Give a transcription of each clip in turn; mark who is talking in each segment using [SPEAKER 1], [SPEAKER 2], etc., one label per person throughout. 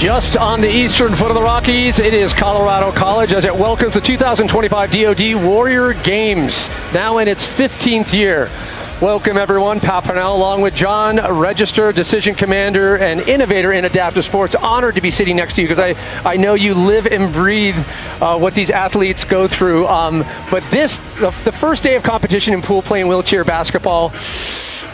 [SPEAKER 1] Just on the eastern foot of the Rockies, it is Colorado College as it welcomes the 2025 DoD Warrior Games, now in its 15th year. Welcome everyone, Pat Parnell along with John, registered decision commander and innovator in adaptive sports. Honored to be sitting next to you because I know you live and breathe what these athletes go through. But the first day of competition in pool play and wheelchair basketball,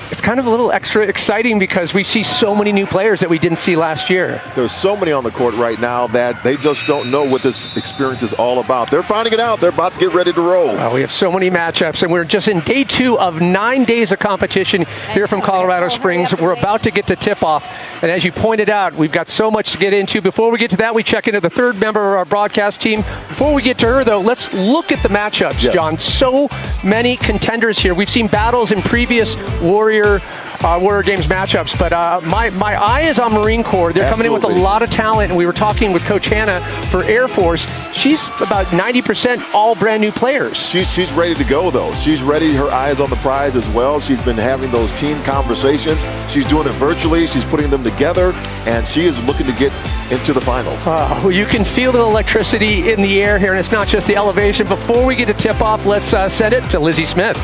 [SPEAKER 1] it's kind of a little extra exciting because we see so many new players that we didn't see last year.
[SPEAKER 2] There's so many on the court right now that they just don't know what this experience is all about. They're finding it out. They're about to get ready to roll.
[SPEAKER 1] We have so many matchups, and we're just in day 2 of 9 days of competition here from Colorado Springs. We're about to get to tip-off, and as you pointed out, we've got so much to get into. Before we get to that, we check into the third member of our broadcast team. Before we get to her, though, let's look at the matchups, yes. John. So many contenders here. We've seen battles in previous Warrior Games matchups, but my eye is on Marine Corps. They're coming in with a lot of talent, and we were talking with Coach Hannah for Air Force. She's about 90% all brand new players.
[SPEAKER 2] She's ready to go, though. She's ready. Her eye is on the prize as well. She's been having those team conversations. She's doing it virtually. She's putting them together, and she is looking to get into the finals.
[SPEAKER 1] Well, you can feel the electricity in the air here, and it's not just the elevation. Before we get to tip-off, let's send it to Lizzie Smith.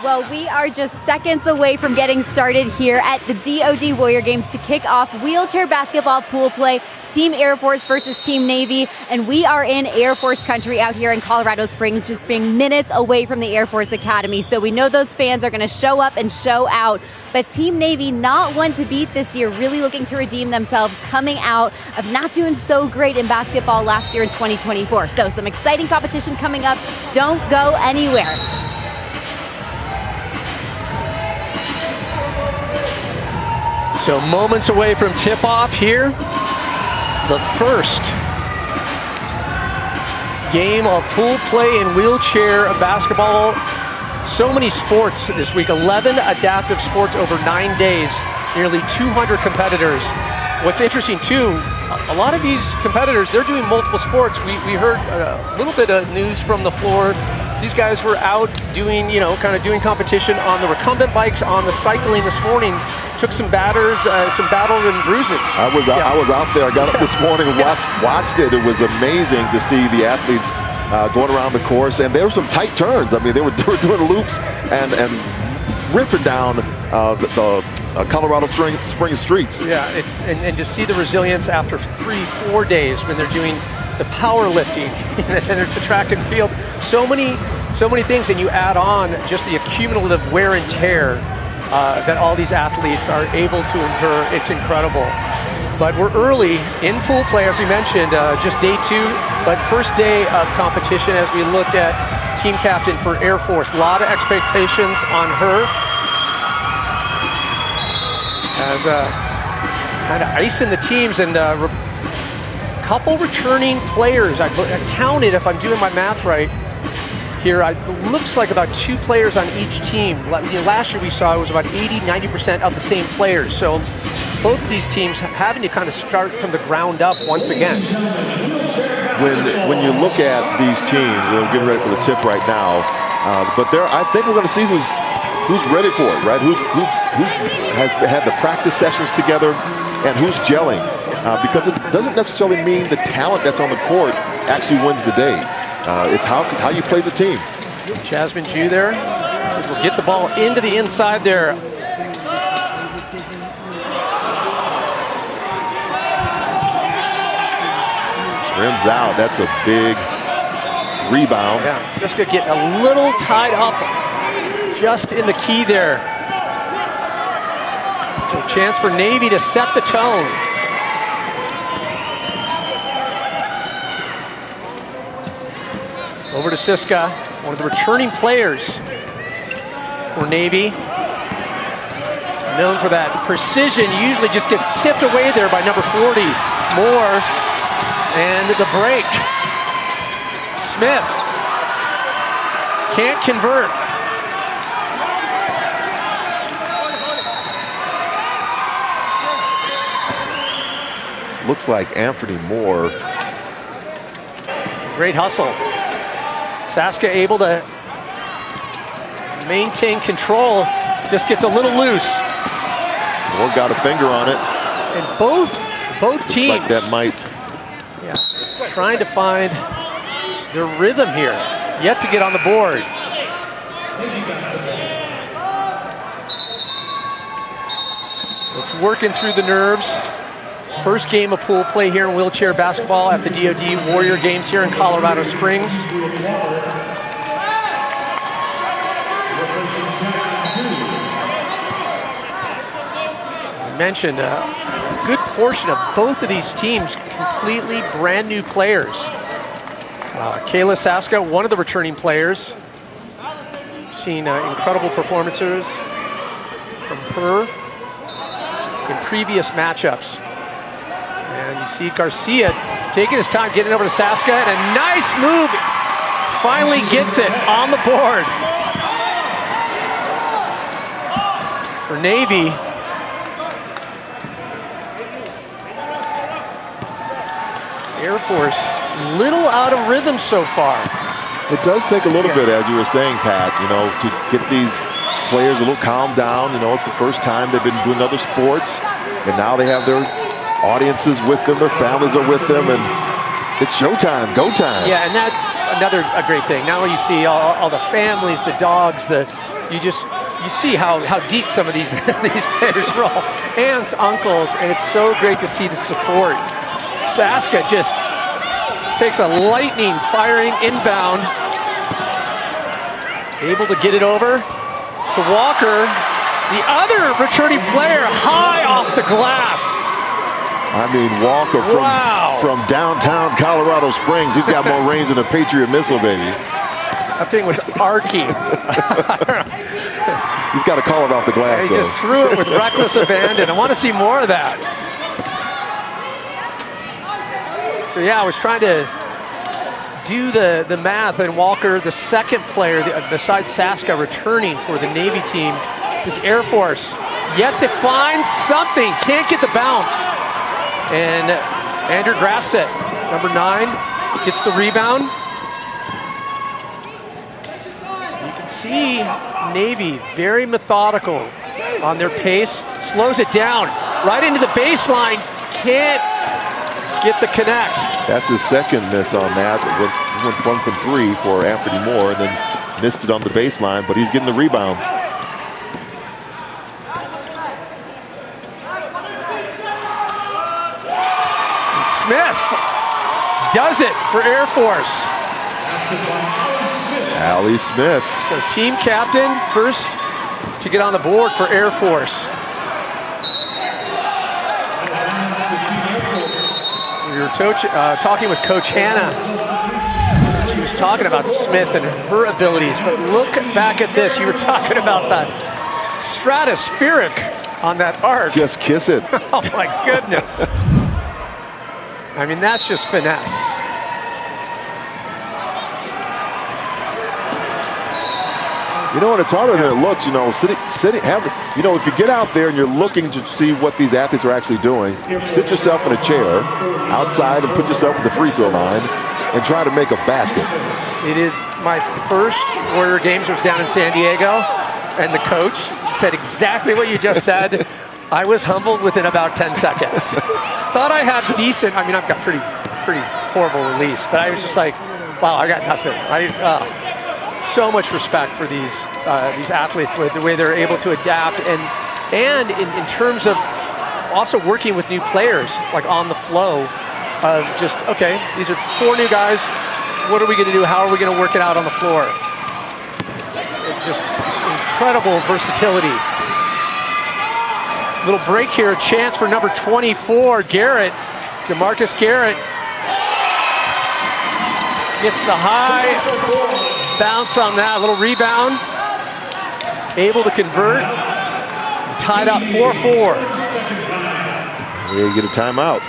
[SPEAKER 3] Well, we are just seconds away from getting started here at the DoD Warrior Games to kick off wheelchair basketball pool play, Team Air Force versus Team Navy, and we are in Air Force country out here in Colorado Springs, just being minutes away from the Air Force Academy. So we know those fans are going to show up and show out, but Team Navy, not one to beat this year, really looking to redeem themselves, coming out of not doing so great in basketball last year in 2024. So some exciting competition coming up. Don't go anywhere.
[SPEAKER 1] So moments away from tip-off here. The first game of pool play and wheelchair basketball. So many sports this week, 11 adaptive sports over 9 days, nearly 200 competitors. What's interesting too, a lot of these competitors, they're doing multiple sports. We heard a little bit of news from the floor. These guys were out doing, kind of doing competition on the recumbent bikes, on the cycling this morning. Took some battles and bruises.
[SPEAKER 2] I was out there. I got up this morning and watched it. It was amazing to see the athletes going around the course, and there were some tight turns. I mean, they were doing loops and ripping down the Colorado Springs streets.
[SPEAKER 1] Yeah, and to see the resilience after 3-4 days when they're doing the powerlifting, and then there's the track and field. So many things, and you add on just the cumulative wear and tear that all these athletes are able to endure. It's incredible. But we're early in pool play, as we mentioned, just day 2, but first day of competition as we look at team captain for Air Force. A lot of expectations on her. As kind of ice in the teams, and couple returning players. I counted, if I'm doing my math right here, it looks like about 2 players on each team. Last year we saw it was about 80-90% of the same players. So both of these teams having to kind of start from the ground up once again.
[SPEAKER 2] When you look at these teams, they're getting ready for the tip right now, but I think we're going to see who's ready for it, right? Who has had the practice sessions together and who's gelling. Because it doesn't necessarily mean the talent that's on the court actually wins the day. It's how you play as a team.
[SPEAKER 1] Jasmine Jew there will get the ball into the inside there.
[SPEAKER 2] Rims out. That's a big rebound.
[SPEAKER 1] Yeah, it's just going to get a little tied up just in the key there. So chance for Navy to set the tone. Over to Siska, one of the returning players for Navy. Known for that precision, usually just gets tipped away there by number 40. Moore, and the break. Smith can't convert.
[SPEAKER 2] Looks like Anthony Moore.
[SPEAKER 1] Great hustle. Saska able to maintain control, just gets a little loose.
[SPEAKER 2] Or got a finger on it.
[SPEAKER 1] And both teams
[SPEAKER 2] Like that might.
[SPEAKER 1] Yeah, trying to find their rhythm here. Yet to get on the board. So it's working through the nerves. First game of pool play here in wheelchair basketball at the DoD Warrior Games here in Colorado Springs. I mentioned a good portion of both of these teams completely brand new players. Kayla Saska, one of the returning players. Seen incredible performances from her in previous matchups. And you see Garcia taking his time, getting over to Saska, and a nice move. Finally gets it on the board. For Navy. Air Force, little out of rhythm so far.
[SPEAKER 2] It does take a little bit, as you were saying, Pat, you know, to get these players a little calmed down. You know, it's the first time they've been doing other sports, and now they have their audiences with them, their families are with them, and it's showtime, go time.
[SPEAKER 1] Yeah, and that another great thing. Now you see all the families, the dogs, you see how deep some of these these players roll. Aunts, uncles, and it's so great to see the support. Saska just takes a lightning firing inbound. Able to get it over to Walker. The other returning player high off the glass.
[SPEAKER 2] I mean, Walker from downtown Colorado Springs. He's got more range than a Patriot missile, baby.
[SPEAKER 1] That thing was arcing.
[SPEAKER 2] He's got to call it off the glass,
[SPEAKER 1] he
[SPEAKER 2] though.
[SPEAKER 1] Just threw it with reckless abandon. I want to see more of that. So yeah, I was trying to do the math, and Walker, the second player besides Saska returning for the Navy team, is Air Force. Yet to find something, can't get the bounce. And Andrew Grasset, number 9, gets the rebound. You can see Navy very methodical on their pace, slows it down, right into the baseline, can't get the connect.
[SPEAKER 2] That's his second miss on that. Went 1 from 3 for Anthony Moore, and then missed it on the baseline, but he's getting the rebounds.
[SPEAKER 1] And Smith does it for Air Force.
[SPEAKER 2] Allie Smith.
[SPEAKER 1] So team captain, first to get on the board for Air Force. We were talking with Coach Hannah. She was talking about Smith and her abilities, but look back at this. You were talking about that stratospheric on that arc.
[SPEAKER 2] Just kiss it.
[SPEAKER 1] Oh my goodness. I mean, that's just finesse.
[SPEAKER 2] You know what, it's harder than it looks, you know, you know, if you get out there and you're looking to see what these athletes are actually doing, sit yourself in a chair outside and put yourself at the free throw line and try to make a basket.
[SPEAKER 1] It is my first Warrior Games was down in San Diego, and the coach said exactly what you just said. I was humbled within about 10 seconds. Thought I had decent, I mean, I've got pretty horrible release, but I was just like, wow, I got nothing. So much respect for these athletes, with the way they're able to adapt, and in terms of also working with new players, like on the flow of just, okay, these are 4 new guys, what are we gonna do, how are we gonna work it out on the floor? It's just incredible versatility. Little break here, a chance for number 24, Garrett, DeMarcus Garrett. Gets the high bounce on that, little rebound. Able to convert. Tied up 4-4.
[SPEAKER 2] We get a timeout.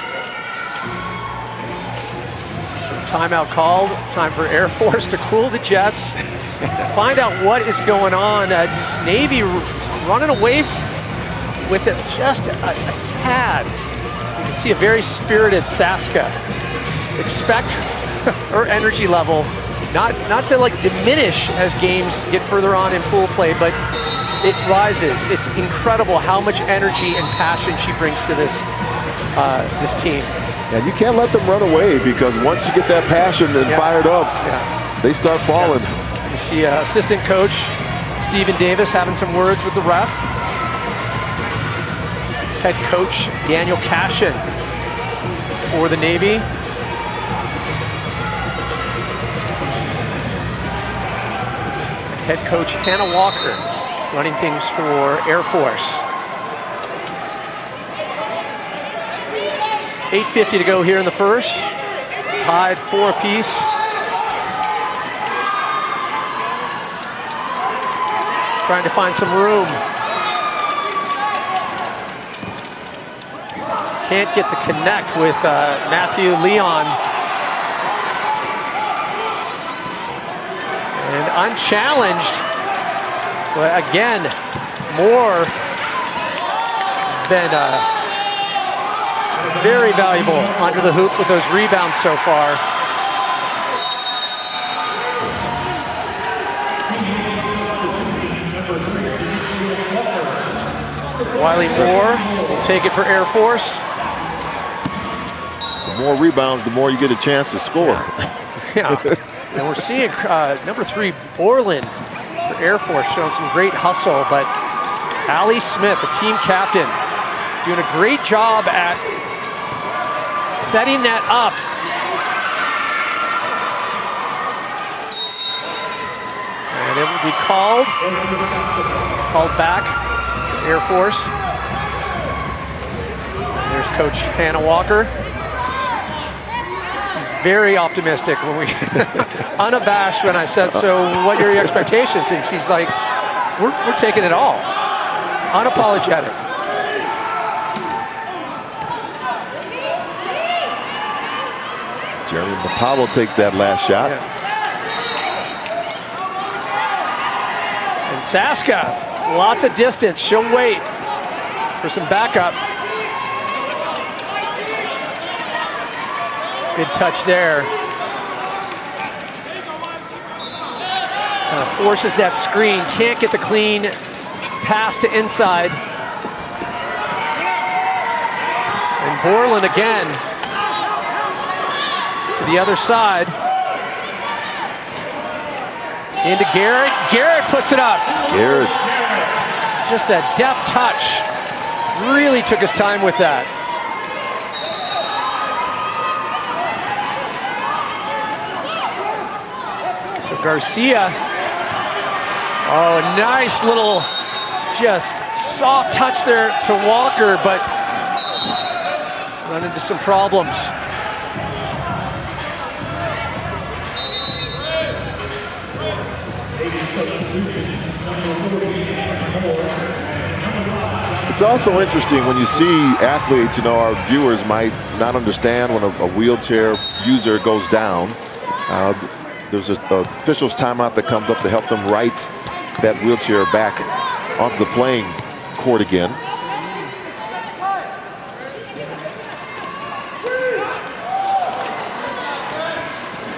[SPEAKER 1] So timeout called. Time for Air Force to cool the jets. Find out what is going on. Navy running away with it just a tad. You can see a very spirited Saska. Expect her energy level not to like diminish as games get further on in pool play, but it rises. It's incredible how much energy and passion she brings to this this team.
[SPEAKER 2] And you can't let them run away, because once you get that passion and fired up, they start falling.
[SPEAKER 1] You see assistant coach Stephen Davis having some words with the ref. Head coach Daniel Cashin for the Navy. Head coach Hannah Walker running things for Air Force. 8:50 to go here in the first. Tied 4 apiece. Trying to find some room. Can't get the connect with Matthew Leon. And unchallenged. But again, Moore has been very valuable under the hoop with those rebounds so far. So Wiley Moore will take it for Air Force.
[SPEAKER 2] The more rebounds, the more you get a chance to score.
[SPEAKER 1] Yeah. And we're seeing number 3 Borland for Air Force showing some great hustle, but Allie Smith, the team captain, doing a great job at setting that up. And it will be called back for Air Force. And there's Coach Hannah Walker. Very optimistic when we unabashed when I said, so what are your expectations? And she's like, we're taking it all. Unapologetic.
[SPEAKER 2] Jeremy Apollo takes that last shot.
[SPEAKER 1] Yeah. And Saska, lots of distance. She'll wait for some backup. Good touch there. Forces that screen, can't get the clean pass to inside. And Borland again to the other side. Into Garrett. Garrett puts it up.
[SPEAKER 2] Garrett.
[SPEAKER 1] Just that deft touch. Really took his time with that. Garcia, oh, nice little just soft touch there to Walker, but run into some problems.
[SPEAKER 2] It's also interesting when you see athletes, you know, our viewers might not understand when a wheelchair user goes down. There's an official's timeout that comes up to help them right that wheelchair back onto the playing court again.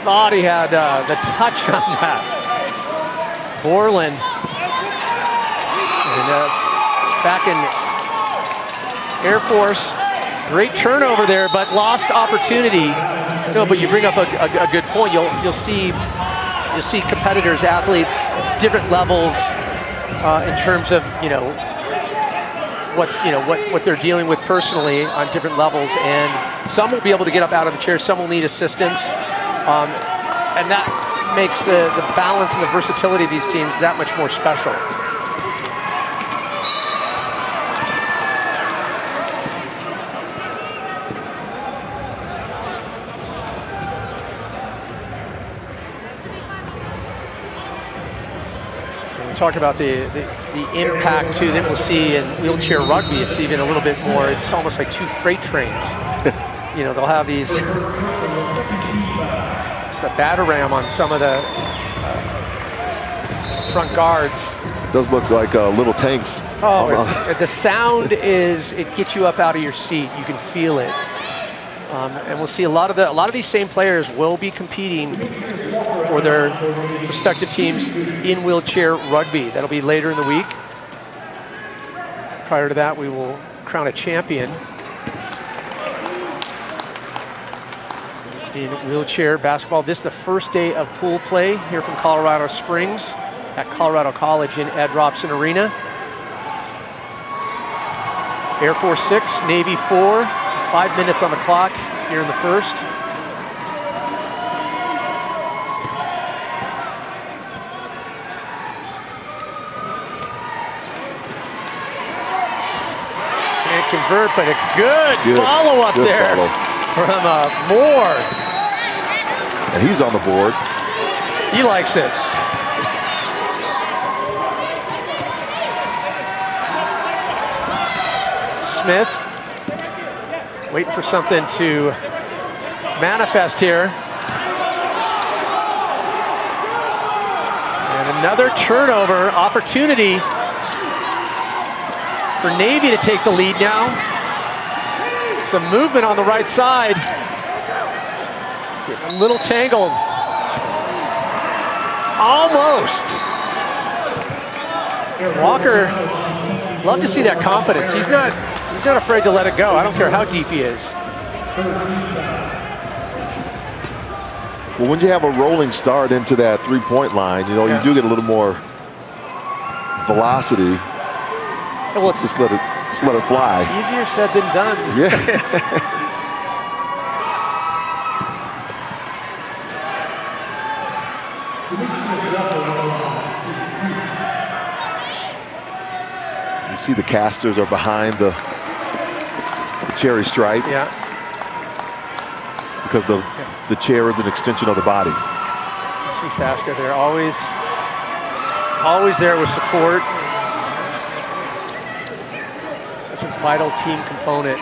[SPEAKER 1] Thought he had the touch on that. Borland. And back in Air Force. Great turnover there, but lost opportunity. No, but you bring up a good point. You'll see competitors, athletes, different levels in terms of what they're dealing with personally on different levels, and some will be able to get up out of the chair, some will need assistance, and that makes the balance and the versatility of these teams that much more special. Talk about the impact too that we'll see in wheelchair rugby. It's even a little bit more, it's almost like 2 freight trains. They'll have these, just a batter ram on some of the front guards.
[SPEAKER 2] It does look like little tanks.
[SPEAKER 1] Oh, the sound is, it gets you up out of your seat. You can feel it. And we'll see a lot of these same players will be competing for their respective teams in wheelchair rugby. That'll be later in the week. Prior to that, we will crown a champion in wheelchair basketball. This is the first day of pool play here from Colorado Springs at Colorado College in Ed Robson Arena. Air Force 6, Navy 4, 5 minutes on the clock here in the first. Can't convert, but a good follow-up there from Moore.
[SPEAKER 2] And he's on the board.
[SPEAKER 1] He likes it. Smith waiting for something to manifest here. And another turnover opportunity for Navy to take the lead now. Some movement on the right side. A little tangled. Almost. Walker, love to see that confidence. He's not afraid to let it go. I don't care how deep he is.
[SPEAKER 2] Well, when you have a rolling start into that three-point line, you know, you do get a little more velocity.
[SPEAKER 1] Well, it's
[SPEAKER 2] just let it fly.
[SPEAKER 1] Easier said than done.
[SPEAKER 2] Yeah. You see the casters are behind the cherry stripe.
[SPEAKER 1] Yeah.
[SPEAKER 2] Because the chair is an extension of the body.
[SPEAKER 1] See Saska there, always there with support. Such a vital team component.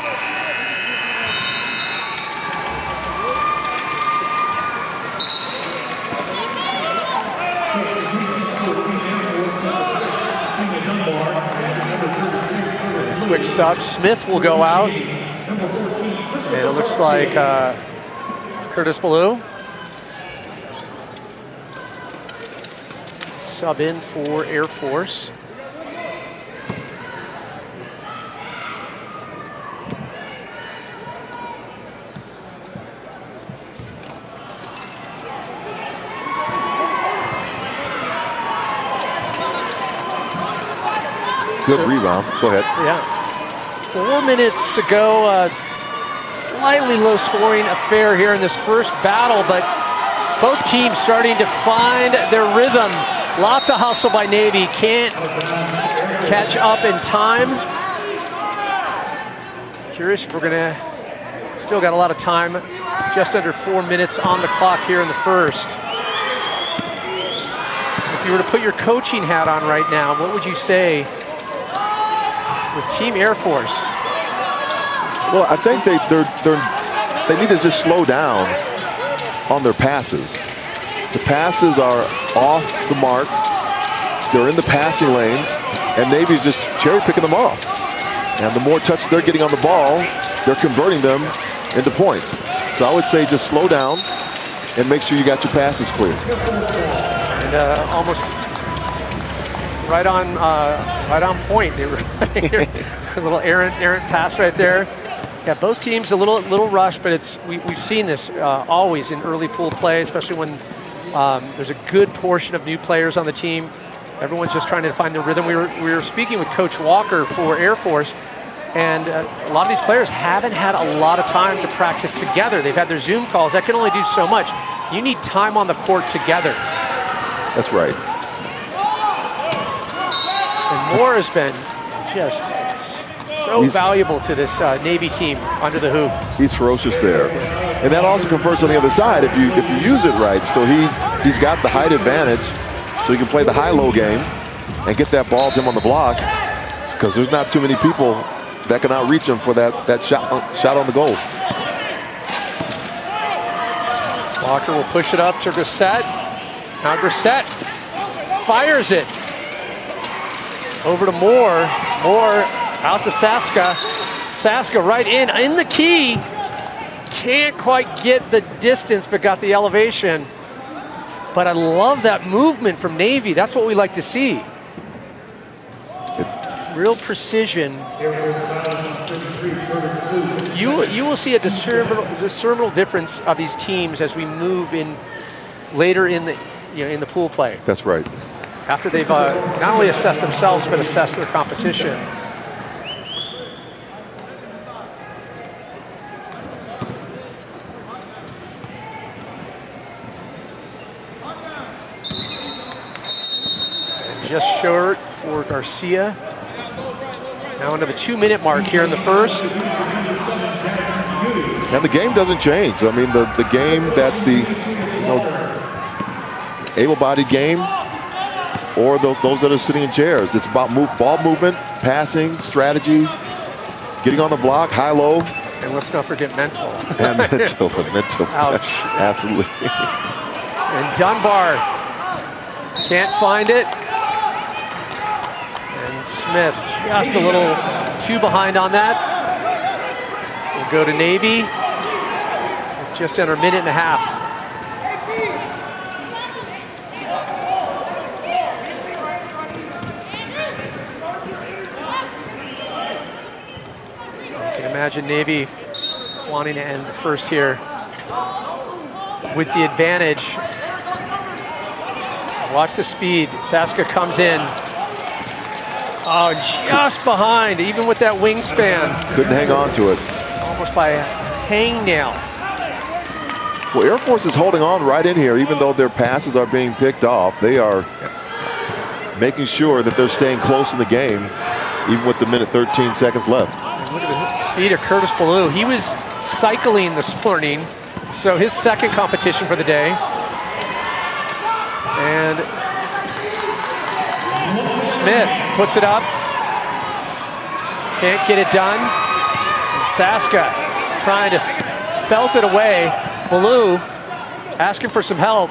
[SPEAKER 1] Quick sub, Smith will go out. And it looks like Curtis Ballou. Sub in for Air Force.
[SPEAKER 2] Good rebound. Go ahead.
[SPEAKER 1] Yeah. 4 minutes to go. Slightly low scoring affair here in this first battle, but both teams starting to find their rhythm. Lots of hustle by Navy. Can't catch up in time. Curious if we're gonna still got a lot of time. Just under 4 minutes on the clock here in the first. If you were to put your coaching hat on right now, what would you say with Team Air Force?
[SPEAKER 2] Well, I think they need to just slow down on their passes. The passes are off the mark. They're in the passing lanes, and Navy's just cherry picking them off. And the more touch they're getting on the ball, they're converting them into points. So I would say just slow down and make sure you got your passes clear.
[SPEAKER 1] And almost right on point. They were a little errant pass right there. Yeah, both teams a little rushed, but we've seen this always in early pool play, especially when there's a good portion of new players on the team. Everyone's just trying to find their rhythm. We were speaking with Coach Walker for Air Force, and a lot of these players haven't had a lot of time to practice together. They've had their Zoom calls. That can only do so much. You need time on the court together.
[SPEAKER 2] That's right.
[SPEAKER 1] And Moore has been just so valuable to this Navy team under the hoop.
[SPEAKER 2] He's ferocious there. And that also converts on the other side if you use it right. So he's got the height advantage, so he can play the high-low game and get that ball to him on the block, because there's not too many people that can outreach him for that shot on the goal.
[SPEAKER 1] Walker will push it up to Grissett. Now Grissett fires it over to Moore. Moore out to Saska. Saska right in the key. can't quite get the distance, but got the elevation. But I love that movement from Navy. That's what we like to see. Real precision. You will see a discernible difference of these teams as we move in later in the pool play.
[SPEAKER 2] That's right.
[SPEAKER 1] After they've not only assessed themselves but assessed their competition. And just short for Garcia. Now into the 2-minute mark here in the first.
[SPEAKER 2] And the game doesn't change. I mean, the game, that's the able-bodied game, or those that are sitting in chairs. It's about ball movement, passing, strategy, getting on the block, high-low.
[SPEAKER 1] And let's not forget mental.
[SPEAKER 2] And mental.
[SPEAKER 1] Ouch.
[SPEAKER 2] Absolutely.
[SPEAKER 1] And Dunbar can't find it. And Smith just a little too behind on that. We'll go to Navy. Just under a minute and a half. You can imagine Navy wanting to end the first here with the advantage. Watch the speed. Saska comes in. Oh, just behind, even with that wingspan.
[SPEAKER 2] Couldn't hang on to it.
[SPEAKER 1] Almost by a hangnail.
[SPEAKER 2] Well, Air Force is holding on right in here, even though their passes are being picked off. They are making sure that they're staying close in the game, even with the minute 13 seconds left.
[SPEAKER 1] And look at the speed of Curtis Ballou. He was cycling this morning, so his second competition for the day. And Smith puts it up. Can't get it done. And Saska trying to belt it away. Ballou asking for some help.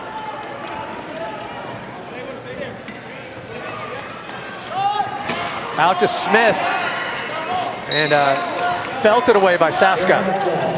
[SPEAKER 1] Out to Smith. And belted away by Saska.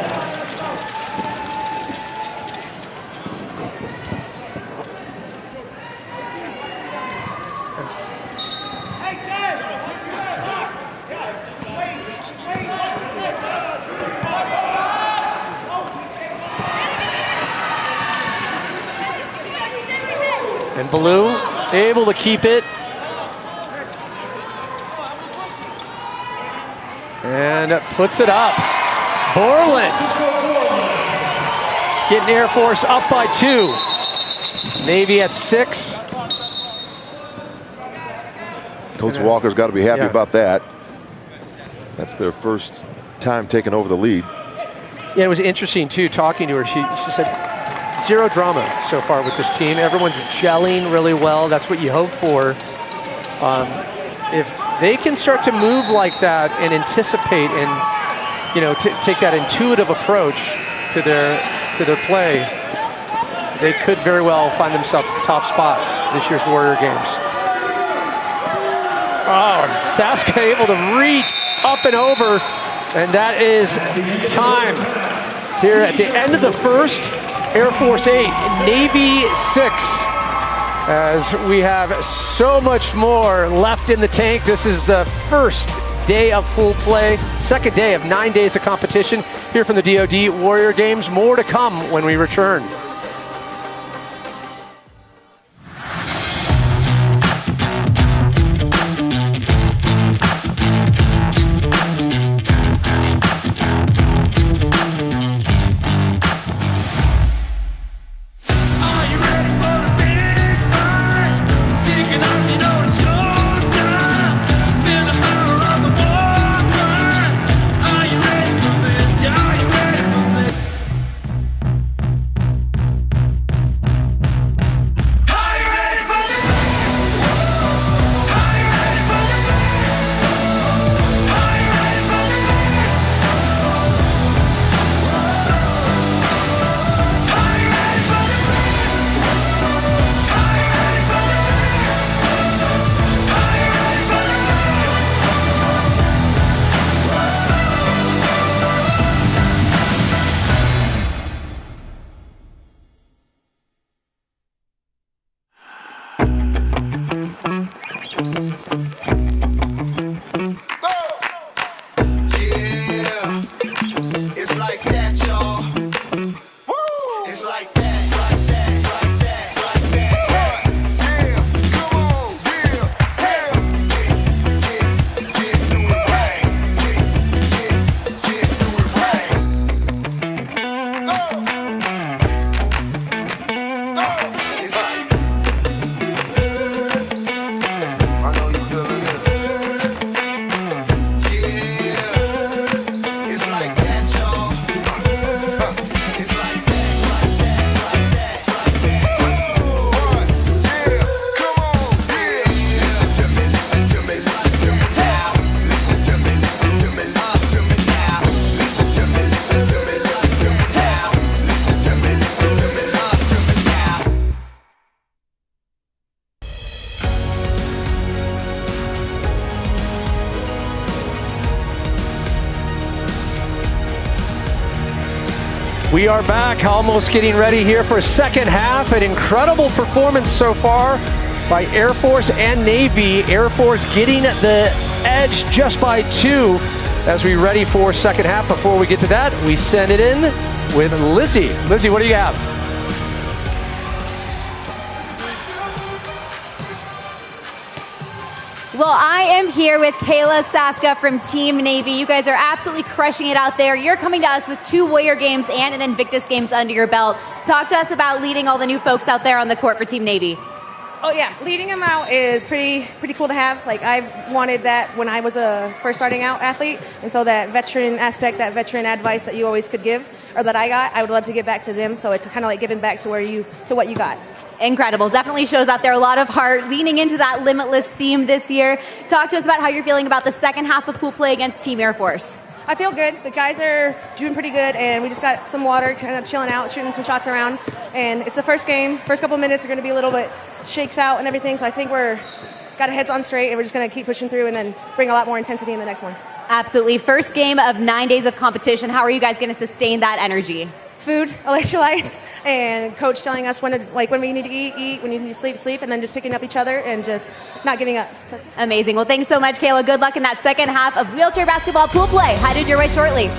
[SPEAKER 1] And Ballou able to keep it. And puts it up. Borland getting Air Force up by 2. Navy at 6.
[SPEAKER 2] Coach Walker's got to be happy about that. That's their first time taking over the lead.
[SPEAKER 1] Yeah, it was interesting too, talking to her. She said, zero drama so far with this team. Everyone's gelling really well. That's what you hope for. If they can start to move like that and anticipate and take that intuitive approach to their play, they could very well find themselves at the top spot this year's Warrior Games. Oh, Saska able to reach up and over, and that is time here at the end of the first. Air Force 8, Navy 6, as we have so much more left in the tank. This is the first day of pool play, second day of 9 days of competition here from the DoD Warrior Games. More to come when we return. We are back, almost getting ready here for a second half. An incredible performance so far by Air Force and Navy. Air Force getting the edge just by 2 as we ready for second half. Before we get to that, we send it in with Lizzie. Lizzie, what do you have?
[SPEAKER 3] Well, I am here with Kayla Saska from Team Navy. You guys are absolutely crushing it out there. You're coming to us with 2 Warrior Games and an Invictus Games under your belt. Talk to us about leading all the new folks out there on the court for Team Navy.
[SPEAKER 4] Oh yeah, leading them out is pretty cool to have. Like, I've wanted that when I was a first starting out athlete, and so that veteran aspect, that veteran advice that you always could give, or that I got, I would love to give back to them. So it's kind of like giving back to what you got.
[SPEAKER 3] Incredible. Definitely shows out there a lot of heart, leaning into that limitless theme this year. Talk to us about how you're feeling about the second half of pool play against Team Air Force.
[SPEAKER 4] I feel good. The guys are doing pretty good, and we just got some water, kind of chilling out, shooting some shots around. And it's the first game. First couple of minutes are going to be a little bit shakes out and everything. So I think we're got our heads on straight, and we're just going to keep pushing through and then bring a lot more intensity in the next one.
[SPEAKER 3] Absolutely. First game of 9 days of competition. How are you guys going to sustain that energy?
[SPEAKER 4] Food, electrolytes, and coach telling us when we need to eat, when we need to sleep, and then just picking up each other and just not giving up. So.
[SPEAKER 3] Amazing. Well, thanks so much, Kayla. Good luck in that second half of wheelchair basketball pool play. Headed your way shortly.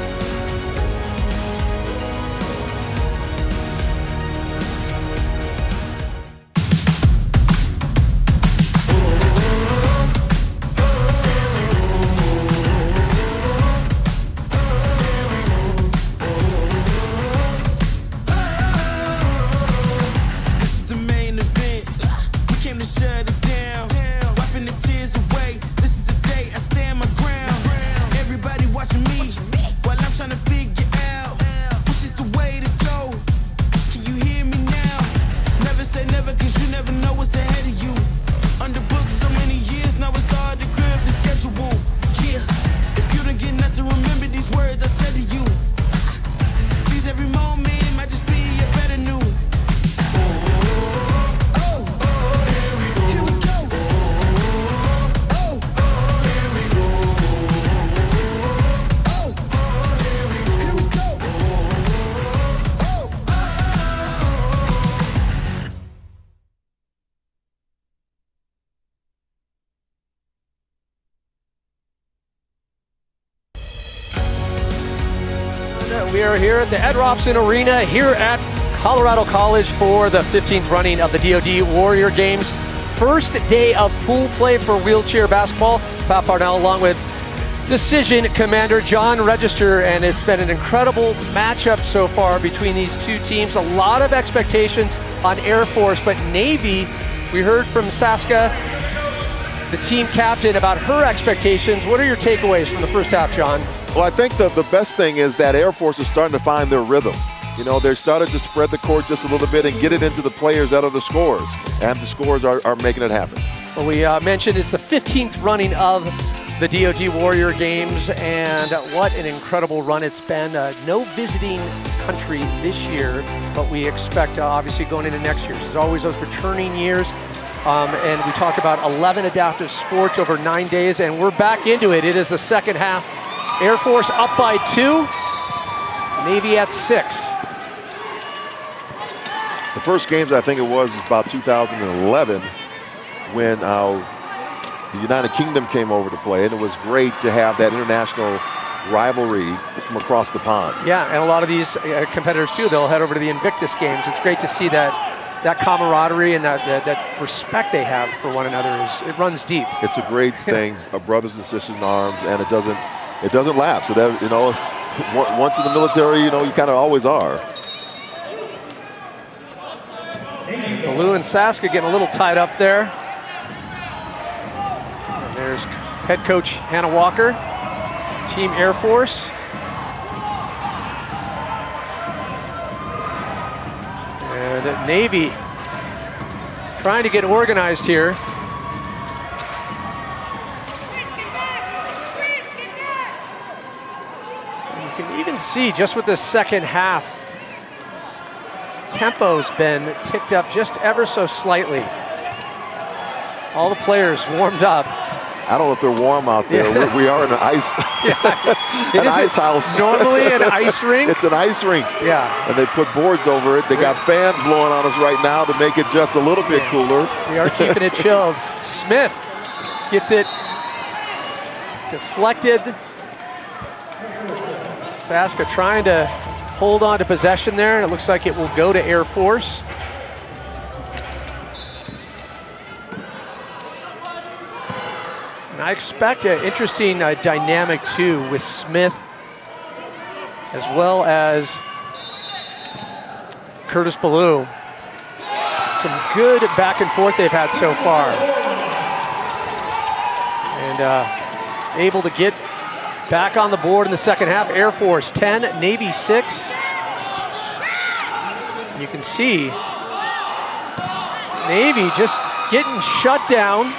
[SPEAKER 1] We are here at the Ed Robson Arena here at Colorado College for the 15th running of the DoD Warrior Games. First day of pool play for wheelchair basketball. Pat Parnell along with Decision Commander John Register, and it's been an incredible matchup so far between these two teams. A lot of expectations on Air Force, but Navy, we heard from Saska, the team captain, about her expectations. What are your takeaways from the first half, John?
[SPEAKER 2] Well, I think the best thing is that Air Force is starting to find their rhythm. You know, they're starting to spread the court just a little bit and get it into the players that are the scorers. And the scorers are making it happen.
[SPEAKER 1] Well, we mentioned it's the 15th running of the DoD Warrior Games, and what an incredible run it's been. No visiting country this year, but we expect obviously going into next year. There's always those returning years. And we talked about 11 adaptive sports over 9 days, and we're back into it. It is the second half. Air Force up by 2, Navy at 6.
[SPEAKER 2] The first games, I think it was about 2011 when the United Kingdom came over to play, and it was great to have that international rivalry from across the pond.
[SPEAKER 1] Yeah, and a lot of these competitors too, they'll head over to the Invictus Games. It's great to see that camaraderie and that respect they have for one another. It runs deep. It's
[SPEAKER 2] a great thing, of brothers and sisters in arms, and it doesn't lapse. So that, you know, once in the military, you know, you kind of always are.
[SPEAKER 1] Baloo and Saska getting a little tied up there. And there's head coach Hannah Walker, Team Air Force. And Navy trying to get organized here. And you can even see just with the second half, tempo's been ticked up just ever so slightly. All the players warmed up.
[SPEAKER 2] I don't know if they're warm out there.
[SPEAKER 1] Yeah.
[SPEAKER 2] We are in an ice, an ice house.
[SPEAKER 1] Normally an ice rink.
[SPEAKER 2] It's an ice rink.
[SPEAKER 1] Yeah.
[SPEAKER 2] And they put boards over it. They got fans blowing on us right now to make it just a little bit cooler.
[SPEAKER 1] We are keeping it chilled. Smith gets it deflected. Saska trying to hold on to possession there, and it looks like it will go to Air Force. And I expect an interesting dynamic too with Smith as well as Curtis Ballou. Some good back and forth they've had so far. And able to get back on the board in the second half. Air Force 10, Navy 6. You can see Navy just getting shut down,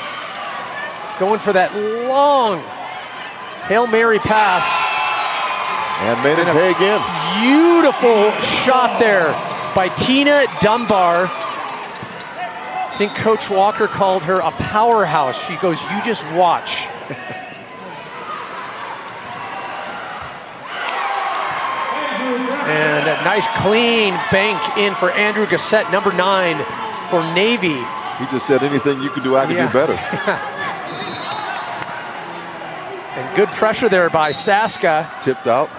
[SPEAKER 1] going for that long Hail Mary pass.
[SPEAKER 2] And made it pay again.
[SPEAKER 1] Beautiful shot there by Tina Dunbar. I think Coach Walker called her a powerhouse. She goes, "You just watch." And a nice clean bank in for Andrew Gassett, number 9 for Navy.
[SPEAKER 2] He just said, anything you can do, I can do better.
[SPEAKER 1] And good pressure there by Saska.
[SPEAKER 2] Tipped out.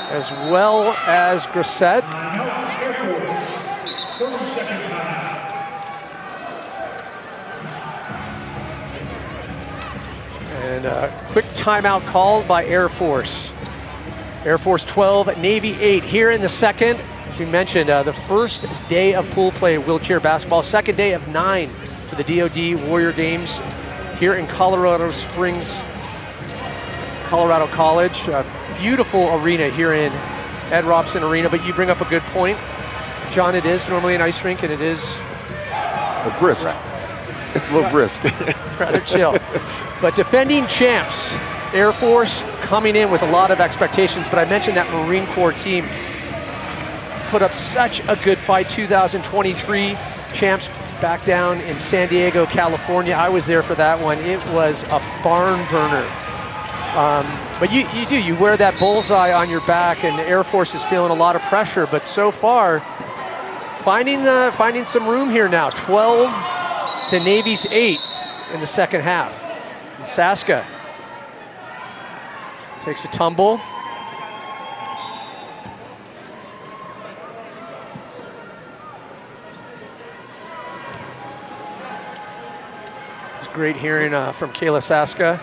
[SPEAKER 1] As well as Gassett. And a quick timeout called by Air Force. Air Force 12, Navy 8 here in the second. As we mentioned, the first day of pool play wheelchair basketball, second day of 9 for the DoD Warrior Games here in Colorado Springs, Colorado College. A beautiful arena here in Ed Robson Arena, but you bring up a good point. John, it is normally an ice rink, and it is
[SPEAKER 2] a brisk. It's a little brisk.
[SPEAKER 1] Rather chill. But defending champs, Air Force coming in with a lot of expectations, but I mentioned that Marine Corps team put up such a good fight. 2023 champs back down in San Diego, California. I was there for that one. It was a barn burner. But you wear that bullseye on your back, and the Air Force is feeling a lot of pressure, but so far, finding some room here now. 12 to Navy's 8 in the second half. And Saska takes a tumble. It's great hearing from Kayla Saska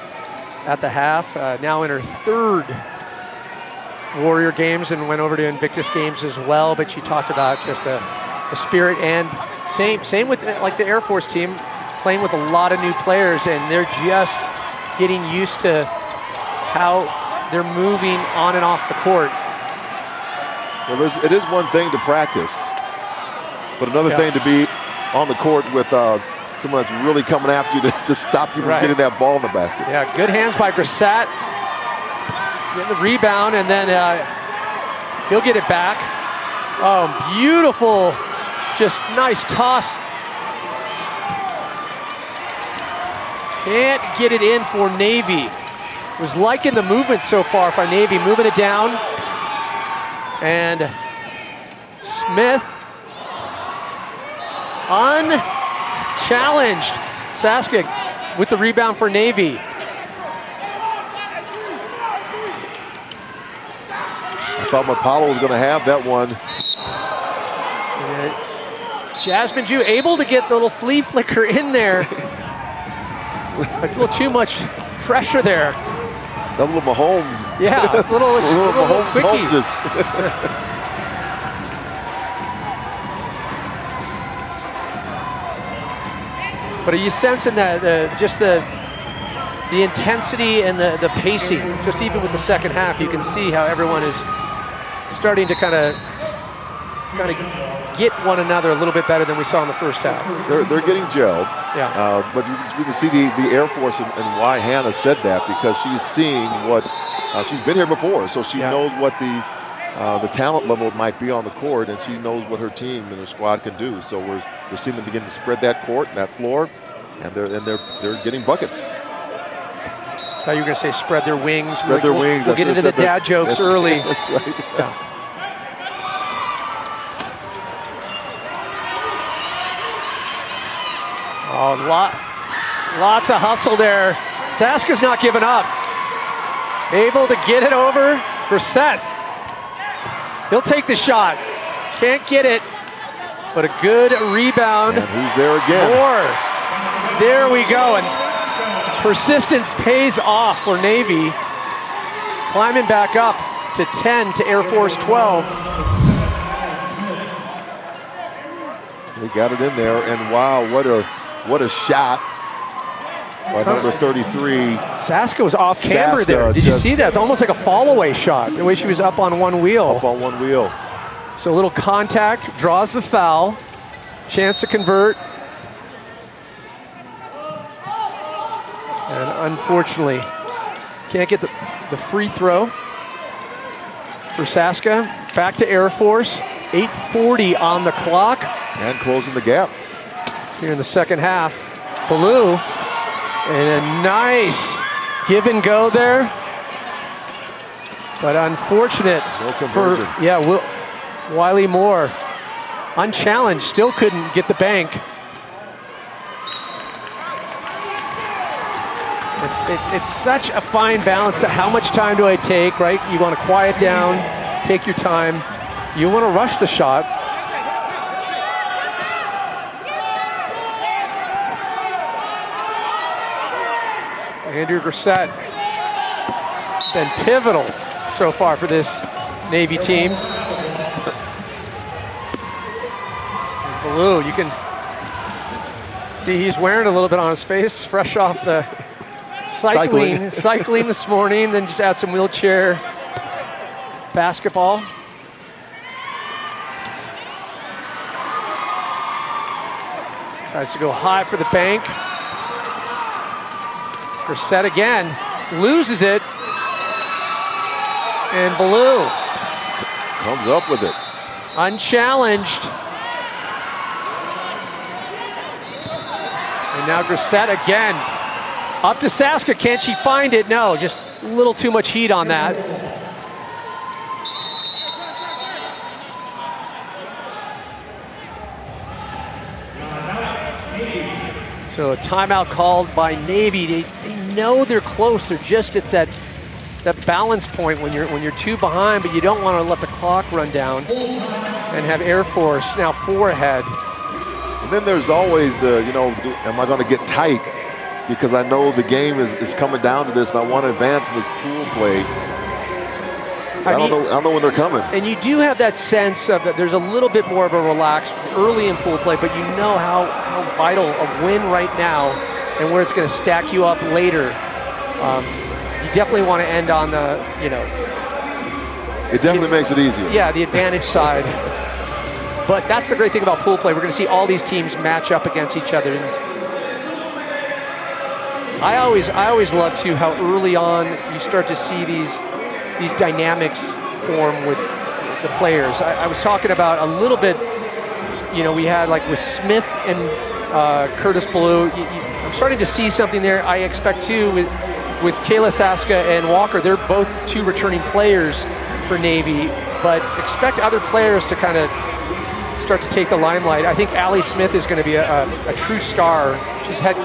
[SPEAKER 1] at the half. Now in her third Warrior Games, and went over to Invictus Games as well, but she talked about just the spirit, and same with like the Air Force team, playing with a lot of new players, and they're just getting used to how they're moving on and off the court.
[SPEAKER 2] Well, it is one thing to practice, but another thing to be on the court with someone that's really coming after you to stop you from getting that ball in the basket.
[SPEAKER 1] Yeah, good hands by Gassett. Get the rebound, and then he'll get it back. Oh, beautiful, just nice toss. Can't get it in for Navy. Was liking the movement so far for Navy, moving it down. And Smith, unchallenged. Saska with the rebound for Navy.
[SPEAKER 2] I thought Apollo was going to have that one.
[SPEAKER 1] Jasmine Jew able to get the little flea flicker in there. A little too much pressure there.
[SPEAKER 2] That little Mahomes.
[SPEAKER 1] Yeah, it's a little
[SPEAKER 2] Mahomes
[SPEAKER 1] quickie. But are you sensing that just the intensity and the pacing? Just even with the second half, you can see how everyone is starting to kind of get one another a little bit better than we saw in the first half.
[SPEAKER 2] They're getting gelled.
[SPEAKER 1] Yeah.
[SPEAKER 2] But we can see the Air Force and why Hannah said that, because she's seeing what she's been here before, so she knows what the talent level might be on the court, and she knows what her team and her squad can do. So we're seeing them begin to spread that court, that floor, and they're getting buckets.
[SPEAKER 1] thought you were going to say spread their wings.
[SPEAKER 2] Spread their wings.
[SPEAKER 1] We'll get into the dad jokes early.
[SPEAKER 2] That's right.
[SPEAKER 1] Yeah. Oh, lots of hustle there. Saska's not giving up. Able to get it over. Brissett. He'll take the shot. Can't get it, but a good rebound.
[SPEAKER 2] And who's there again?
[SPEAKER 1] More. There we go. And persistence pays off for Navy. Climbing back up to 10 to Air Force 12.
[SPEAKER 2] They got it in there, and wow, what a shot by number 33.
[SPEAKER 1] Saska was off camber there. Did you see that? It's almost like a fall away shot, the way she was up on one wheel.
[SPEAKER 2] Up on one wheel.
[SPEAKER 1] So a little contact, draws the foul. Chance to convert. And unfortunately, can't get the free throw for Saska. Back to Air Force. 8:40 on the clock.
[SPEAKER 2] And closing the gap.
[SPEAKER 1] Here in the second half. Ballou. And a nice give and go there. But unfortunate
[SPEAKER 2] No conversion.
[SPEAKER 1] for, Wiley Moore. Unchallenged, still couldn't get the bank. It's such a fine balance to how much time do I take, right? You want to quiet down, take your time. You want to rush the shot. Andrew Grissett been pivotal so far for this Navy team. Ballou, you can see he's wearing a little bit on his face, fresh off the cycling this morning, then just add some wheelchair basketball. Tries to go high for the bank. Grissett again, loses it. And Ballou
[SPEAKER 2] comes up with it.
[SPEAKER 1] Unchallenged. And now Grissett again. Up to Saska, can she find it? No, just a little too much heat on that. So a timeout called by Navy. They know they're close. They're just, it's that balance point when you're two behind, but you don't want to let the clock run down and have Air Force now 4 ahead.
[SPEAKER 2] And then there's always the, am I going to get tight? Because I know the game is coming down to this, and I want to advance in this pool play. I don't know when they're coming.
[SPEAKER 1] And you do have that sense of that there's a little bit more of a relaxed early in pool play, but you know how vital a win right now and where it's going to stack you up later. You definitely want to end on the,
[SPEAKER 2] It definitely makes it easier.
[SPEAKER 1] Yeah, the advantage side. But that's the great thing about pool play. We're going to see all these teams match up against each other. I always love too how early on you start to see these dynamics form with the players. I was talking about a little bit, we had like with Smith and Curtis Ballou. I'm starting to see something there. I expect too with Kayla Saska and Walker. They're both 2 returning players for Navy, but expect other players to kind of start to take the limelight. I think Allie Smith is going to be a true star. She's had,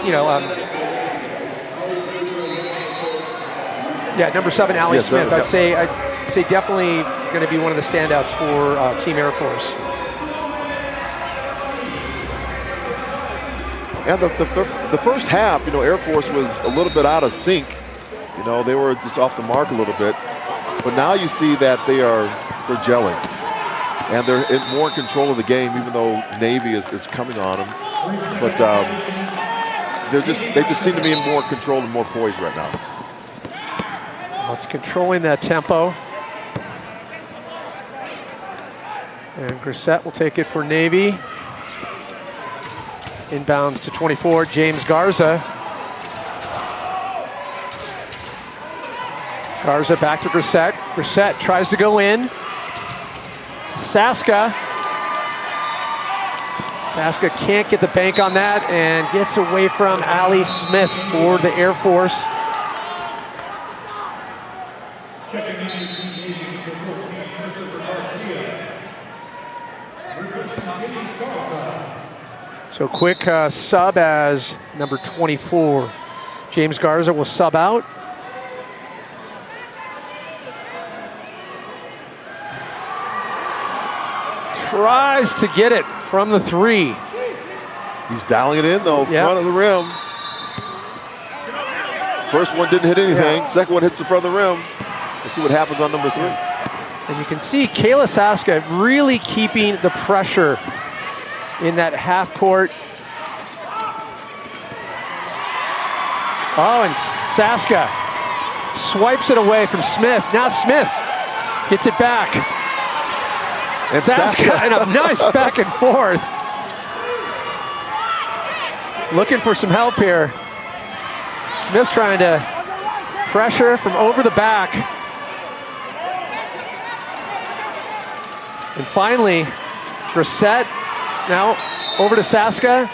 [SPEAKER 1] number 7, Allie Smith. I'd say definitely going to be one of the standouts for Team Air Force.
[SPEAKER 2] And the first half, Air Force was a little bit out of sync. They were just off the mark a little bit. But now you see that they're gelling. And they're more in control of the game, even though Navy is coming on them. But they just seem to be in more control and more poised right now.
[SPEAKER 1] Well, it's controlling that tempo. And Grissett will take it for Navy. Inbounds to 24, James Garza. Garza back to Grissett. Grissett tries to go in. Saska. Saska can't get the bank on that and gets away from Allie Smith for the Air Force. So quick sub as number 24. James Garza will sub out. Tries to get it from the 3.
[SPEAKER 2] He's dialing it in though,
[SPEAKER 1] Yep.
[SPEAKER 2] front of the rim. First one didn't hit anything.
[SPEAKER 1] Yeah.
[SPEAKER 2] Second one hits the front of the rim. Let's see what happens on number 3.
[SPEAKER 1] And you can see Kayla Saska really keeping the pressure in that half court. Oh, and Saska swipes it away from Smith. Now Smith gets it back.
[SPEAKER 2] And
[SPEAKER 1] Saska and a nice back and forth. Looking for some help here. Smith trying to pressure from over the back. And finally, Brissett now over to Saska.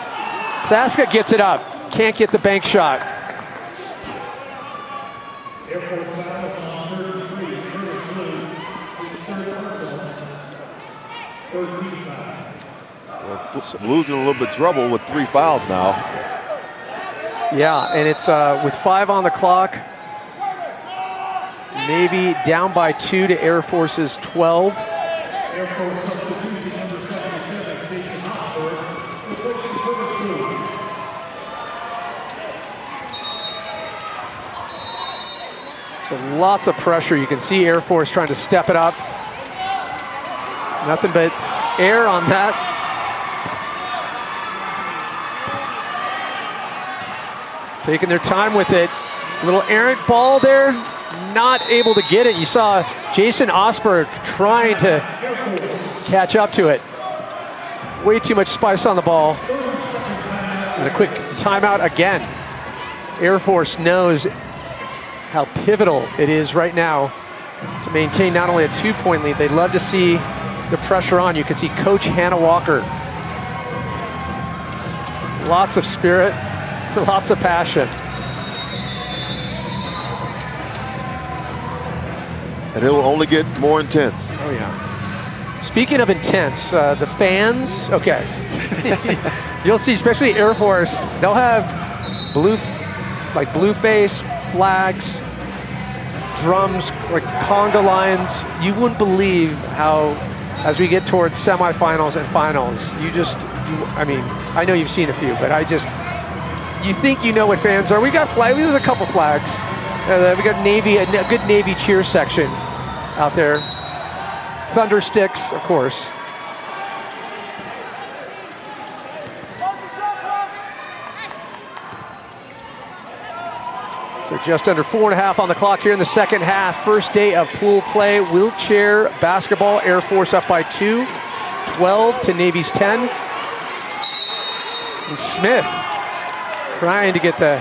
[SPEAKER 1] Saska gets it up. Can't get the bank shot.
[SPEAKER 2] Blues in a little bit of trouble with 3 fouls now.
[SPEAKER 1] Yeah, and it's with 5 on the clock. Maybe down by 2 to Air Force's 12. So lots of pressure. You can see Air Force trying to step it up. Nothing but air on that. Taking their time with it. Little errant ball there. Not able to get it. You saw Jason Osberg trying to catch up to it. Way too much spice on the ball. And a quick timeout again. Air Force knows how pivotal it is right now to maintain not only a 2-point lead, they'd love to see the pressure on. You can see Coach Hannah Walker. Lots of spirit, lots of passion.
[SPEAKER 2] And it will only get more intense.
[SPEAKER 1] Oh yeah. Speaking of intense, the fans, okay. You'll see, especially Air Force, they'll have blue face, flags, drums, like conga lines. You wouldn't believe how, as we get towards semifinals and finals, I mean, I know you've seen a few, but you think you know what fans are. We got flags, there's a couple flags. We got Navy, a good Navy cheer section out there. Thunder sticks, of course. So just under 4.5 on the clock here in the second half. First day of pool play. Wheelchair basketball. Air Force up by 2. 12 to Navy's 10. And Smith trying to get the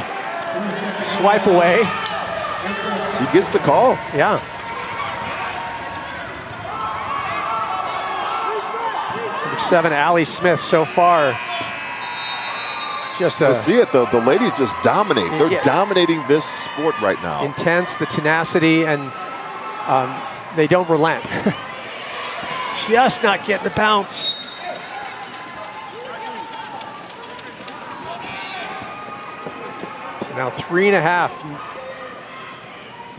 [SPEAKER 1] swipe away.
[SPEAKER 2] She gets the call.
[SPEAKER 1] Yeah. Number 7, Allie Smith so far. Just
[SPEAKER 2] to see it, the ladies just dominate. They're dominating this sport right now.
[SPEAKER 1] Intense, the tenacity, and they don't relent. Just not getting the bounce. So now 3.5.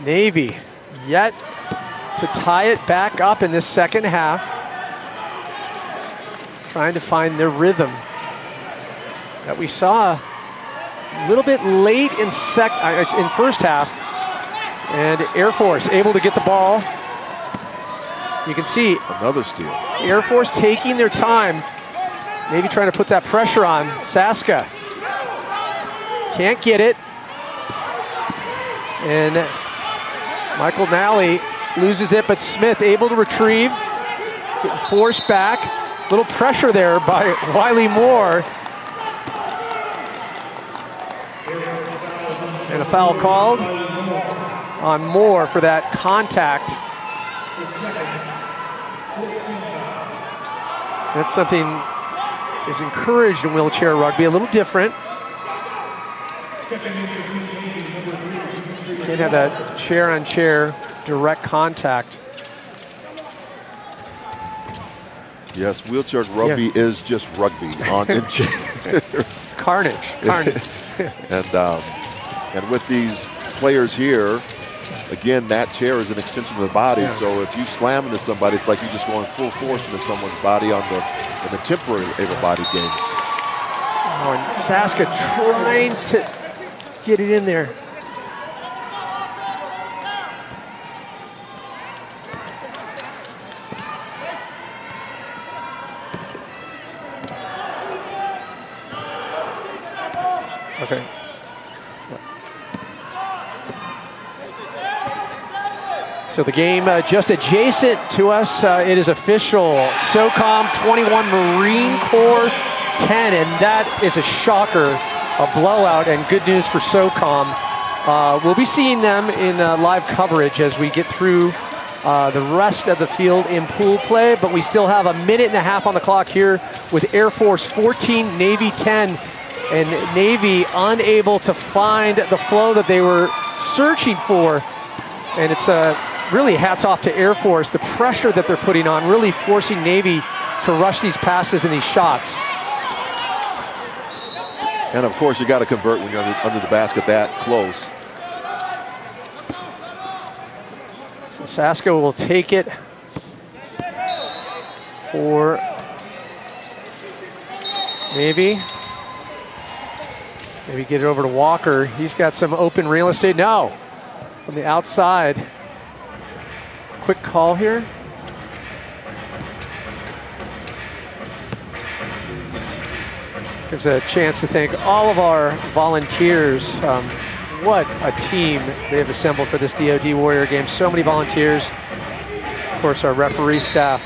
[SPEAKER 1] Navy yet to tie it back up in this second half. Trying to find their rhythm that we saw a little bit late in first half. And Air Force able to get the ball. You can see
[SPEAKER 2] another steal.
[SPEAKER 1] Air Force taking their time, maybe trying to put that pressure on. Saska can't get it. And Michael Nally loses it, but Smith able to retrieve, getting forced back. Little pressure there by Wiley Moore. And a foul called on Moore for that contact. That's something is encouraged in wheelchair rugby, a little different. Can't have that chair-on-chair direct contact.
[SPEAKER 2] Yes, wheelchair rugby is just rugby on
[SPEAKER 1] It's carnage. Carnage.
[SPEAKER 2] and with these players here, again, that chair is an extension of the body. So if you slam into somebody, it's like you're just going full force into someone's body in the temporary able body game.
[SPEAKER 1] Oh, and Saska trying to get it in there. Okay. So the game just adjacent to us, it is official. SOCOM 21, Marine Corps 10, and that is a shocker, a blowout, and good news for SOCOM. We'll be seeing them in live coverage as we get through the rest of the field in pool play, but we still have a minute and a half on the clock here with Air Force 14, Navy 10, and Navy unable to find the flow that they were searching for. And it's really hats off to Air Force, the pressure that they're putting on, really forcing Navy to rush these passes and these shots.
[SPEAKER 2] And of course, you got to convert when you're under the basket that close.
[SPEAKER 1] So Saska will take it for Navy. Maybe get it over to Walker. He's got some open real estate. No, from the outside. Quick call here. Gives a chance to thank all of our volunteers. What a team they have assembled for this DoD Warrior game. So many volunteers. Of course, our referee staff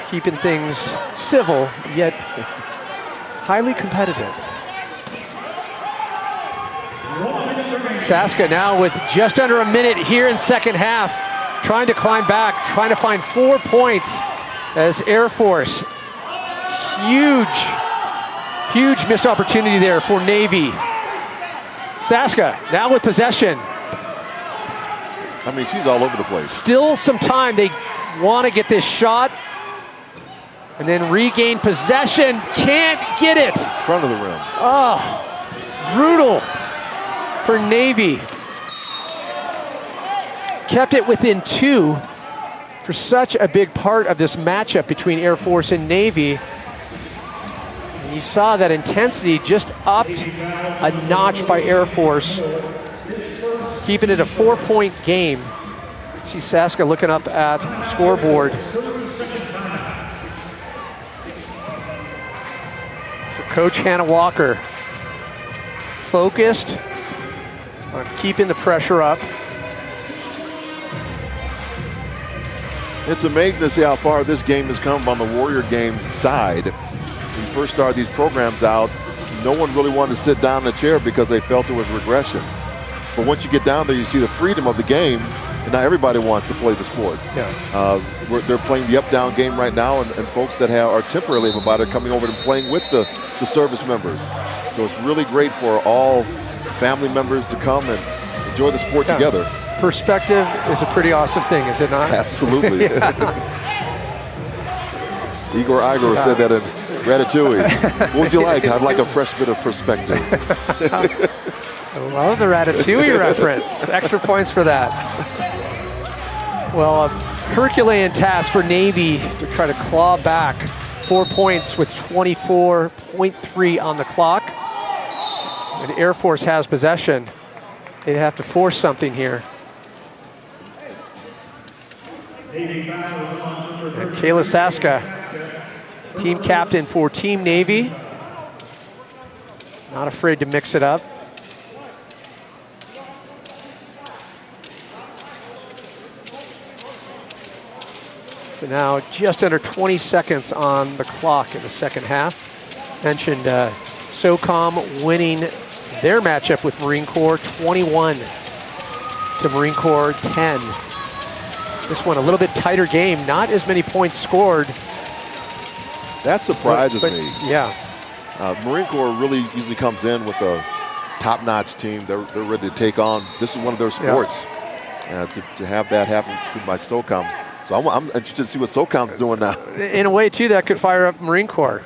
[SPEAKER 1] keeping things civil, yet highly competitive. Saska now with just under a minute here in second half, trying to climb back, trying to find 4 points as Air Force. Huge missed opportunity there for Navy. Saska now with possession.
[SPEAKER 2] I mean, she's all over the place.
[SPEAKER 1] Still some time. They want to get this shot and then regain possession. Can't get it.
[SPEAKER 2] Front of the rim.
[SPEAKER 1] Oh, brutal for Navy. Kept it within 2 for such a big part of this matchup between Air Force and Navy. And you saw that intensity just upped a notch by Air Force, keeping it a 4-point game. See Saska looking up at the scoreboard. So Coach Hannah Walker focused on keeping the pressure up.
[SPEAKER 2] It's amazing to see how far this game has come on the Warrior Games side. When we first started these programs out, no one really wanted to sit down in a chair because they felt it was regression. But once you get down there, you see the freedom of the game, and now everybody wants to play the sport.
[SPEAKER 1] Yeah.
[SPEAKER 2] They're playing the up-down game right now, and folks that are temporarily able bodied are coming over and playing with the service members. So it's really great for all family members to come and enjoy the sport together.
[SPEAKER 1] Perspective is a pretty awesome thing, is it not?
[SPEAKER 2] Absolutely. Igor said that in Ratatouille. What would you like? I'd like a fresh bit of perspective.
[SPEAKER 1] I love the Ratatouille reference. Extra points for that. Well, a Herculean task for Navy to try to claw back 4 points with 24.3 on the clock. And Air Force has possession. They'd have to force something here. And Kayla Saska, team captain for Team Navy. Not afraid to mix it up. So now just under 20 seconds on the clock in the second half. Mentioned SOCOM winning their matchup with Marine Corps 21 to Marine Corps 10. This one a little bit tighter game, not as many points scored.
[SPEAKER 2] That surprises me.
[SPEAKER 1] Yeah.
[SPEAKER 2] Marine Corps really usually comes in with a top-notch team. They're ready to take on. This is one of their sports. To have that happen by SOCOM's So I'm interested to see what SOCOM's doing now.
[SPEAKER 1] In a way, too, that could fire up Marine Corps.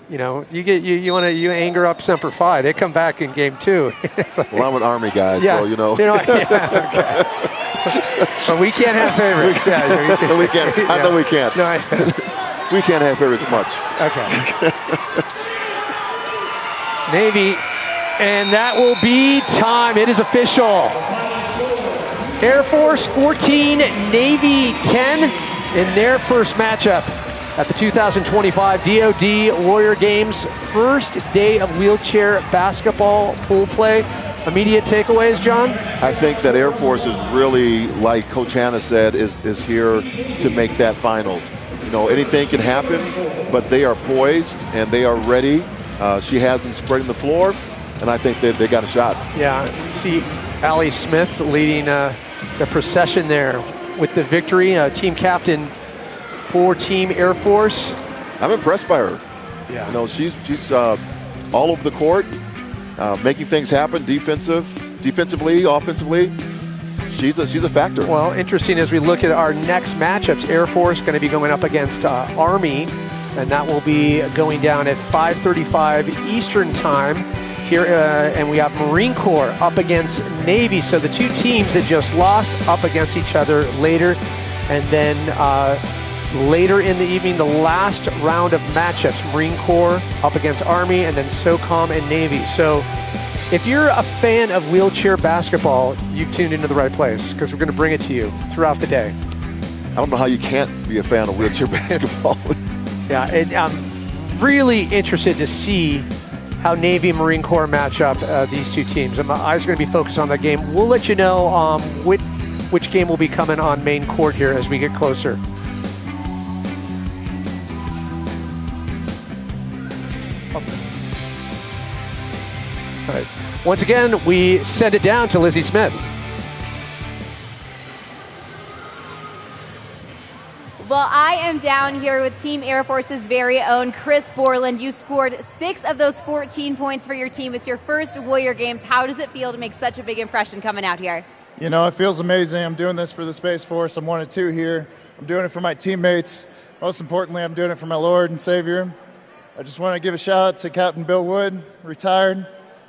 [SPEAKER 1] You know, you want to anger up Semper Fi. They come back in game 2. Like,
[SPEAKER 2] well, I'm an Army guy,
[SPEAKER 1] yeah,
[SPEAKER 2] so you know.
[SPEAKER 1] Yeah, okay. But we can't have favorites.
[SPEAKER 2] No, we can't.
[SPEAKER 1] Yeah.
[SPEAKER 2] I know we can't.
[SPEAKER 1] No,
[SPEAKER 2] we can't have favorites much.
[SPEAKER 1] Okay. Navy, and that will be time. It is official. Air Force 14, Navy 10 in their first matchup at the 2025 DoD Warrior Games. First day of wheelchair basketball pool play. Immediate takeaways, John?
[SPEAKER 2] I think that Air Force is really, like Coach Hanna said, is here to make that finals. You know, anything can happen, but they are poised and they are ready. She has them spreading the floor, and I think they got a shot.
[SPEAKER 1] Yeah, see Allie Smith leading the procession there with the victory, team captain for Team Air Force.
[SPEAKER 2] I'm impressed by her.
[SPEAKER 1] Yeah.
[SPEAKER 2] You know, she's all over the court, making things happen, defensively, offensively. She's a factor.
[SPEAKER 1] Well, interesting as we look at our next matchups. Air Force going to be going up against Army, and that will be going down at 5:35 Eastern time here, and we have Marine Corps up against Navy. So the two teams that just lost up against each other later, and then later in the evening, the last round of matchups, Marine Corps up against Army, and then SOCOM and Navy. So if you're a fan of wheelchair basketball, you've tuned into the right place, because we're going to bring it to you throughout the day.
[SPEAKER 2] I don't know how you can't be a fan of wheelchair basketball.
[SPEAKER 1] Yeah, and I'm really interested to see how Navy and Marine Corps match up these two teams. And my eyes are going to be focused on that game. We'll let you know which game will be coming on main court here as we get closer. All right. Once again, we send it down to Lizzie Smith.
[SPEAKER 3] Well, I am down here with Team Air Force's very own Chris Borland. You scored 6 of those 14 points for your team. It's your first Warrior Games. How does it feel to make such a big impression coming out here?
[SPEAKER 5] You know, it feels amazing. I'm doing this for the Space Force. I'm 1 of 2 here. I'm doing it for my teammates. Most importantly, I'm doing it for my Lord and Savior. I just want to give a shout out to Captain Bill Wood, retired.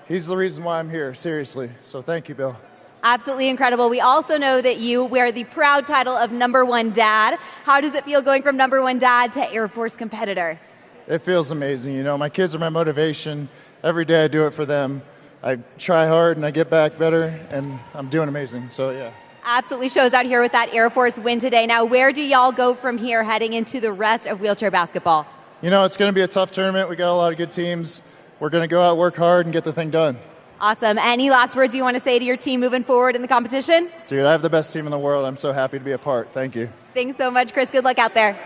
[SPEAKER 5] He's the reason why I'm here, seriously. So thank you, Bill.
[SPEAKER 3] Absolutely incredible. We also know that you wear the proud title of #1 dad. How does it feel going from #1 dad to Air Force competitor?
[SPEAKER 5] It feels amazing. You know, my kids are my motivation. Every day I do it for them. I try hard and I get back better, and I'm doing amazing. So, yeah.
[SPEAKER 3] Absolutely shows out here with that Air Force win today. Now, where do y'all go from here heading into the rest of wheelchair basketball?
[SPEAKER 5] You know, it's going to be a tough tournament. We got a lot of good teams. We're going to go out, work hard, and get the thing done.
[SPEAKER 3] Awesome. Any last words you want to say to your team moving forward in the competition?
[SPEAKER 5] Dude, I have the best team in the world. I'm so happy to be a part. Thank you.
[SPEAKER 3] Thanks so much, Chris. Good luck out there.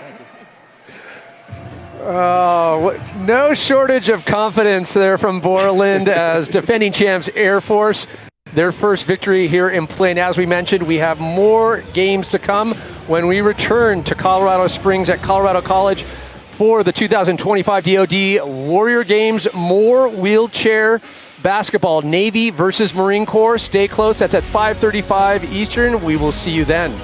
[SPEAKER 1] Oh, no shortage of confidence there from Borland as defending champs Air Force. Their first victory here in play. And as we mentioned, we have more games to come when we return to Colorado Springs at Colorado College for the 2025 DoD Warrior Games. More wheelchair basketball, Navy versus Marine Corps. Stay close. That's at 5:35 Eastern. We will see you then.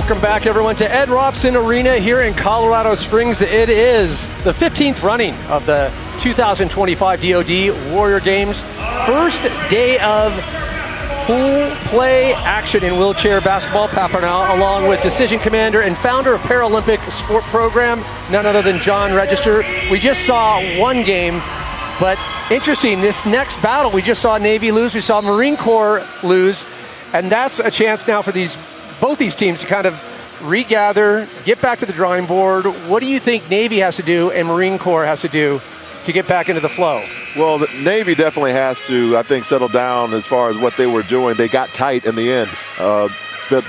[SPEAKER 1] Welcome back, everyone, to Ed Robson Arena here in Colorado Springs. It is the 15th running of the 2025 DoD Warrior Games. First day of pool play action in wheelchair basketball. Paparnell, along with decision commander and founder of Paralympic Sport Program, none other than John Register. We just saw one game, but interesting, this next battle, we just saw Navy lose, we saw Marine Corps lose, and that's a chance now for both these teams to kind of regather, get back to the drawing board. What do you think Navy has to do and Marine Corps has to do to get back into the flow?
[SPEAKER 2] Well, the Navy definitely has to, I think, settle down as far as what they were doing. They got tight in the end.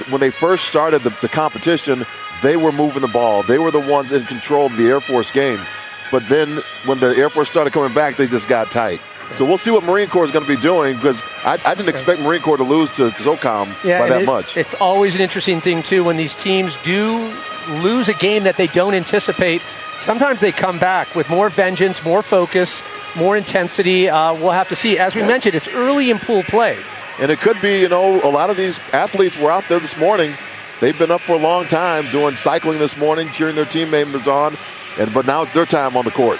[SPEAKER 2] When they first started the competition, they were moving the ball. They were the ones in control of the Air Force game. But then when the Air Force started coming back, they just got tight. So we'll see what Marine Corps is going to be doing, because I didn't expect Marine Corps to lose to SOCOM by that much.
[SPEAKER 1] It's always an interesting thing, too, when these teams do lose a game that they don't anticipate. Sometimes they come back with more vengeance, more focus, more intensity. We'll have to see. As we mentioned, it's early in pool play.
[SPEAKER 2] And it could be, a lot of these athletes were out there this morning. They've been up for a long time doing cycling this morning, cheering their team members on, but now it's their time on the court.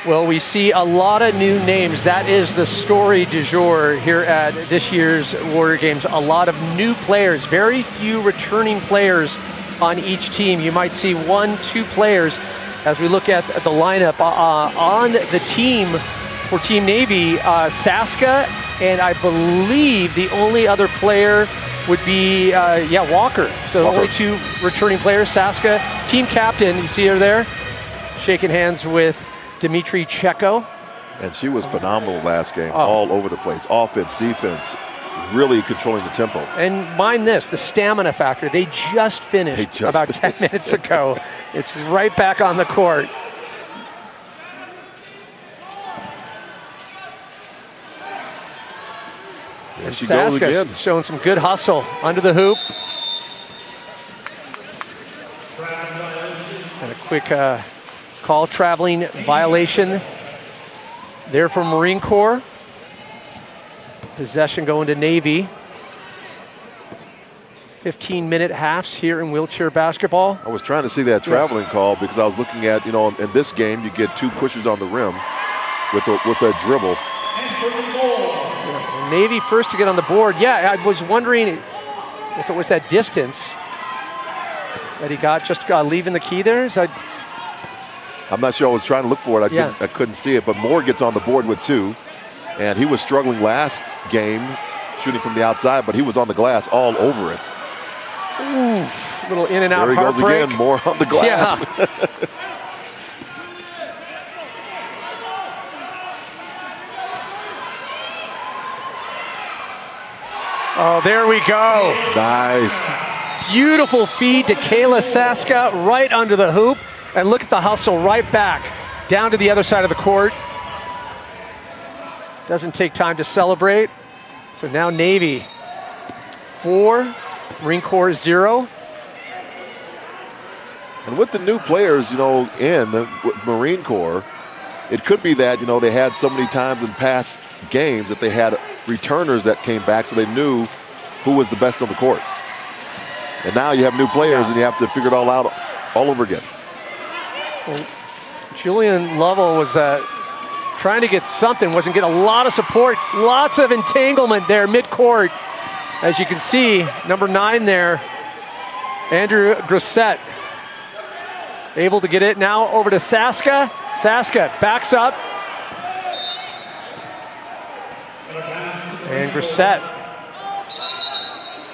[SPEAKER 1] Well, we see a lot of new names. That is the story du jour here at this year's Warrior Games. A lot of new players, very few returning players on each team. You might see 1-2 players as we look at the lineup. On the team for Team Navy, Saska, and I believe the only other player would be, Walker. So
[SPEAKER 2] Walker.
[SPEAKER 1] Only 2 returning players. Saska, team captain, you see her there, shaking hands with Dmitry Cheko.
[SPEAKER 2] And she was phenomenal last game, all over the place. Offense, defense, really controlling the tempo.
[SPEAKER 1] And mind this, the stamina factor. They just finished about 10 minutes ago. It's right back on the court.
[SPEAKER 2] There she goes again.
[SPEAKER 1] Showing some good hustle under the hoop. And a quick call traveling violation there for Marine Corps. Possession going to Navy. 15-minute halves here in wheelchair basketball.
[SPEAKER 2] I was trying to see that traveling call because I was looking at, in this game you get 2 pushes on the rim with a dribble.
[SPEAKER 1] Navy first to get on the board. Yeah, I was wondering if it was that distance that he got just leaving the key there.
[SPEAKER 2] I'm not sure. I was trying to look for it. I couldn't see it. But Moore gets on the board with 2. And he was struggling last game shooting from the outside, but he was on the glass all over it.
[SPEAKER 1] Oof, little in and out.
[SPEAKER 2] There he goes again. Moore on the glass.
[SPEAKER 1] Yeah. Oh, there we go.
[SPEAKER 2] Nice.
[SPEAKER 1] Beautiful feed to Kayla Saska right under the hoop. And look at the hustle right back down to the other side of the court. Doesn't take time to celebrate. So now Navy 4, Marine Corps 0.
[SPEAKER 2] And with the new players, in the Marine Corps, it could be that, they had so many times in past games that they had returners that came back, so they knew who was the best on the court. And now you have new players and you have to figure it all out all over again.
[SPEAKER 1] Well, Julian Lovell was trying to get something, wasn't getting a lot of support, lots of entanglement there mid-court. As you can see, number 9 there, Andrew Grissett, able to get it now over to Saska. Saska backs up. And Grissett,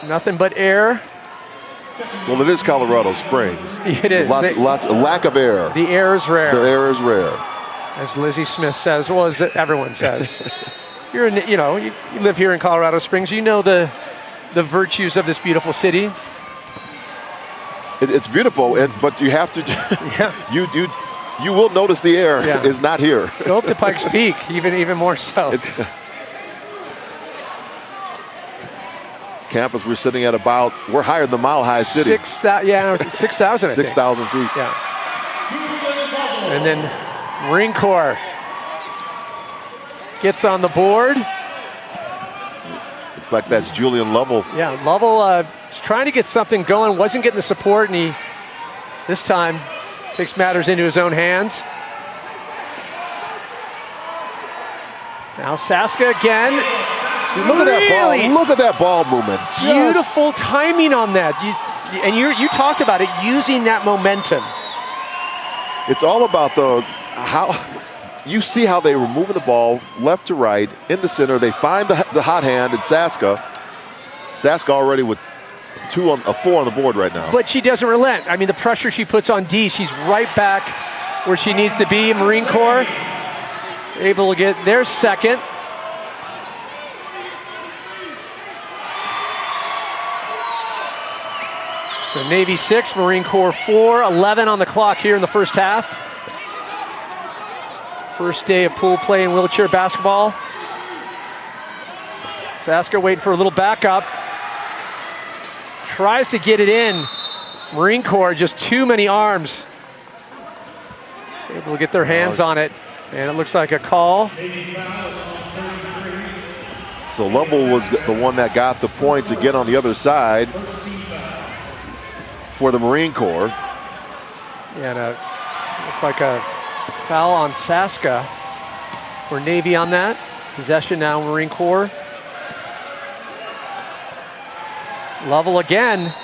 [SPEAKER 1] nothing but air.
[SPEAKER 2] Well, it is Colorado Springs.
[SPEAKER 1] It is.
[SPEAKER 2] Lots lack of air.
[SPEAKER 1] The air is rare.
[SPEAKER 2] The air is rare.
[SPEAKER 1] As Lizzie Smith says, well, as everyone says. You live here in Colorado Springs. You know the virtues of this beautiful city.
[SPEAKER 2] It's beautiful, but you have to. You will notice the air is not here.
[SPEAKER 1] Go up to Pikes Peak, even more so.
[SPEAKER 2] Campus, we're sitting at we're higher than Mile High City.
[SPEAKER 1] 6,000.
[SPEAKER 2] 6,000 feet.
[SPEAKER 1] Yeah. And then Marine Corps gets on the board.
[SPEAKER 2] Looks like that's Julian Lovell.
[SPEAKER 1] Yeah, Lovell was trying to get something going, wasn't getting the support, and he this time takes matters into his own hands. Now Saska again.
[SPEAKER 2] Look at that ball. Look at that ball movement.
[SPEAKER 1] Beautiful timing on that. You talked about it, using that momentum.
[SPEAKER 2] It's all about how you see how they were moving the ball left to right in the center. They find the hot hand in Saska. Saska already with 4 on the board right now.
[SPEAKER 1] But she doesn't relent. I mean, the pressure she puts on D, she's right back where she needs to be. Marine Corps able to get their second. So Navy 6, Marine Corps 4, 11 on the clock here in the first half. First day of pool play in wheelchair basketball. Saska waiting for a little backup. Tries to get it in. Marine Corps, just too many arms. Able to get their hands on it. And it looks like a call.
[SPEAKER 2] So Lovell was the one that got the points again on the other side for the Marine Corps.
[SPEAKER 1] Yeah, and looked like a foul on Saska for Navy on that. Possession now, Marine Corps. Lovell again.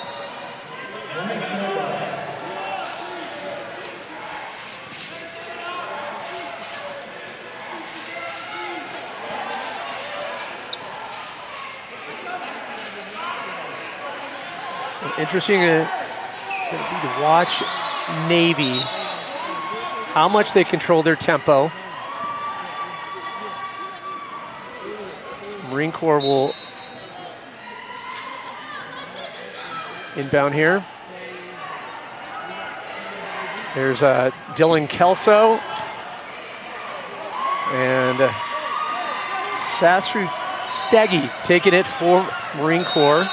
[SPEAKER 1] So interesting to watch Navy, how much they control their tempo. So Marine Corps will inbound here. There's Dylan Kelso and Sastru Steggy taking it for Marine Corps.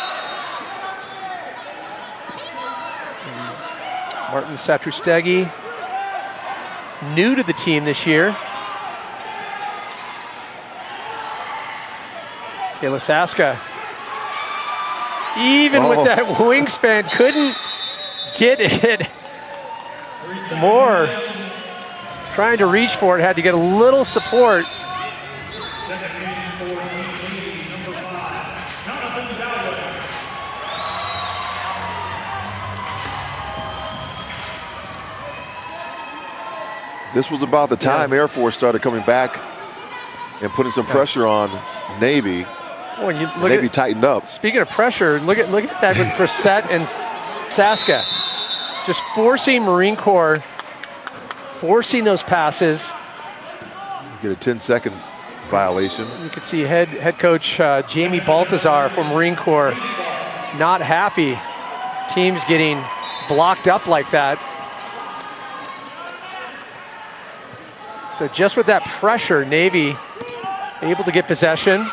[SPEAKER 1] Martin Satrustegi, new to the team this year. Kayla Saska, even with that wingspan, couldn't get it more. Trying to reach for it, had to get a little support.
[SPEAKER 2] This was about the time Air Force started coming back and putting some pressure on Navy.
[SPEAKER 1] Well, you look
[SPEAKER 2] Navy tightened up.
[SPEAKER 1] Speaking of pressure, look at that with Frissette and Saska. Just forcing Marine Corps, forcing those passes.
[SPEAKER 2] You get a 10-second violation.
[SPEAKER 1] You can see head coach Jamie Baltazar from Marine Corps not happy. Teams getting blocked up like that. So just with that pressure, Navy able to get possession.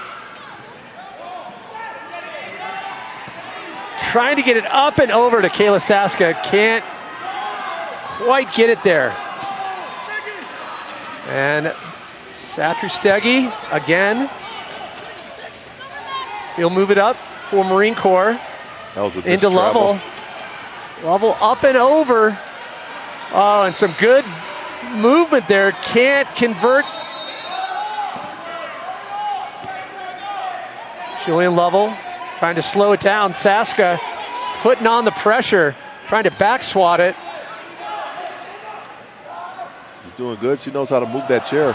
[SPEAKER 1] Trying to get it up and over to Kayla Saska. Can't quite get it there. And Satrustegi again. He'll move it up for Marine Corps.
[SPEAKER 2] That was a
[SPEAKER 1] into Lovell. Lovell up and over. Oh, and some good movement there. Can't convert. Julian Lovell trying to slow it down. Saska putting on the pressure, trying to back swat it.
[SPEAKER 2] She's doing good. She knows how to move that chair.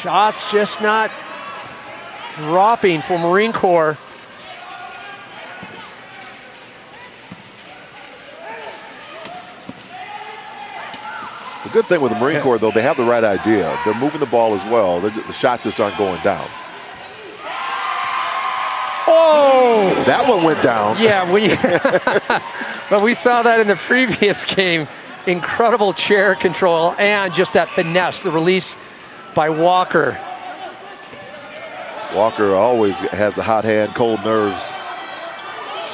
[SPEAKER 1] Shots just not dropping for Marine Corps.
[SPEAKER 2] The good thing with the Marine Corps, though, they have the right idea. They're moving the ball as well. The shots just aren't going down.
[SPEAKER 1] Oh!
[SPEAKER 2] That one went down.
[SPEAKER 1] Yeah, but we saw that in the previous game. Incredible chair control and just that finesse, the release by Walker.
[SPEAKER 2] Walker always has a hot hand, cold nerves.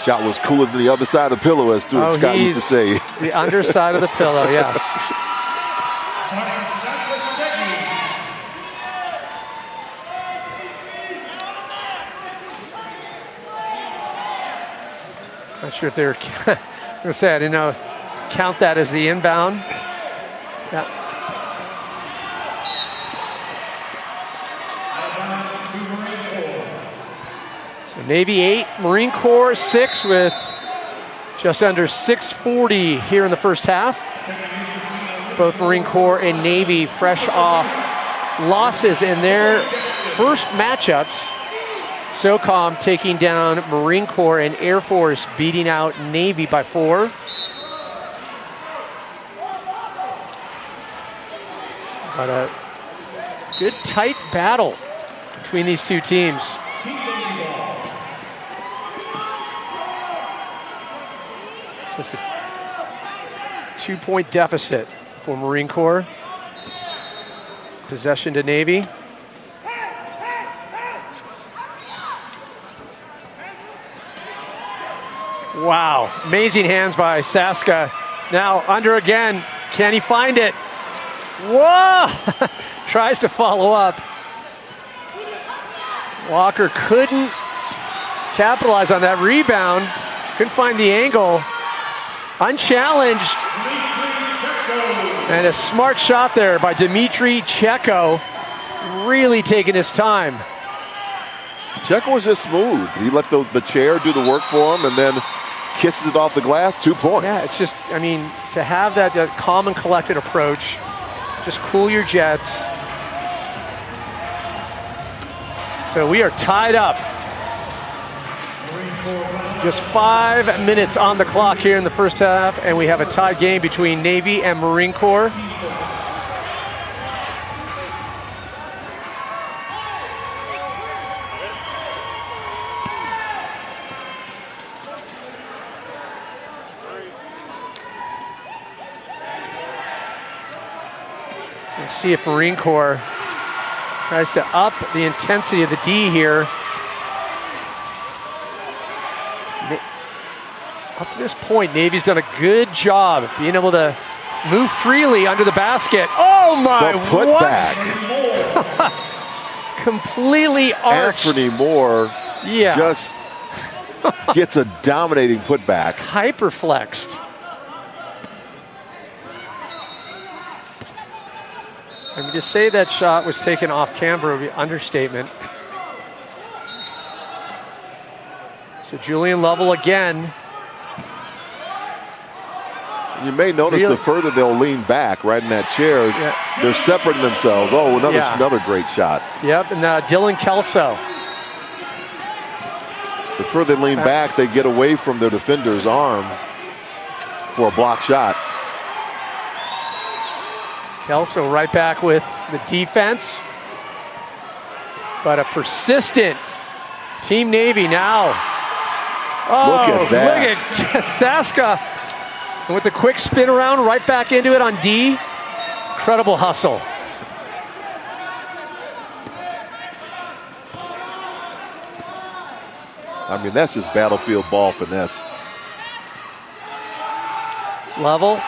[SPEAKER 2] Shot was cooler than the other side of the pillow, as Stuart Scott used to say.
[SPEAKER 1] The underside of the pillow, yes. Not sure if they were, I'm gonna say, I didn't know, count that as the inbound. Yeah. So Navy 8, Marine Corps 6 with just under 6:40 here in the first half. Both Marine Corps and Navy fresh off losses in their first matchups. SOCOM taking down Marine Corps, and Air Force beating out Navy by 4. But a good tight battle between these two teams. Just a 2-point deficit for Marine Corps. Possession to Navy. Wow, amazing hands by Saska. Now under again, can he find it? Whoa! Tries to follow up. Walker couldn't capitalize on that rebound. Couldn't find the angle. Unchallenged. And a smart shot there by Dmitry Checo. Really taking his time.
[SPEAKER 2] Checo was just smooth. He let the chair do the work for him and then kisses it off the glass, 2 points.
[SPEAKER 1] Yeah, it's just, I mean, to have that calm and collected approach, just cool your jets. So we are tied up. Just 5 minutes on the clock here in the first half, and we have a tied game between Navy and Marine Corps. Let's see if Marine Corps tries to up the intensity of the D here. Up to this point, Navy's done a good job being able to move freely under the basket. Oh my,
[SPEAKER 2] the put
[SPEAKER 1] what?
[SPEAKER 2] Back.
[SPEAKER 1] Completely arched.
[SPEAKER 2] Anthony Moore
[SPEAKER 1] Yeah.
[SPEAKER 2] just gets a dominating putback.
[SPEAKER 1] Hyperflexed. I mean, to say that shot was taken off camera would be an understatement. So Julian Lovell again.
[SPEAKER 2] You may notice the further they'll lean back right in that chair, they're separating themselves. Oh, another great shot.
[SPEAKER 1] Yep, and Dylan Kelso.
[SPEAKER 2] The further they lean back, they get away from their defender's arms for a block shot.
[SPEAKER 1] Kelso right back with the defense. But a persistent Team Navy now. Oh,
[SPEAKER 2] look at that.
[SPEAKER 1] Look at Saska. And with the quick spin around, right back into it on D. Incredible hustle.
[SPEAKER 2] I mean, that's just battlefield ball finesse.
[SPEAKER 1] Level.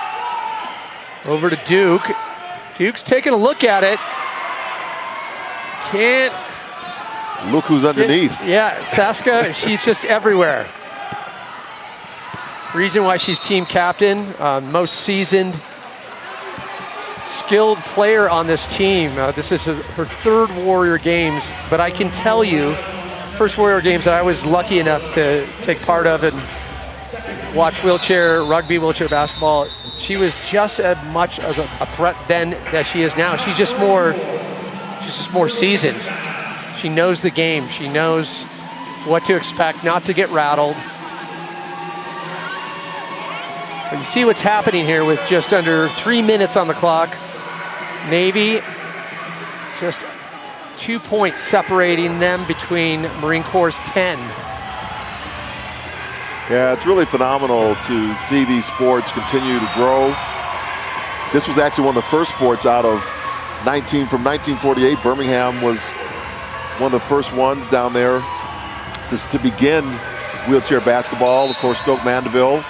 [SPEAKER 1] Over to Duke. Duke's taking a look at it. Can't.
[SPEAKER 2] Look who's underneath.
[SPEAKER 1] Yeah, Saska, she's just everywhere. Reason why she's team captain, most seasoned, skilled player on this team. This is her 3rd Warrior Games, but I can tell you, first Warrior Games that I was lucky enough to take part of and watch wheelchair rugby, wheelchair basketball. She was just as much as a threat then that she is now. She's just more seasoned. She knows the game. She knows what to expect, not to get rattled. And you see what's happening here with just under 3 minutes on the clock. Navy, just 2 points separating them between Marine Corps' 10.
[SPEAKER 2] Yeah, it's really phenomenal to see these sports continue to grow. This was actually one of the first sports out of from 1948. Birmingham was one of the first ones down there to begin wheelchair basketball. Of course, Stoke Mandeville.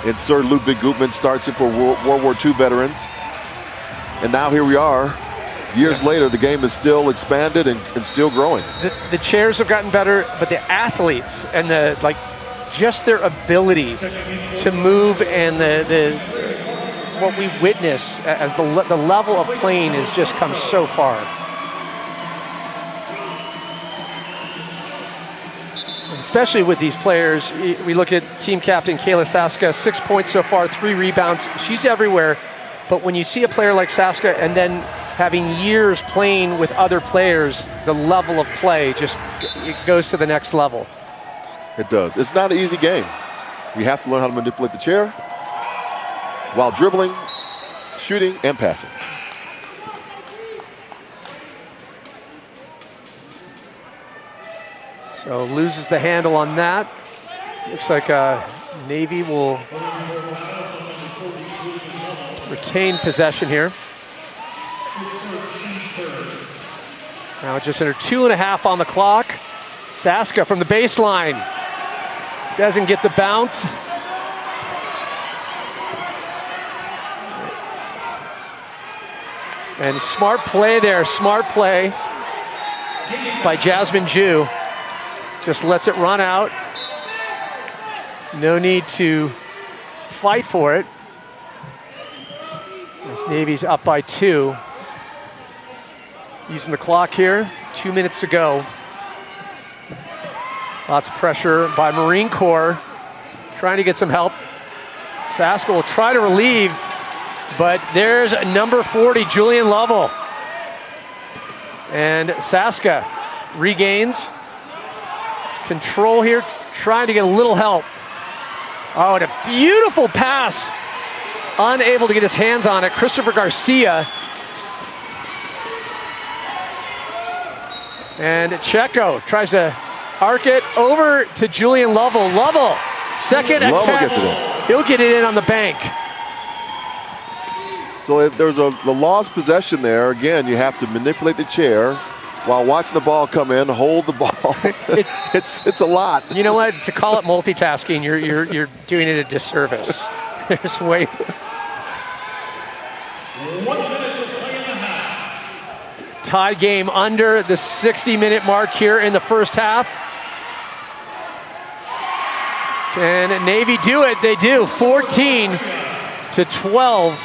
[SPEAKER 2] And Sir Ludwig Gutmann starts it for World War II veterans. And now here we are. Years later, the game is still expanded and still growing.
[SPEAKER 1] The chairs have gotten better, but the athletes and just their ability to move and what we witness as the level of playing has just come so far. Especially with these players, we look at team captain Kayla Saska, 6 points so far, 3 rebounds. She's everywhere. But when you see a player like Saska and then having years playing with other players, the level of play just it goes to the next level.
[SPEAKER 2] It does. It's not an easy game. You have to learn how to manipulate the chair while dribbling, shooting, and passing.
[SPEAKER 1] So loses the handle on that. Looks like Navy will retain possession here. Now just under 2.5 on the clock. Saska from the baseline. Doesn't get the bounce. And smart play there, smart play by Jasmine Ju. Just lets it run out. No need to fight for it. As Navy's up by 2. Using the clock here, 2 minutes to go. Lots of pressure by Marine Corps, trying to get some help. Saska will try to relieve, but there's number 40, Julian Lovell. And Saska regains control here, trying to get a little help. Oh, and a beautiful pass. Unable to get his hands on it, Christopher Garcia. And Checo tries to arc it over to Julian Lovell. Lovell, second attempt. He'll get it in on the bank.
[SPEAKER 2] So if there's the lost possession there, again, you have to manipulate the chair while watching the ball come in, hold the ball. It's a lot.
[SPEAKER 1] You know what? To call it multitasking, you're doing it a disservice. There's way.
[SPEAKER 6] 1 minute to play in the half.
[SPEAKER 1] Tie game under the 60-minute mark here in the first half. Can Navy do it? They do. 14-12.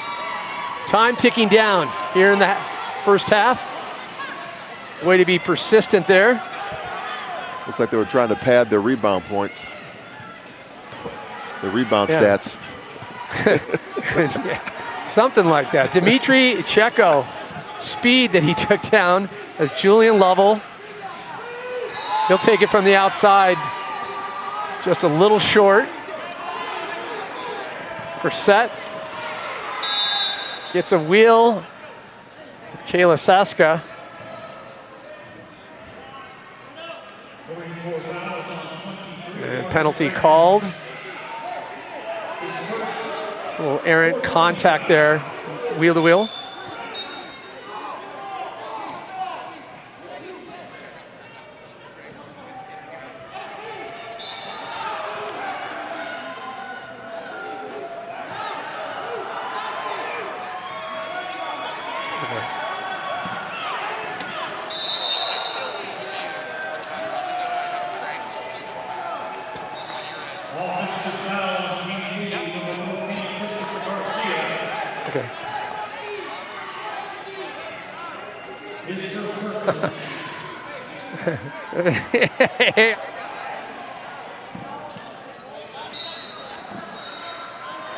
[SPEAKER 1] Time ticking down here in the first half. Way to be persistent there.
[SPEAKER 2] Looks like they were trying to pad their rebound points. The rebound stats.
[SPEAKER 1] Yeah, something like that. Dimitri Checo, speed that he took down as Julian Lovell. He'll take it from the outside. Just a little short. Brissett gets a wheel with Kayla Saska. And penalty called. A little errant contact there, wheel to wheel.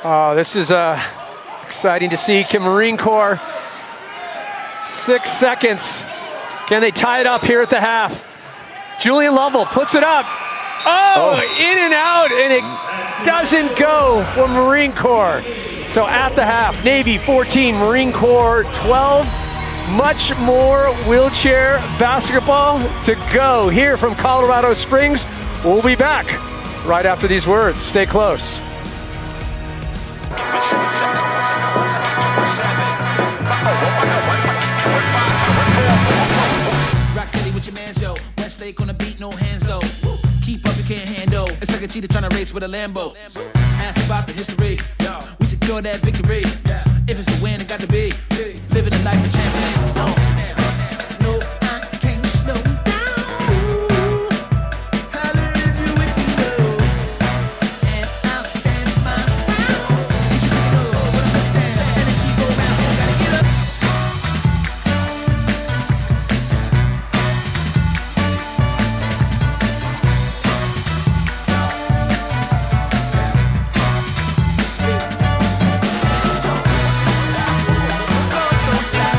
[SPEAKER 1] Oh, this is exciting to see. Can Marine Corps, 6 seconds. Can they tie it up here at the half? Julian Lovell puts it up. Oh, in and out, and it doesn't go for Marine Corps. So at the half, Navy 14, Marine Corps 12. Much more wheelchair basketball to go here from Colorado Springs. We'll be back right after these words. Stay close.
[SPEAKER 7] Rock steady with your mans, yo. West Lake on the beat, no hands though. Keep up, you can't handle. It's like a cheetah trying to race with a Lambo. Ask about the history. We secure that victory. If it's the win, it got to be. Living a life of champion. No, I can't slow down. Holler if you with me, though. And I'll stand my ground. You should pick it up, put it down. Energy go round, so gotta get up. Don't stop,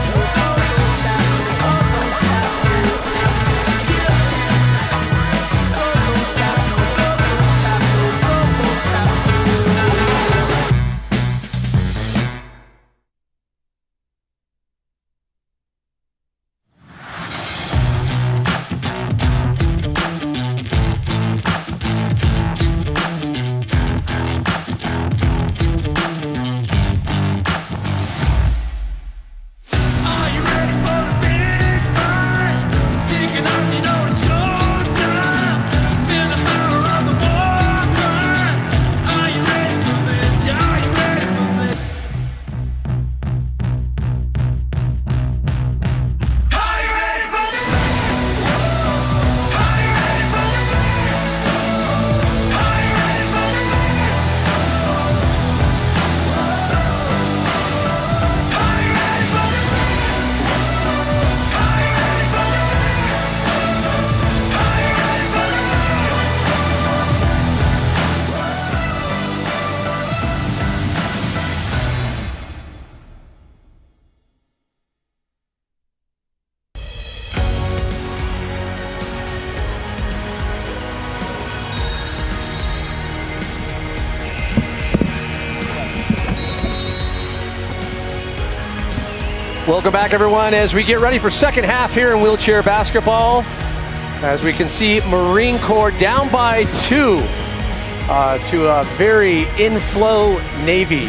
[SPEAKER 1] Welcome back, everyone, as we get ready for second half here in wheelchair basketball. As we can see, Marine Corps down by 2 to a very in-flow Navy.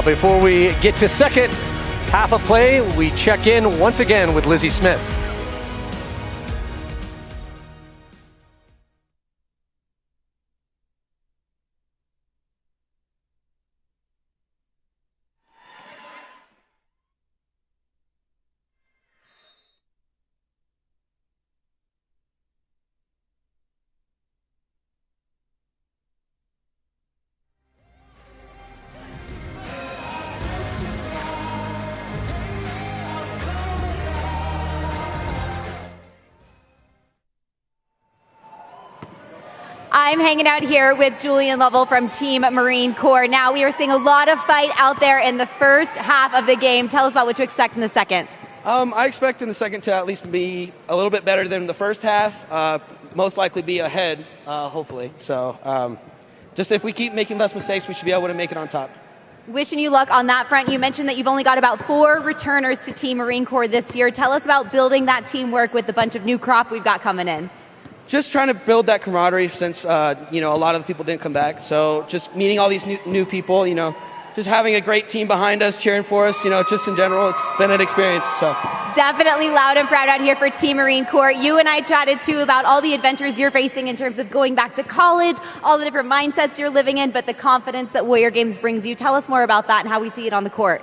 [SPEAKER 1] Before we get to second half of play, we check in once again with Lizzie Smith.
[SPEAKER 3] I'm hanging out here with Julian Lovell from Team Marine Corps. Now, we are seeing a lot of fight out there in the first half of the game. Tell us about what to expect in the second.
[SPEAKER 8] I expect in the second to at least be a little bit better than the first half. Most likely be ahead, hopefully. So just if we keep making less mistakes, we should be able to make it on top.
[SPEAKER 3] Wishing you luck on that front. You mentioned that you've only got about 4 returners to Team Marine Corps this year. Tell us about building that teamwork with the bunch of new crop we've got coming in.
[SPEAKER 8] Just trying to build that camaraderie since, a lot of the people didn't come back. So just meeting all these new people, just having a great team behind us, cheering for us, just in general, it's been an experience. So
[SPEAKER 3] definitely loud and proud out here for Team Marine Corps. You and I chatted, too, about all the adventures you're facing in terms of going back to college, all the different mindsets you're living in, but the confidence that Warrior Games brings you. Tell us more about that and how we see it on the court.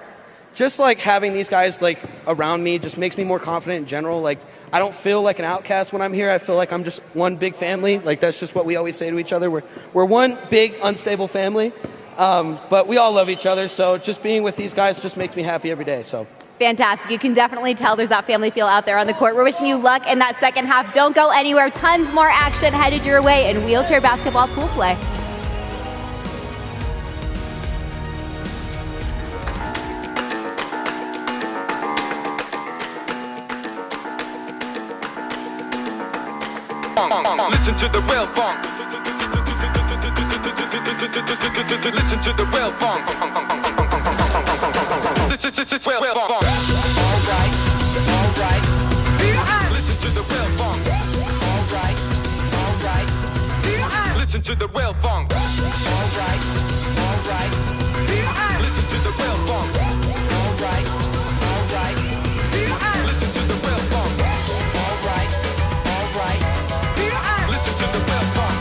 [SPEAKER 8] Just like having these guys around me just makes me more confident in general. I don't feel like an outcast when I'm here. I feel like I'm just one big family. That's just what we always say to each other. We're one big unstable family, but we all love each other. So just being with these guys just makes me happy every day. So
[SPEAKER 3] fantastic. You can definitely tell there's that family feel out there on the court. We're wishing you luck in that second half. Don't go anywhere. Tons more action headed your way in wheelchair basketball pool play.
[SPEAKER 9] Listen to the real funk. Listen to the real funk. Listen to the real funk. Alright, alright. Listen to the real funk. Alright, alright. Listen to the real funk. Alright, alright. Listen to the real funk. Alright, alright. Listen to the real funk. Alright, alright. Listen to the real funk.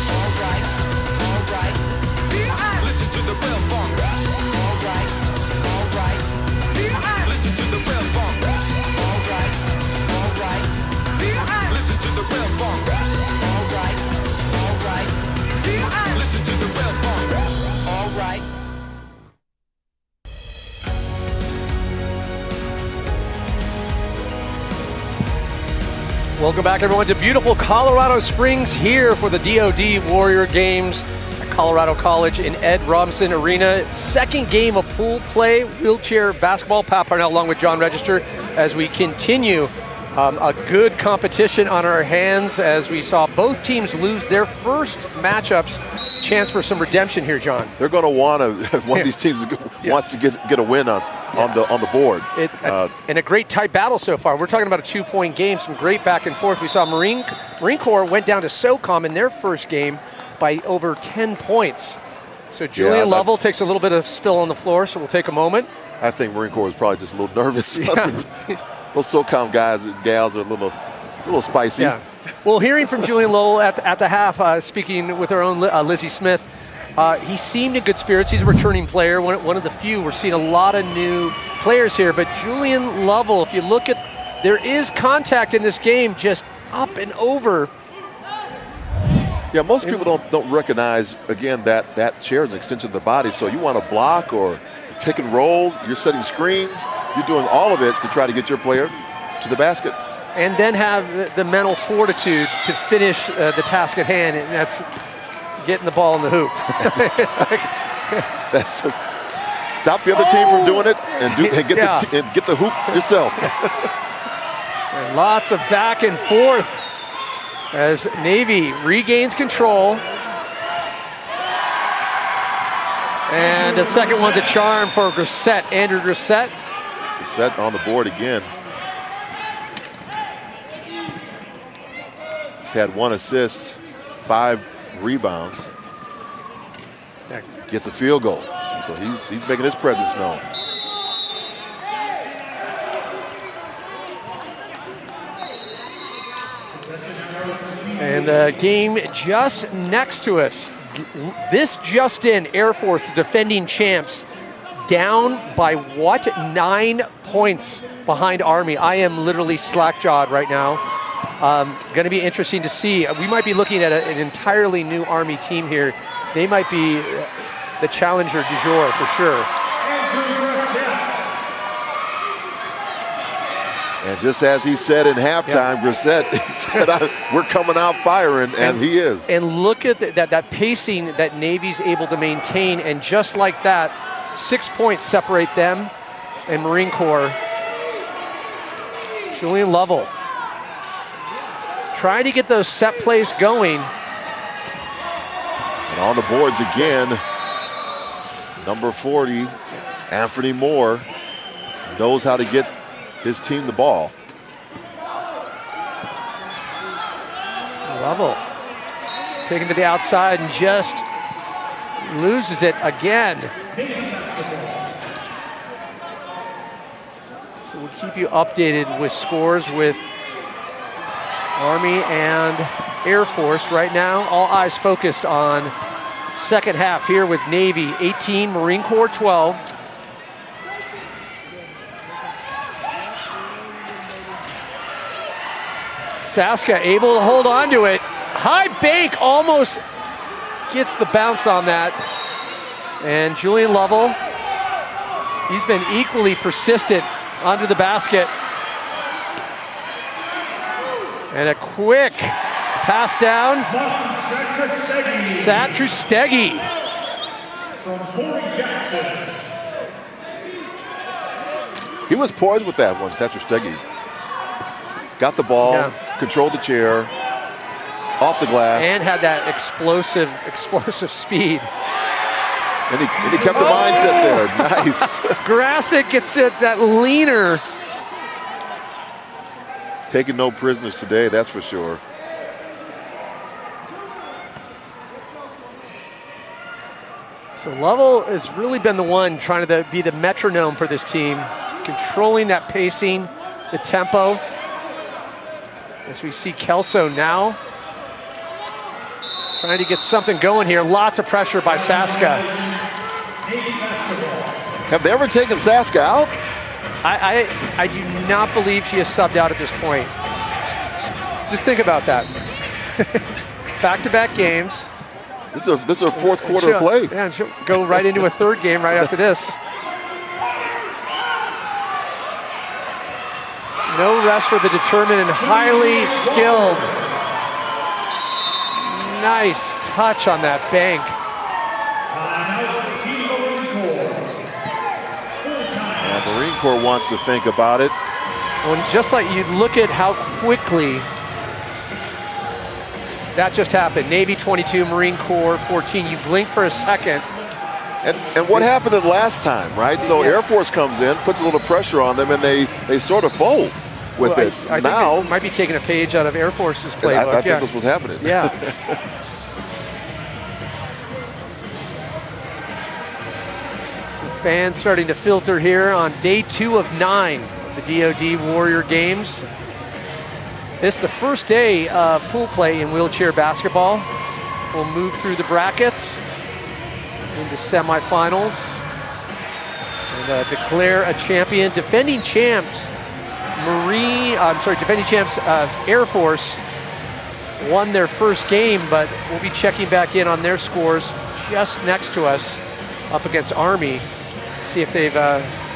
[SPEAKER 9] Alright, alright. Listen to the real funk. Alright, alright. Listen to the real funk. Alright, alright. Listen to the real funk. Alright, alright. Listen to the real funk. Alright.
[SPEAKER 1] Welcome back, everyone, to beautiful Colorado Springs here for the DoD Warrior Games at Colorado College in Ed Robinson Arena. Second game of pool play, wheelchair basketball. Pat Parnell along with John Register as we continue a good competition on our hands as we saw both teams lose their first matchups. Chance for some redemption here, John.
[SPEAKER 2] They're going to want to. One of these teams wants to get a win on the board.
[SPEAKER 1] And a great tight battle so far. We're talking about a 2-point game, some great back and forth. We saw Marine Corps went down to SOCOM in their first game by over 10 points. So Julian Lovell takes a little bit of spill on the floor, so we'll take a moment.
[SPEAKER 2] I think Marine Corps is probably just a little nervous.
[SPEAKER 1] Yeah.
[SPEAKER 2] Those SOCOM guys and gals are a little spicy.
[SPEAKER 1] Yeah. Well, hearing from Julian Lovell at the half, speaking with our own Lizzie Smith, he seemed in good spirits. He's a returning player, one of the few. We're seeing a lot of new players here, but Julian Lovell, if you look at, there is contact in this game, just up and over.
[SPEAKER 2] Yeah, most people don't recognize, again, that chair is an extension of the body. So you want to block or pick and roll, you're setting screens, you're doing all of it to try to get your player to the basket.
[SPEAKER 1] And then have the mental fortitude to finish the task at hand, and that's getting the ball in the hoop. It's like
[SPEAKER 2] stop the other team from doing it and get the hoop yourself.
[SPEAKER 1] And lots of back and forth as Navy regains control. And the second one's a charm for Grissett, Andrew Grissett.
[SPEAKER 2] Set on the board again. He's had 1 assist, 5 rebounds. Gets a field goal. So he's making his presence known.
[SPEAKER 1] And the game just next to us. This just in, Air Force, the defending champs, down by what? 9 points behind Army. I am literally slack-jawed right now. Going to be interesting to see. We might be looking at an entirely new Army team here. They might be the challenger du jour for sure.
[SPEAKER 2] And just as he said in halftime, Grissett, he said, we're coming out firing, and he is.
[SPEAKER 1] And look at that pacing that Navy's able to maintain, and just like that, 6 points separate them and Marine Corps. Julian Lovell trying to get those set plays going.
[SPEAKER 2] And on the boards again, number 40, Anthony Moore, knows how to get his team the ball.
[SPEAKER 1] Lovell taken to the outside and just loses it again. So we'll keep you updated with scores with Army and Air Force. Right now, all eyes focused on second half here with Navy 18, Marine Corps 12. Saska able to hold on to it. High bank almost gets the bounce on that. And Julian Lovell, he's been equally persistent under the basket. And a quick pass down. Satrustegi.
[SPEAKER 2] He was poised with that one, Satrustegi. Got the ball, controlled the chair, off the glass.
[SPEAKER 1] And had that explosive speed.
[SPEAKER 2] And he kept the mindset there, nice.
[SPEAKER 1] Grasic gets it, that leaner.
[SPEAKER 2] Taking no prisoners today, that's for sure.
[SPEAKER 1] So Lovell has really been the one trying to be the metronome for this team, controlling that pacing, the tempo. As we see Kelso now trying to get something going here. Lots of pressure by Saska.
[SPEAKER 2] Have they ever taken Saska out?
[SPEAKER 1] I do not believe she is subbed out at this point. Just think about that. Back-to-back games.
[SPEAKER 2] This is a fourth quarter play.
[SPEAKER 1] Yeah, and she'll go right into a third game right after this. No rest for the determined and highly skilled. Nice touch on that bank.
[SPEAKER 2] Yeah, Marine Corps wants to think about it.
[SPEAKER 1] Well, just like you look at how quickly that just happened. Navy 22, Marine Corps 14. You blink for a second.
[SPEAKER 2] And what happened the last time, right? So Air Force comes in, puts a little pressure on them, and they sort of fold with it.
[SPEAKER 1] I
[SPEAKER 2] now
[SPEAKER 1] think it might be taking a page out of Air Force's playbook.
[SPEAKER 2] I think that's what's happening.
[SPEAKER 1] Yeah. Fans starting to filter here on day 2 of 9 of the DoD Warrior Games. This is the first day of pool play in wheelchair basketball. We'll move through the brackets into semifinals and declare a champion. Defending champs, Air Force won their first game, but we'll be checking back in on their scores just next to us up against Army. See if they've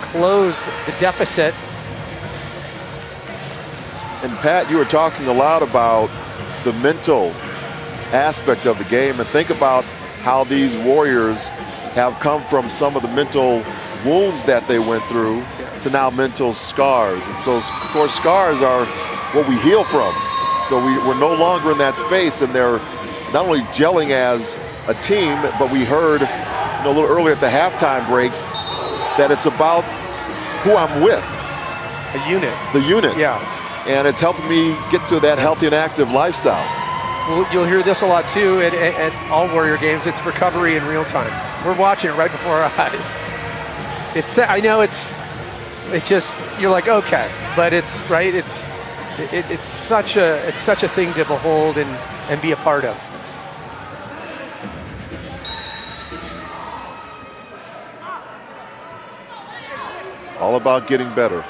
[SPEAKER 1] closed the deficit.
[SPEAKER 2] And Pat, you were talking a lot about the mental aspect of the game, and think about how these Warriors have come from some of the mental wounds that they went through to now mental scars. And so, of course, scars are what we heal from. So we're no longer in that space, and they're not only gelling as a team, but we heard a little earlier at the halftime break that it's about who I'm with.
[SPEAKER 1] A unit.
[SPEAKER 2] The unit.
[SPEAKER 1] Yeah.
[SPEAKER 2] And it's helping me get to that healthy and active lifestyle.
[SPEAKER 1] Well, you'll hear this a lot too at all Warrior Games. It's recovery in real time. We're watching it right before our eyes. I know it's just, you're like, okay, but it's right. It's such a thing to behold and be a part of.
[SPEAKER 2] All about getting better.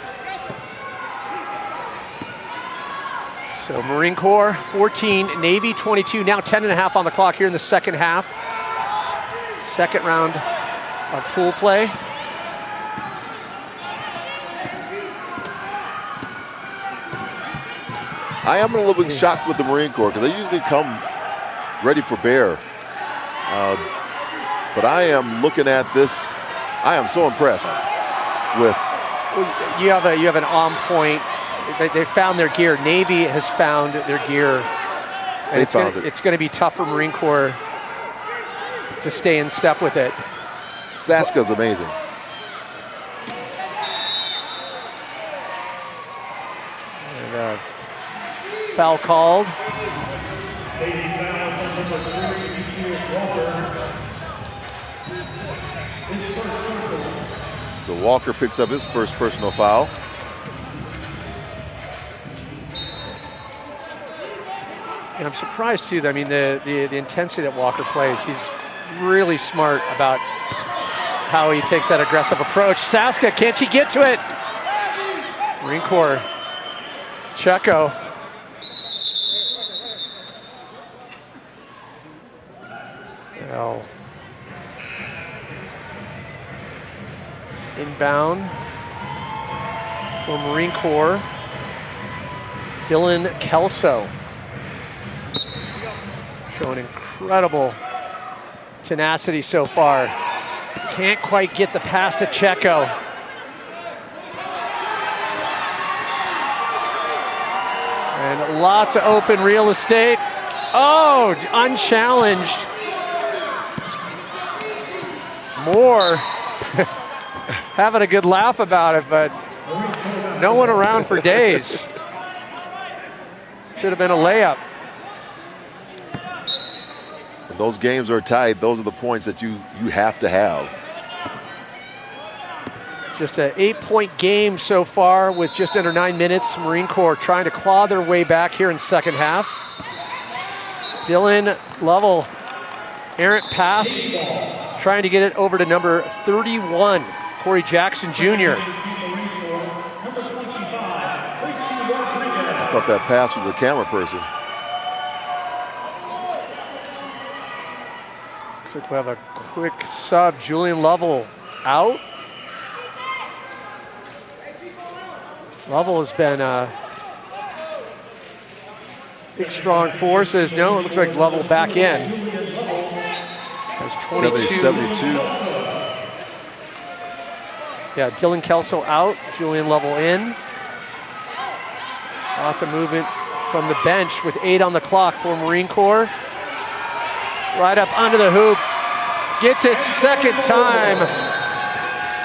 [SPEAKER 1] So Marine Corps 14, Navy 22, now 10.5 on the clock here in the second half. Second round of pool play.
[SPEAKER 2] I am a little bit shocked with the Marine Corps because they usually come ready for bear. But I am looking at this. I am so impressed with.
[SPEAKER 1] You have an on point. They found their gear. Navy has found their gear. And it's going to be tough for Marine Corps to stay in step with it.
[SPEAKER 2] Saska's amazing.
[SPEAKER 1] And, foul called.
[SPEAKER 2] So Walker picks up his first personal foul.
[SPEAKER 1] And I'm surprised too. I mean, the intensity that Walker plays. He's really smart about how he takes that aggressive approach. Saska, can't she get to it? Marine Corps. Checo. Well, inbound for Marine Corps. Dylan Kelso. Showing incredible tenacity so far. Can't quite get the pass to Checo. And lots of open real estate. Oh, unchallenged. Moore having a good laugh about it, but no one around for days. Should have been a layup.
[SPEAKER 2] When those games are tied, those are the points that you have to have.
[SPEAKER 1] Just an 8-point game so far with just under 9 minutes. Marine Corps trying to claw their way back here in second half. Dylan Lovell, errant pass, trying to get it over to number 31, Corey Jackson Jr.
[SPEAKER 2] I thought that pass was a camera person.
[SPEAKER 1] Looks like we have a quick sub. Julian Lovell out. Lovell has been big, strong forces. No, it looks like Lovell back in. Has 22.
[SPEAKER 2] 72.
[SPEAKER 1] Yeah, Dylan Kelso out, Julian Lovell in. Lots of movement from the bench with 8 on the clock for Marine Corps. Right up under the hoop. Gets it second time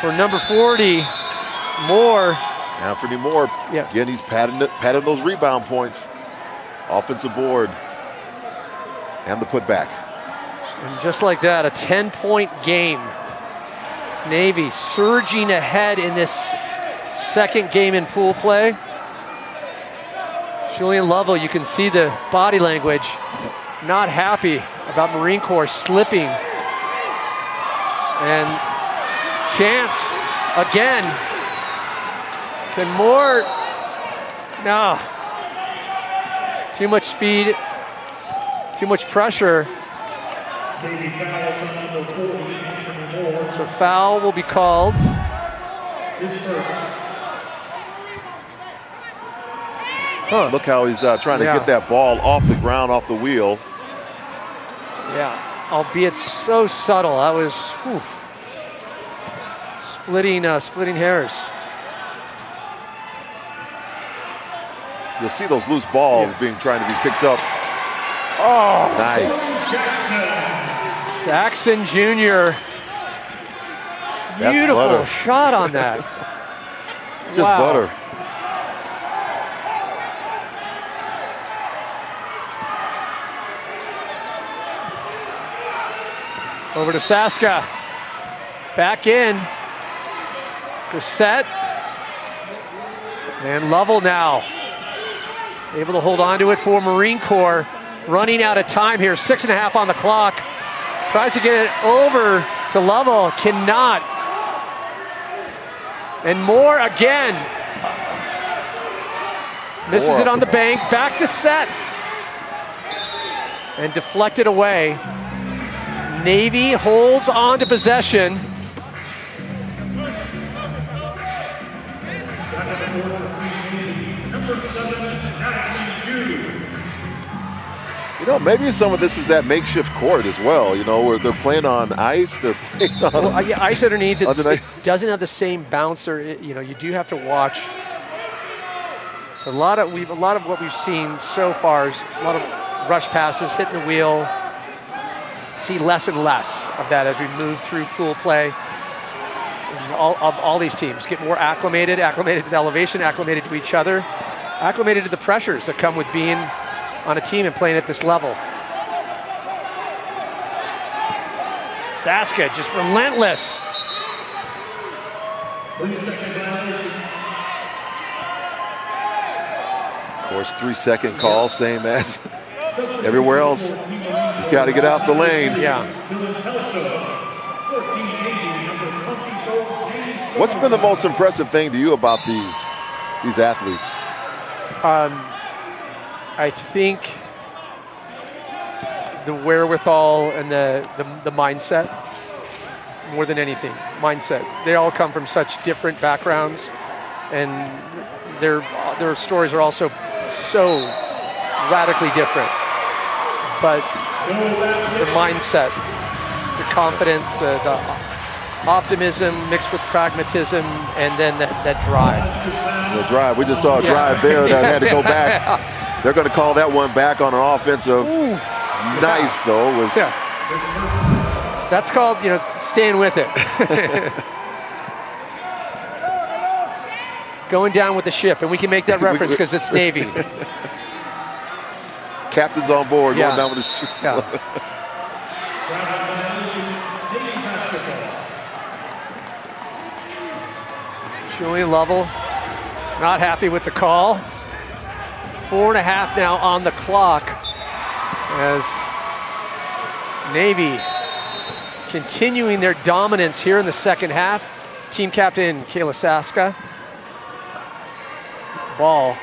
[SPEAKER 1] for number 40, Moore.
[SPEAKER 2] Anthony Moore,
[SPEAKER 1] yeah.
[SPEAKER 2] Again, he's padding those rebound points. Offensive board and the putback.
[SPEAKER 1] And just like that, a 10-point game. Navy surging ahead in this second game in pool play. Julian Lovell, you can see the body language, not happy about Marine Corps slipping. And chance again. Can Moore, no. Too much speed, too much pressure. So foul will be called. Huh.
[SPEAKER 2] Look how he's trying to get that ball off the ground, off the wheel.
[SPEAKER 1] Yeah, albeit so subtle. That was splitting hairs.
[SPEAKER 2] You'll see those loose balls trying to be picked up.
[SPEAKER 1] Oh,
[SPEAKER 2] nice.
[SPEAKER 1] Jackson Jr. Beautiful shot on that.
[SPEAKER 2] Just butter.
[SPEAKER 1] Over to Saska. Back in. Set. And Lovell now. Able to hold on to it for Marine Corps. Running out of time here. 6.5 on the clock. Tries to get it over to Lovell. Cannot. And Moore again. Misses it on the bank. Back to Set. And deflected away. Navy holds on to possession.
[SPEAKER 2] You know, maybe some of this is that makeshift court as well, you know, where they're playing on ice, they're playing on...
[SPEAKER 1] Well, yeah, ice underneath, it doesn't have the same bouncer. You know, you do have to watch. A lot of what we've seen so far is a lot of rush passes, hitting the wheel. See less and less of that as we move through pool play. And all these teams get more acclimated to the elevation, acclimated to each other, acclimated to the pressures that come with being on a team and playing at this level. Saska just relentless.
[SPEAKER 2] Of course, 3-second call, same as everywhere else. You got to get out the lane.
[SPEAKER 1] Yeah.
[SPEAKER 2] What's been the most impressive thing to you about these athletes?
[SPEAKER 1] I think the wherewithal and the mindset, more than anything, mindset. They all come from such different backgrounds, and their stories are also so radically different. But the mindset, the confidence, the optimism mixed with pragmatism, and then that drive.
[SPEAKER 2] The drive. We just saw a drive there that had to go back. They're going to call that one back on an offensive. Ooh, nice, though.
[SPEAKER 1] That's called, you know, staying with it. Going down with the ship, and we can make that reference because it's Navy.
[SPEAKER 2] Captain's on board, going down with the ship.
[SPEAKER 1] Yeah. Julian Lovell not happy with the call. 4.5 now on the clock as Navy continuing their dominance here in the second half. Team captain Kayla Saska. Ball.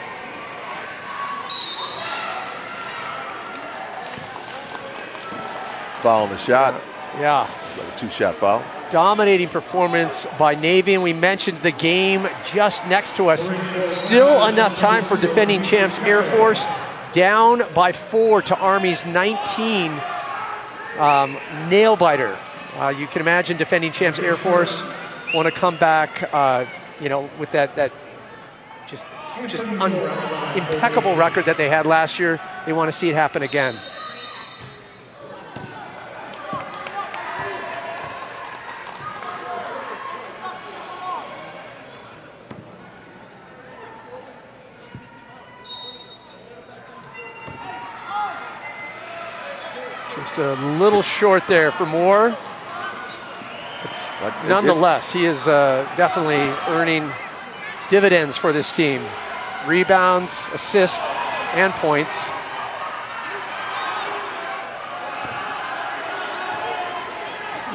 [SPEAKER 2] Foul on the shot.
[SPEAKER 1] Yeah.
[SPEAKER 2] It's like a 2-shot foul.
[SPEAKER 1] Dominating performance by Navy, and we mentioned the game just next to us. Still enough time for defending champs Air Force, down by 4 to Army's 19. Nail biter. You can imagine defending champs Air Force want to come back, you know, with that just impeccable record that they had last year. They want to see it happen again. Just a little short there for Moore. It's nonetheless, he is definitely earning dividends for this team. Rebounds, assists, and points.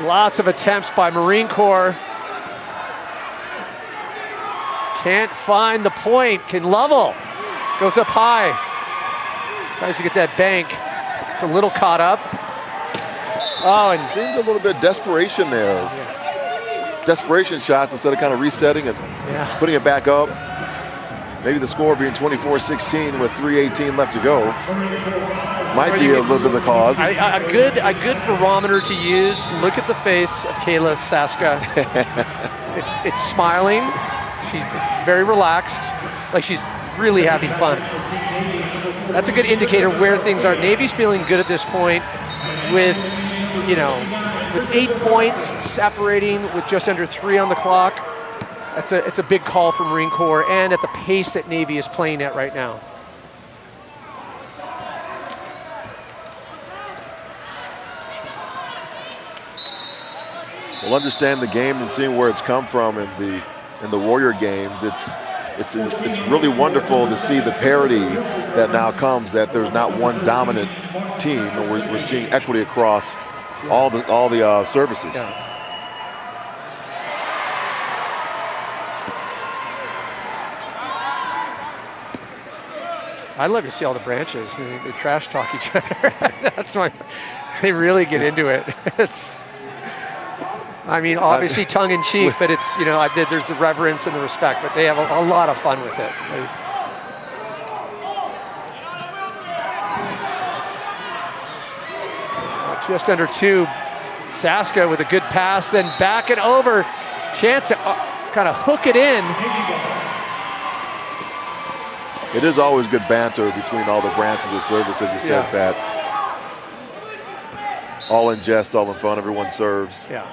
[SPEAKER 1] Lots of attempts by Marine Corps. Can't find the point. Can Lovell. Goes up high. Tries to get that bank. It's a little caught up. Oh, and
[SPEAKER 2] seems a little bit desperation there.
[SPEAKER 1] Yeah.
[SPEAKER 2] Desperation shots instead of kind of resetting and putting it back up. Maybe the score being 24-16 with 3:18 left to go might be a little bit of the cause.
[SPEAKER 1] A good barometer to use. Look at the face of Kayla Saska. it's smiling. She's very relaxed, like she's really having fun. That's a good indicator where things are. Navy's feeling good at this point with, you know, with 8 points separating with just under 3 on the clock. It's a big call from Marine Corps, and at the pace that Navy is playing at right now.
[SPEAKER 2] Well, understand the game and seeing where it's come from in the Warrior Games. It's really wonderful to see the parity that now comes. That there's not one dominant team, and we're seeing equity across all the services.
[SPEAKER 1] Yeah. I love to see all the branches. They trash talk each other. That's why they really get into it. It's, I mean, obviously tongue in cheek, but it's, you know, there's the reverence and the respect, but they have a lot of fun with it. Just under 2. Saska with a good pass, then back and over. Chance to kind of hook it in.
[SPEAKER 2] It is always good banter between all the branches of service, as you said, Pat. All in jest, all in fun, everyone serves.
[SPEAKER 1] Yeah.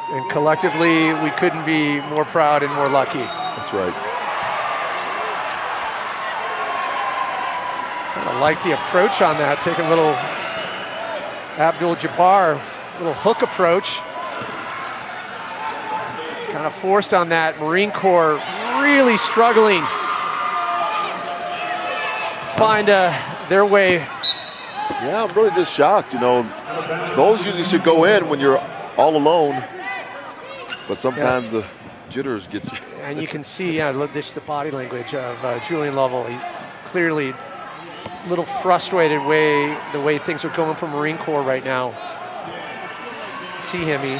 [SPEAKER 1] And collectively, we couldn't be more proud and more lucky.
[SPEAKER 2] That's right.
[SPEAKER 1] I like the approach on that, taking a little Abdul-Jabbar, little hook approach. Kind of forced on that. Marine Corps really struggling to find their way.
[SPEAKER 2] Yeah, I'm really just shocked. You know, those usually should go in when you're all alone, but sometimes the jitters get you.
[SPEAKER 1] And you can see, look, this is the body language of Julian Lovell. He's clearly a little frustrated the way things are going for Marine Corps right now. See him, he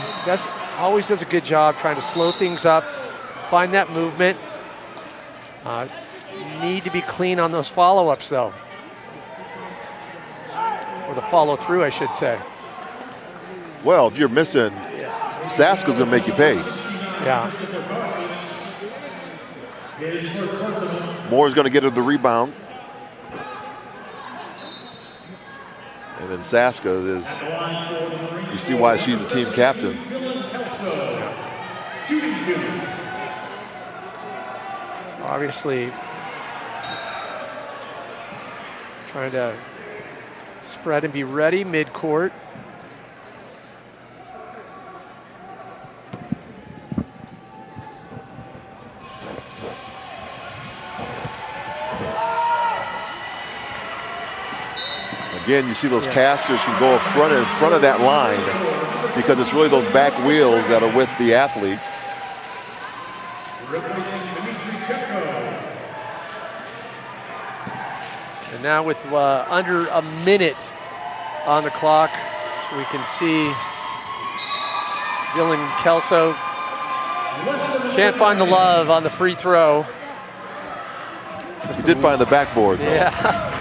[SPEAKER 1] always does a good job trying to slow things up, find that movement. Need to be clean on those follow-ups, though. Or the follow-through, I should say.
[SPEAKER 2] Well, if you're missing, Saska's going to make you pay.
[SPEAKER 1] Yeah.
[SPEAKER 2] Moore's going to get her the rebound. And then Saska is, you see why she's a team captain.
[SPEAKER 1] So obviously trying to spread and be ready mid-court.
[SPEAKER 2] Again, you see those casters can go in front of that line because it's really those back wheels that are with the athlete.
[SPEAKER 1] And now with under a minute on the clock, we can see Dylan Kelso can't find the love on the free throw.
[SPEAKER 2] He did find the backboard, though.
[SPEAKER 1] Yeah.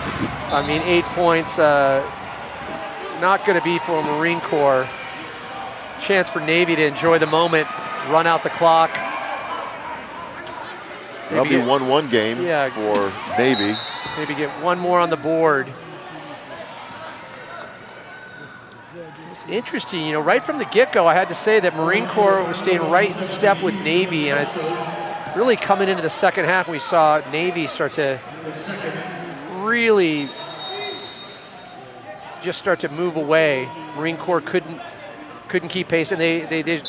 [SPEAKER 1] I mean, 8 points, not going to be for Marine Corps. Chance for Navy to enjoy the moment, run out the clock.
[SPEAKER 2] That'll be 1-1 game for Navy.
[SPEAKER 1] Maybe get one more on the board. It's interesting, you know, right from the get-go, I had to say that Marine Corps was staying right in step with Navy, and really coming into the second half, we saw Navy start to really just start to move away. Marine Corps couldn't keep pace, and they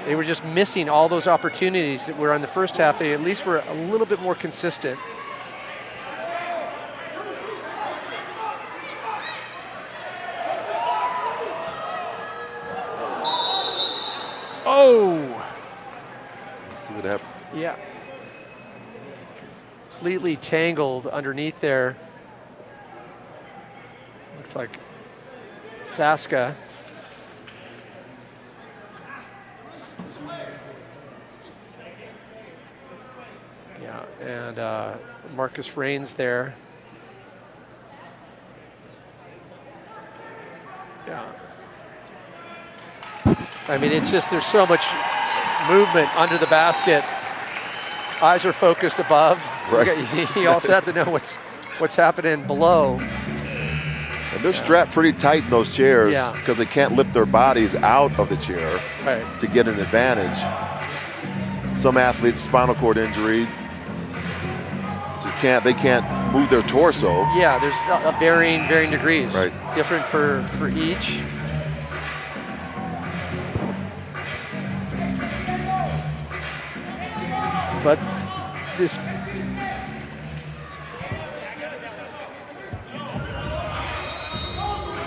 [SPEAKER 1] were just missing all those opportunities that were on the first half. They at least were a little bit more consistent. Oh!
[SPEAKER 2] Let's see what happened.
[SPEAKER 1] Yeah. Completely tangled underneath there. Looks like Saska. Yeah, and Marcus Raines there. Yeah. I mean, it's just, there's so much movement under the basket. Eyes are focused above.
[SPEAKER 2] Right.
[SPEAKER 1] You also have to know what's happening below.
[SPEAKER 2] And they're strapped pretty tight in those chairs because they can't lift their bodies out of the chair to get an advantage. Some athletes, spinal cord injury, so they can't move their torso.
[SPEAKER 1] Yeah, there's varying degrees.
[SPEAKER 2] Right.
[SPEAKER 1] Different for each. but this.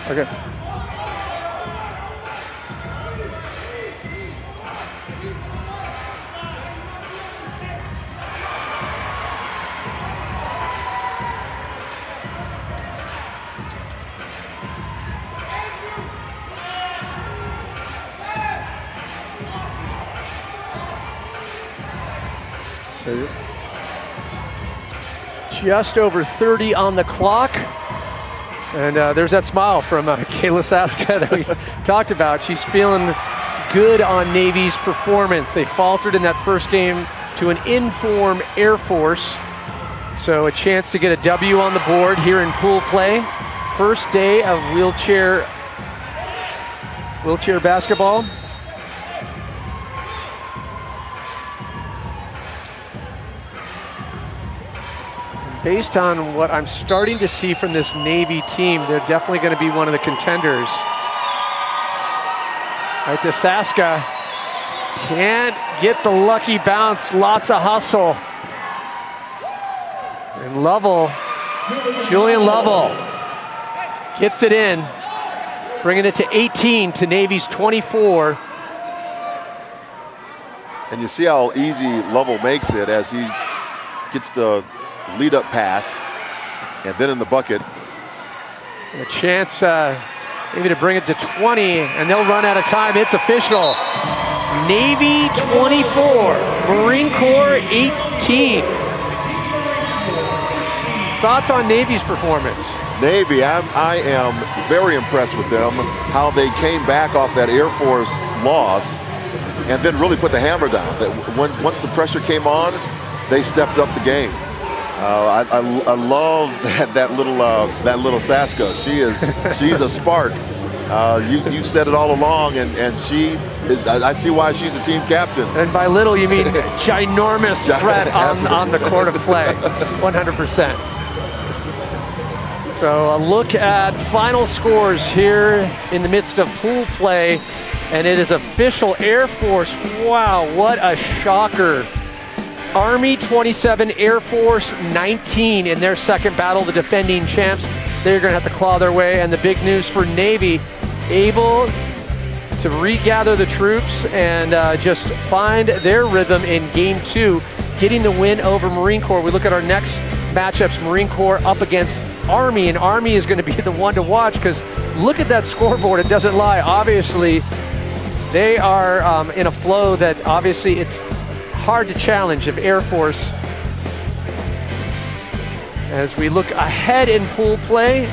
[SPEAKER 1] Okay. So just over 30 on the clock. And there's that smile from Kayla Saska that we talked about. She's feeling good on Navy's performance. They faltered in that first game to an in-form Air Force. So a chance to get a W on the board here in pool play. First day of wheelchair basketball. Based on what I'm starting to see from this Navy team, they're definitely going to be one of the contenders. Right to Saska. Can't get the lucky bounce. Lots of hustle. And Lovell, Julian Lovell, gets it in, bringing it to 18 to Navy's 24.
[SPEAKER 2] And you see how easy Lovell makes it as he gets the lead-up pass, and then in the bucket.
[SPEAKER 1] And a chance maybe to bring it to 20, and they'll run out of time. It's official. Navy 24, Marine Corps 18. Thoughts on Navy's performance?
[SPEAKER 2] Navy, I am very impressed with them, how they came back off that Air Force loss and then really put the hammer down. That once the pressure came on, they stepped up the game. I love that little Saska. She's a spark. You said it all along, and I see why she's a team captain.
[SPEAKER 1] And by little you mean ginormous threat on the court of play, 100%. So a look at final scores here in the midst of pool play, and it is official. Air Force, wow, what a shocker. Army 27, Air Force 19 in their second battle, the defending champs. They're going to have to claw their way. And the big news for Navy, able to regather the troops and just find their rhythm in game 2, getting the win over Marine Corps. We look at our next matchups, Marine Corps up against Army, and Army is going to be the one to watch because look at that scoreboard. It doesn't lie. Obviously, they are in a flow that obviously it's hard to challenge of Air Force. As we look ahead in pool play,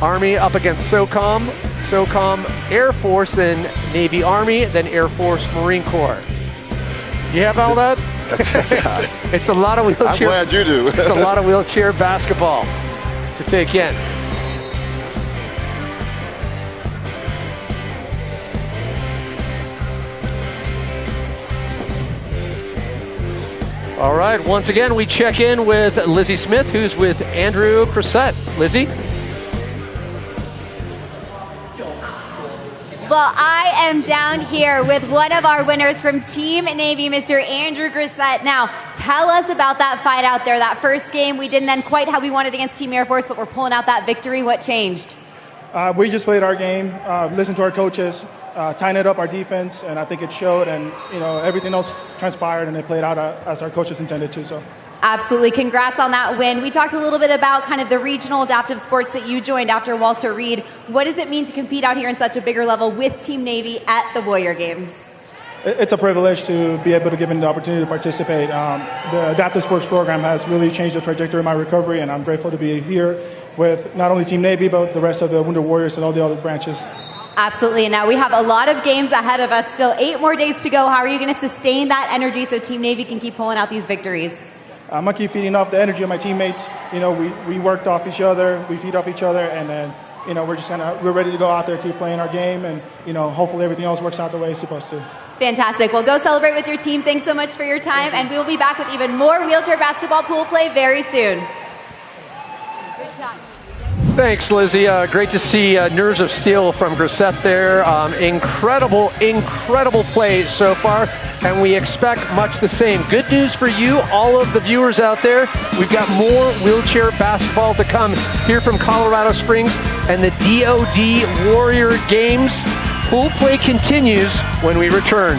[SPEAKER 1] Army up against SOCOM, SOCOM Air Force, then Navy Army, then Air Force Marine Corps. You have all that? It's a lot of wheelchair.
[SPEAKER 2] I'm glad you do.
[SPEAKER 1] It's a lot of wheelchair basketball to take in. All right, once again, we check in with Lizzie Smith, who's with Andrew Cressette. Lizzie?
[SPEAKER 3] Well, I am down here with one of our winners from Team Navy, Mr. Andrew Cressette. Now, tell us about that fight out there. That first game, we didn't end quite how we wanted against Team Air Force, but we're pulling out that victory. What changed?
[SPEAKER 10] We just played our game, listened to our coaches, tightened up our defense, and I think it showed. And everything else transpired, and it played out as our coaches intended to. So.
[SPEAKER 3] Absolutely. Congrats on that win. We talked a little bit about kind of the regional adaptive sports that you joined after Walter Reed. What does it mean to compete out here in such a bigger level with Team Navy at the Warrior Games?
[SPEAKER 10] It's a privilege to be able to give them the opportunity to participate. The adaptive sports program has really changed the trajectory of my recovery, and I'm grateful to be here with not only Team Navy, but the rest of the Wounded Warriors and all the other branches.
[SPEAKER 3] Absolutely. Now we have a lot of games ahead of us. Still 8 more days to go. How are you going to sustain that energy so Team Navy can keep pulling out these victories?
[SPEAKER 10] I'm going to keep feeding off the energy of my teammates. We worked off each other, we feed off each other, and then, we're ready to go out there, keep playing our game, and, hopefully everything else works out the way it's supposed to.
[SPEAKER 3] Fantastic. Well, go celebrate with your team. Thanks so much for your time, and we will be back with even more wheelchair basketball pool play very soon. Good shot.
[SPEAKER 1] Thanks, Lizzie. Great to see Nerves of Steel from Grissett there. Incredible play so far, and we expect much the same. Good news for you, all of the viewers out there. We've got more wheelchair basketball to come here from Colorado Springs and the DoD Warrior Games. Pool play continues when we return.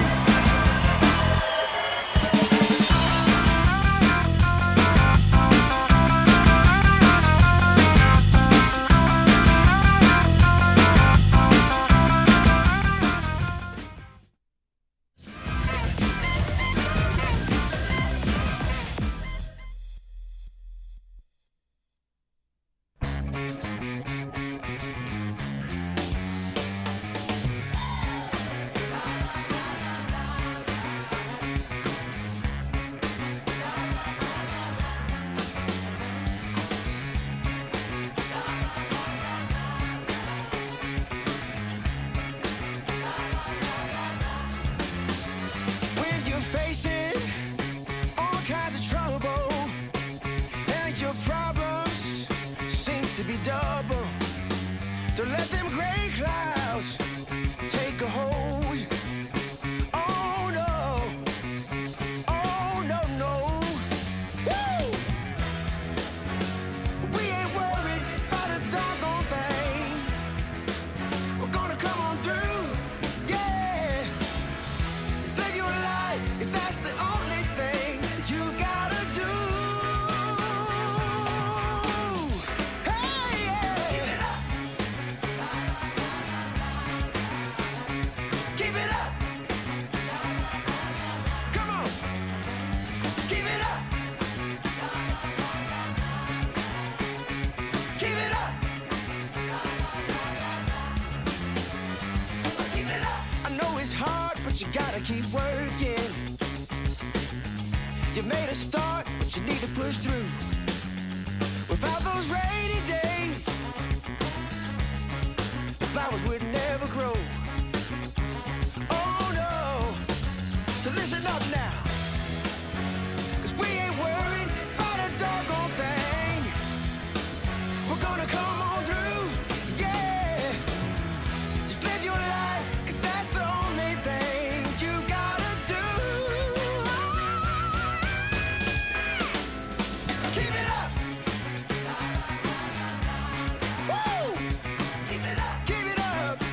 [SPEAKER 9] Don't let them gray clouds take a hold. Oh no, oh no, no. Woo! We ain't worried about a doggone thing. We're gonna come on through, yeah. Live your life, 'cause that's the only thing you gotta do. Hey, yeah. Give it up. Give it up. Come on. Give it up. Give it up. Give it up. I know it's hard, but you gotta keep working. You made a start, but you need to push through. Without those rainy days, the flowers would never grow. Oh no, so listen up now, 'cause we ain't worried about a doggone thing. We're gonna come on through, yeah. Just live your life, 'cause that's the only thing you gotta do. Keep it up. Woo! Keep it up. Keep it up.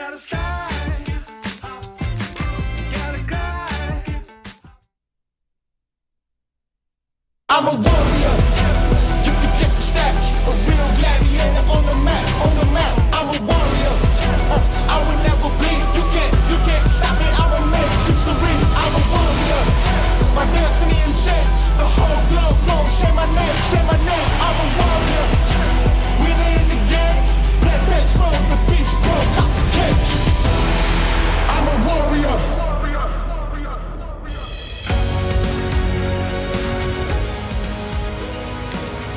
[SPEAKER 7] gotta slide. Gotta glide. I'm a warrior. You can get the stats. A real gladiator on the map. On the map. I'm a warrior. I will never bleed. You can't stop me. I will make history. I'm a warrior. My destiny is set. The whole globe gon' say my name. Say my name. I'm a warrior. Winning in the game. That bitch roll the beast broke out the cage. I'm a warrior.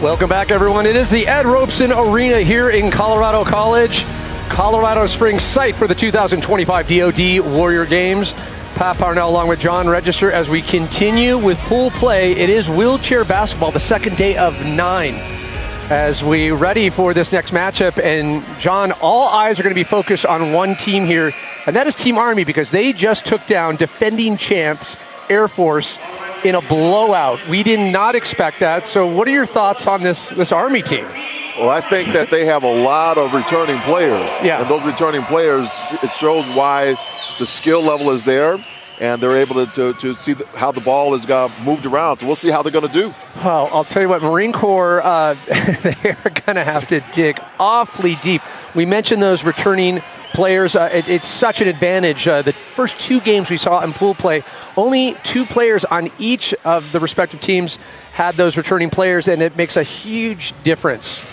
[SPEAKER 1] Welcome back, everyone. It is the Ed Robeson Arena here in Colorado College, Colorado Springs site for the 2025 DoD Warrior Games. Pat Parnell along with John Register as we continue with pool play. It is wheelchair basketball, the second day of 9. As we ready for this next matchup, and John, all eyes are going to be focused on one team here, and that is Team Army, because they just took down defending champs Air Force in a blowout. We did not expect that. So what are your thoughts on this Army team?
[SPEAKER 2] Well, I think that they have a lot of returning players.
[SPEAKER 1] Yeah.
[SPEAKER 2] And those returning players, it shows why the skill level is there, and they're able to see how the ball is moved around. So we'll see how they're going to do.
[SPEAKER 1] Well, I'll tell you what, Marine Corps, they're going to have to dig awfully deep. We mentioned those returning players. It's such an advantage. The first 2 games we saw in pool play, only 2 players on each of the respective teams had those returning players, and it makes a huge difference.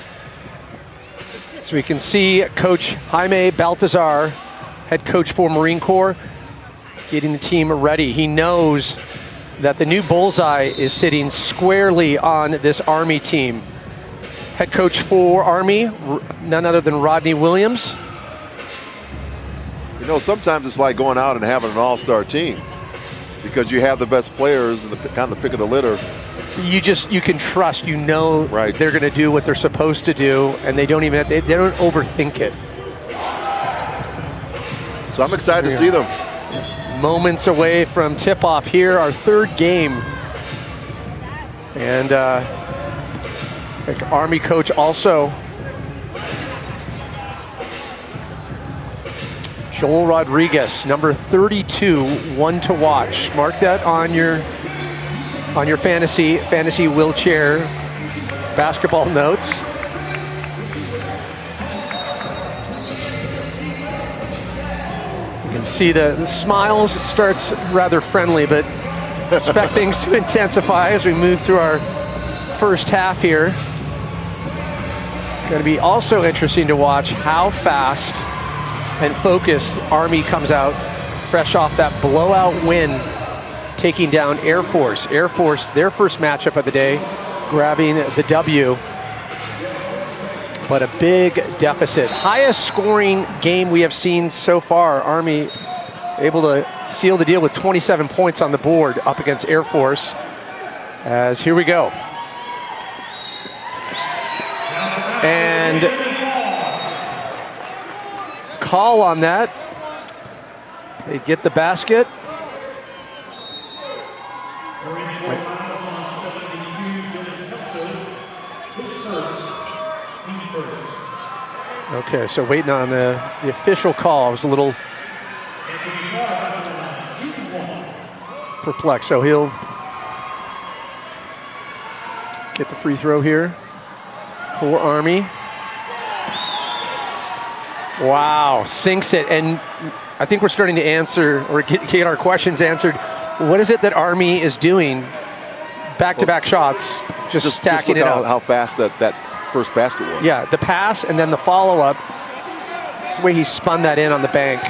[SPEAKER 1] So we can see Coach Jaime Baltazar, head coach for Marine Corps, getting the team ready. He knows that the new bullseye is sitting squarely on this Army team. Head coach for Army, none other than Rodney Williams.
[SPEAKER 2] You know, sometimes it's like going out and having an all-star team, because you have the best players and the kind of the pick of the litter.
[SPEAKER 1] You can trust,
[SPEAKER 2] Right.
[SPEAKER 1] They're going to do what they're supposed to do, and they don't overthink it.
[SPEAKER 2] So I'm excited to see them.
[SPEAKER 1] Moments away from tip-off here, our 3rd game. And Army coach also, Joel Rodriguez, number 32, one to watch. Mark that on your fantasy wheelchair basketball notes. You can see the smiles. It starts rather friendly, but expect things to intensify as we move through our first half here. Going to be also interesting to watch how fast and focused Army comes out, fresh off that blowout win, taking down Air Force. Air Force, their first matchup of the day, grabbing the W. But a big deficit. Highest scoring game we have seen so far. Army able to seal the deal with 27 points on the board up against Air Force. As here we go. And call on that. They get the basket. Okay, so waiting on the official call. I was a little perplexed. So he'll get the free throw here for Army. Wow, sinks it. And I think we're starting to answer or get our questions answered. What is it that Army is doing? Back-to-back shots, just stacking it up.
[SPEAKER 2] How fast that first basket was.
[SPEAKER 1] Yeah, the pass and then the follow-up. It's the way he spun that in on the bank.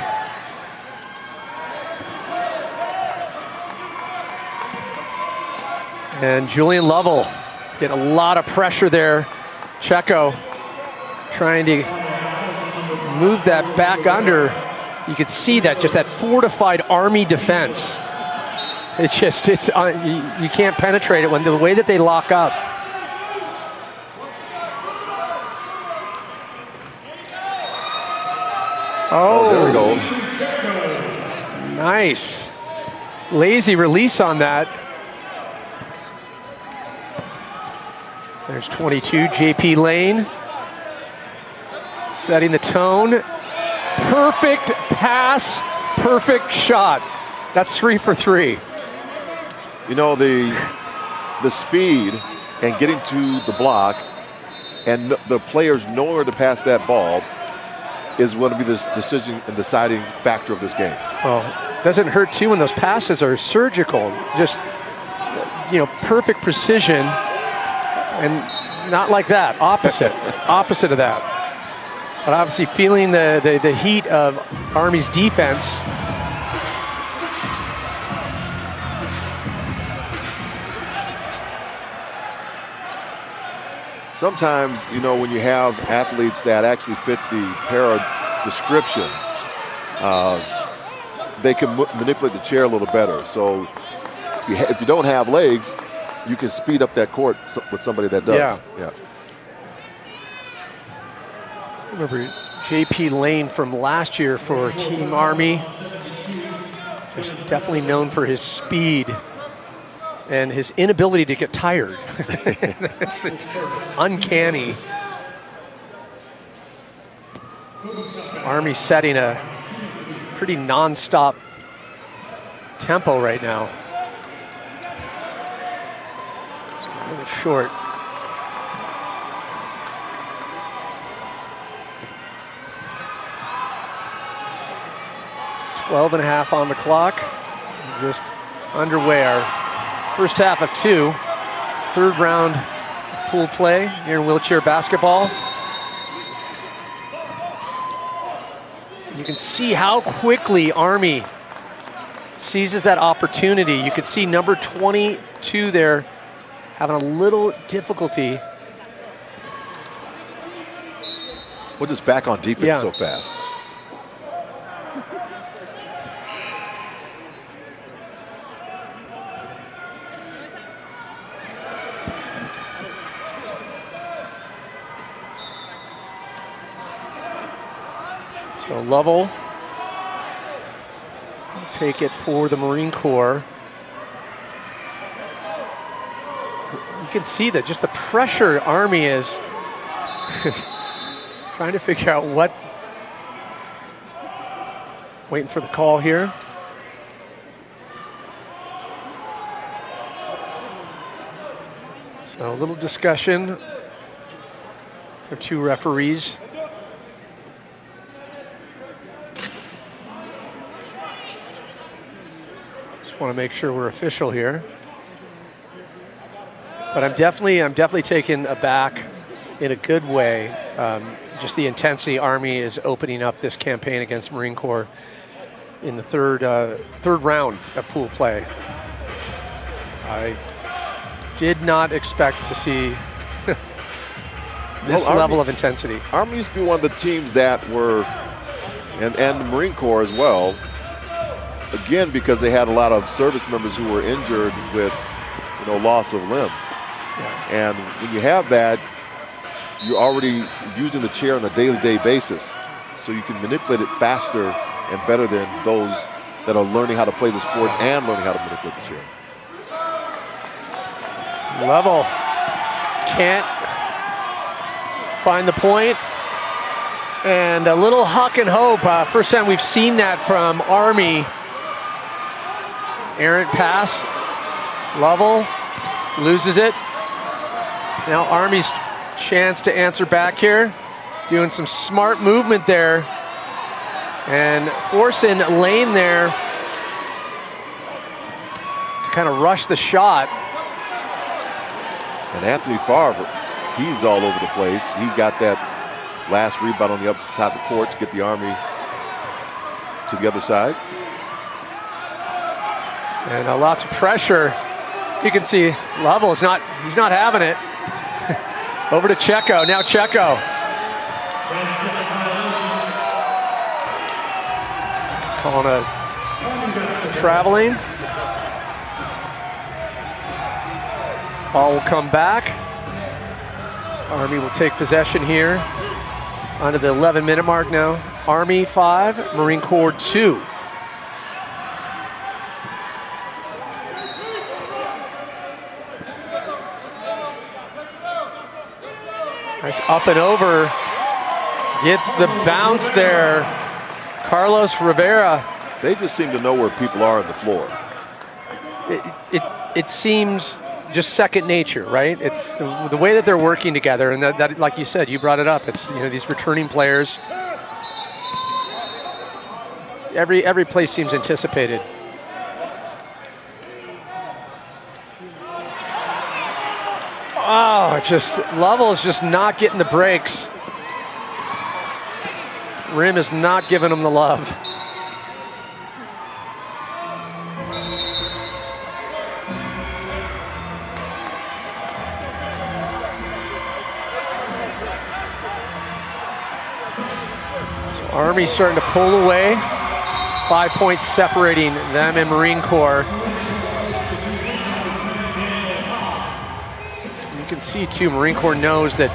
[SPEAKER 1] And Julian Lovell get a lot of pressure there. Checo trying to move that back under. You could see that, just that fortified Army defense. It's just, you can't penetrate it when the way that they lock up.
[SPEAKER 2] Oh, there we go.
[SPEAKER 1] Nice. Lazy release on that. There's 22, JP Lane. Setting the tone. perfect pass, perfect shot. That's 3 for 3.
[SPEAKER 2] You know, the speed and getting to the block and the players knowing where to pass that ball is going to be this decision and deciding factor of this game.
[SPEAKER 1] Well, doesn't hurt too when those passes are surgical. Just, perfect precision, and not like that. Opposite of that. But obviously feeling the heat of Army's defense.
[SPEAKER 2] Sometimes, when you have athletes that actually fit the para description, they can manipulate the chair a little better. So if you don't have legs, you can speed up that court with somebody that does. Yeah.
[SPEAKER 1] Remember J.P. Lane from last year for Team Army. Just definitely known for his speed and his inability to get tired. it's uncanny. Army setting a pretty non-stop tempo right now. Just a little short. Twelve and a half on the clock. Just underway. Our first half of 2. Third round pool play here in wheelchair basketball. You can see how quickly Army seizes that opportunity. You could see number 22 there having a little difficulty.
[SPEAKER 2] We're just back on defense so fast.
[SPEAKER 1] So Lovell will take it for the Marine Corps. You can see that just the pressure Army is trying to figure out what. Waiting for the call here. So a little discussion for 2 referees. Want to make sure we're official here, but I'm definitely taken aback in a good way. Just the intensity Army is opening up this campaign against Marine Corps in the third round of pool play. I did not expect to see this level of intensity.
[SPEAKER 2] Army used to be one of the teams that were, and the Marine Corps as well. Again, because they had a lot of service members who were injured with, loss of limb. Yeah. And when you have that, you're already using the chair on a day-to-day basis. So you can manipulate it faster and better than those that are learning how to play the sport and learning how to manipulate the chair.
[SPEAKER 1] Lovell can't find the point. And a little huck and hope. First time we've seen that from Army. Errant pass. Lovell loses it. Now Army's chance to answer back here. Doing some smart movement there. And forcing Lane there to kind of rush the shot.
[SPEAKER 2] And Anthony Favre, he's all over the place. He got that last rebound on the other side of the court to get the Army to the other side.
[SPEAKER 1] And lots of pressure. You can see Lovell is he's not having it. Over to Checo. Now Checo. Calling a traveling. Ball will come back. Army will take possession here. Onto the 11-minute mark now. Army 5, Marine Corps 2. Nice up and over. Gets the bounce there. Carlos Rivera.
[SPEAKER 2] They just seem to know where people are on the floor.
[SPEAKER 1] It seems just second nature, right? It's the way that they're working together, and that, like you said, you brought it up. It's these returning players. Every play seems anticipated. Oh, Level is just not getting the breaks. Rim is not giving him the love. So Army starting to pull away. 5 points separating them and Marine Corps. You can see too, Marine Corps knows that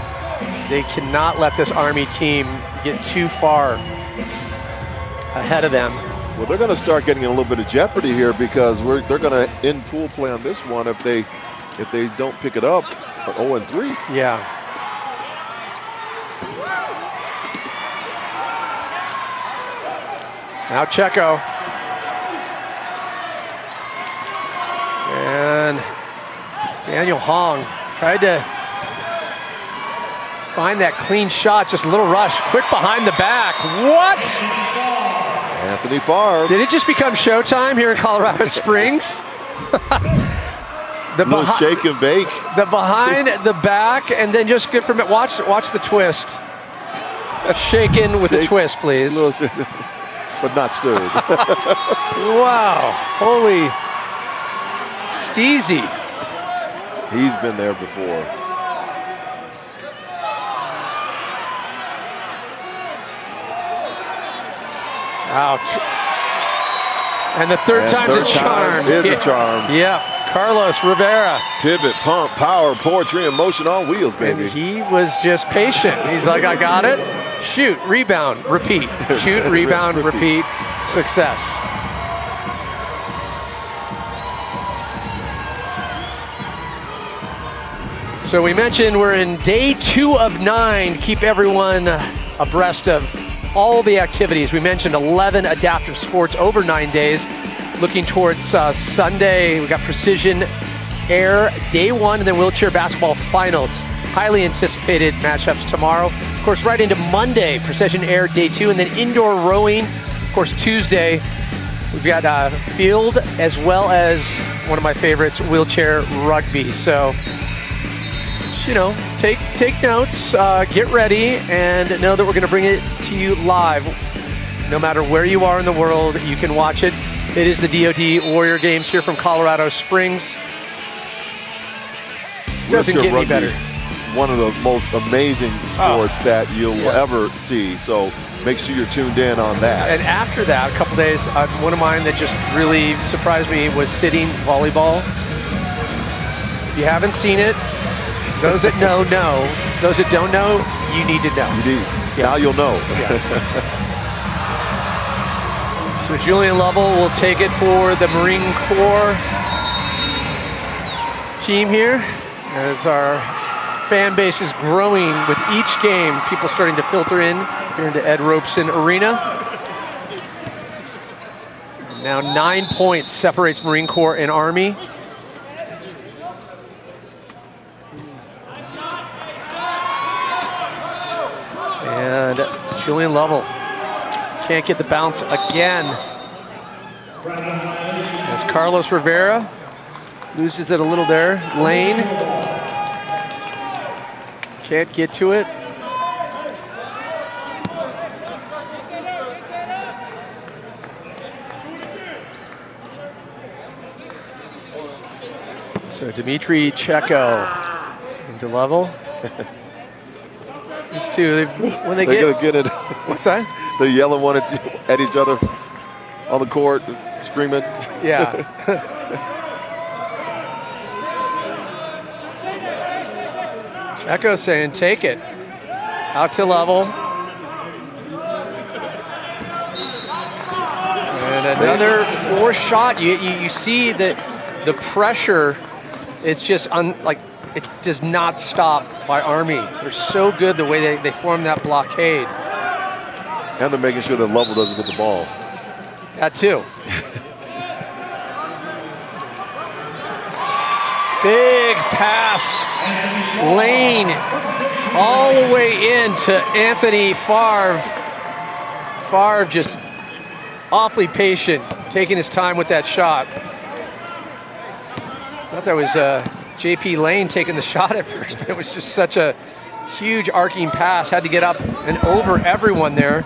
[SPEAKER 1] they cannot let this Army team get too far ahead of them.
[SPEAKER 2] Well, they're going to start getting in a little bit of jeopardy here because they're going to end pool play on this one if they don't pick it up at 0-3.
[SPEAKER 1] Yeah. Now Checo. And Daniel Hong tried to find that clean shot, just a little rush, quick behind the back. What?
[SPEAKER 2] Anthony Favre.
[SPEAKER 1] Did it just become showtime here in Colorado Springs?
[SPEAKER 2] The little shake and bake.
[SPEAKER 1] The behind the back, and then just good from it. Watch the twist. Shaken with a twist, please.
[SPEAKER 2] But not stirred.
[SPEAKER 1] Wow, holy Steezy.
[SPEAKER 2] He's been there before.
[SPEAKER 1] Ouch. And the third time's a charm.
[SPEAKER 2] Is a charm.
[SPEAKER 1] Yeah, Carlos Rivera.
[SPEAKER 2] Pivot, pump, power, poetry, and motion on wheels, baby.
[SPEAKER 1] And he was just patient. He's like, I got it. Shoot, rebound, repeat. Shoot, rebound, repeat. Success. So we mentioned we're in day 2 of 9. Keep everyone abreast of all the activities. We mentioned 11 adaptive sports over 9 days. Looking towards Sunday, we got Precision Air Day 1 and then wheelchair basketball finals. Highly anticipated matchups tomorrow. Of course, right into Monday, Precision Air Day 2 and then indoor rowing. Of course, Tuesday, we've got field as well as one of my favorites, wheelchair rugby. So, take notes, get ready, and know that we're going to bring it to you live. No matter where you are in the world, you can watch it. It is the DoD Warrior Games here from Colorado Springs. Doesn't get any better.
[SPEAKER 2] One of the most amazing sports that you'll ever see. So make sure you're tuned in on that.
[SPEAKER 1] And after that, a couple days, one of mine that just really surprised me was sitting volleyball. If you haven't seen it, those that know. Those that don't know, you need to know.
[SPEAKER 2] You need. Yeah. Now you'll know.
[SPEAKER 1] Yeah. So Julian Lovell will take it for the Marine Corps team here as our fan base is growing with each game. People starting to filter in here into Ed Robeson Arena. Now 9 points separates Marine Corps and Army. And Julian Lovell can't get the bounce again. As Carlos Rivera loses it a little there. Lane can't get to it. So Dmitry Checo into Lovell. These two, when they
[SPEAKER 2] get it.
[SPEAKER 1] What's that?
[SPEAKER 2] They're yelling one at each other on the court, screaming.
[SPEAKER 1] Yeah. Checo saying, take it. Out to Lovell. And another forced shot. You see that the pressure, it's just it does not stop by Army. They're so good the way they form that blockade.
[SPEAKER 2] And they're making sure that Lovell doesn't get the ball.
[SPEAKER 1] That too. Big pass. Lane all the way in to Anthony Favre. Favre just awfully patient, taking his time with that shot. I thought that was JP Lane taking the shot at first, but it was just such a huge arcing pass. Had to get up and over everyone there.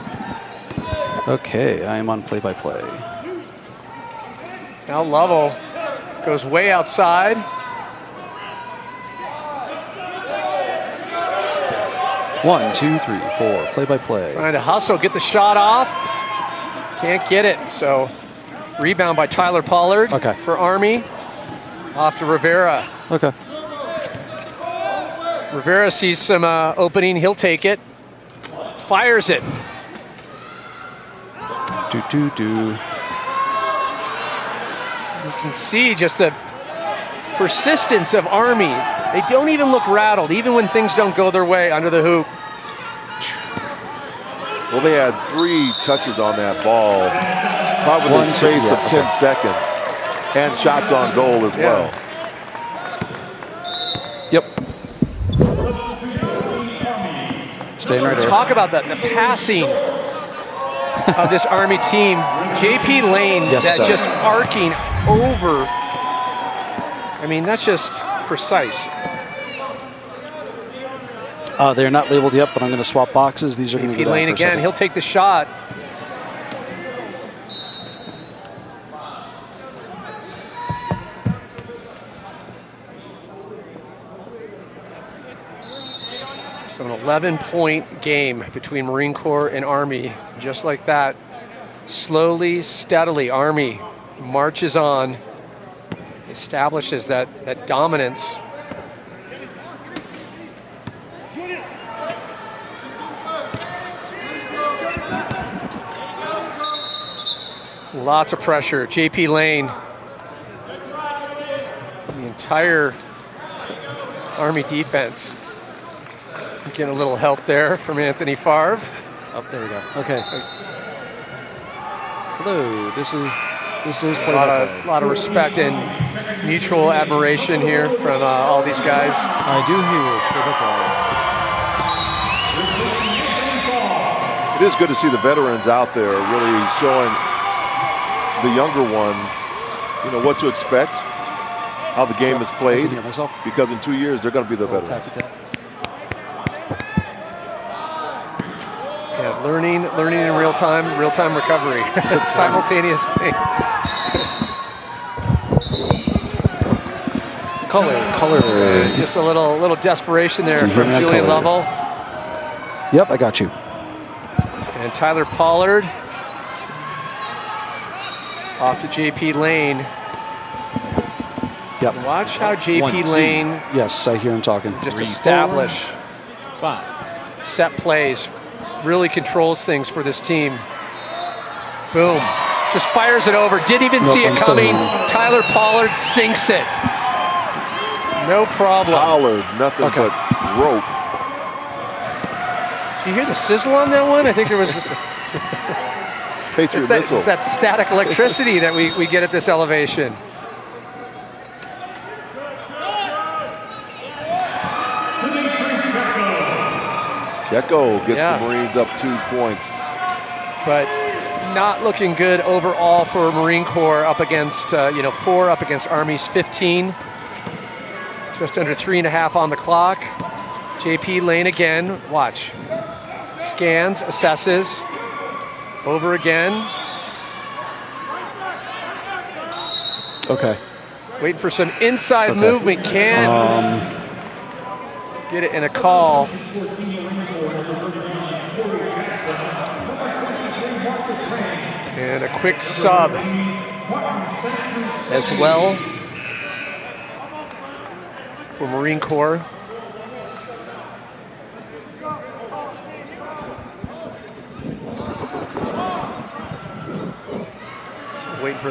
[SPEAKER 11] Okay, I am on play-by-play.
[SPEAKER 1] Now Lovell goes way outside.
[SPEAKER 11] One, two, three, four, play-by-play.
[SPEAKER 1] Trying to hustle, get the shot off. Can't get it, so rebound by Tyler Pollard for Army. Off to Rivera.
[SPEAKER 11] Okay.
[SPEAKER 1] Rivera sees some opening, he'll take it. Fires it.
[SPEAKER 11] Do.
[SPEAKER 1] You can see just the persistence of Army. They don't even look rattled, even when things don't go their way under the hoop.
[SPEAKER 2] Well, they had 3 touches on that ball, probably in the space of 10 seconds, and shots on goal as well.
[SPEAKER 11] Yep. Staying right there.
[SPEAKER 1] Talk about that, the passing of this Army team. JP Lane, that just arcing over. I mean, that's just precise.
[SPEAKER 11] They're not labeled yet, but I'm going to swap boxes. These are going to be
[SPEAKER 1] Lane again. He'll take the shot. So an 11-point game between Marine Corps and Army, just like that. Slowly, steadily, Army marches on, establishes that dominance. Lots of pressure. JP Lane. The entire Army defense. Getting a little help there from Anthony Favre.
[SPEAKER 11] Oh, there we go. Okay. Hello. This is
[SPEAKER 1] a lot of respect and mutual admiration here from all these guys.
[SPEAKER 11] I do hear
[SPEAKER 2] It is good to see the veterans out there really showing the younger ones, you know, what to expect, how the game is played, because in 2 years they're going to be the veterans.
[SPEAKER 1] Yeah, learning in real time recovery, simultaneously.
[SPEAKER 11] Color.
[SPEAKER 1] Just a little desperation there from Julian Lovell.
[SPEAKER 11] Yep, I got you.
[SPEAKER 1] And Tyler Pollard off to JP Lane.
[SPEAKER 11] Yep.
[SPEAKER 1] Watch how JP Lane.
[SPEAKER 11] Yes, I hear him talking.
[SPEAKER 1] Just establish set plays. Really controls things for this team. Boom. Just fires it over. Didn't even see it coming. Tyler Pollard sinks it. No problem.
[SPEAKER 2] Pollard, nothing but rope.
[SPEAKER 1] Did you hear the sizzle on that one? I think there was
[SPEAKER 2] Patriot missile.
[SPEAKER 1] It's that static electricity that we get at this elevation.
[SPEAKER 2] Checo gets the Marines up 2 points.
[SPEAKER 1] But not looking good overall for Marine Corps up against, 4 up against Army's 15. Just under 3.5 on the clock. JP Lane again, watch. Scans, assesses, over again.
[SPEAKER 11] Okay.
[SPEAKER 1] Waiting for some inside movement, can get it in a call. And a quick sub as well for Marine Corps. So waiting for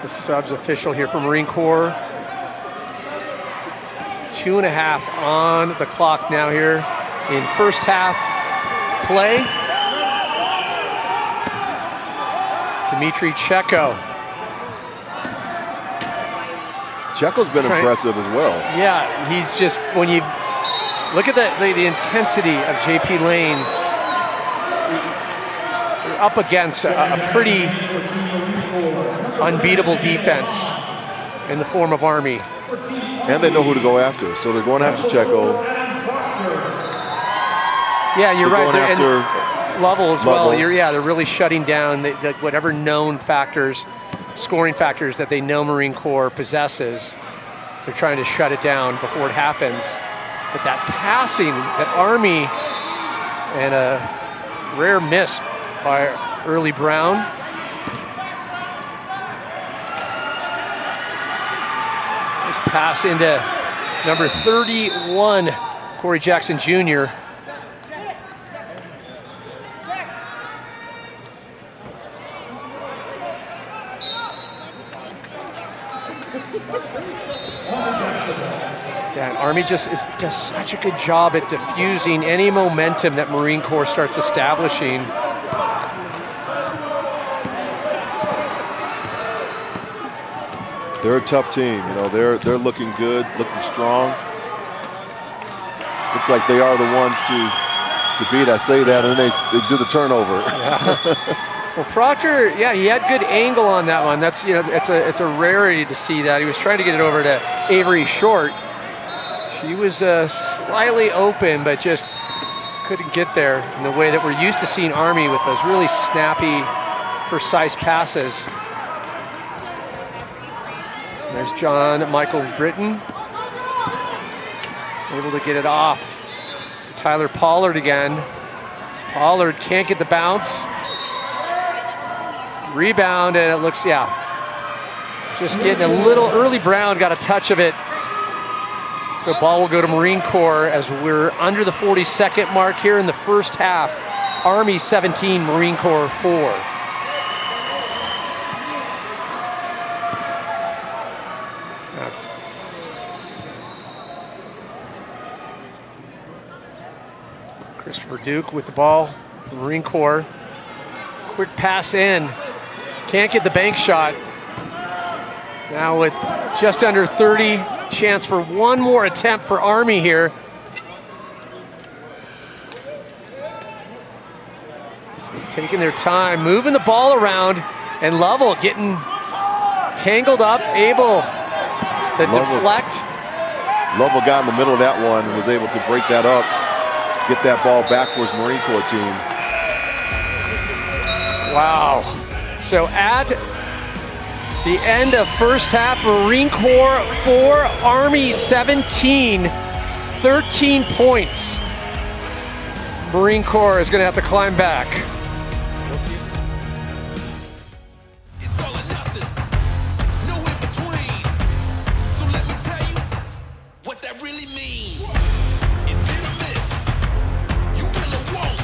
[SPEAKER 1] the subs official here for Marine Corps. 2.5 on the clock now here in first half. play. Dmitry Checo.
[SPEAKER 2] Checo's been impressive as well.
[SPEAKER 1] Yeah, he's just, when you look at the intensity of JP Lane, you're up against a pretty unbeatable defense in the form of Army.
[SPEAKER 2] And they know who to go after, so they're going after Checo.
[SPEAKER 1] Yeah, you're right.
[SPEAKER 2] Going after
[SPEAKER 1] Lovell as well.
[SPEAKER 2] Lovell.
[SPEAKER 1] They're really shutting down whatever known factors, scoring factors that they know Marine Corps possesses. They're trying to shut it down before it happens. But that passing, that Army, and a rare miss by Early Brown. Nice pass into number 31, Corey Jackson Jr. Yeah, and Army does such a good job at diffusing any momentum that Marine Corps starts establishing.
[SPEAKER 2] They're a tough team. You know, they're looking good, looking strong. Looks like they are the ones to beat. I say that, and then they do the turnover.
[SPEAKER 1] Yeah. Well, Proctor, yeah, he had good angle on that one. That's, it's a rarity to see that. He was trying to get it over to Avery Short. She was slightly open, but just couldn't get there in the way that we're used to seeing Army with those really snappy, precise passes. There's John Michael Britton, able to get it off to Tyler Pollard again. Pollard can't get the bounce. Rebound, and it looks, just getting a little, Early Brown got a touch of it. So ball will go to Marine Corps as we're under the 42nd mark here in the first half. Army 17, Marine Corps 4. Christopher Duke with the ball, Marine Corps. Quick pass in, can't get the bank shot. Now with just under 30, chance for one more attempt for Army here. Taking their time, moving the ball around, and Lovell getting tangled up, able to deflect.
[SPEAKER 2] Lovell got in the middle of that one and was able to break that up, get that ball back for his Marine Corps team.
[SPEAKER 1] Wow. So at the end of first half, Marine Corps 4, Army 17, 13 points. Marine Corps is going to have to climb back.
[SPEAKER 7] It's all or nothing, no in between. So let me tell you what that really means. It's hit or miss. You will or won't.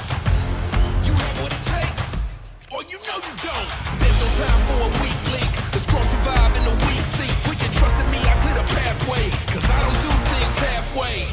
[SPEAKER 7] You have what it takes, or you know you don't. There's no time for a weak link. The strong survive in the weak sink. When you trusted me, I cleared a pathway. Cause I don't do things halfway.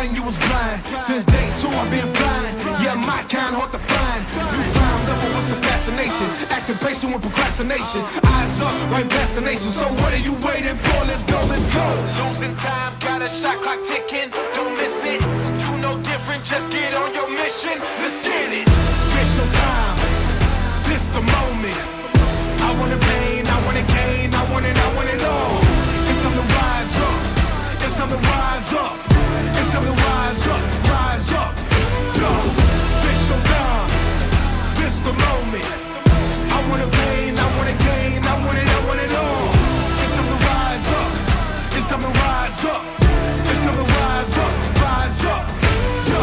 [SPEAKER 12] You was blind. Since day 2 I've been blind. Yeah, my kind hard to find. You found up, what's the fascination? Acting patient with procrastination. Eyes up, right past the nation. So what are you waiting for? Let's go, let's go. Losing time, got a shot clock ticking. Don't miss it. You know different, just get on your mission. Let's get it. This your time. This the moment. I want it pain, I want it gain, I want it all. It's time to rise up. time to rise up. It's time to rise up, rise up. Yo, this showtime, this the moment. I want to gain, I want to gain, I want it all. It's time to rise up, it's time to rise up. It's time to rise up, rise up. Yo.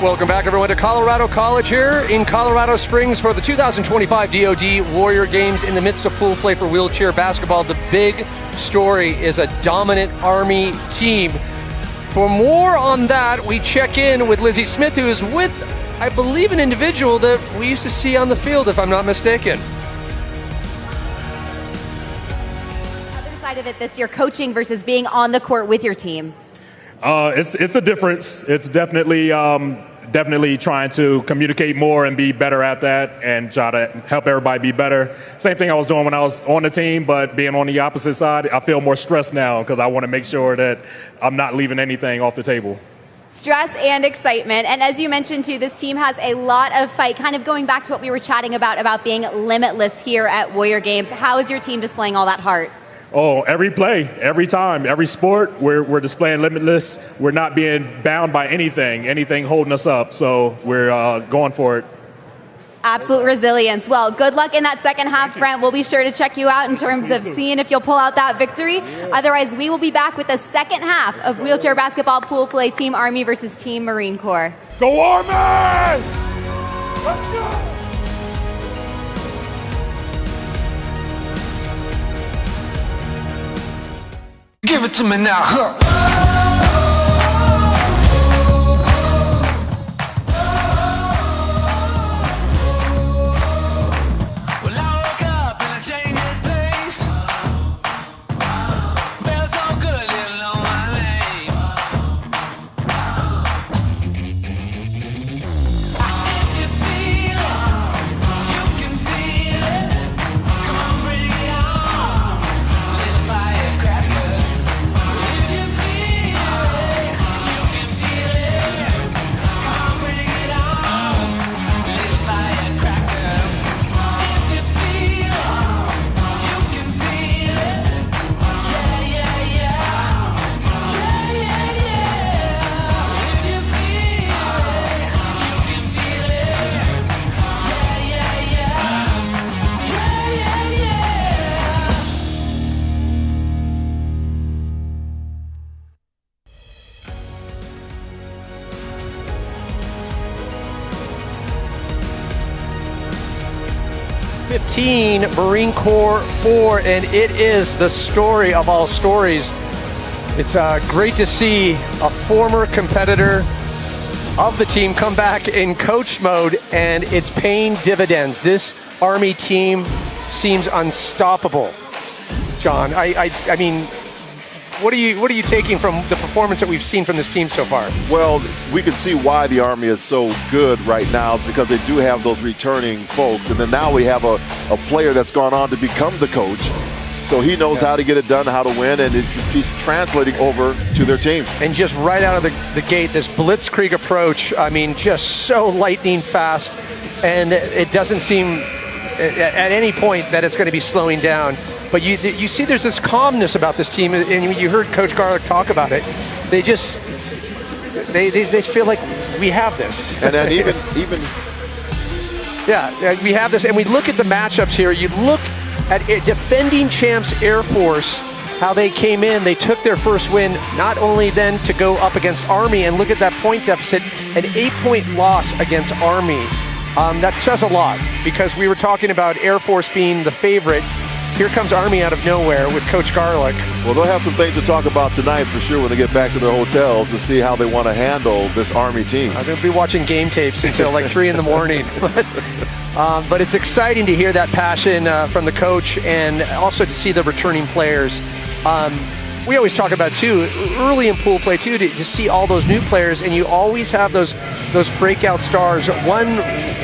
[SPEAKER 1] Welcome back, everyone, to Colorado College here in Colorado Springs for the 2025 DoD Warrior Games in the midst of pool play for wheelchair basketball. The big story is a dominant Army team. For more on that, we check in with Lizzie Smith, who is with, I believe, an individual that we used to see on the field, if I'm not mistaken.
[SPEAKER 3] Other side of it this year, coaching versus being on the court with your team.
[SPEAKER 13] It's a difference. It's definitely trying to communicate more and be better at that and try to help everybody be better. Same thing I was doing when I was on the team, but being on the opposite side, I feel more stressed now because I want to make sure that I'm not leaving anything off the table.
[SPEAKER 3] Stress and excitement. And as you mentioned, too, this team has a lot of fight, kind of going back to what we were chatting about being limitless here at Warrior Games. How is your team displaying all that heart?
[SPEAKER 13] Oh, every play, every time, every sport, we're displaying limitless. We're not being bound by anything holding us up. So we're going for it.
[SPEAKER 3] Absolute resilience. Well, good luck in that second half, Brent. We'll be sure to check you out in terms of seeing if you'll pull out that victory. Otherwise, we will be back with the second half of wheelchair basketball pool play, Team Army versus Team Marine Corps.
[SPEAKER 13] Go Army! Let's go!
[SPEAKER 12] Give it to me now, huh?
[SPEAKER 9] Well, I woke up in a changing place. Felt so good, little on my name. If you feel it, you can feel it. Come on, bring it on, little firecracker. If you feel it, you can feel it. Come on, bring it on, little firecracker. If you feel it, you can feel it. Yeah, yeah, yeah. Yeah, yeah, yeah. If you feel it, you can feel it. Yeah, yeah, yeah. Yeah, yeah, yeah.
[SPEAKER 1] Marine Corps 4, and it is the story of all stories. It's great to see a former competitor of the team come back in coach mode, and it's paying dividends. This Army team seems unstoppable. John, I mean, what are you taking from the performance that we've seen from this team so far?
[SPEAKER 2] Well, we can see why the Army is so good right now, because they do have those returning folks. And then now we have a player that's gone on to become the coach. So he knows how to get it done, how to win, and he's translating over to their team.
[SPEAKER 1] And just right out of the gate, this blitzkrieg approach, I mean, just so lightning fast. And it doesn't seem at any point that it's going to be slowing down. But you see there's this calmness about this team, and you heard Coach Garlick talk about it. They just feel like we have this.
[SPEAKER 2] And then even
[SPEAKER 1] yeah, we have this, and we look at the matchups here. You look at defending champs Air Force, how they came in. They took their first win, not only then to go up against Army, and look at that point deficit, an 8-point loss against Army. That says a lot, because we were talking about Air Force being the favorite. Here comes Army out of nowhere with Coach Garlick.
[SPEAKER 2] Well, they'll have some things to talk about tonight for sure when they get back to their hotels to see how they want to handle this Army team.
[SPEAKER 1] I'm going to be watching game tapes until like 3 in the morning. But it's exciting to hear that passion from the coach, and also to see the returning players. We always talk about, too, early in pool play, too, to see all those new players, and you always have those breakout stars. One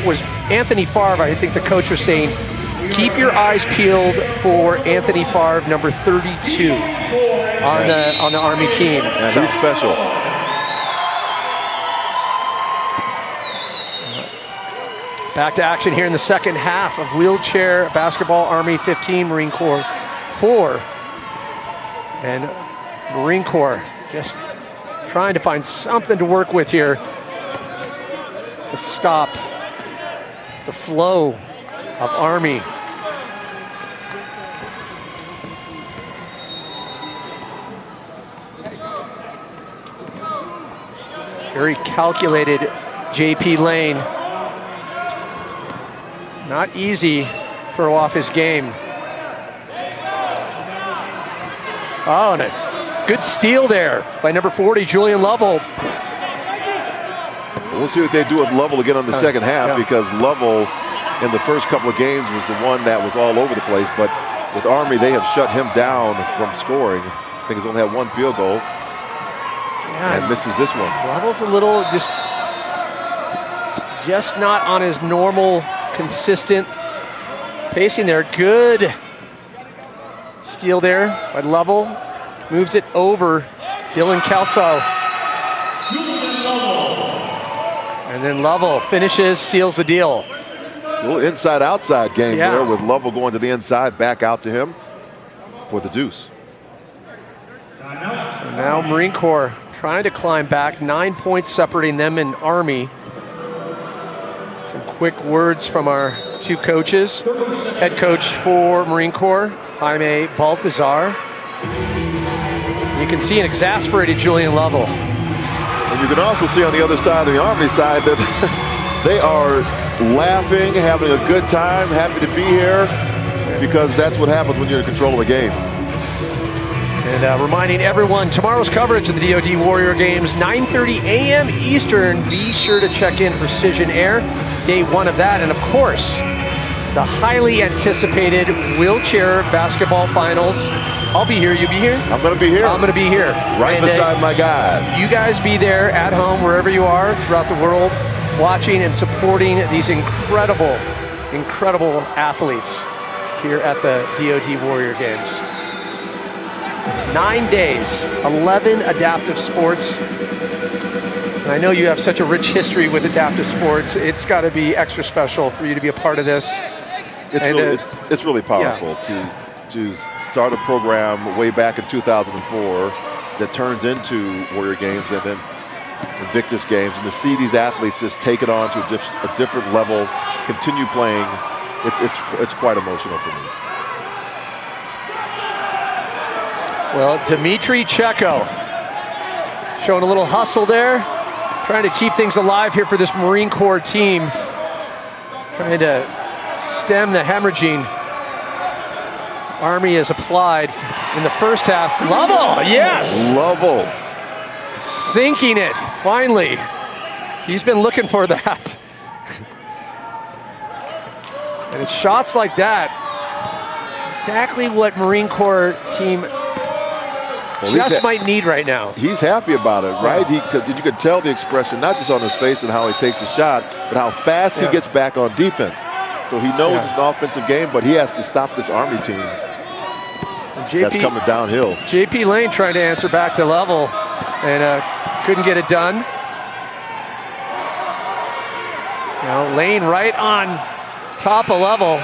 [SPEAKER 1] was Anthony Favre. I think the coach was saying, keep your eyes peeled for Anthony Favre, number 32 on the Army team.
[SPEAKER 2] And he's special.
[SPEAKER 1] Back to action here in the second half of wheelchair basketball, Army 15, Marine Corps 4. And Marine Corps just trying to find something to work with here to stop the flow of Army. Very calculated JP Lane. Not easy to throw off his game. Oh, and a good steal there by number 40, Julian Lovell.
[SPEAKER 2] We'll see what they do with Lovell again on the second half, because Lovell in the first couple of games was the one that was all over the place, but with Army, they have shut him down from scoring. I think he's only had one field goal and misses this one.
[SPEAKER 1] Lovell's a little just not on his normal, consistent pacing there. Good steal there by Lovell. Moves it over Dylan Kelso. And then Lovell finishes, seals the deal.
[SPEAKER 2] A little inside-outside game there with Lovell going to the inside, back out to him for the deuce.
[SPEAKER 1] So now Marine Corps trying to climb back, 9 points separating them and Army. Some quick words from our two coaches. Head coach for Marine Corps, Jaime Baltazar. You can see an exasperated Julian Lovell.
[SPEAKER 2] And you can also see on the other side of the Army side that they are laughing, having a good time, happy to be here, because that's what happens when you're in control of a game.
[SPEAKER 1] And reminding everyone, tomorrow's coverage of the DoD Warrior Games, 9:30 a.m. Eastern. Be sure to check in Precision Air, day one of that. And of course, the highly anticipated wheelchair basketball finals. I'll be here, you be here?
[SPEAKER 2] I'm gonna be here.
[SPEAKER 1] I'm gonna be here.
[SPEAKER 2] Right beside my guy.
[SPEAKER 1] You guys be there at home, wherever you are throughout the world, watching and supporting these incredible, incredible athletes here at the DoD Warrior Games. 9 days, 11 adaptive sports. And I know you have such a rich history with adaptive sports. It's got to be extra special for you to be a part of this.
[SPEAKER 2] It's really powerful to start a program way back in 2004 that turns into Warrior Games and then Invictus Games, and to see these athletes just take it on to a different level, continue playing, it's quite emotional for me.
[SPEAKER 1] Well, Dmitry Cheko showing a little hustle there, trying to keep things alive here for this Marine Corps team, trying to stem the hemorrhaging. Army has applied in the first half. Lovell, yes!
[SPEAKER 2] Lovell.
[SPEAKER 1] Sinking it, finally. He's been looking for that. And it's shots like that, exactly what Marine Corps team just might need right now.
[SPEAKER 2] He's happy about it, right? You could tell the expression, not just on his face and how he takes the shot, but how fast he gets back on defense. So he knows it's an offensive game, but he has to stop this Army team that's coming downhill.
[SPEAKER 1] JP Lane trying to answer back to Lovell and couldn't get it done. Now Lane right on top of Lovell.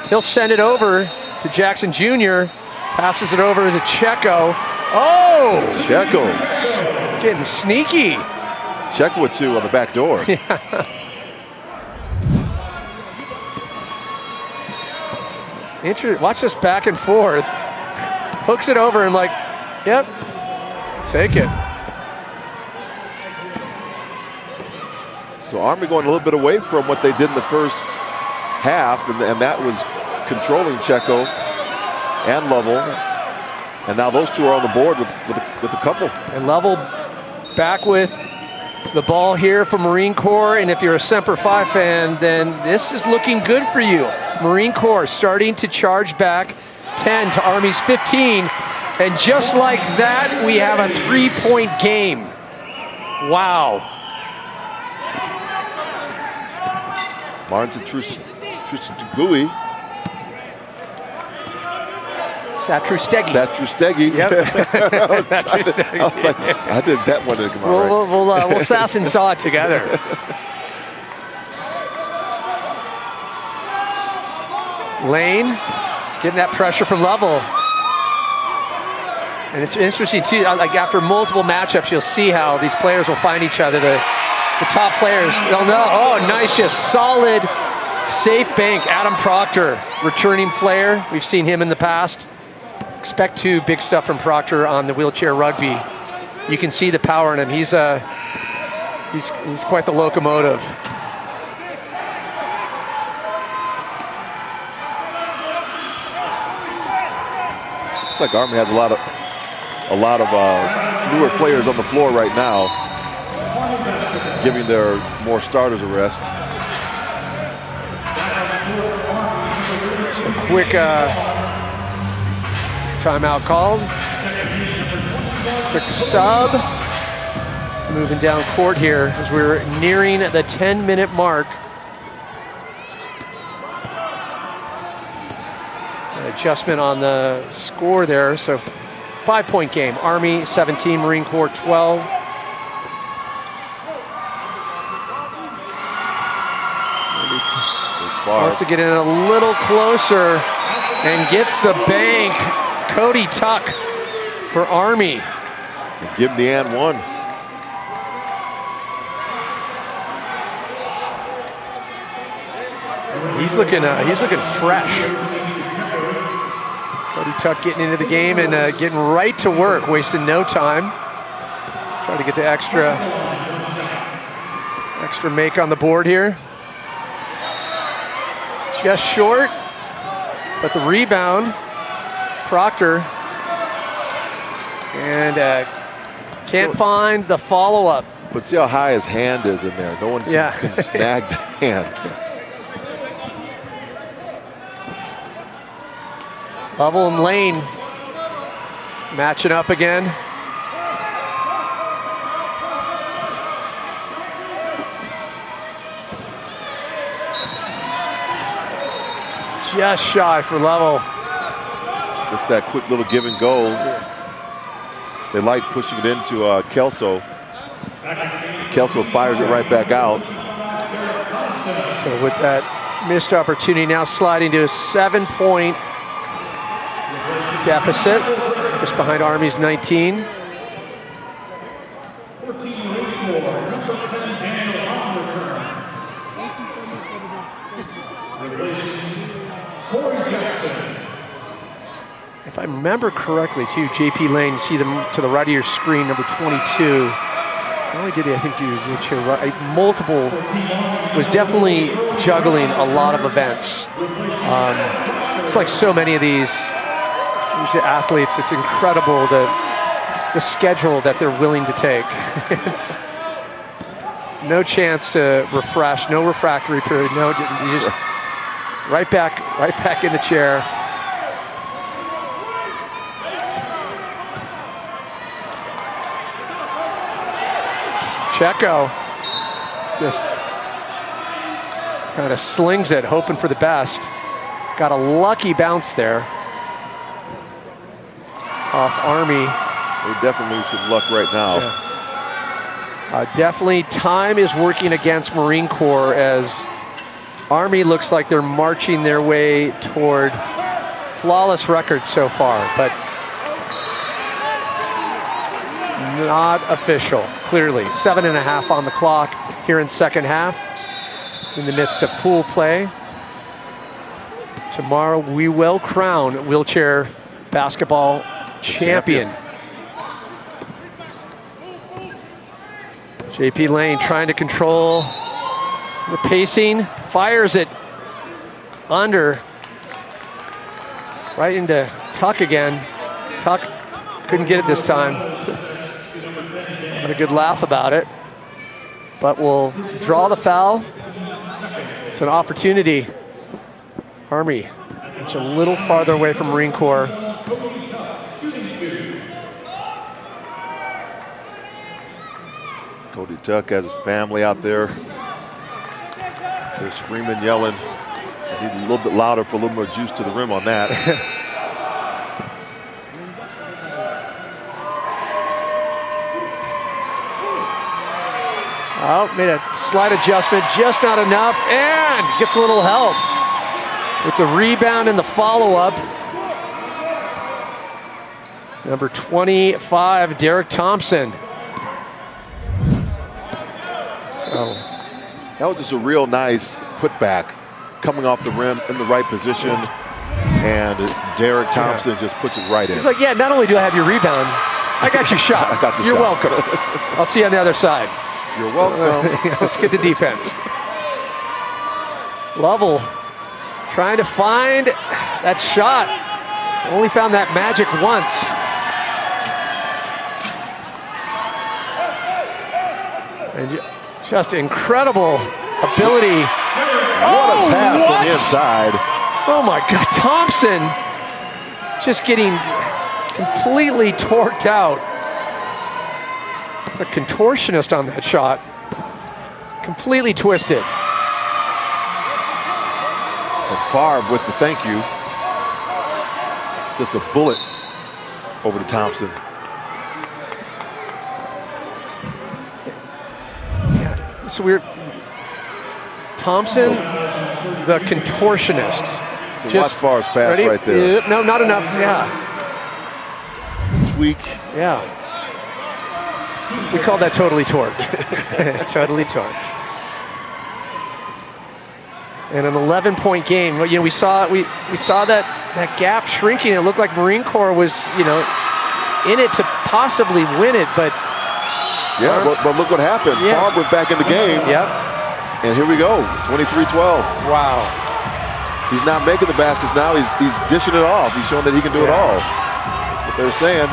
[SPEAKER 1] He'll send it over to Jackson Jr. Passes it over to Cheko. Oh!
[SPEAKER 2] Cheko.
[SPEAKER 1] Getting sneaky.
[SPEAKER 2] Cheko with two on the back door.
[SPEAKER 1] Watch this back and forth. Hooks it over and like, yep, take it.
[SPEAKER 2] So Army going a little bit away from what they did in the first half, and that was controlling Cheko and Lovell. And now those two are on the board with a couple.
[SPEAKER 1] And Lovell back with the ball here for Marine Corps. And if you're a Semper Fi fan, then this is looking good for you. Marine Corps starting to charge back 10 to Army's 15. And just like that, we have a 3-point game. Wow.
[SPEAKER 2] Martin Trustagui. Satrustegi.
[SPEAKER 1] Yep.
[SPEAKER 2] I was like, I did that one.
[SPEAKER 1] We'll sass and saw it together. Lane getting that pressure from Level. And it's interesting too, like after multiple matchups, you'll see how these players will find each other. The top players, they'll know, oh, nice, just solid, safe bank. Adam Proctor, returning player. We've seen him in the past. Expect big stuff from Proctor on the wheelchair rugby. You can see the power in him. He's quite the locomotive.
[SPEAKER 2] It's like Army has a lot of newer players on the floor right now, giving their more starters a rest.
[SPEAKER 1] So quick timeout called. Quick sub. Moving down court here as we're nearing the 10-minute mark. An adjustment on the score there, so 5-point game. Army 17, Marine Corps 12. Wants to get in a little closer and gets the bank. Cody Tuck for Army.
[SPEAKER 2] Give him the and one.
[SPEAKER 1] He's looking fresh. Cody Tuck getting into the game and getting right to work, wasting no time. Trying to get the extra make on the board here. Just short, but the rebound, Proctor, and can't find the follow-up.
[SPEAKER 2] But see how high his hand is in there. No one can snag the hand.
[SPEAKER 1] Lovell and Lane matching up again. Just shy for Lovell.
[SPEAKER 2] Just that quick little give and go. They like pushing it into Kelso. Kelso fires it right back out.
[SPEAKER 1] So with that missed opportunity, now sliding to a 7-point deficit, just behind Army's 19. If I remember correctly, too, JP Lane, you see them to the right of your screen, number 22. Not only did he, I think, do wheelchair multiple, was definitely juggling a lot of events. It's like so many of these athletes, it's incredible the schedule that they're willing to take. It's no chance to refresh, no refractory period, no, you just right back in the chair. Checo just kind of slings it, hoping for the best. Got a lucky bounce there off Army.
[SPEAKER 2] They definitely need some luck right now.
[SPEAKER 1] Yeah. Definitely time is working against Marine Corps as Army looks like they're marching their way toward flawless records so far, but not official, clearly. 7.5 on the clock here in second half in the midst of pool play. Tomorrow we will crown wheelchair basketball champion. JP Lane trying to control the pacing, fires it under, right into Tuck again. Tuck couldn't get it this time. Had a good laugh about it, but we'll draw the foul. It's an opportunity. Army, it's a little farther away from Marine Corps.
[SPEAKER 2] Cody Tuck has his family out there. They're screaming, yelling. Need a little bit louder for a little more juice to the rim on that.
[SPEAKER 1] Oh, made a slight adjustment, just not enough, and gets a little help. with the rebound and the follow-up. Number 25, Derek Thompson. So
[SPEAKER 2] that was just a real nice putback, coming off the rim in the right position, and Derek Thompson just puts it right in.
[SPEAKER 1] He's like, yeah, not only do I have your rebound, I got your shot.
[SPEAKER 2] I got your
[SPEAKER 1] You're
[SPEAKER 2] shot.
[SPEAKER 1] welcome. I'll see you on the other side.
[SPEAKER 2] You're welcome.
[SPEAKER 1] Let's get to defense. Lovell trying to find that shot. He's only found that magic once. And just incredible ability.
[SPEAKER 2] What a pass on the inside.
[SPEAKER 1] Oh my God, Thompson just getting completely torqued out. It's a contortionist on that shot. Completely twisted.
[SPEAKER 2] And Favre with the thank you. Just a bullet over to Thompson.
[SPEAKER 1] So we're Thompson, the contortionist.
[SPEAKER 2] So watch Favre's pass
[SPEAKER 1] ready?
[SPEAKER 2] right there.
[SPEAKER 1] No, not enough. Yeah.
[SPEAKER 2] Tweak.
[SPEAKER 1] Yeah. We call that totally torqued. Totally torqued. And an 11-point game. You know, we saw that gap shrinking. It looked like Marine Corps was, you know, in it to possibly win it, but
[SPEAKER 2] yeah, but look what happened.
[SPEAKER 1] Yeah.
[SPEAKER 2] Favre went back in the game.
[SPEAKER 1] Yep.
[SPEAKER 2] And here we go, 23-12.
[SPEAKER 1] Wow.
[SPEAKER 2] He's not making the baskets now. He's dishing it off. He's showing that he can do it all. That's what they're saying.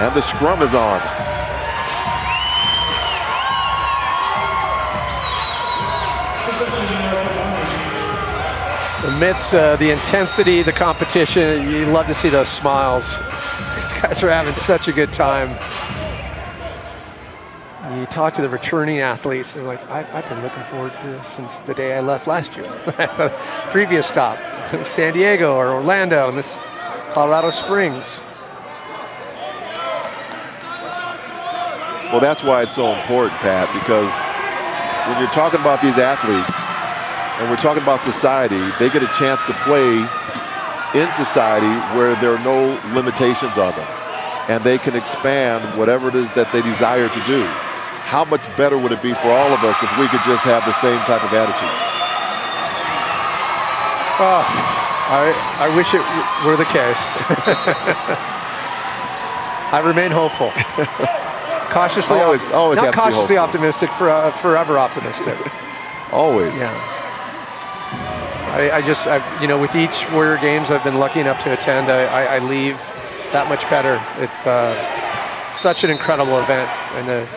[SPEAKER 2] And the scrum is on.
[SPEAKER 1] Amidst the intensity, the competition, you love to see those smiles. These guys are having such a good time. You talk to the returning athletes, they're like, I've been looking forward to this since the day I left last year. At the previous stop, San Diego or Orlando, and this Colorado Springs.
[SPEAKER 2] Well, that's why it's so important, Pat, because when you're talking about these athletes and we're talking about society, they get a chance to play in society where there are no limitations on them, and they can expand whatever it is that they desire to do. How much better would it be for all of us if we could just have the same type of attitude?
[SPEAKER 1] Oh, I wish it were the case. I remain hopeful. Cautiously,
[SPEAKER 2] always
[SPEAKER 1] not cautiously optimistic, forever optimistic.
[SPEAKER 2] Always.
[SPEAKER 1] Yeah. You know, with each Warrior Games I've been lucky enough to attend, I leave that much better. It's such an incredible event, and the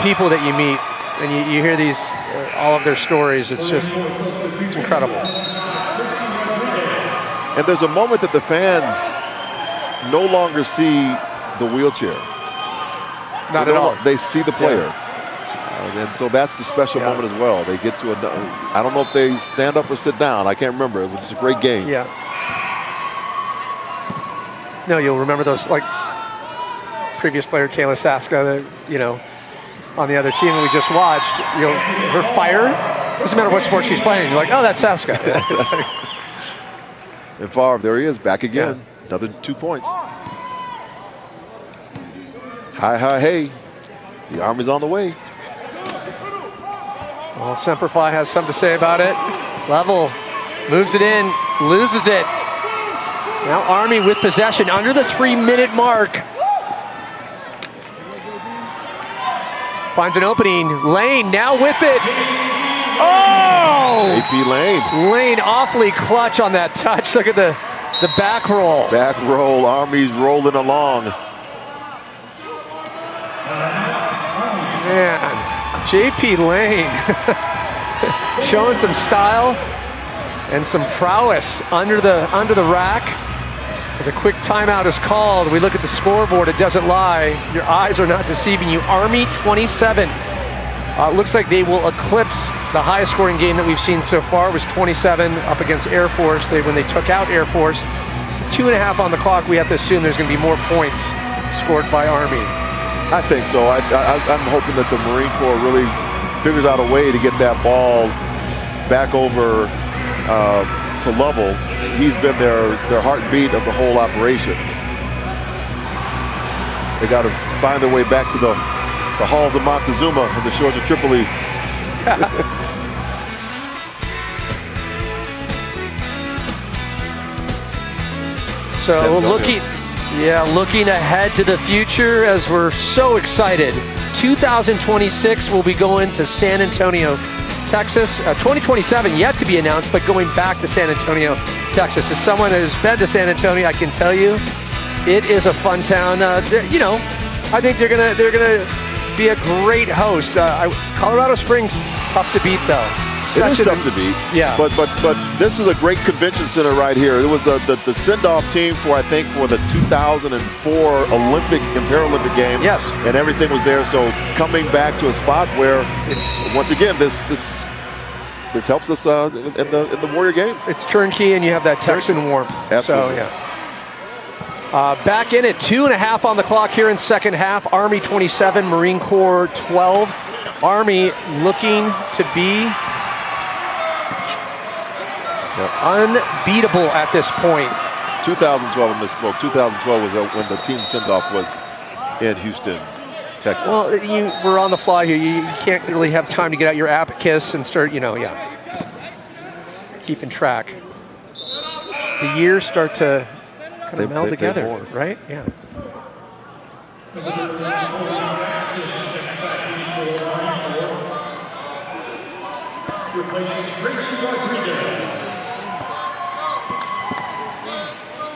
[SPEAKER 1] people that you meet, and you hear these, all of their stories. It's incredible.
[SPEAKER 2] And there's a moment that the fans no longer see the wheelchair.
[SPEAKER 1] Not at all.
[SPEAKER 2] They see the player.
[SPEAKER 1] Yeah.
[SPEAKER 2] And so that's the special moment as well. They get to I don't know if they stand up or sit down. I can't remember. It was just a great game.
[SPEAKER 1] Yeah. No, you'll remember those, like previous player Kayla Saska, that, you know, on the other team that we just watched. You know, her fire. Doesn't matter what sport she's playing. You're like, oh, that's Saska.
[SPEAKER 2] And Favre, there he is, back again. Yeah. Another 2 points. Hi, hey. The Army's on the way.
[SPEAKER 1] Well, Semper Fi has something to say about it. Level moves it in, loses it. Now Army with possession under the 3-minute mark. Finds an opening. Lane now with it. Oh!
[SPEAKER 2] JP Lane.
[SPEAKER 1] Lane awfully clutch on that touch. Look at the back roll.
[SPEAKER 2] Back roll. Army's rolling along.
[SPEAKER 1] Man, JP Lane showing some style and some prowess under the rack. As a quick timeout is called, we look at the scoreboard. It doesn't lie. Your eyes are not deceiving you. Army 27. Looks like they will eclipse the highest scoring game that we've seen so far. It was 27 up against Air Force. When they took out Air Force, with 2.5 on the clock, we have to assume there's going to be more points scored by Army.
[SPEAKER 2] I think so. I'm hoping that the Marine Corps really figures out a way to get that ball back over to Lovell. He's been their heartbeat of the whole operation. They got to find their way back to the halls of Montezuma and the shores of Tripoli.
[SPEAKER 1] So looking ahead to the future as we're so excited. 2026 we'll be going to San Antonio, Texas. 2027 yet to be announced, but going back to San Antonio, Texas. As someone who's been to San Antonio, I can tell you, it is a fun town. I think they're gonna be a great host. Colorado Springs, tough to beat though.
[SPEAKER 2] It is tough to beat.
[SPEAKER 1] Yeah.
[SPEAKER 2] But this is a great convention center right here. It was the send-off team for the 2004 Olympic and Paralympic Games.
[SPEAKER 1] Yes.
[SPEAKER 2] And everything was there. So coming back to a spot where it's once again this helps us in the Warrior Games.
[SPEAKER 1] It's turnkey and you have that Texan warmth.
[SPEAKER 2] Absolutely.
[SPEAKER 1] So yeah. Back in at 2.5 on the clock here in second half. Army 27, Marine Corps 12. Army looking to be unbeatable at this point.
[SPEAKER 2] 2012, I misspoke. 2012 was when the team send-off was in Houston, Texas.
[SPEAKER 1] Well, you were on the fly here. You can't really have time to get out your abacus and start, keeping track. The years start to kind of meld together, right? Yeah.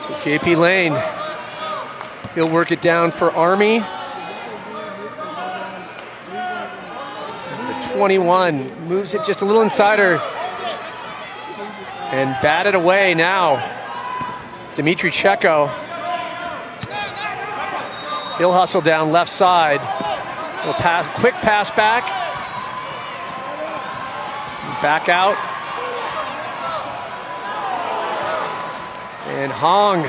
[SPEAKER 1] So JP Lane, he'll work it down for Army. The 21 moves it just a little insider and batted away now. Dimitri Checo. He'll hustle down left side. Quick pass back. Back out. And Hong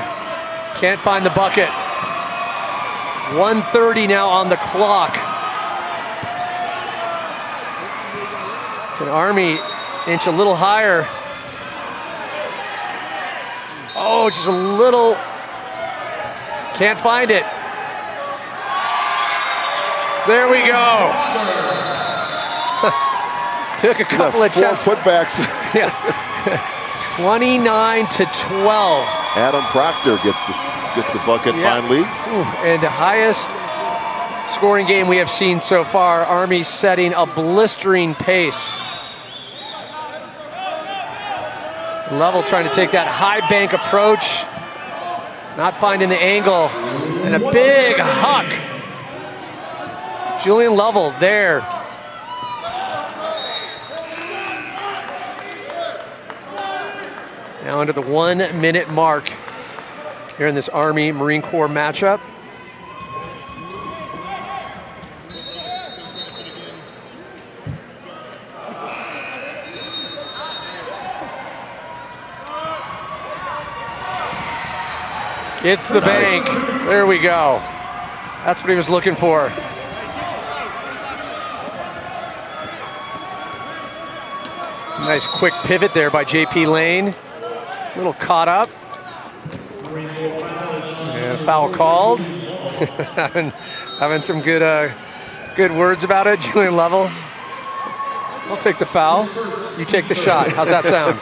[SPEAKER 1] can't find the bucket. 1:30 now on the clock. Can Army inch a little higher? Oh, just a little. Can't find it. There we go. Took a couple of attempts.
[SPEAKER 2] 4 putbacks.
[SPEAKER 1] Yeah. 29-12.
[SPEAKER 2] Adam Proctor gets the bucket finally.
[SPEAKER 1] And the highest scoring game we have seen so far. Army setting a blistering pace. Lovell trying to take that high bank approach. Not finding the angle. And a big huck. Julian Lovell there. Now under the 1 minute mark here in this Army Marine Corps matchup. It's the bank. There we go. That's what he was looking for. Nice quick pivot there by JP Lane. A little caught up. And foul called. having some good words about it, Julian Lovell. I'll take the foul. You take the shot. How's that sound?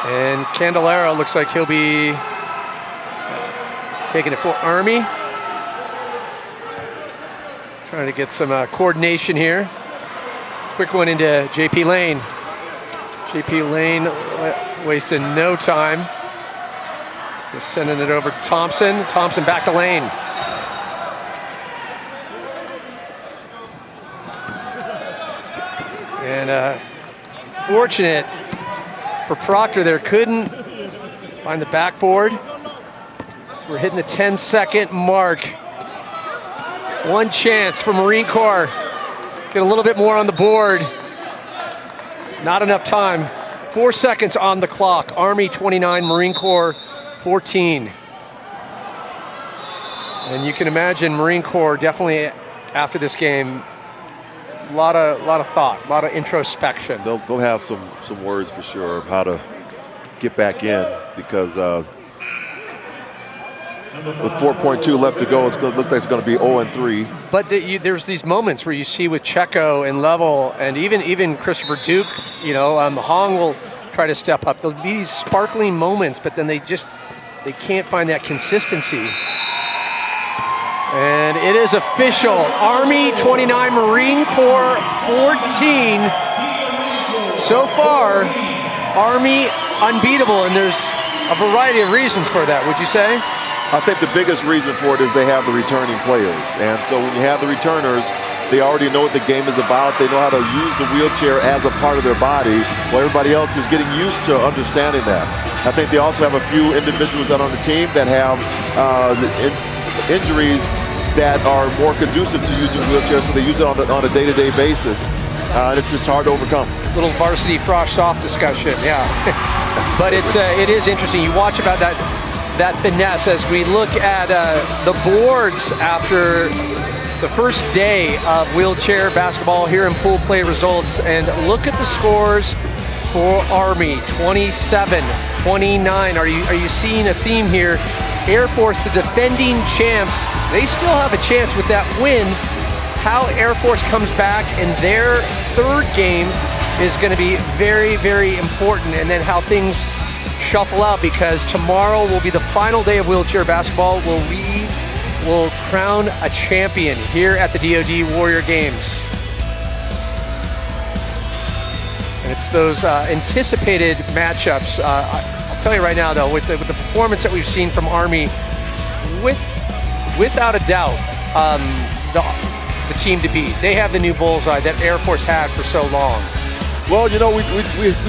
[SPEAKER 1] And Candelero looks like he'll be taking it for Army. Trying to get some coordination here. Quick one into JP Lane. JP Lane wasting no time. Just sending it over to Thompson. Thompson back to Lane. And fortunate for Proctor there, couldn't find the backboard. So we're hitting the 10-second mark. One chance for Marine Corps. Get a little bit more on the board. Not enough time. 4 seconds on the clock. Army 29, Marine Corps 14. And you can imagine Marine Corps definitely after this game, a lot of thought, a lot of introspection.
[SPEAKER 2] They'll have some words for sure of how to get back in, because with 4.2 left to go, it looks like it's going to be 0-3.
[SPEAKER 1] But there's these moments where you see with Checo and Level and even Christopher Duke, Hong will try to step up. There'll be these sparkling moments, but then they can't find that consistency. And it is official. Army 29, Marine Corps 14. So far, Army unbeatable, and there's a variety of reasons for that, would you say?
[SPEAKER 2] I think the biggest reason for it is they have the returning players. And so when you have the returners, they already know what the game is about. They know how to use the wheelchair as a part of their body, while everybody else is getting used to understanding that. I think they also have a few individuals out on the team that have injuries that are more conducive to using wheelchairs, so they use it on a day-to-day basis. And it's just hard to overcome.
[SPEAKER 1] Little varsity frosh soft discussion, yeah. But it is interesting. You watch about that finesse as we look at the boards after the first day of wheelchair basketball here in pool play results, and look at the scores for Army. 27-29. Are you seeing a theme here? Air Force, the defending champs, they still have a chance with that win. How Air Force comes back in their third game is going to be very, very important, and then how things shuffle out, because tomorrow will be the final day of wheelchair basketball where we will crown a champion here at the DoD Warrior Games. And it's those anticipated matchups. I'll tell you right now, though, with the performance that we've seen from Army, without a doubt, the team to beat. They have the new bullseye that Air Force had for so long.
[SPEAKER 2] Well, we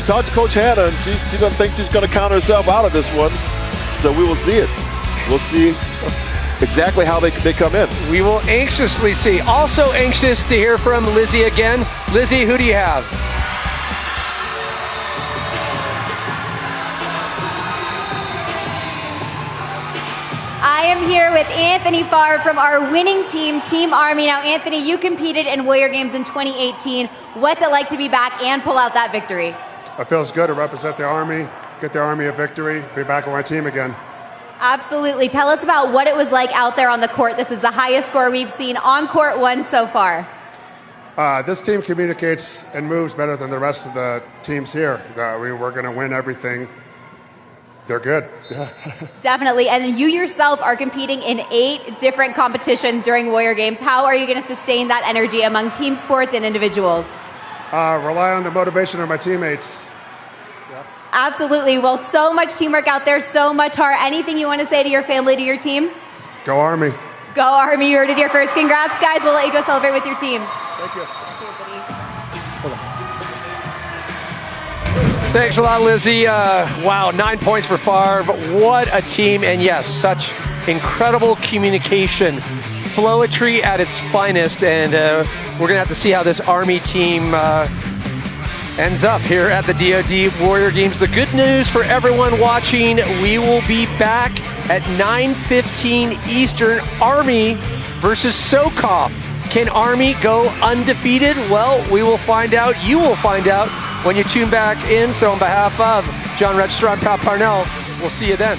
[SPEAKER 2] talked to Coach Hannah, and she doesn't think she's going to count herself out of this one. So we will see it. We'll see exactly how they come in.
[SPEAKER 1] We will anxiously see. Also anxious to hear from Lizzie again. Lizzie, who do you have?
[SPEAKER 3] I am here with Anthony Farr from our winning team, Team Army. Now, Anthony, you competed in Warrior Games in 2018. What's it like to be back and pull out that victory?
[SPEAKER 14] It feels good to represent the Army, get the Army a victory, be back on my team again.
[SPEAKER 3] Absolutely. Tell us about what it was like out there on the court. This is the highest score we've seen on court one so far.
[SPEAKER 14] This team communicates and moves better than the rest of the teams here. We're going to win everything. They're good. Yeah.
[SPEAKER 3] Definitely. And you yourself are competing in 8 different competitions during Warrior Games. How are you going to sustain that energy among team sports and individuals?
[SPEAKER 14] Rely on the motivation of my teammates. Yeah.
[SPEAKER 3] Absolutely. Well, so much teamwork out there, so much heart. Anything you want to say to your family, to your team?
[SPEAKER 14] Go Army.
[SPEAKER 3] Go Army. You heard it here first. Congrats, guys. We'll let you go celebrate with your team.
[SPEAKER 14] Thank you.
[SPEAKER 1] Thanks a lot, Lizzie. Wow, 9 points for Favre. What a team. And yes, such incredible communication. Flowetry at its finest. And we're going to have to see how this Army team ends up here at the DoD Warrior Games. The good news for everyone watching, we will be back at 9:15 Eastern. Army versus SOCOM. Can Army go undefeated? Well, we will find out. You will find out when you tune back in. So on behalf of John Register, I'm Pat Parnell. We'll see you then.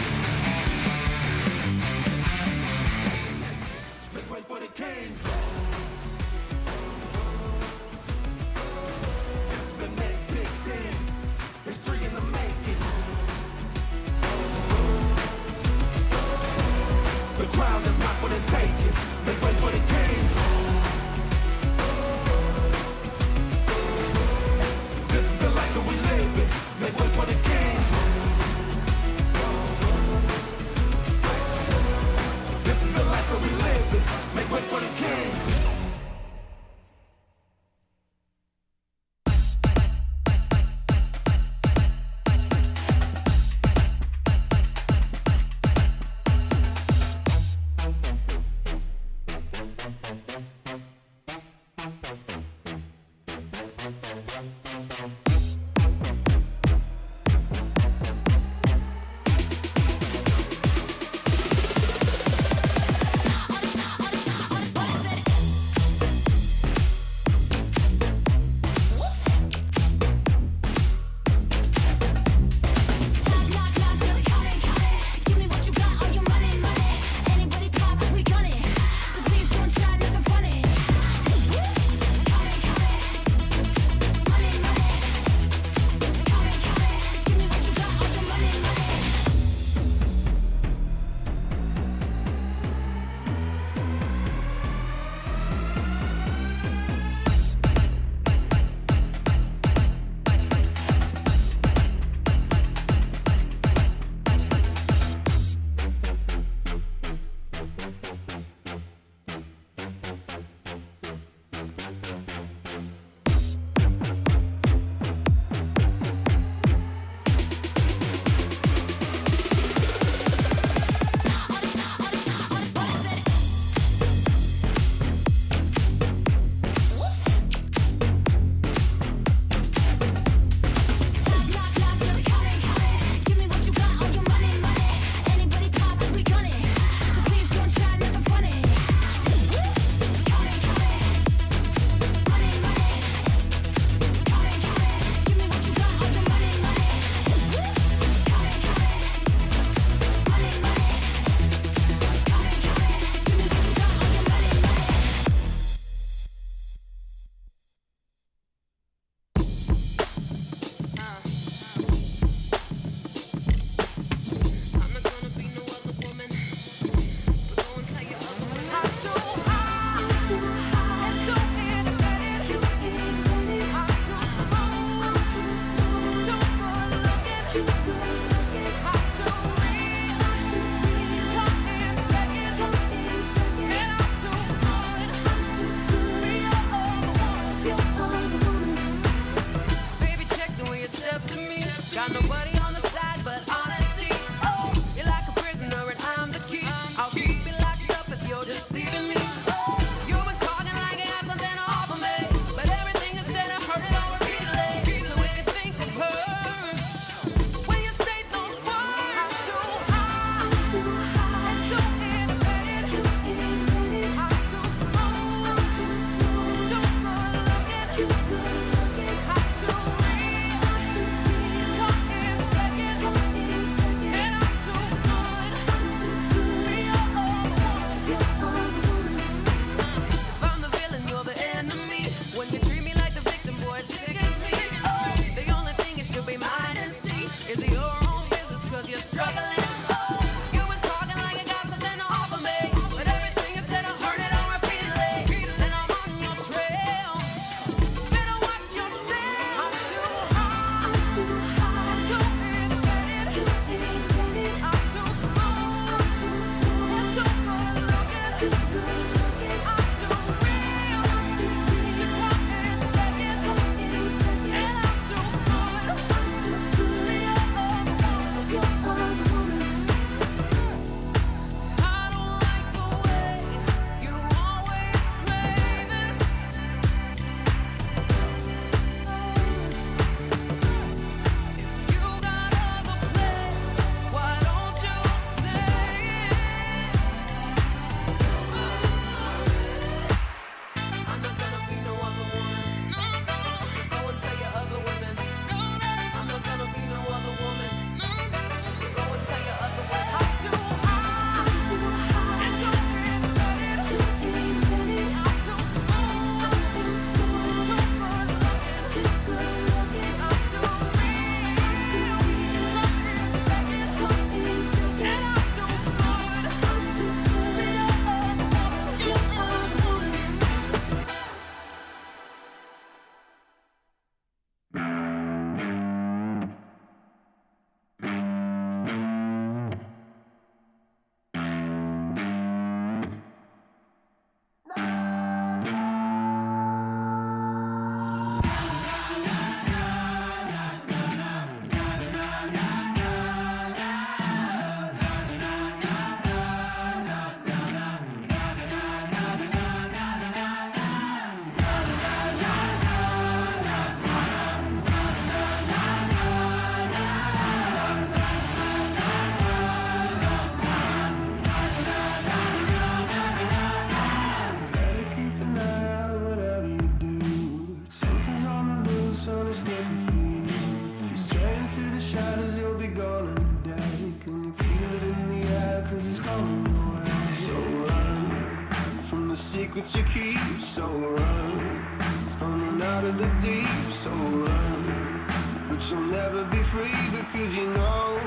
[SPEAKER 15] secrets you keep, so run. It's coming out of the deep, so run. But you'll never be free because you know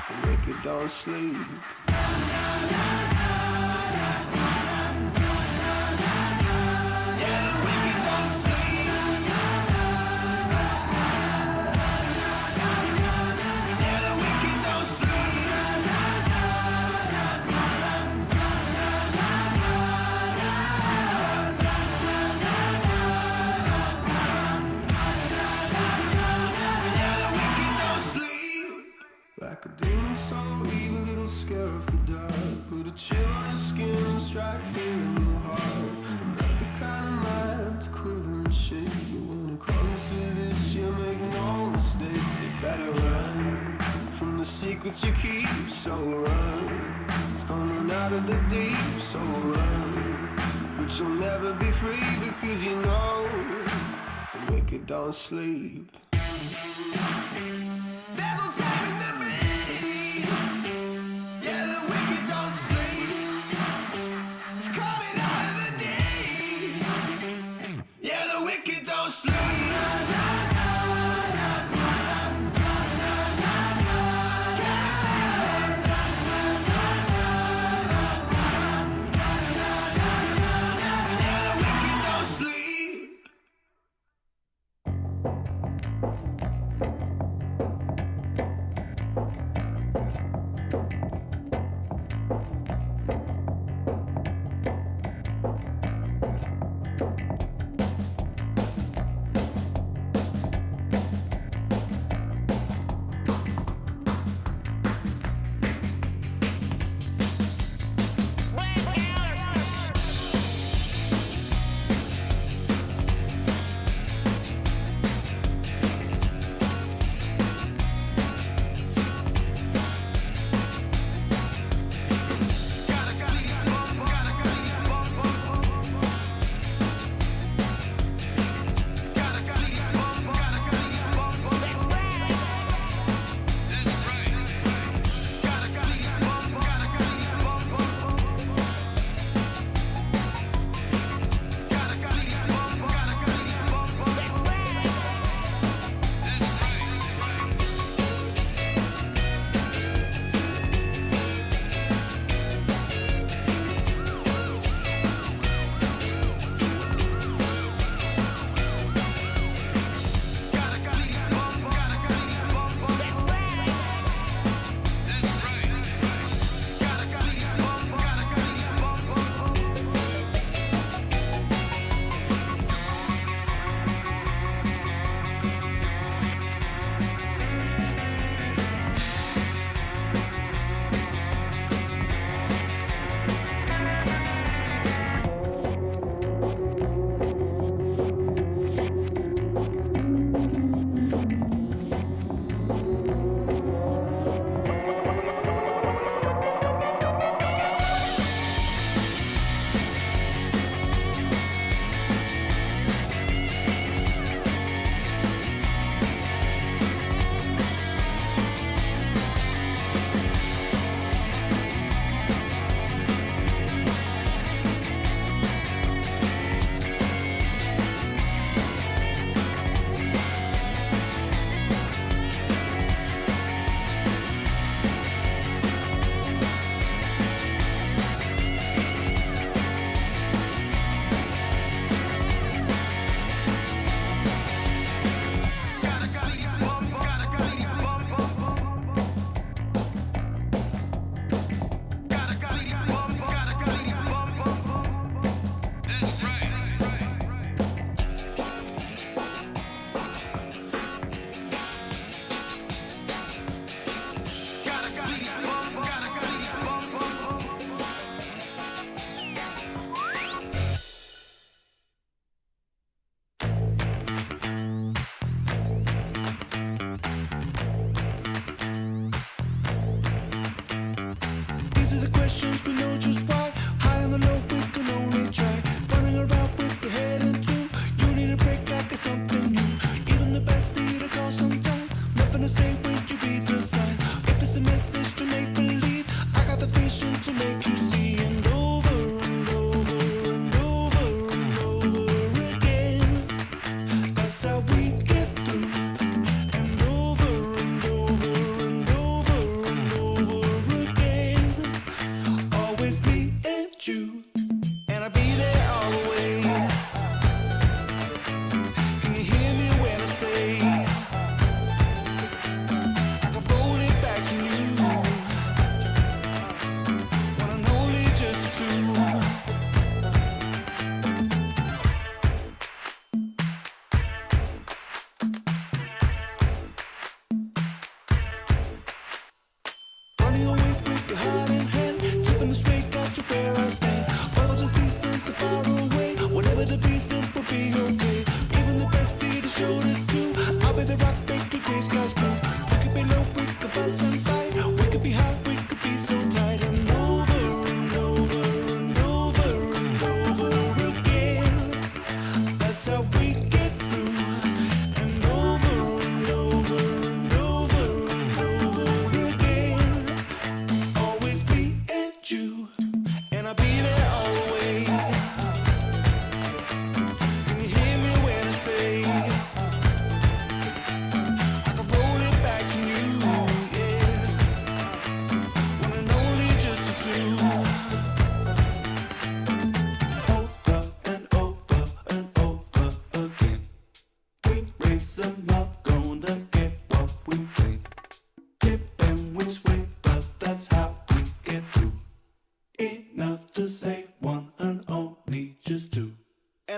[SPEAKER 15] the wicked don't sleep. Like a demon so evil, it'll scare off the dark. Put a chill on your skin and strike fear in your heart. I'm not the kind of man to quiver and shake, but when it comes to this, you make no mistake. You better run from the secrets you keep, so run. It's coming out of the deep, so run. But you'll never be free because you know the wicked don't sleep. There's no time in the beat. Yeah, the wicked don't sleep. It's coming out of the deep. Yeah, the wicked don't sleep.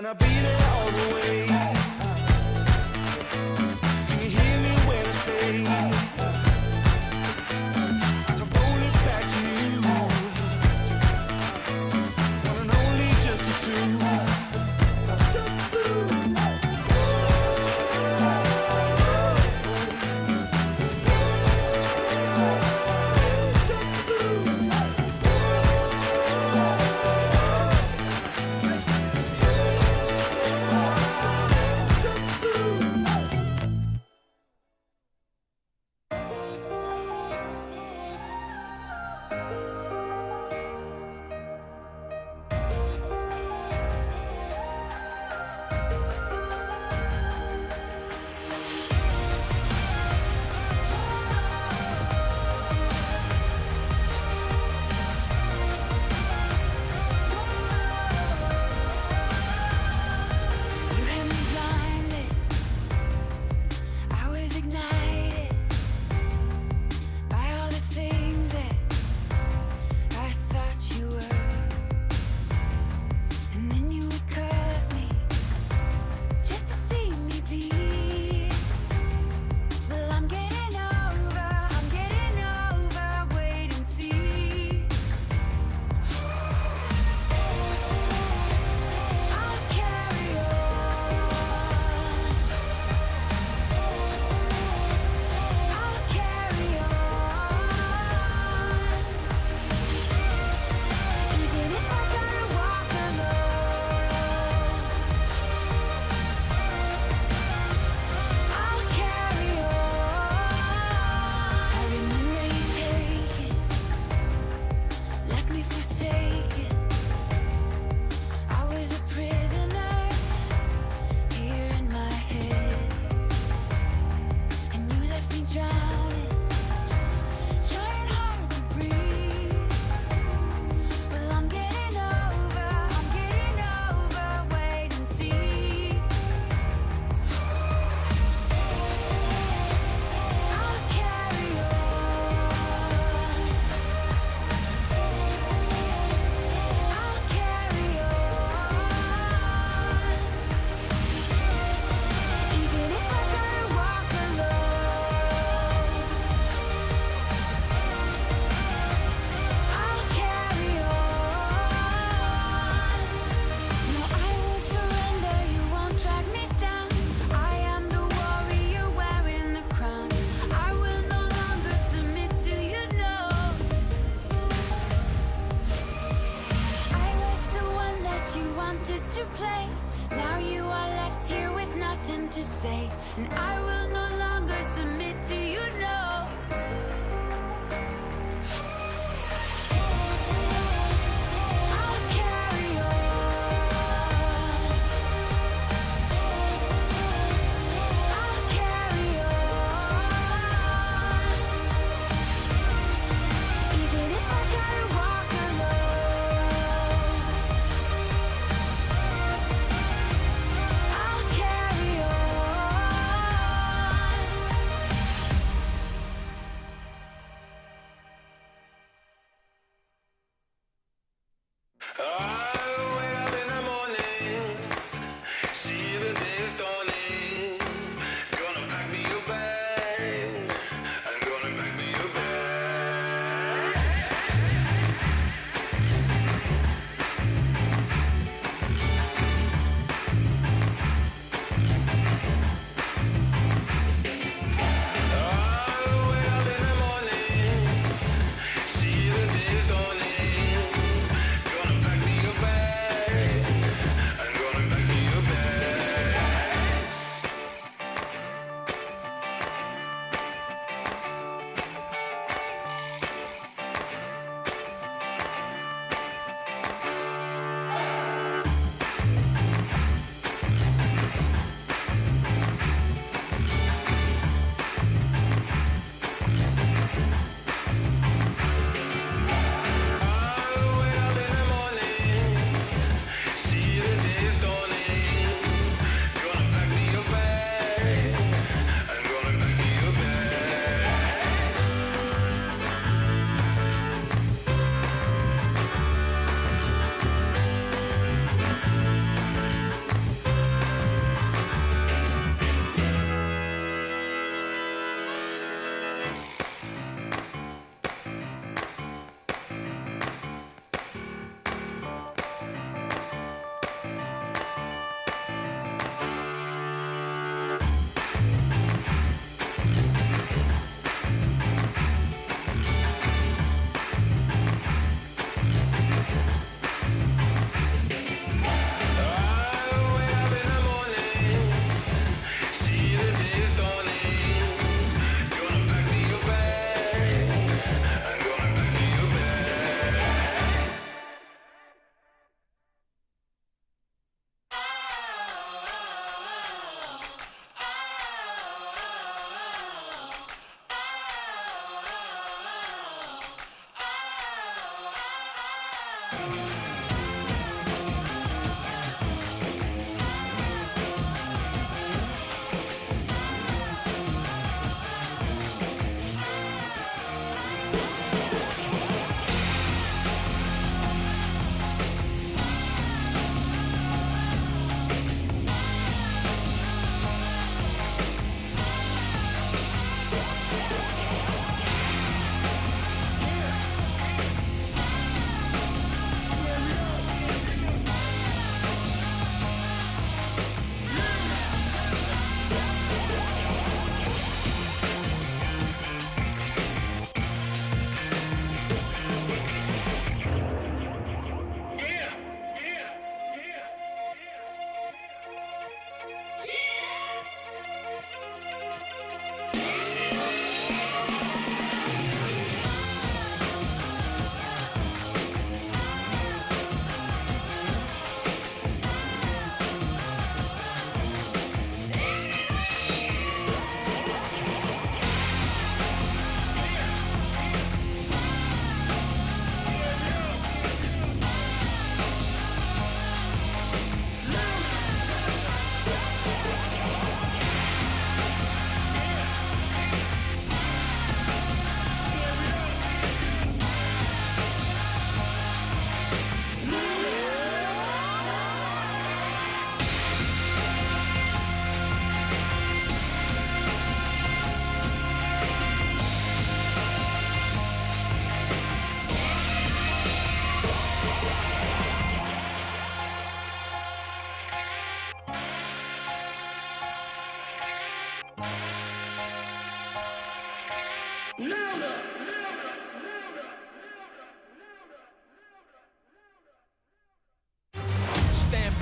[SPEAKER 15] and I'll be there all the way. Can you hear me when I say I can roll it back to you? One and only, just the two.
[SPEAKER 16] To say, and I will no longer submit to you, no. I'll carry on. I'll carry on. Even if I gotta walk alone, I'll carry on.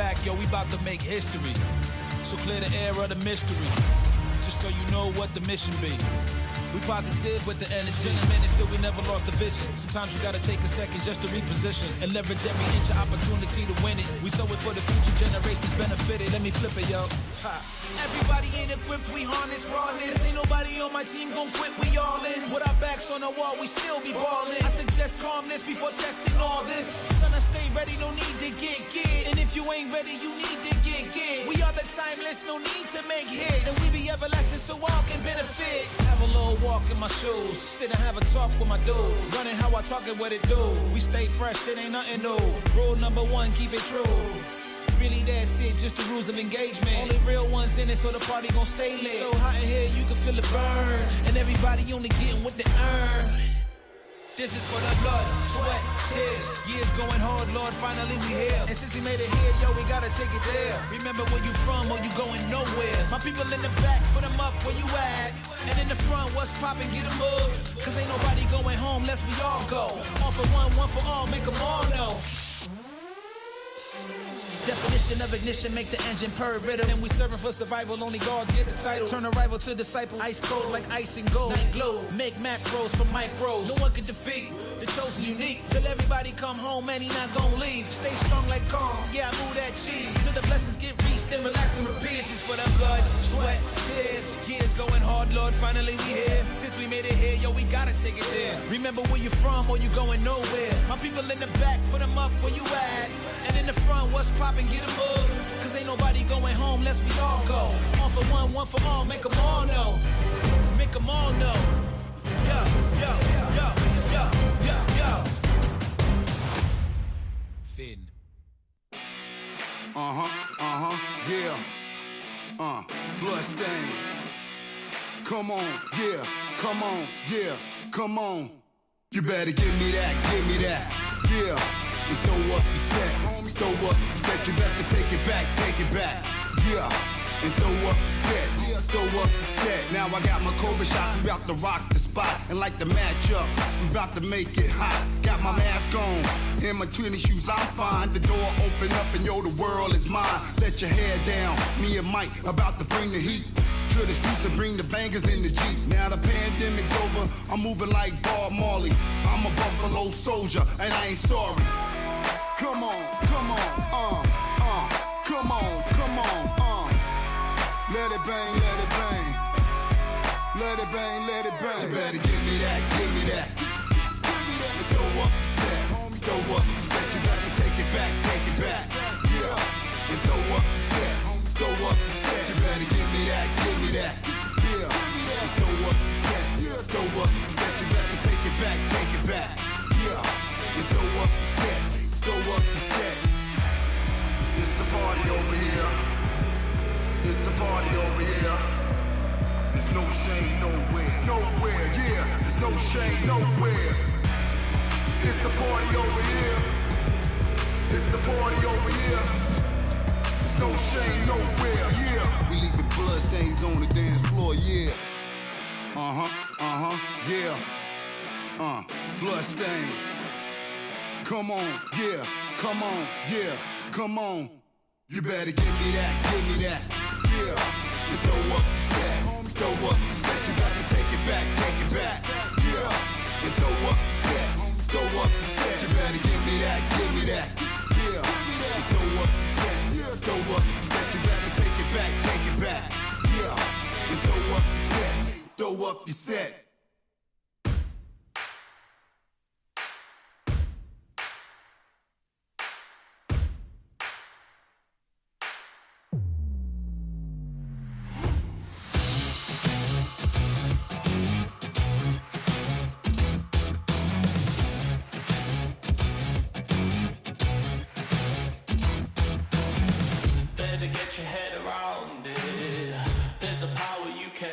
[SPEAKER 7] back, yo, we about to make history. So clear the air of the mystery, just so you know what the mission be. We positive with the energy. It's been a minute, still we never lost the vision. Sometimes you gotta take a second just to reposition and leverage every inch of opportunity to win it. We sow it for the future generations benefited. Let me flip it, yo. Ha. Everybody ain't equipped, we harness rawness. Ain't nobody on my team gon' quit, we all in. With our backs on the wall, we still be ballin'. I suggest calmness before testing all this. Son, I stay ready, no need to get. And if you ain't ready, you need to get. We are the timeless, no need to make hits. And we be everlasting so all can benefit. Have a little walk in my shoes, sit and have a talk with my dudes. Running how I talk it, what it do. We stay fresh, it ain't nothing new. Rule number one, keep it true. Really that's it, just the rules of engagement. Only real ones in it, so the party gon' stay lit. So hot in here, you can feel it burn. And everybody only getting what they earn. This is for the blood, sweat, tears. Years going hard, Lord, finally we here. And since we made it here, yo, we gotta take it there. Remember where you from or you going nowhere. My people in the back, put them up where you at. And in the front, what's poppin', get them up. Cause ain't nobody going home unless we all go. One for one, one for all, make them all know. Definition of ignition, make the engine purr rhythm. And we serving for survival, only gods get the title. Turn a rival to disciple, ice cold like ice and gold. Night glow, make macros from micros. No one can defeat the chosen unique. Till everybody come home, man, he not gon' leave. Stay strong like calm, yeah, I move that cheese. Till the blessings get reached, then relax and repeat. This is for the blood, sweat, tears. Years going hard, Lord, finally we here. Since we made it here, yo, we gotta take it there. Remember where you from or you going nowhere. My people in the back, put them up where you at. And in the front, what's poppin', get them up. Cause ain't nobody going home unless we all go. One for one, one for all, make them all know. Make them all know. Yo, yo, yo, yo, yo, yo. Finn.
[SPEAKER 17] Yeah. Blood stain. Come on, yeah, come on, yeah, come on. You better give me that, yeah. And throw up the set, homie, throw up the set. You better take it back, yeah. And throw up the set, yeah, throw up the set. Now I got my Cobra shots, we about to rock the spot. And like the matchup, we about to make it hot. Got my mask on, and my tennis shoes, I'm fine. The door open up and yo, the world is mine. Let your hair down, me and Mike about to bring the heat to the streets and bring the bangers in the Jeep. Now the pandemic's over, I'm moving like Bob Marley. I'm a Buffalo soldier, and I ain't sorry. Come on, come on, come on, come on, let it bang, let it bang. Let it bang, let it bang. You better give me that, give me that. And throw up the set, homie, throw up the set. You better take it back, yeah. And throw up the set, homie, throw up the set. You better give me that, yeah. And throw up the set, yeah, throw up the set. You better take it back, yeah. And throw up the set, throw up the set. It's a party over here. It's a party over here. There's no shame nowhere, yeah. There's no shame nowhere. It's a party over here. It's a party over here. There's no shame nowhere, yeah. We leaving blood stains on the dance floor, yeah. Yeah. Blood stain. Come on, yeah. Come on, yeah. Come on. You better give me that, yeah. You throw up the set, homie, throw up the set. You got to take it back, yeah. And throw up the set, homie, throw up the set. You better give me that, yeah. You throw up the set, yeah, throw up the set. You better take it back, yeah. And throw up the set, throw up your set.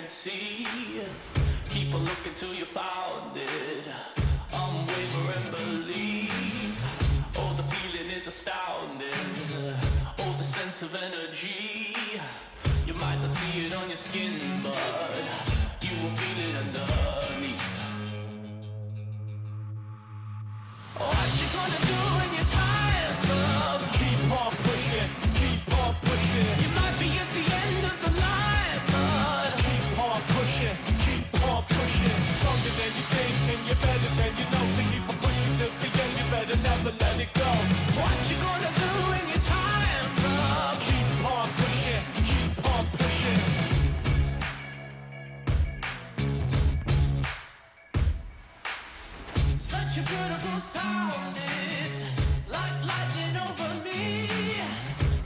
[SPEAKER 18] See, keep on looking till you found it. Unwavering belief. Oh, the feeling is astounding. Oh, the sense of energy. You might not see it on your skin, but you will feel it underneath. What you gonna do when you're tired, love?
[SPEAKER 12] Keep on pushing, keep
[SPEAKER 18] pushing. You might be at the end of the line, but keep on pushing, keep on pushing. Stronger than you think and you're better than you know. So keep on pushing till the end, you better never let it go. What you gonna do when your time's up? Keep on pushing, keep on pushing. Such a beautiful sound, it's like lightning over me.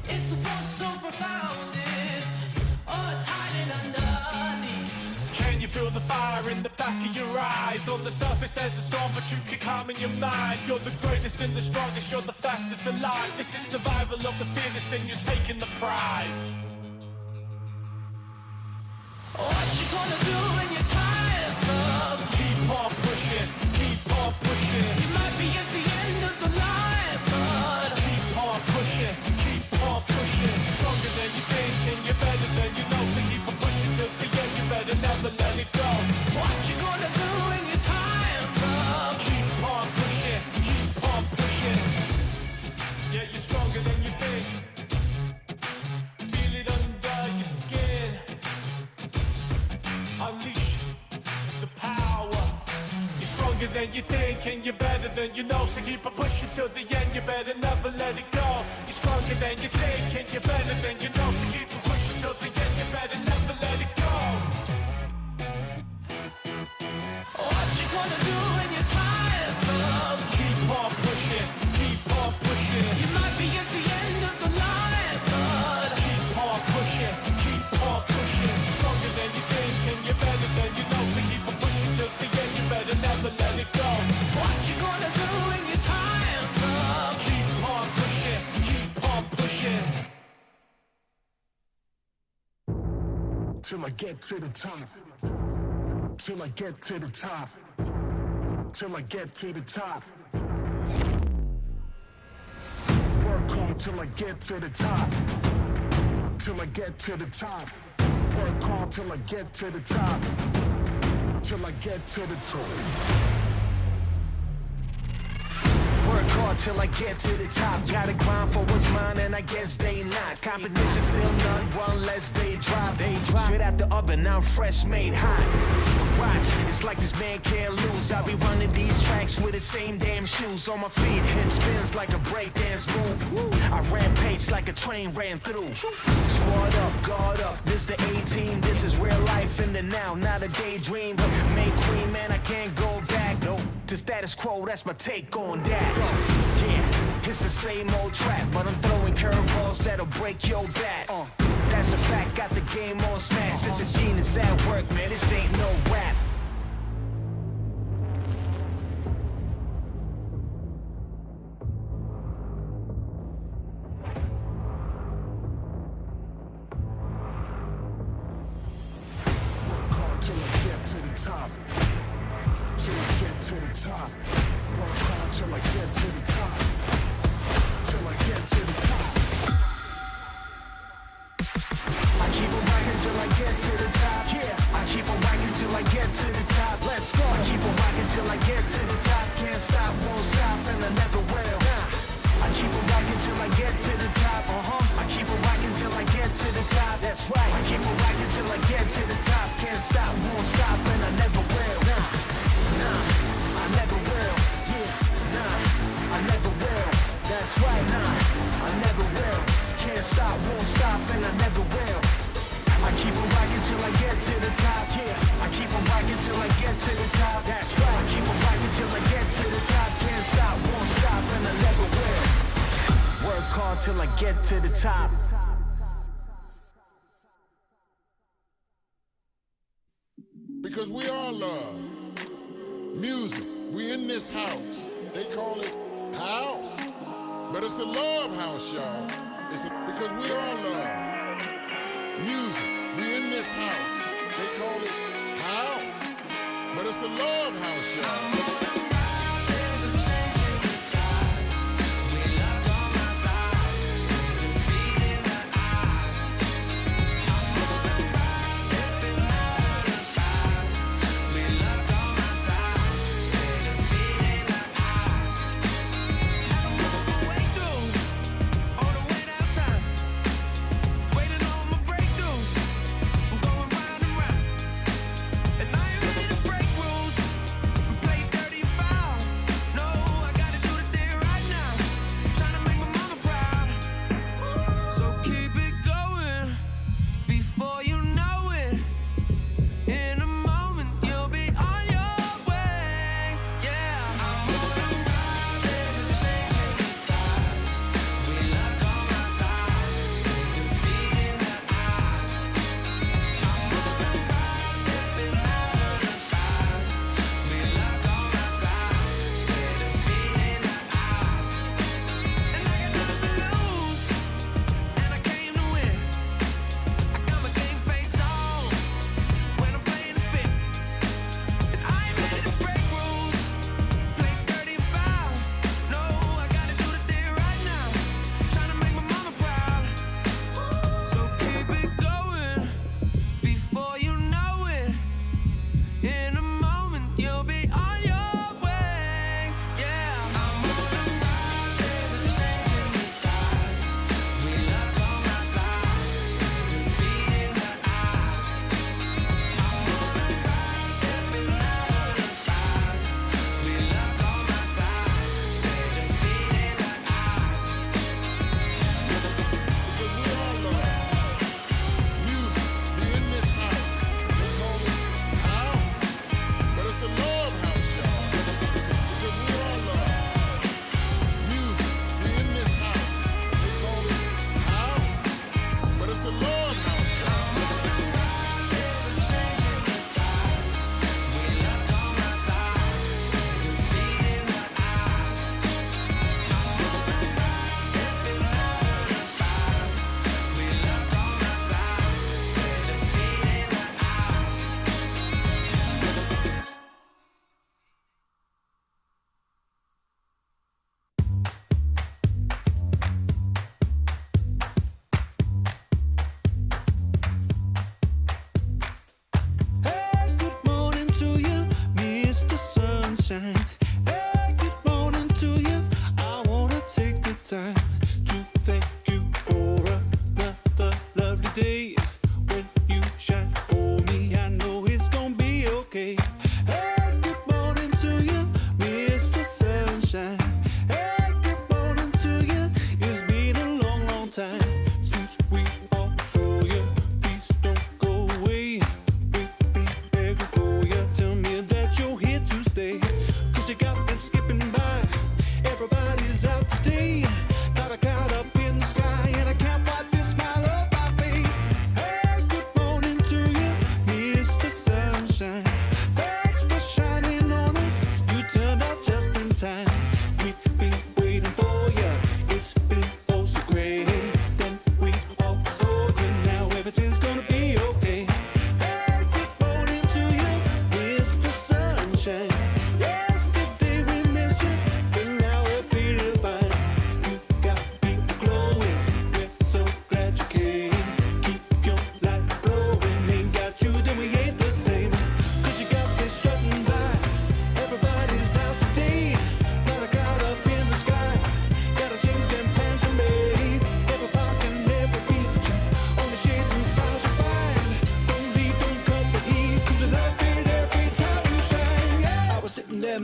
[SPEAKER 18] It's a force so profound, it's hiding underneath. Can you feel the fire in the back of your eyes? On the surface there's a storm, but you can calm in your mind. You're the greatest and the strongest, you're the fastest alive. This is survival of the fittest and you're taking the prize. What you gonna do when your time's up? Keep on pushing, keep on pushing. You might be at the end of the line, but keep on pushing, keep on pushing. Stronger than you think and you're better than you know. So keep on pushing till the end, you better never let it go. What you gonna do when your time's up? Keep on pushing, keep on pushing. Yeah, you're stronger than you think. Feel it under your skin. Unleash the power. You're stronger than you think and you're better than you know. So keep on pushing till the end, you better never let it go. You're stronger than you think and you're better than you know. So keep on pushing till the end, you better never let it go. What you gonna do when your time's up? Keep on pushing, keep on pushing. You might be at the end of the line, but keep on pushing, keep on pushing. Stronger than you think and you're better than you know. So keep on pushing till the end, you better never let it go. What you gonna do when your time's up? Keep on pushing, keep on pushing.
[SPEAKER 12] Till I get to the top. Till I get to the top. Till I get to the top. Work hard till I get to the top. Till I get to the top. Work hard till I get to the top. Till I get to the top. Work hard till I get to the top. Gotta grind for what's mine and I guess they not. Competition still none, one less they drop. Straight out the oven, now fresh made hot. Watch, it's like this man can't lose. I'll be running these tracks with the same damn shoes on my feet. Hit spins like a breakdance move. I rampage like a train ran through. Squad up, guard up, this the A-team. This is real life in the now, not a daydream. Make cream, man, I can't go back. No, to status quo, that's my take on that. Yeah, it's the same old trap, but I'm throwing curveballs that'll break your back. That's a fact, got the game on smash. This is genius at work, man, this ain't no rap. Work hard till I get to the top. Till I get to the top. Work hard till I get to the top. Till I get to the top. I keep on rocking till I get to the top. Yeah, I keep on rocking till I get to the top. Let's go. I keep on rocking till I get to the top. Can't stop, won't stop, and I never will. I keep on rocking till I get to the top. I keep on rocking till I get to the top. That's right. I keep on rocking till I get to the top. Can't stop, won't stop, and I never will. Nah, I never will. Yeah, nah, I never will. That's right. Nah, I never will. Can't stop, won't stop, and I never will. I keep on rocking till I get to the top. Yeah, I keep on rocking till I get to the top. That's right. I keep on rocking till I get to the top. Can't stop, won't stop, and I never will. Work hard till I get to the top.
[SPEAKER 19] Because we all love music. We in this house. They call it house, but it's a love house, y'all. Because we all love music. We in this house. They call it house, but it's a love house, y'all.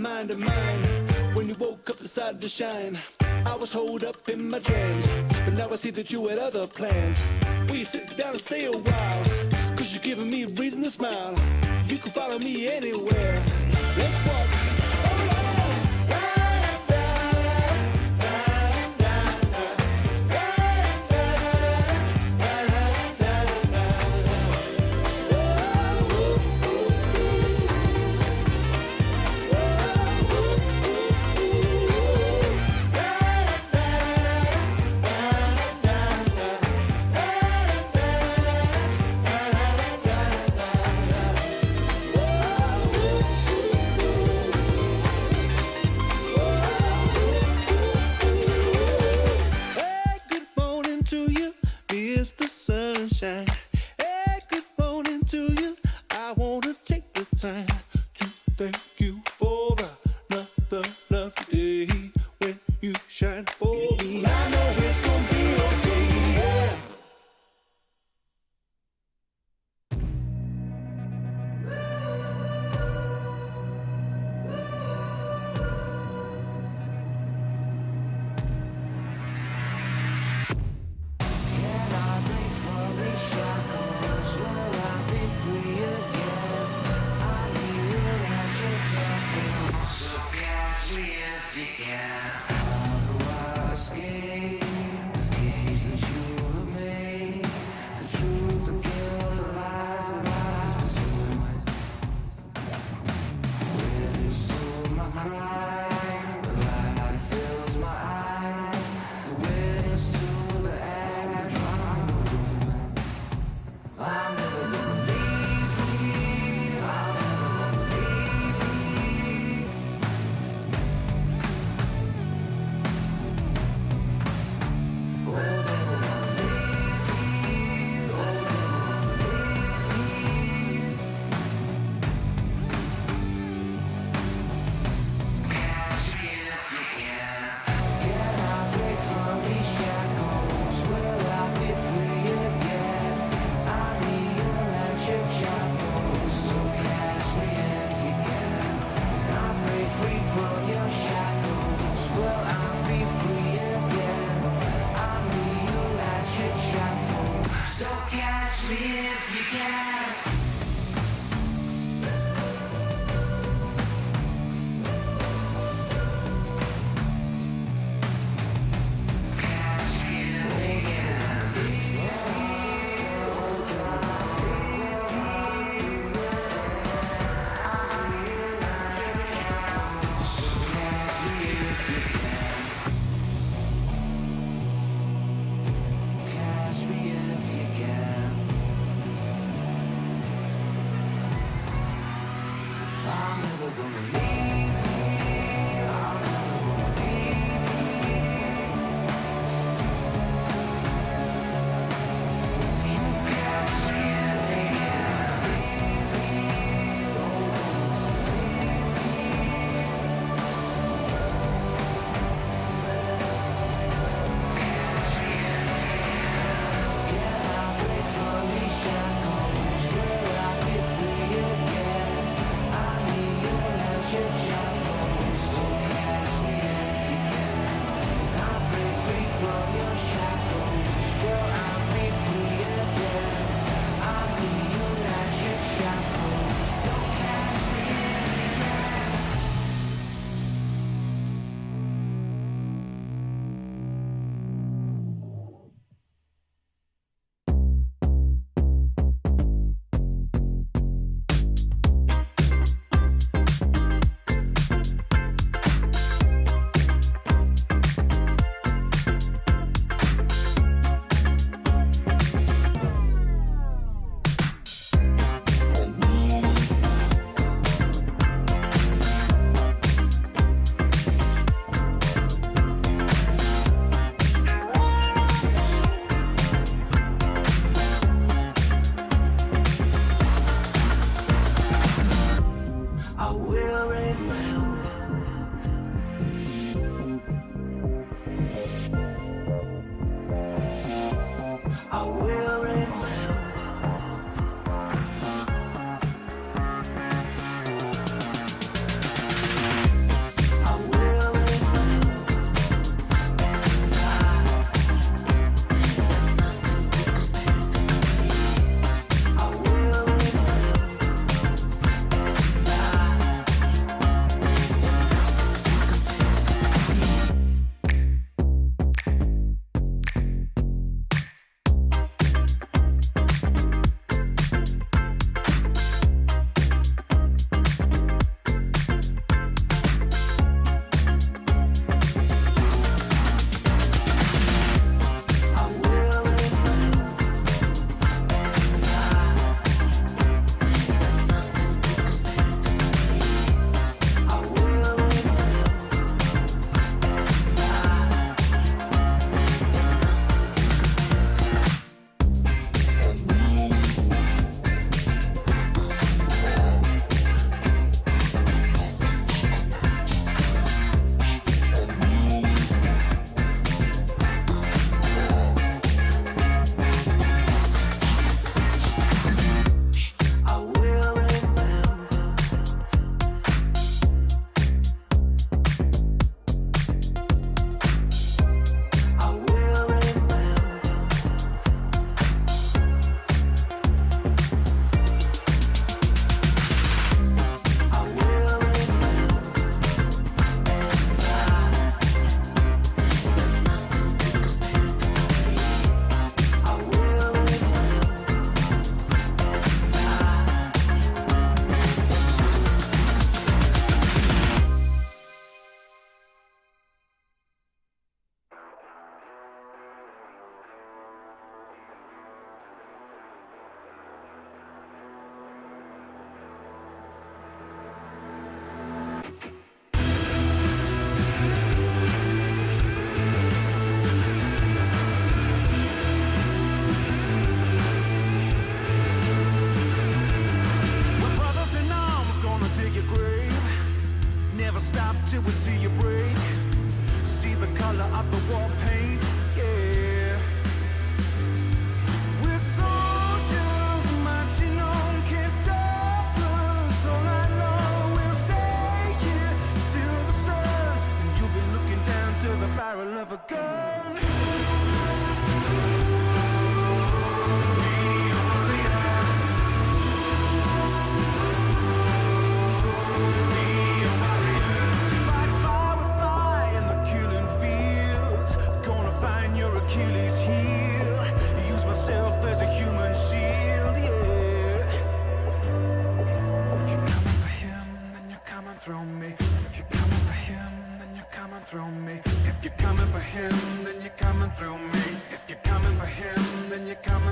[SPEAKER 20] mind of mine. When you woke up, decided to shine. I was holed up in my dreams, but now I see that you had other plans. Will you sit down and stay a while? Cause you're giving me a reason to smile. You can follow me anywhere. Let's walk.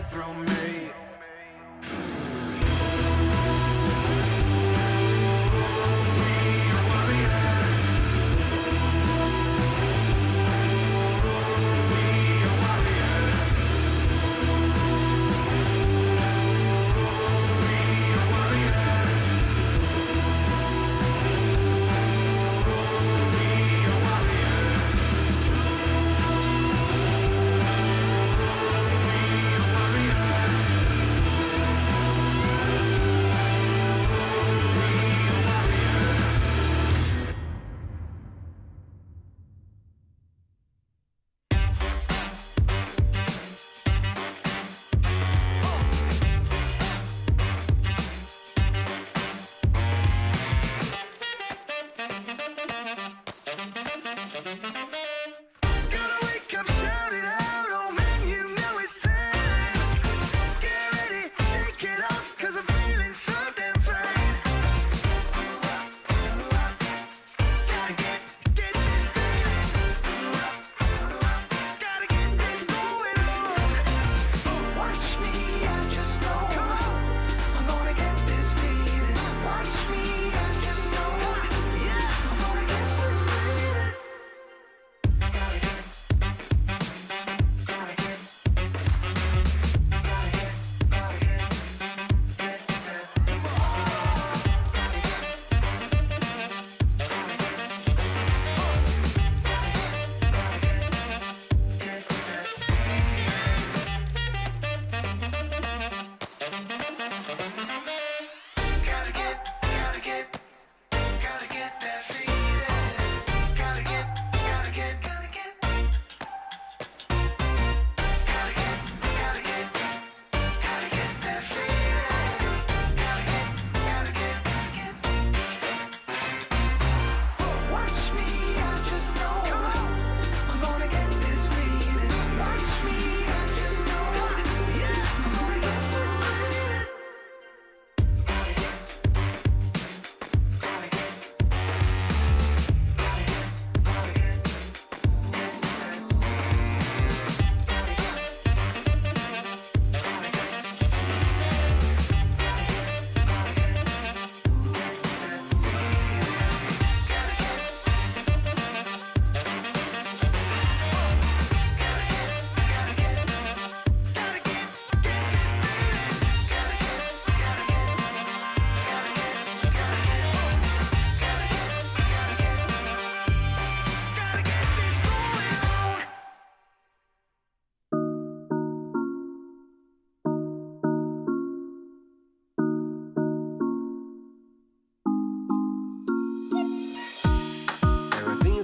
[SPEAKER 15] through me.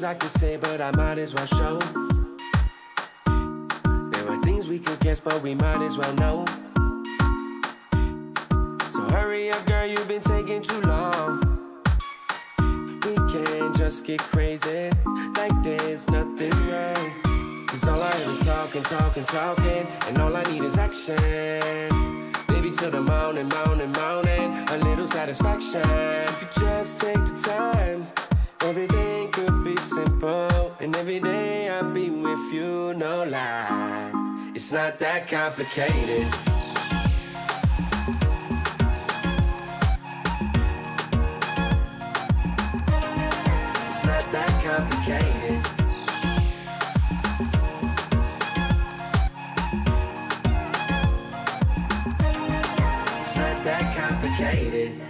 [SPEAKER 21] I could say, but I might as well show. There are things we could guess, but we might as well know. So hurry up, girl, you've been taking too long. We can't just get crazy like there's nothing wrong. Cause all I hear is talking, talking, talking, and all I need is action. Baby, till the morning, morning, morning, a little satisfaction. If you just take the time, everything could be simple, and every day I'll be with you, no lie. It's not that complicated. It's not that complicated. It's not that complicated.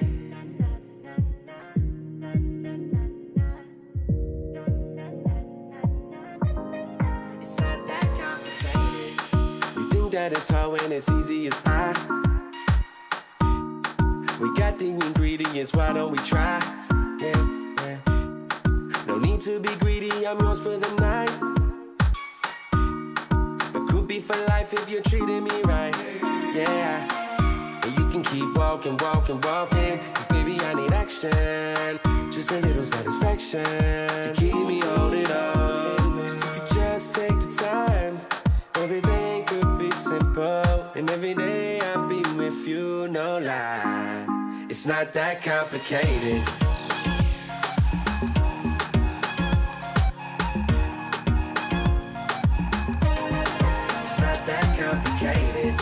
[SPEAKER 21] That it's hard when it's easy as pie. We got the ingredients, why don't we try? Yeah, yeah. No need to be greedy, I'm yours for the night. But could be for life if you're treating me right. Yeah. And you can keep walking, walking, walking. 'Cause baby, I need action. Just a little satisfaction to keep me holding on. 'Cause if you just take the time, everything could be simple, and every day I'll be with you, no lie. It's not that complicated. It's not that complicated.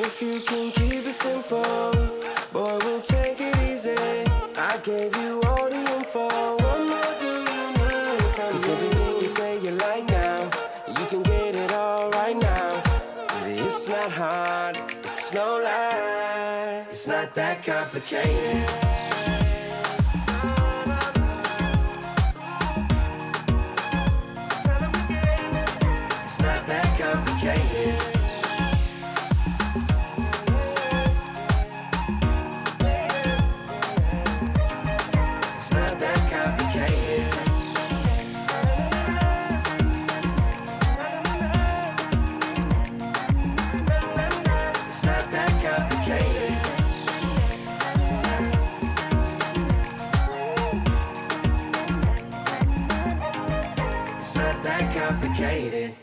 [SPEAKER 21] If you can keep it simple, boy, we'll take it easy. I gave you all the info. What more do you need from me? 'Cause everything you say you like now, you can get it all right now. Baby, it's not hard, it's no lie. It's not that complicated. It's not that complicated. It's not that complicated. It's not that complicated. It's not that complicated.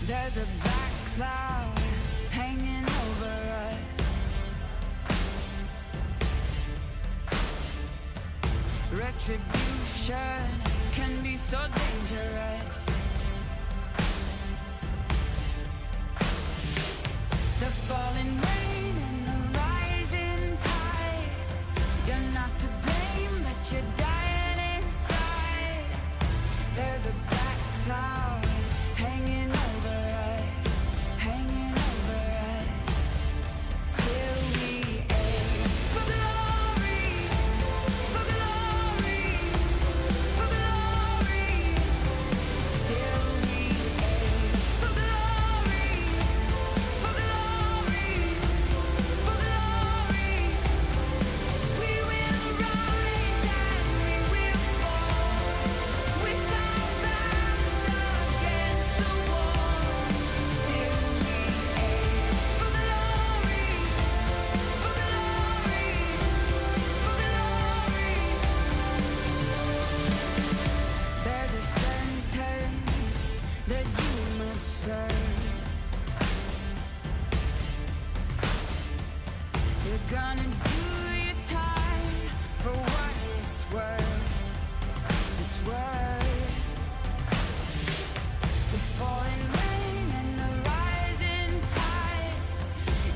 [SPEAKER 16] There's a black cloud hanging over us. Retribution can be so dangerous. The falling rain and the rising tide. You're not to blame, but you're dying inside. There's a black cloud hanging over us, hanging over us. Still we aim for glory, for glory, for glory. Still we aim for glory, for glory, for glory. We will rise and we will fall without backs against the wall. Still we aim for glory, for glory, for glory. There's a sentence that you must serve. You're gonna do your time for what it's worth. It's worth. The falling rain and the rising tides.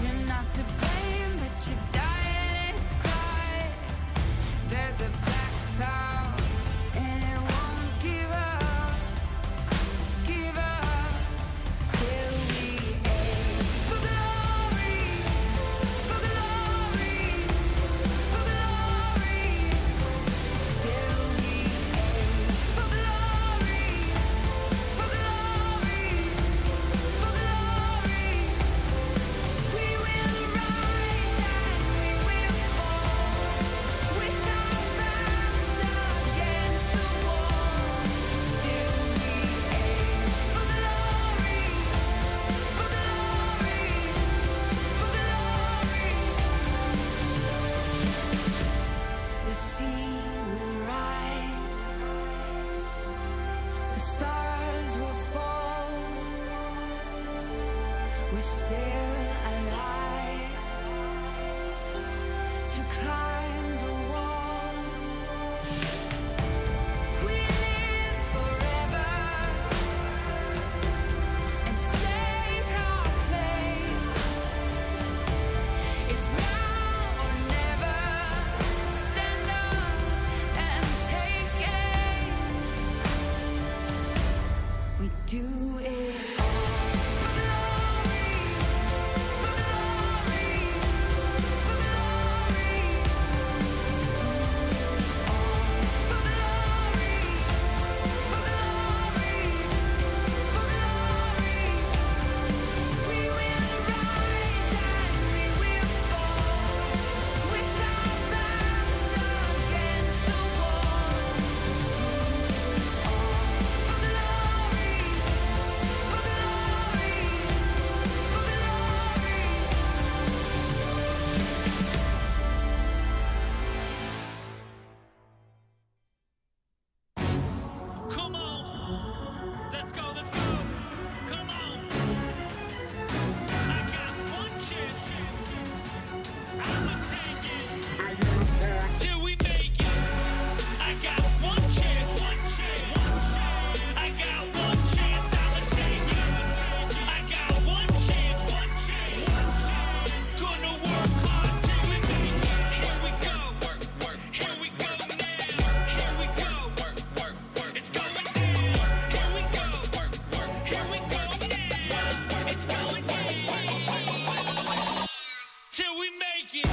[SPEAKER 16] You're not to blame, but you're dying inside. There's a black cloud and it won't give up, give up. Still we aim for glory, for glory, for glory. Still we aim for
[SPEAKER 6] I got one chance, one chance, one chance. I got one chance, I'ma take it. I got one chance, one chance, one chance. Gonna work hard till we make it. Here we go, work, work. Here we go now. Here we go, work, work, work. It's going down. Here we go, work, work. Here we go now. It's going down. Till we make it.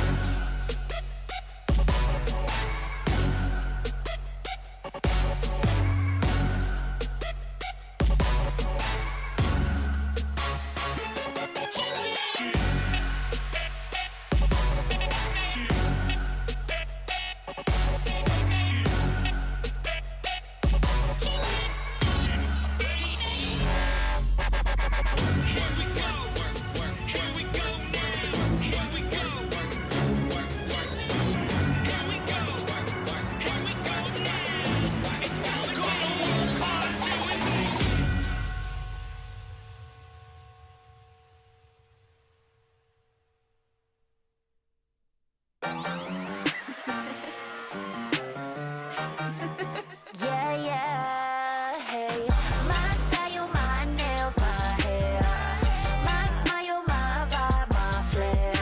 [SPEAKER 16] Yeah, yeah, hey. My style, my nails, my hair. My smile, my vibe, my flair.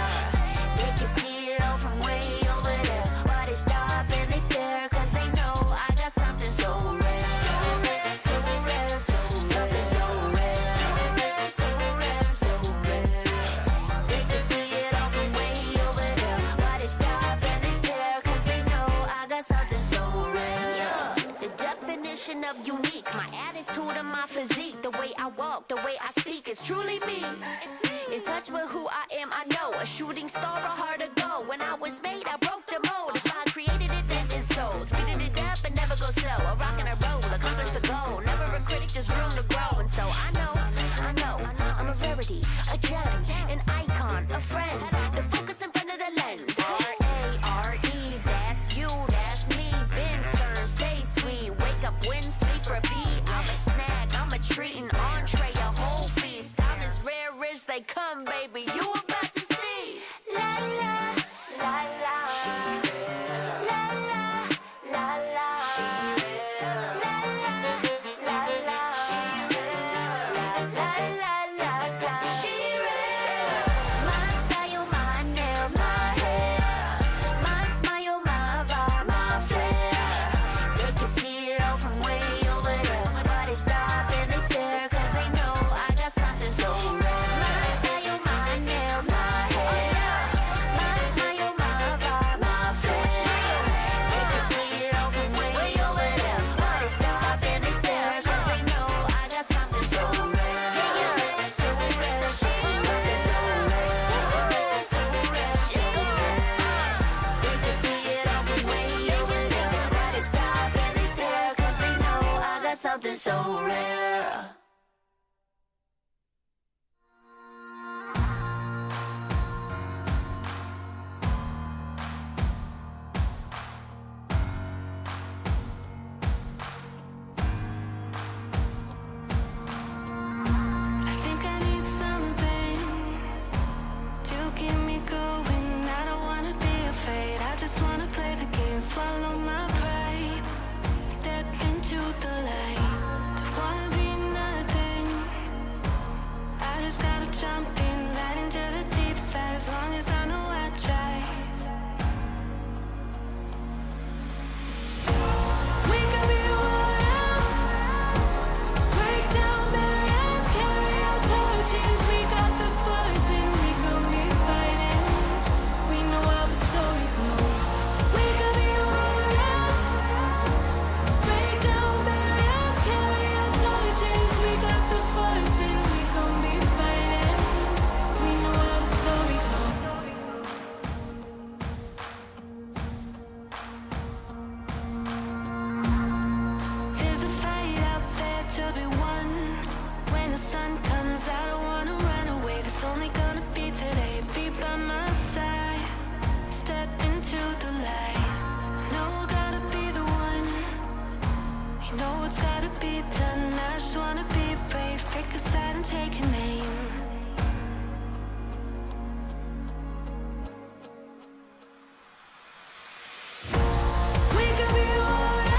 [SPEAKER 16] They can see it all from way over there. Why they stop and they stare? Cause they know I got something so rare. So rare, so rare, so something so rare. So rare, so rare, so rare. They can see it all from way over there. Why they stop and they stare? Cause they know I got something so rare. Yeah. The definition of unique, my attitude and my physique, the way I walk, the way I speak, is truly me. It's me. In touch with who I am, I know a shooting star, a hard to go. When I was made, I broke the mold. If I created it, then it's so. Speeding it up and never go slow. A rock and a roll, accomplish the goal. Never a critic, just room to grow. And so I know, I'm a rarity, a gem, an icon, a friend. The focus in front of the lens. R-A-R-E, that's you, that's me. Ben Stern, stay sweet. Wake up, win, sleep, repeat. I'm a snack, I'm a treat, an entree, a whole feast. I'm as rare as they come, baby. You about to see. La la, la la. La la, la la. La la, la la. La la, la la. She real. My style, my nails, my hair. My smile, my vibe, my flair. They can see it all from way over there. Why they stop and they stare? Cause they know I got something so rare. My style, my nails, my hair. My smile, my vibe, my flair. They can see it all from way over there. Why they stop and they stare? Cause they know I got something so rare. So rare, so rare, so rare, so rare, so rare, so rare. They can see it all from way over there. Why they stop and they stare? Cause they know I got something so rare. I think I need something to keep me going. I don't wanna be afraid. I just wanna play the game, swallow my pride, step into the light. Don't wanna be nothing. I just gotta jump in right into the deep side. As long as I know I tried. We could be warriors, break down barriers, carry our torches. We got the force and we gon' be fighting. We know how the story goes. We could be warriors, break down barriers, carry our torches. We got the force and we gon' be fighting. We know how the story goes. There's a fight out there to be won. When the sun comes, I don't wanna run away. It's only gonna be today. Be by my side, step into the light. I know I gotta be the one. You know what's gotta be done. I just wanna be brave, pick a side and take a name. We could be warriors.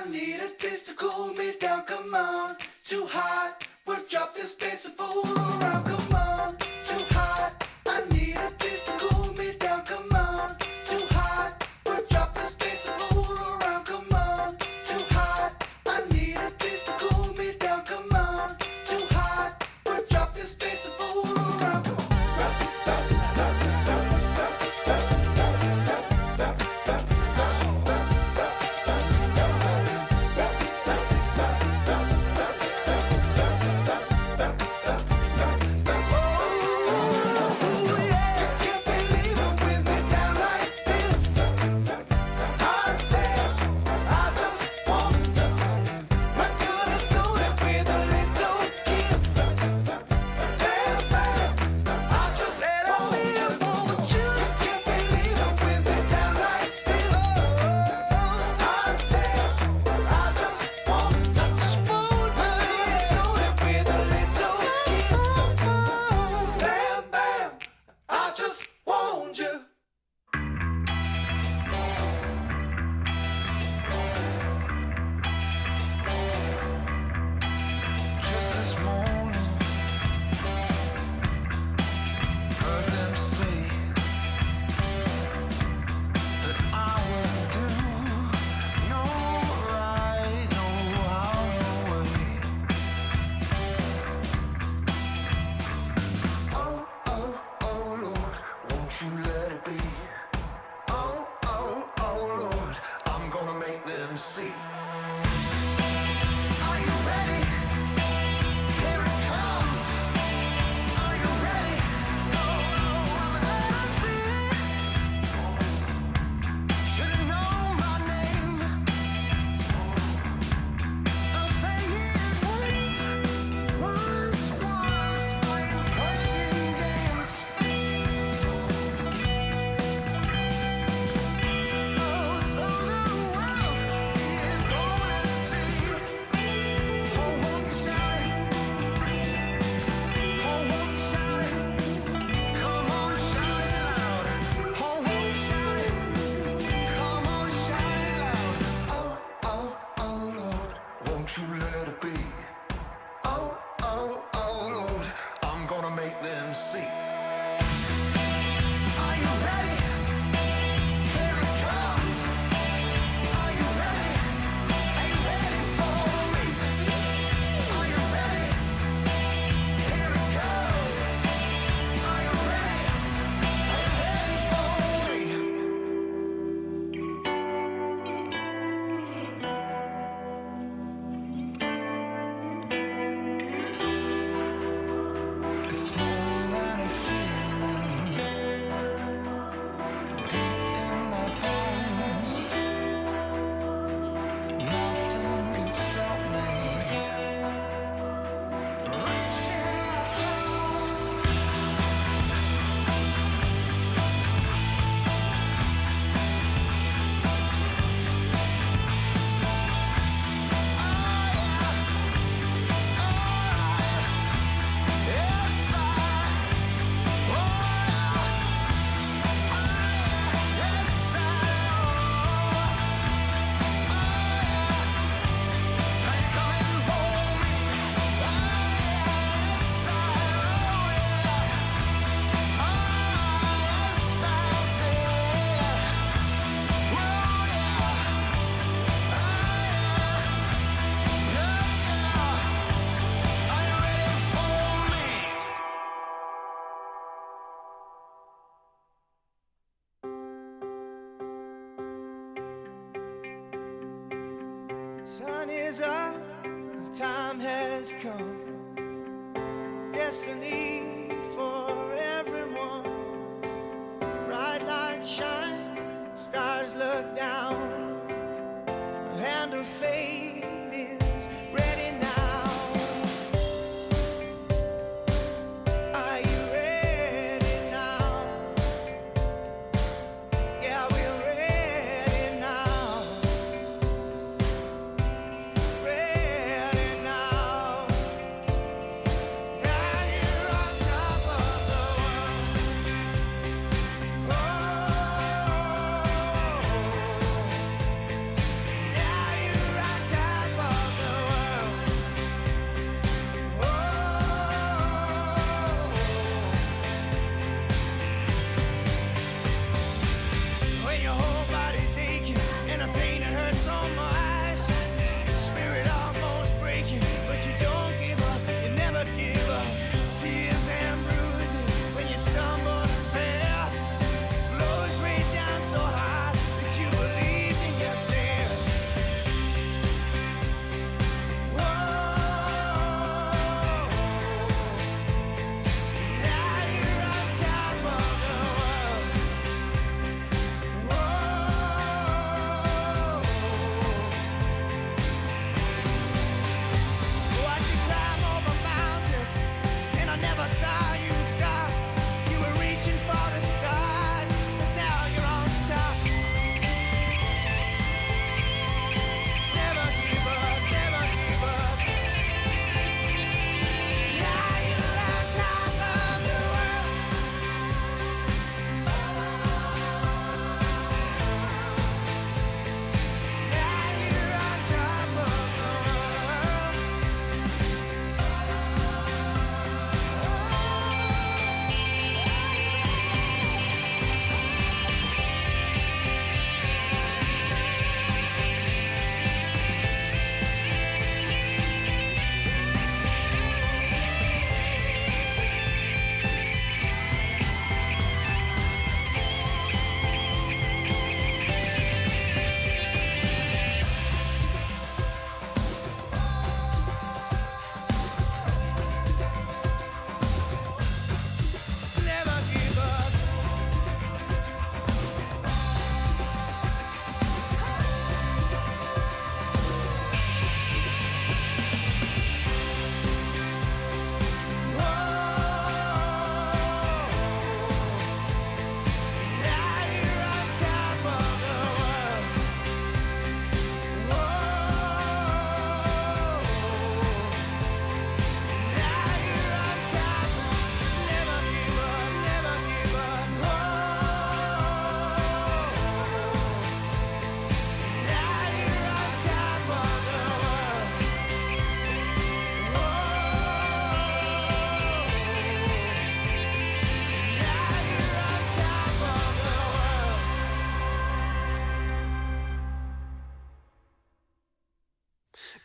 [SPEAKER 20] I need a taste to cool me down, come on. Too hot, we'll drop this space and fool around, come on. Too hot, I need a taste to cool me down, come on. Too hot, we'll drop this space and fool around, come on. Too hot, I need a taste to cool me down, come on. Too hot, we'll drop this space and fool around, come on.
[SPEAKER 4] Sun is up, time has come. Destiny for everyone. Bright lights shine, stars look down. The hand of fate is ready now. Are you ready now? Yeah, we're ready now. Ready now. Right here on top of the world. Oh, now you're right.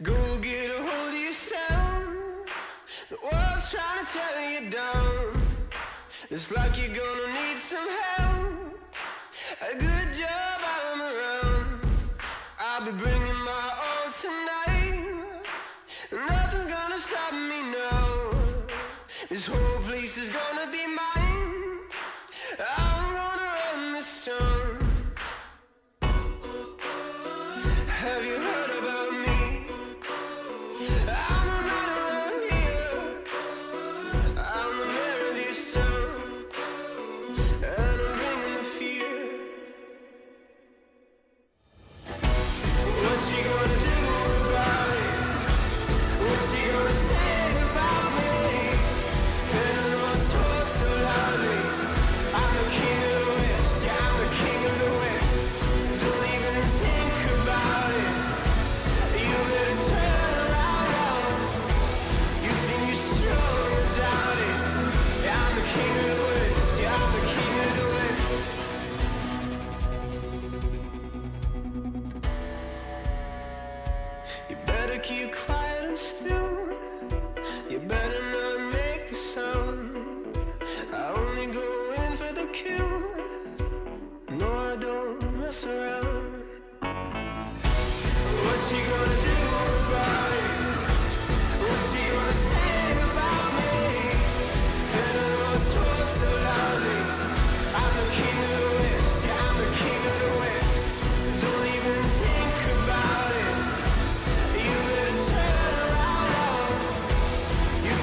[SPEAKER 21] Go get a hold of yourself. The world's trying to tear you down. It's like you're gonna need some help. A good job I'm around. I'll be bringing my all tonight. Nothing's gonna stop me now. This whole place is gonna be mine. I'm gonna run this town. Have you heard about me? I'm the man around here. I'm the mayor of this town. And I'm bringing the fear. What's she gonna do about it? What's she gonna say about me? And I know I talk so loudly. I'm the king of the West. Yeah, I'm the king of the West. Don't even think about it. You better turn around now. You think you're strong, you doubt it. Yeah, I'm the king of the West. Yeah, I'm the king of the West. You better keep quiet and still. You better not make a sound. I only go in for the kill. No, I don't mess around. What's she gonna do about it? What's she gonna say about me? And I know I talk so loudly. I'm the king of the West. Yeah, I'm the king of the West. Don't even think about it. You better turn around now. You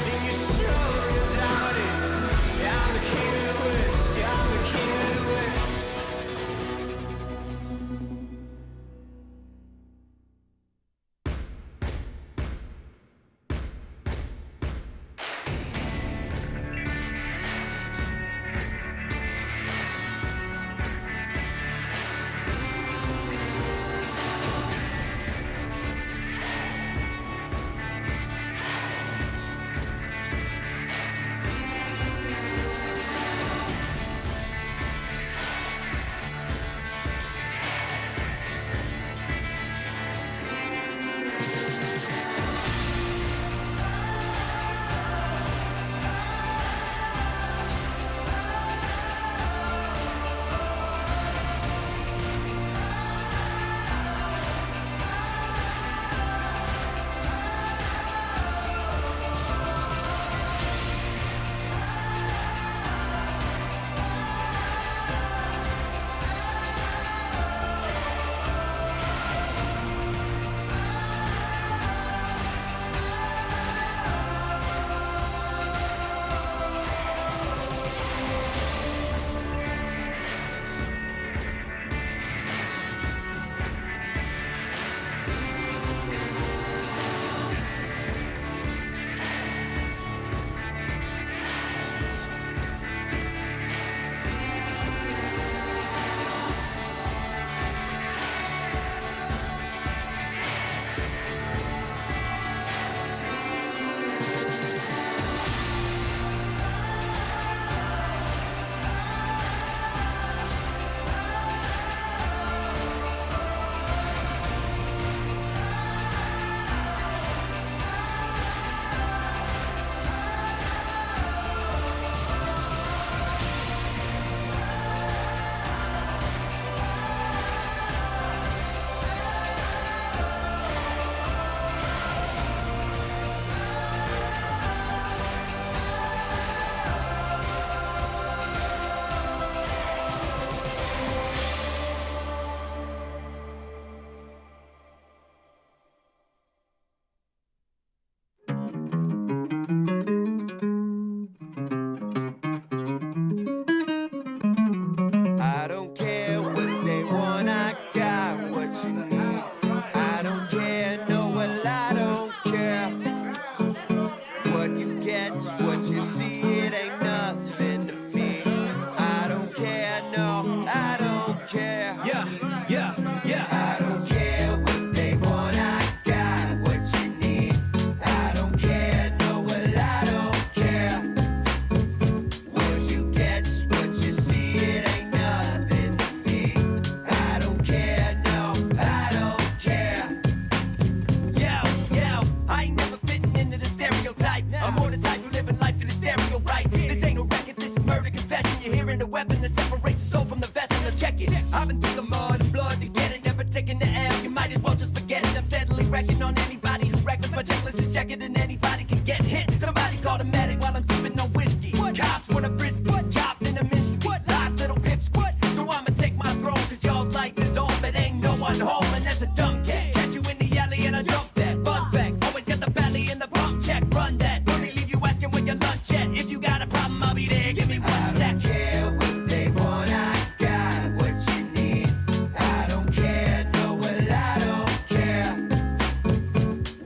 [SPEAKER 5] wrecking on anybody who's reckless, but checklist is checking and anybody can get hit. Somebody call the medic while I'm sipping on whiskey. Cops wanna frisk me, chopped in a mince. Last little pips, so I'ma take my throne, cause y'all's lights is on, but ain't no one home, and that's a dumb cat. Catch you in the alley and I dump that. Fun fact, always got the belly in the pump check. Run that, only leave you asking where your lunch at. If you got a problem, I'll be there, give me 1 sec. I don't care what they want, I got what you need. I don't care, no, well I don't care.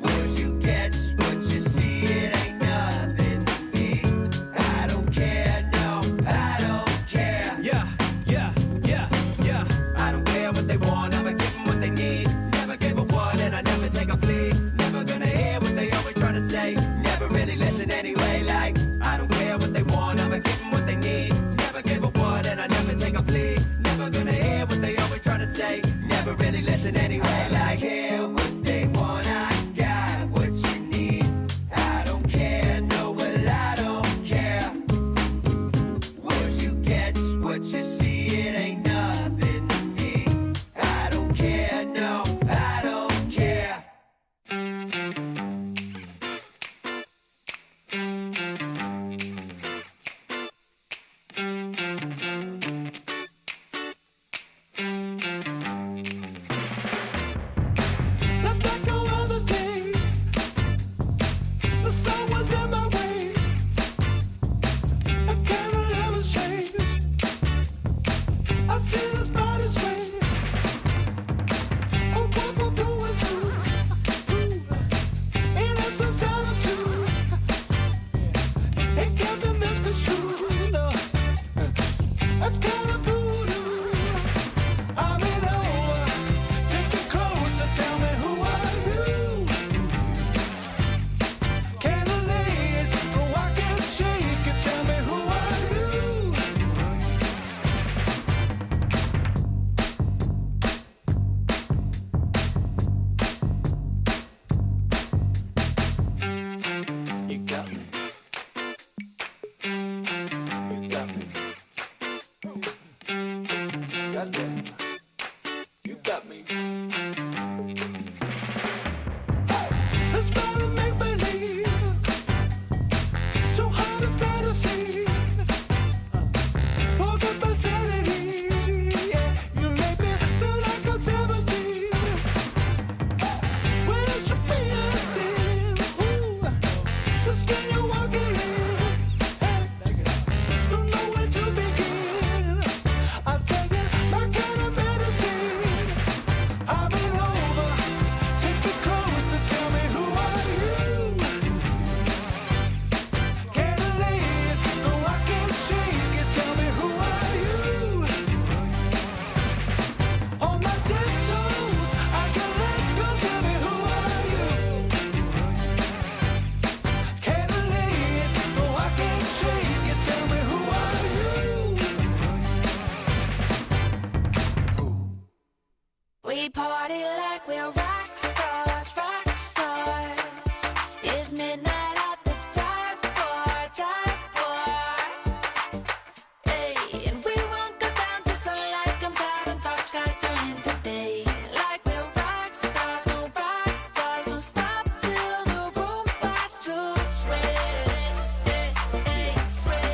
[SPEAKER 5] What you get's what you see, it ain't nothing to me. I don't care, no, I don't care. Yeah. I don't care what they want, I'ma give them what they need. Never gave a one and I never take a plea. Never gonna hear what they always try to say. Never really listen anyway, like I don't care what they want, I'ma give them what they need. Never gave a one and I never take a plea. Never gonna hear what they always try to say. Never really listen anyway, like hear what they want, I got what you need. I don't care, no, well I don't care. What you get's what you see, it ain't nothing to me. I don't care, no, I don't care.
[SPEAKER 12] Left like no other day. The sun was in my way. I can't demonstrate. I see this body sway. Oh, walk on through and through. And it's a solitude. It can't be misconstrued. A kind of voodoo. I'm in over. Take me closer, tell me who are you? Can't lay it, oh I can't shake it. Tell me who are you? You got me. You got me. Goddamn. You got me. It's not a make believe. Too hard to fantasy. Woke up my sanity. Yeah, you make me feel like I'm 17. When it should be a sin. Ooh, the skin you're walking in. Hey, don't know where to begin. I tell you, my kind of medicine. I've been over. Take me closer, tell me who are you? Can't lay it, no I can't shake it. Tell me who are you? On my tiptoes, I can let go. Tell me who are you? Can't lay it, no I can't shake it. Tell me who are you?
[SPEAKER 16] We party like we're rock stars, rock stars. It's midnight at the dive bar. Hey, and we won't go down till sunlight comes out and dark skies turn into day. Like we're rock stars, no rock stars. Don't stop till the room starts to sweat. Sweat.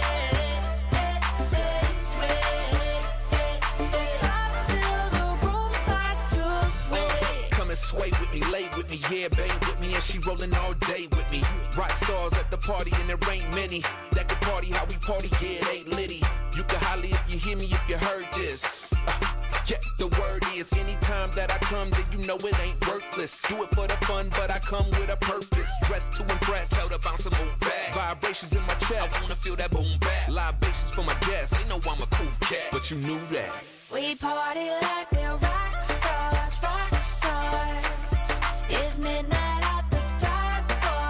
[SPEAKER 16] Don't stop till the room starts to sweat.
[SPEAKER 9] Come and sway with me, lay with me, yeah, babe with me, and she rolling all day with me. Rock stars at the party, and there ain't many that can party how we party, yeah, it ain't litty. You can holler if you hear me, if you heard this. Yeah, the word is anytime that I come, then you know it ain't worthless. Do it for the fun, but I come with a purpose. Dressed to impress, tell the bounce and move back. Vibrations in my chest, I wanna feel that boom back. Libations for my guests, they know I'm a cool cat, but you knew that.
[SPEAKER 16] We party like we're rock stars, rock stars. It's midnight at the dive bar.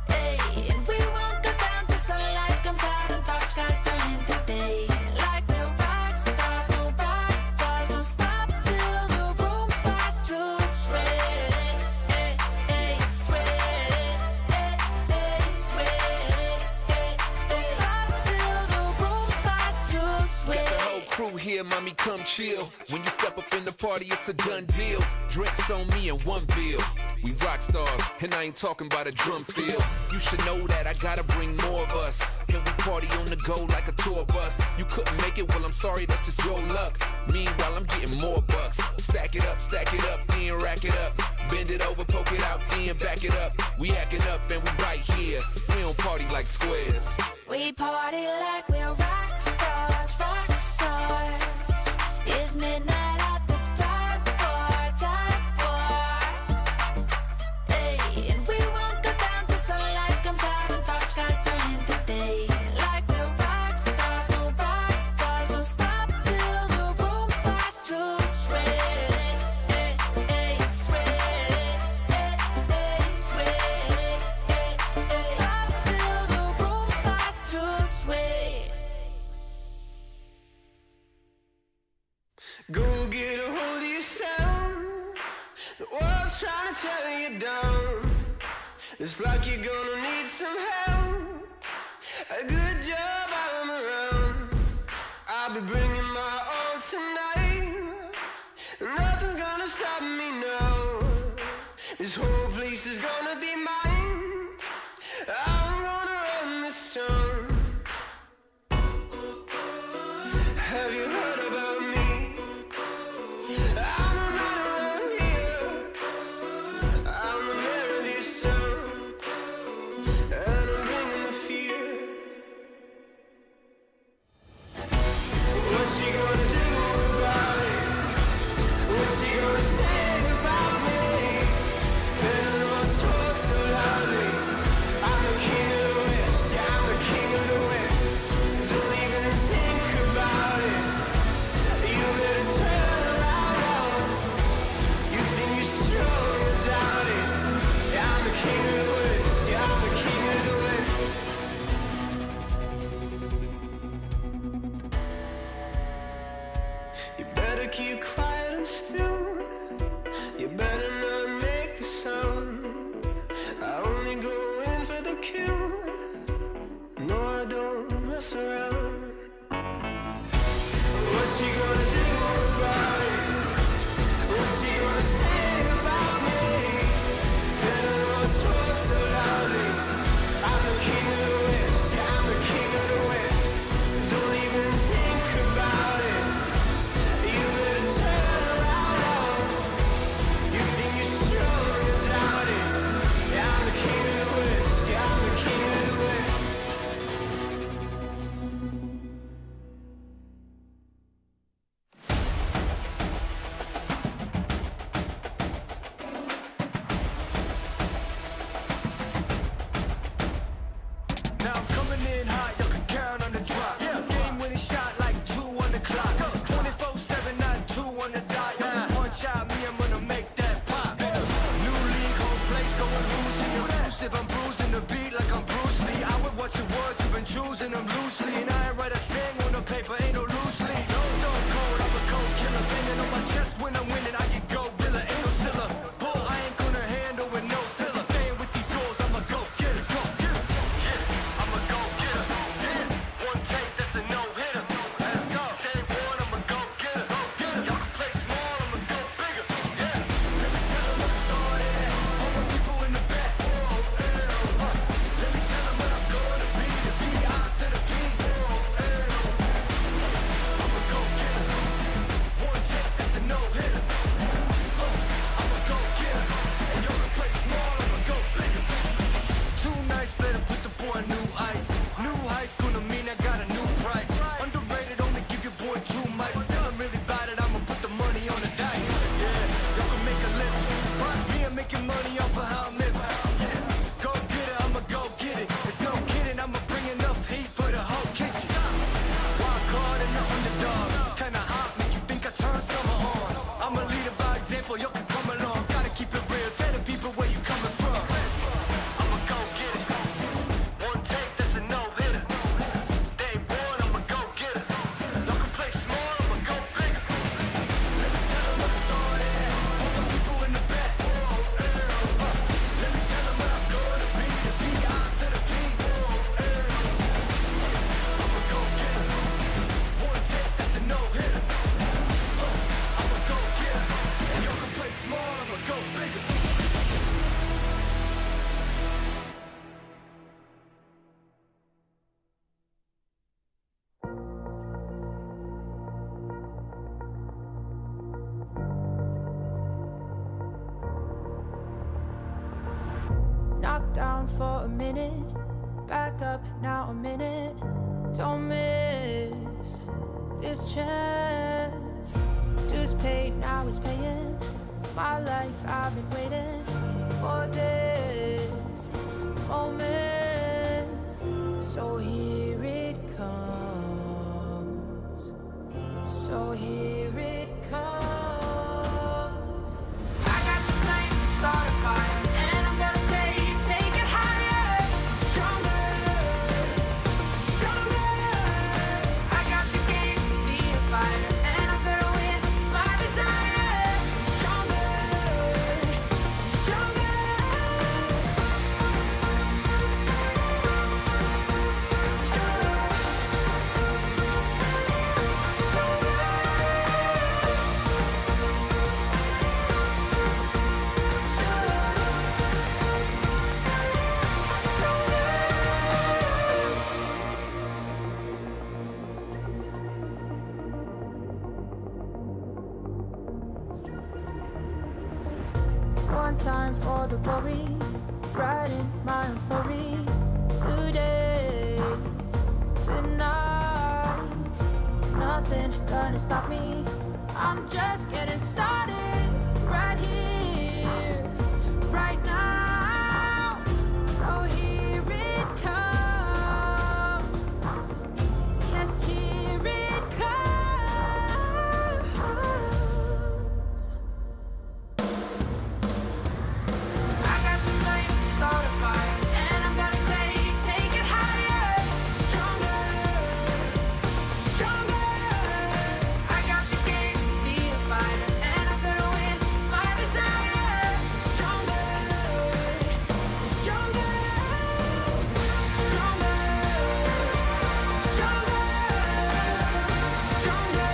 [SPEAKER 16] Hey, and we won't go down till sunlight comes out and dark skies turn into day. Like we're rock stars, no rock stars. Don't stop till the room starts to sweat. Don't stop till the room starts to sweat.
[SPEAKER 9] Got the whole crew here, mommy, come chill. When you step
[SPEAKER 8] step up in the party, it's a done deal. Drinks on me and one bill. We rock stars, and I ain't talking about a drum field. You should know that I gotta bring more of us. And we party on the go like a tour bus. You couldn't make it, well I'm sorry, that's just your luck. Meanwhile, I'm getting more bucks. Stack it up, then rack it up. Bend it over, poke it out, then back it up. We acting up and we right here. We don't party like squares.
[SPEAKER 16] We party like we're rock stars, rock stars. It's midnight at the dive bar. Hey, and we won't go down till sunlight comes out and dark skies turn into day. Like we're rock stars, no rock stars. Don't stop till the room starts to sway. Sway. Don't stop till the room starts to sway.
[SPEAKER 15] Go get a hold of yourself. The world's trying to tear you down. It's like you're gonna need some help. A good job, I'm around. I'll be bringing my all tonight. Nothing's gonna stop me now. This whole place is gonna be mine. I'm gonna run this town. Have you heard about me? I'm the man around here. I'm the mayor of this town, and I'm bringing the fear. What's she gonna do about it? What's she gonna say about me? Better not talk so loudly. I'm the king of the West, yeah, I'm the king of the West. Don't even think about it. You better turn around now. You think you're strong, you doubt it. Yeah, I'm the king of the West, yeah, I'm the king of the West. You better keep quiet and still. You better not make a sound. I only go in for the kill. No, I don't mess around. What's she gonna do about it? What's she gonna say about me? Better not talk so loudly. I'm the king of the West, yeah, I'm the king of the West. Don't even think about it. You better turn around now. You think you're strong, you doubt it. Yeah, I'm the king of the West, yeah, I'm the king of the West.
[SPEAKER 20] Now I'm coming in hot, you can count on the drop. Game winning shot like 2 on the clock. It's 24/7, not 2 on the dot. You can punch out me, I'm gonna make that pop. New league, home place, going losing. Elusive, I'm bruising the beat like I'm Bruce Lee. I would watch your words, you've been choosing them loosely. And I ain't write a thing on the paper, ain't no loose leaf. Stone cold, I'm a cold killer. Banging on my chest when I'm winning, I get Godzilla, ain't no Zilla. Pull, I ain't gonna handle with no filler. Staying with these goals, I'ma go get it, go get it. I'ma go get it. One take, that's a no-hitter. Let's go. Day one, I'ma go get it. Y'all can play small, I'ma go bigger. Yeah. Let me tell 'em what I started at. All my people in the back. Let me tell 'em what I'm gonna be. The V.I. to the P. I'ma go get it. One take, that's a no-hitter. I'ma go get it. And y'all can play small, I'ma go bigger. Too nice, better put the boy on new ice. New heights gonna mean I got a new price. Underrated, only give your boy 2 mics. Still I'm really bad at, I'ma put the money on the dice. Yeah, y'all can make a living. But me, I'm making money off of how I'm living. Go get it, I'ma go get it. It's no kidding, I'ma bring enough heat for the whole kitchen. Wild card and the underdog. Kinda hot, make you think I turn summer on. I'ma lead it by example, y'all can come along. Gotta keep it real, tell the people where you coming from. I'ma go get it. One take, that's a no-hitter. Day one, I'ma go get it. Y'all can play small, I'ma go bigger. Let me tell 'em what I started at. All my people in the back. Let me tell 'em what I'm gonna be. The V.I. to the P. I'ma go get it. One take, that's a no-hitter. I'ma go
[SPEAKER 16] down for a minute, back up now a minute. Don't miss this chance. Dues paid, now it's paying. My life, I've been waiting for this moment. So here it comes. So here it comes. I got the flame to start a fire, and I'm gonna take it higher. Stronger, stronger. I got the game to be a fighter, and I'm gonna win my desire. Stronger, stronger. One time for the glory, writing my own story. Today, tonight, nothing gonna stop me. I'm just getting started right here, right now. So here it comes. Yes, here it comes. I got the flame to start a fire, and I'm gonna take it higher. Stronger, stronger. I got the game to be a fighter, and I'm gonna win my desire. Stronger, stronger, stronger, stronger, stronger,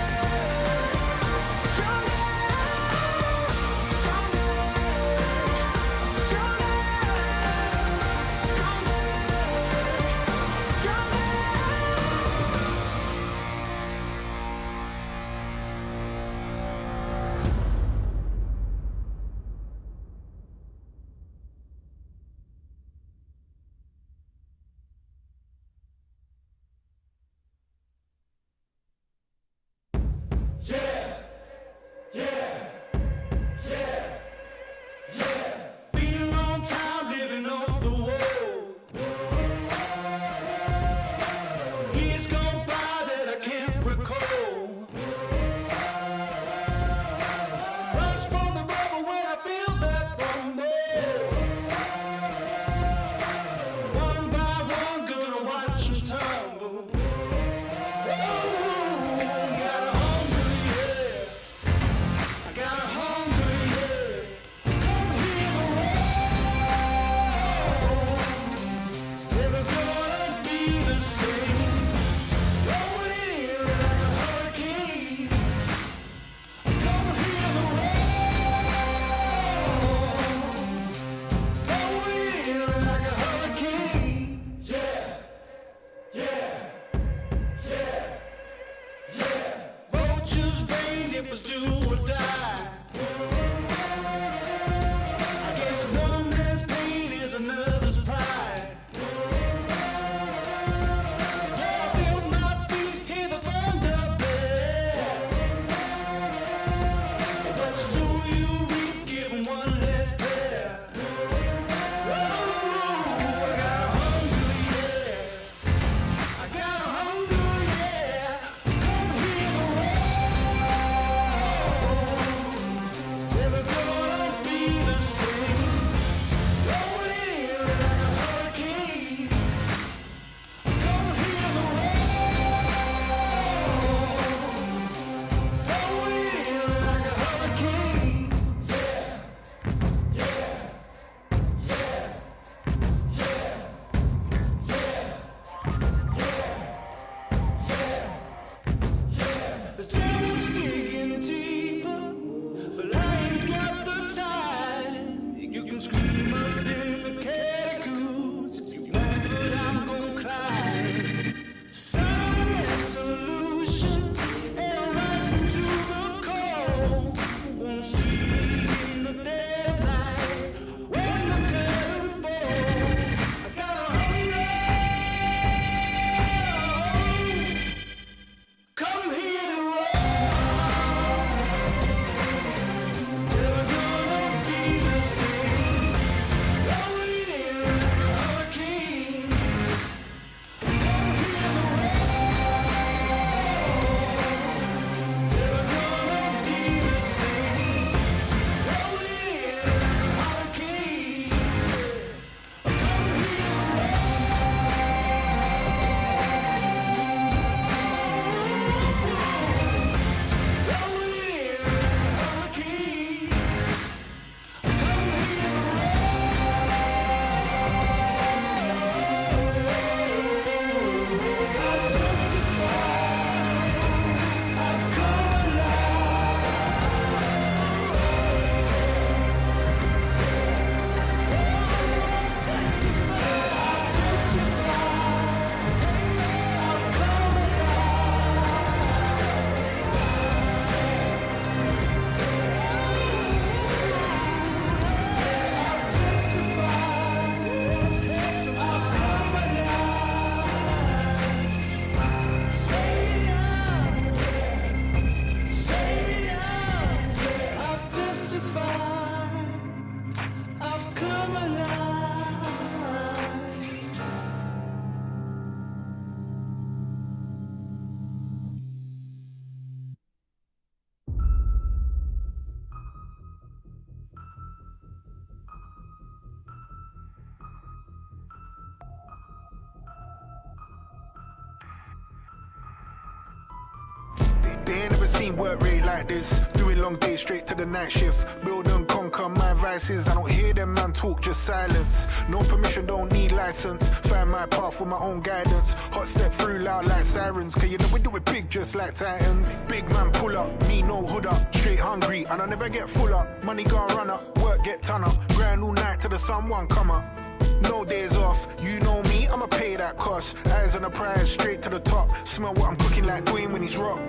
[SPEAKER 12] Been a long time living off the wall. Years gone by that I can't recall. Rush for the rubber when I feel that rumble. One by one, gonna watch them tumble. Ooh, got a hungry head. I got a hungry head. Never gonna be the same. Rolling in like a hurricane. Come hear the roar. Rolling in like a hurricane. Yeah, yeah, yeah, yeah. Vultures rain, it was do or die. I guess one man's pain is another's pride. Feel my feet, hear the thunder bear. But soon you reap, give 'em one less pair. Ooh, I got a hungry yeah. I got a hungry yeah. Come hear the roar. It's never gonna be the same. Rolling in like a hurricane. Come hear the roar. Rolling in like a hurricane. Yeah, the tune's digging deeper, but I ain't got
[SPEAKER 10] Teamwork rate like this, doing long days straight to the night shift. Build and conquer my vices. I don't hear them man talk, just silence. No permission, don't need license. Find my path with my own guidance. Hot step through loud like sirens. Cause you know we do it big just like Titans. Big man pull up, me no hood up. Straight hungry and I never get full up. Money gone run up, work get ton up. Grind all night till the sun one come up. No days off, you know me, I'ma pay that cost. Eyes on the prize, straight to the top. Smell what I'm cooking like Dwayne when he's rock.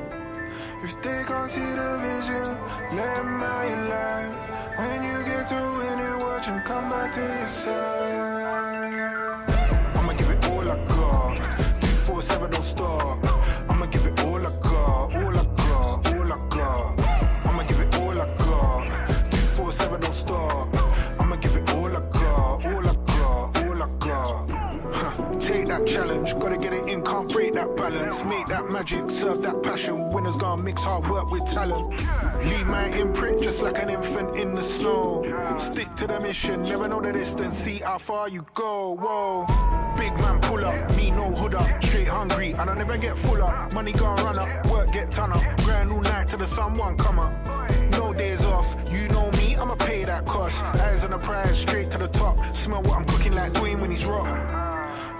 [SPEAKER 10] If they can't see the vision, let them out your life. When you get to win it, watch them come back to your side. I'ma give it all I got, 247 don't stop. I'ma give it all I got, all I got, all I got. I'ma give it all I got, 247 don't stop. I'ma give it all I got, all I got, all I got. Take that challenge, gotta get it in, can't break that balance. Make that magic, serve that passion. Winners gonna mix hard work with talent. Leave my imprint just like an infant in the snow. Stick to the mission, never know the distance, see how far you go. Whoa, big man pull up, me no hood up. Straight hungry and I never get full up. Money gonna run up, work get ton up. Grind all night till the sun one come up. No days off, you know me, I'ma pay that cost. Eyes on the prize, straight to the top. Smell what I'm cooking like Dwayne when he's rock.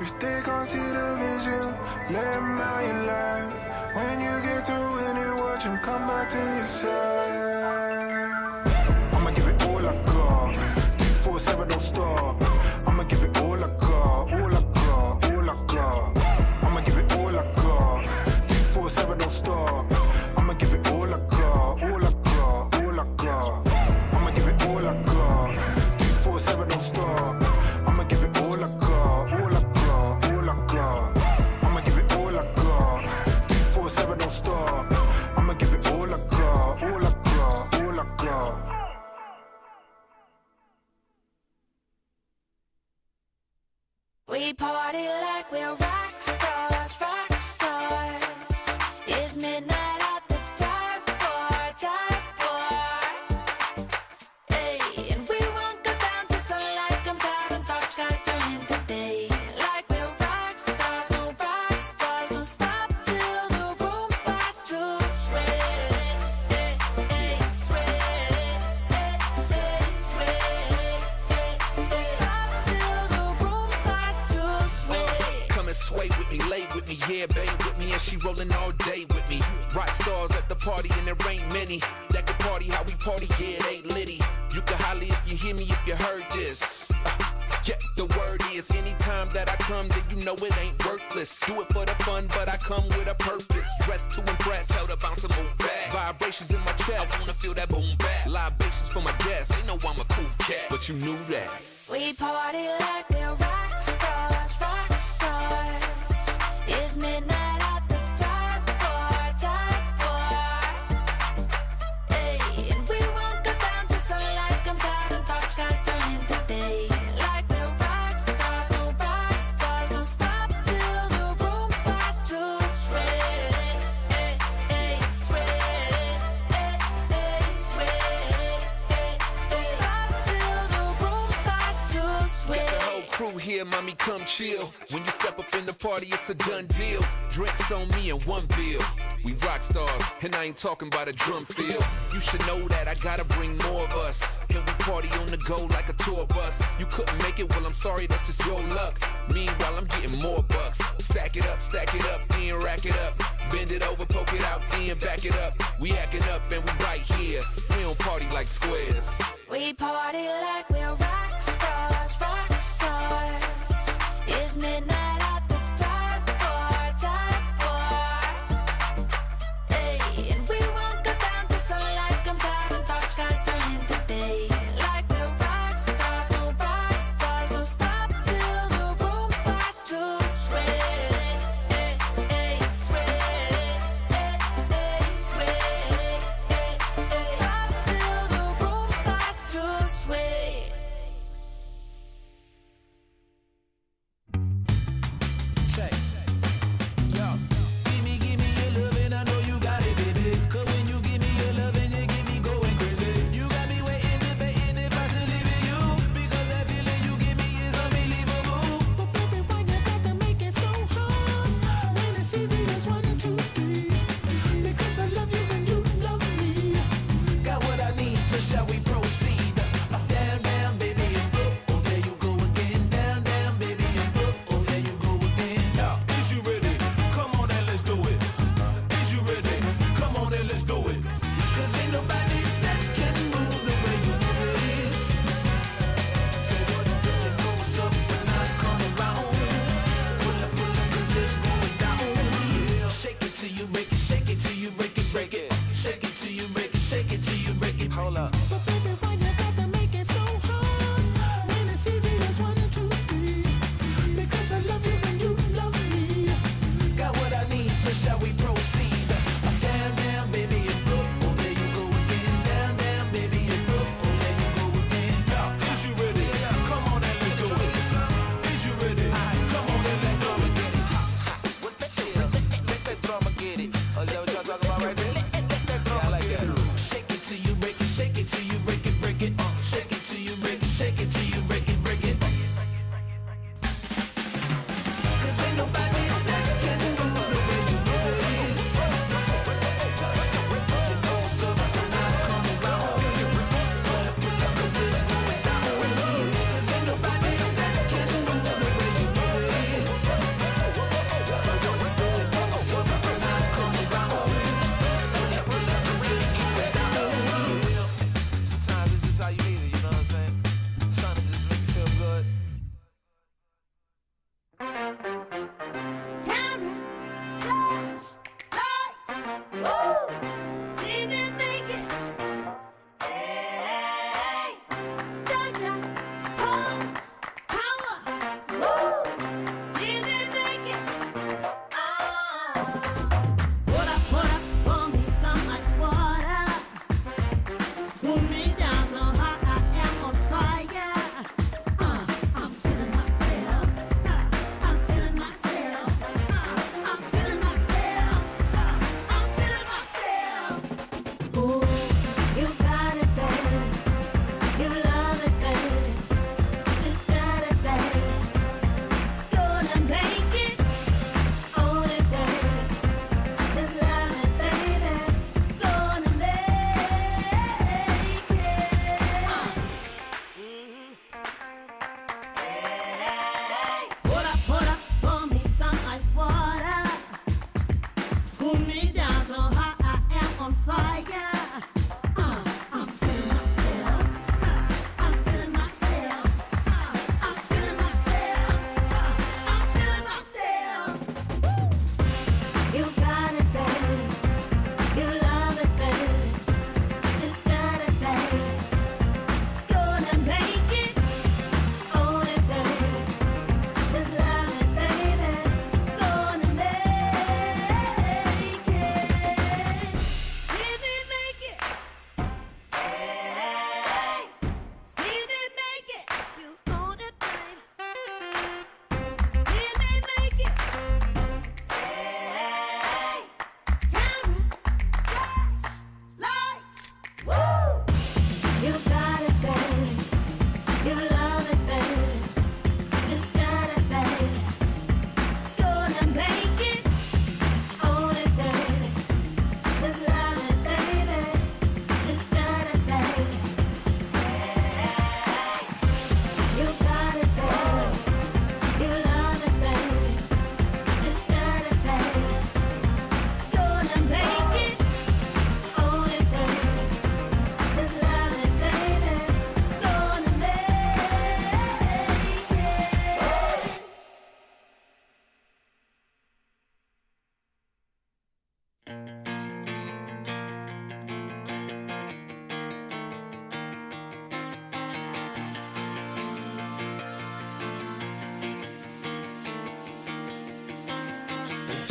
[SPEAKER 10] If they can't see the vision, let them out your life. When you get to win it, watch them come back to your side. I'ma give it all I got, 247 don't stop. I'ma give it all I got, all I got, all I got. I'ma give it all I got, 247 don't stop. I'ma give it all I got, all I got, all I got. I'ma give it all I got, 247 don't stop. I'ma give it all I got, all I got, all I got. I'ma give it all I got, 247 don't stop. I'ma give it all I got, all I got, all I got.
[SPEAKER 16] We party like we're rock stars, rock stars. It's midnight at the dive bar, dive bar. Hey, and we won't go down till sunlight comes out and dark skies turn into day. Like we're rock stars, no rock stars. Don't stop till the room starts to sway. Hey, hey, sway. Hey, sway, sway. Don't stop till the room starts to sway.
[SPEAKER 8] Come and sway with me, lay with me, yeah, babe with me, and she rolling all day with me. Rock stars at the party and there ain't many that can party how we party, yeah, it ain't litty. You can holler if you hear me, if you heard this. Yeah, the word is anytime that I come, then you know it ain't worthless. Do it for the fun, but I come with a purpose. Dressed to impress, tell the bounce and move back. Vibrations in my chest, I wanna feel that boom back. Libations for my guests, they know I'm a cool cat, but you knew that.
[SPEAKER 16] We party like we're rock stars, rock stars. It's midnight at the dive bar, dive bar. Hey, and we won't go down till sunlight comes out and dark skies turn into day. Like we're rock stars, no rock stars. Don't stop till the room starts to sway. Hey, hey, sway. Hey, hey, sway. Hey, don't stop till the room starts to sway.
[SPEAKER 8] Got the whole crew here, mommy, come chill. When you step up in the party, it's a done deal. Drinks on me and one bill. We rock stars, and I ain't talking about a drum fill. You should know that I gotta bring more of us. And we party on the go like a tour bus. You couldn't make it, well, I'm sorry, that's just your luck. Meanwhile, I'm getting more bucks. Stack it up, then rack it up. Bend it over, poke it out, then back it up. We acting up and we right here. We don't party like squares.
[SPEAKER 16] We party like we're rock stars, rock stars. It's midnight at the dive bar, dive bar. Hey, and we won't go down till sunlight comes out and dark skies turn into day. Like we're rock stars, no rock stars. Don't stop till the room starts to sway. Hey, hey, sway. Hey, hey, sway. Hey, don't stop till the room starts to sway.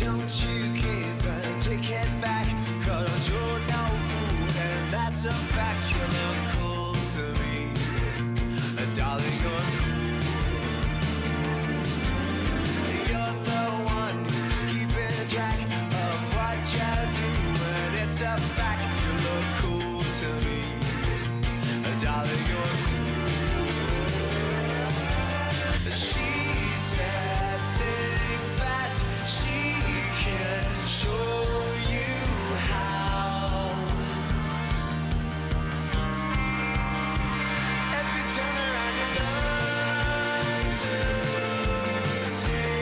[SPEAKER 5] Don't you give and take it back, 'cause you're no fool, and that's a fact. You look cool to me, darling, you're cool. You're the one who's keeping track of what you do, and it's a fact. You look cool to me, darling, you're cool. She said think fast, she can show you how. If you turn around, you learn to see.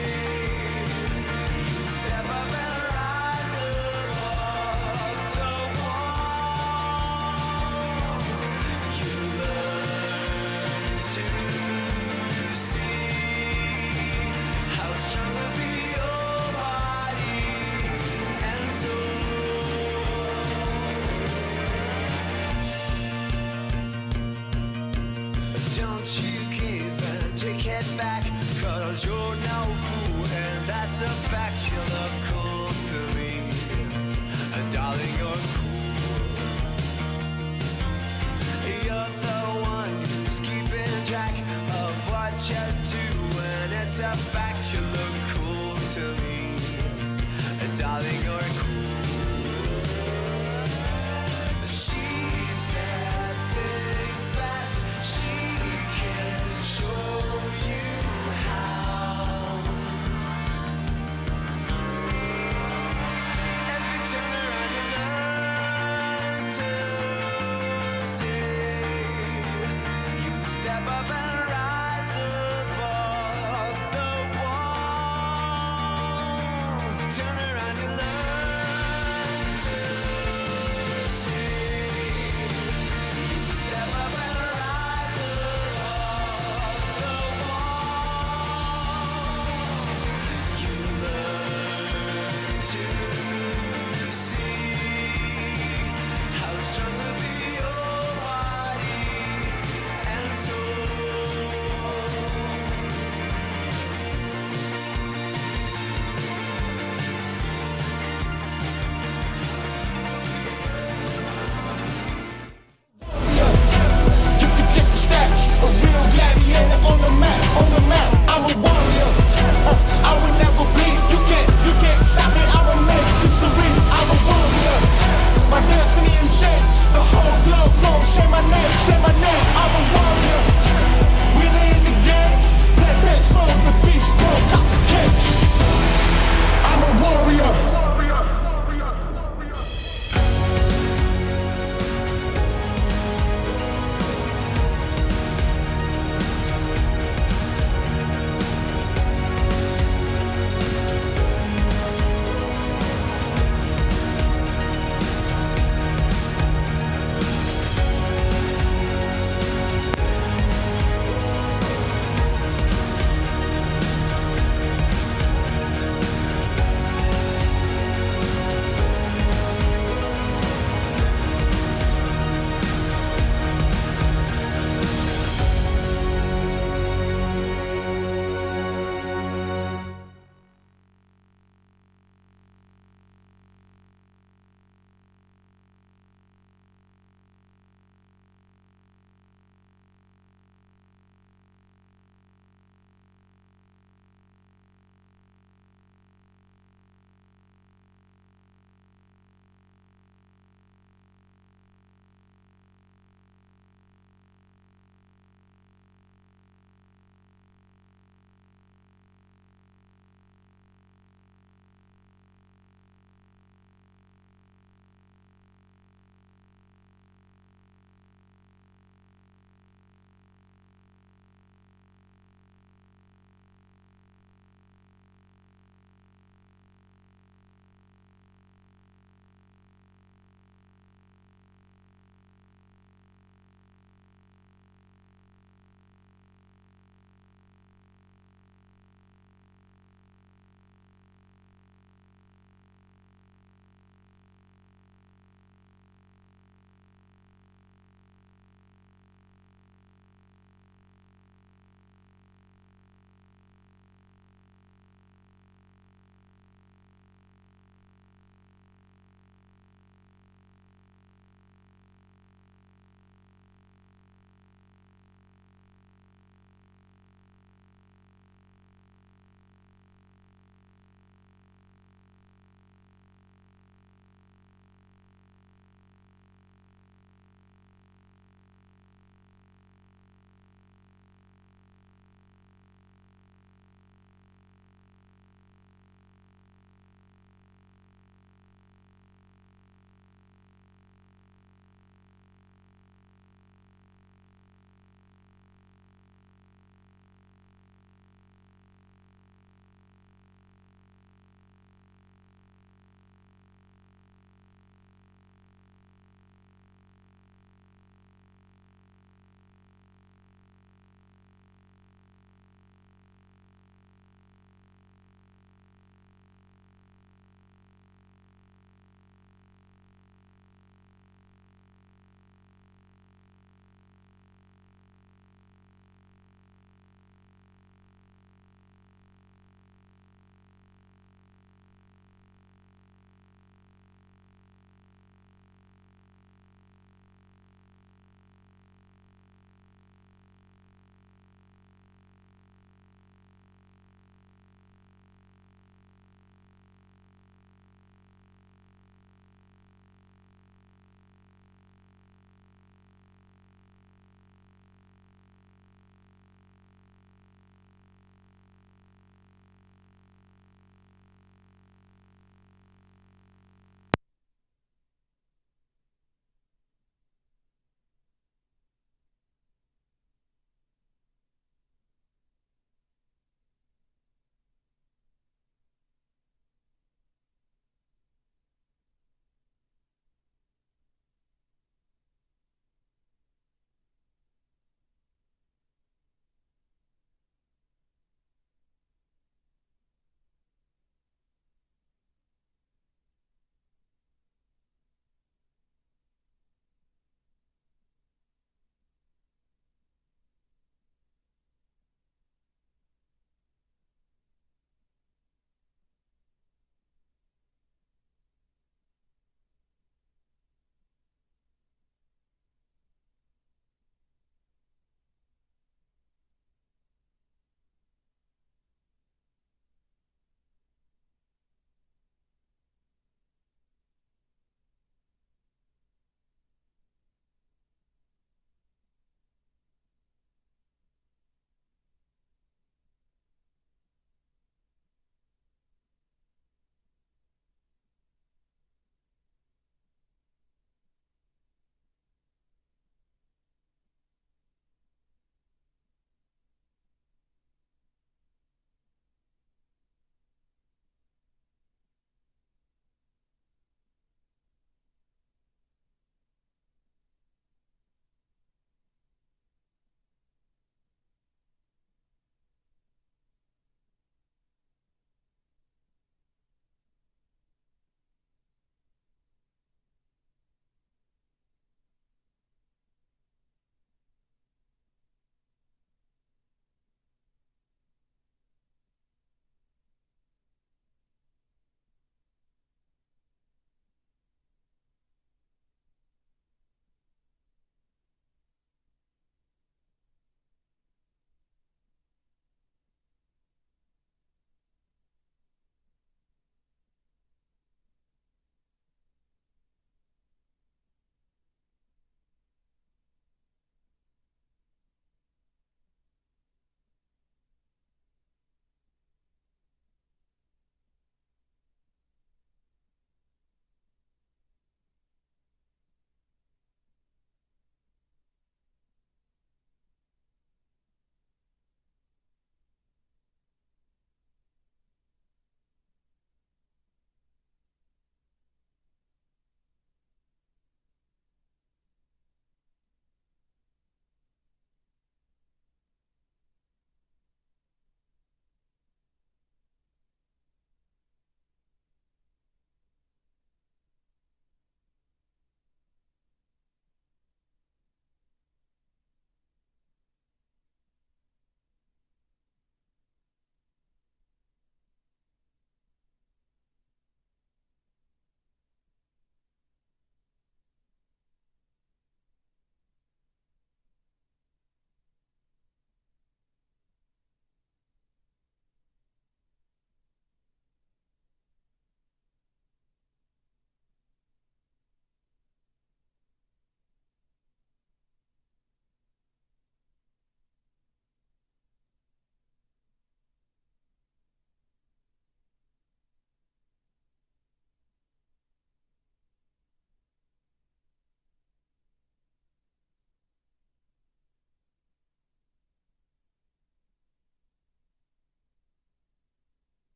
[SPEAKER 5] You step up and rise above the wall. You learn to see how strong will be your body and soul. Don't you give and take it back, 'cause you're no fool, and that's a fact. You look cool to me, darling, you're cool. You're the one who's keeping track of what you do, and it's a fact. You look cool to me, darling, you're cool. She said think fast, she can show you how. If you turn around, you learn to see. You step up and rise above the wall. Turn around, you learn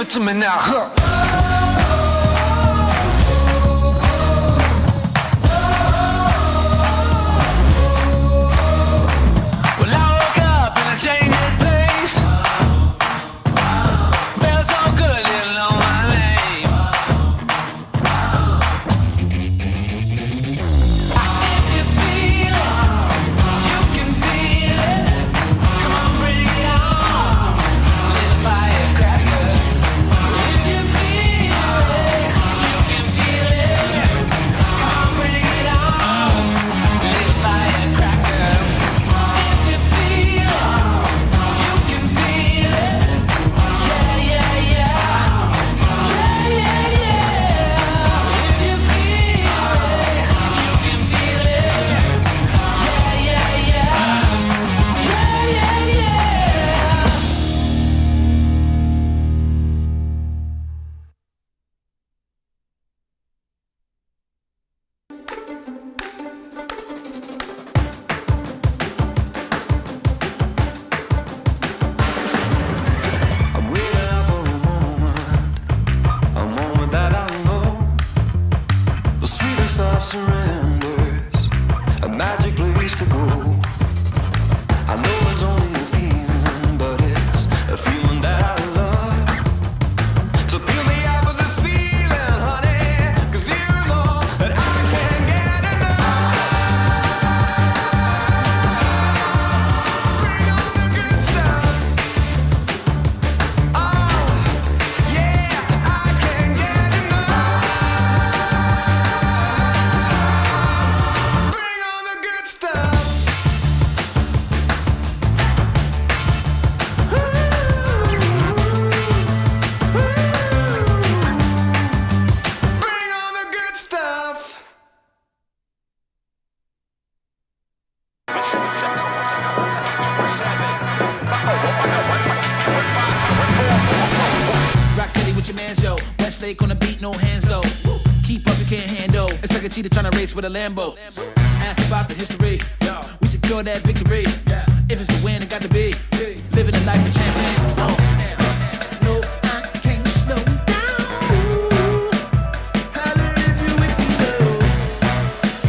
[SPEAKER 9] it to me now, huh? Well, I woke up in a changing place. Felt so good, didn't know my name. If you feel it, you can feel it. Come on, bring it on, little firecracker. If you feel it, you can feel it. Come on, bring it on, little firecracker. If you feel it, you can feel it. Yeah, yeah, yeah. Yeah, yeah, yeah. If you feel it, you can feel it. Yeah, yeah, yeah. Yeah, yeah, yeah.
[SPEAKER 21] I'm waiting out for a moment that I know, the sweetest of surrenders, a magic place to go. I know it's only a feeling, but it's a feeling that I love. So peel me out of the ceiling, honey, 'cause you know that I can't get enough. Bring on the good stuff.
[SPEAKER 7] Rock steady with your mans, yo. West Lake on the beat, no hands though. Keep up, you can't handle. It's like a cheetah trying to race with a Lambo. Ask about the history. We secure that victory. If it's the win, it got to be. Living a life of champion. No, I can't slow down. Holler if you with me, though.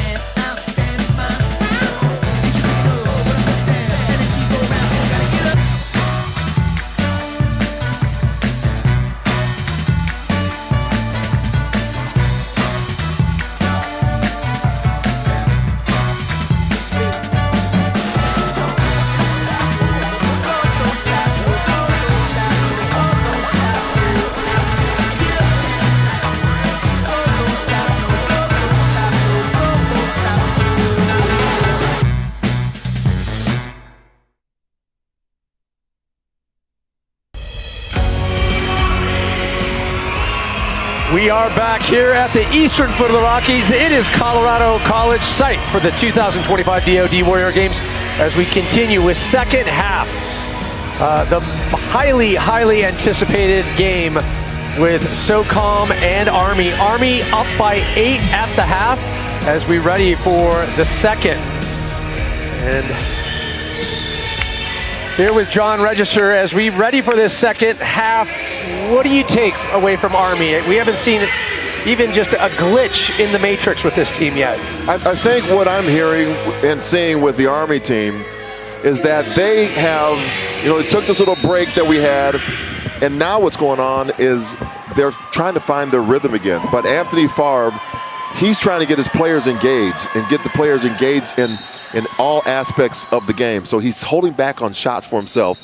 [SPEAKER 7] And I'll stand my ground. You should know what I'm putting down. Energy go round, so gotta get up.
[SPEAKER 1] We are back here at the eastern foot of the Rockies. It is Colorado College site for the 2025 DoD Warrior Games as we continue with second half. The highly anticipated game with SOCOM and Army. Army up by 8 at the half as we ready for the second. And here with John Register as we ready for this second half. What do you take away from Army? We haven't seen even just a glitch in the matrix with this team yet.
[SPEAKER 2] I think what I'm hearing and seeing with the Army team is that they have, they took this little break that we had, and now what's going on is they're trying to find their rhythm again. But Anthony Favre, he's trying to get his players engaged and get the players engaged in all aspects of the game. So he's holding back on shots for himself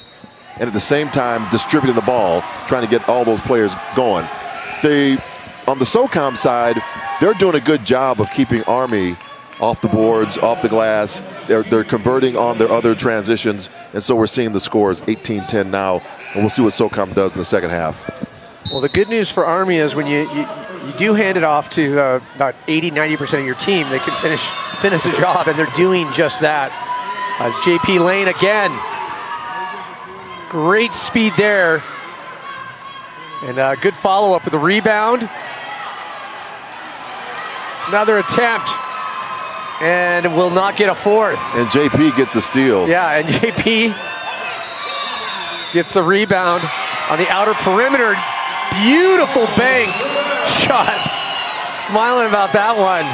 [SPEAKER 2] and at the same time distributing the ball, trying to get all those players going. On the SOCOM side, they're doing a good job of keeping Army off the boards, off the glass. They're converting on their other transitions, and so we're seeing the scores 18-10 now, and we'll see what SOCOM does in the second half.
[SPEAKER 1] Well, the good news for Army is when you do hand it off to about 80-90% of your team, they can finish the job, and they're doing just that. As JP Lane again, great speed there, and good follow-up with the rebound. Another attempt, and will not get a fourth.
[SPEAKER 2] And JP gets a steal.
[SPEAKER 1] Yeah, and JP gets the rebound on the outer perimeter. beautiful bank shot. Smiling about that one.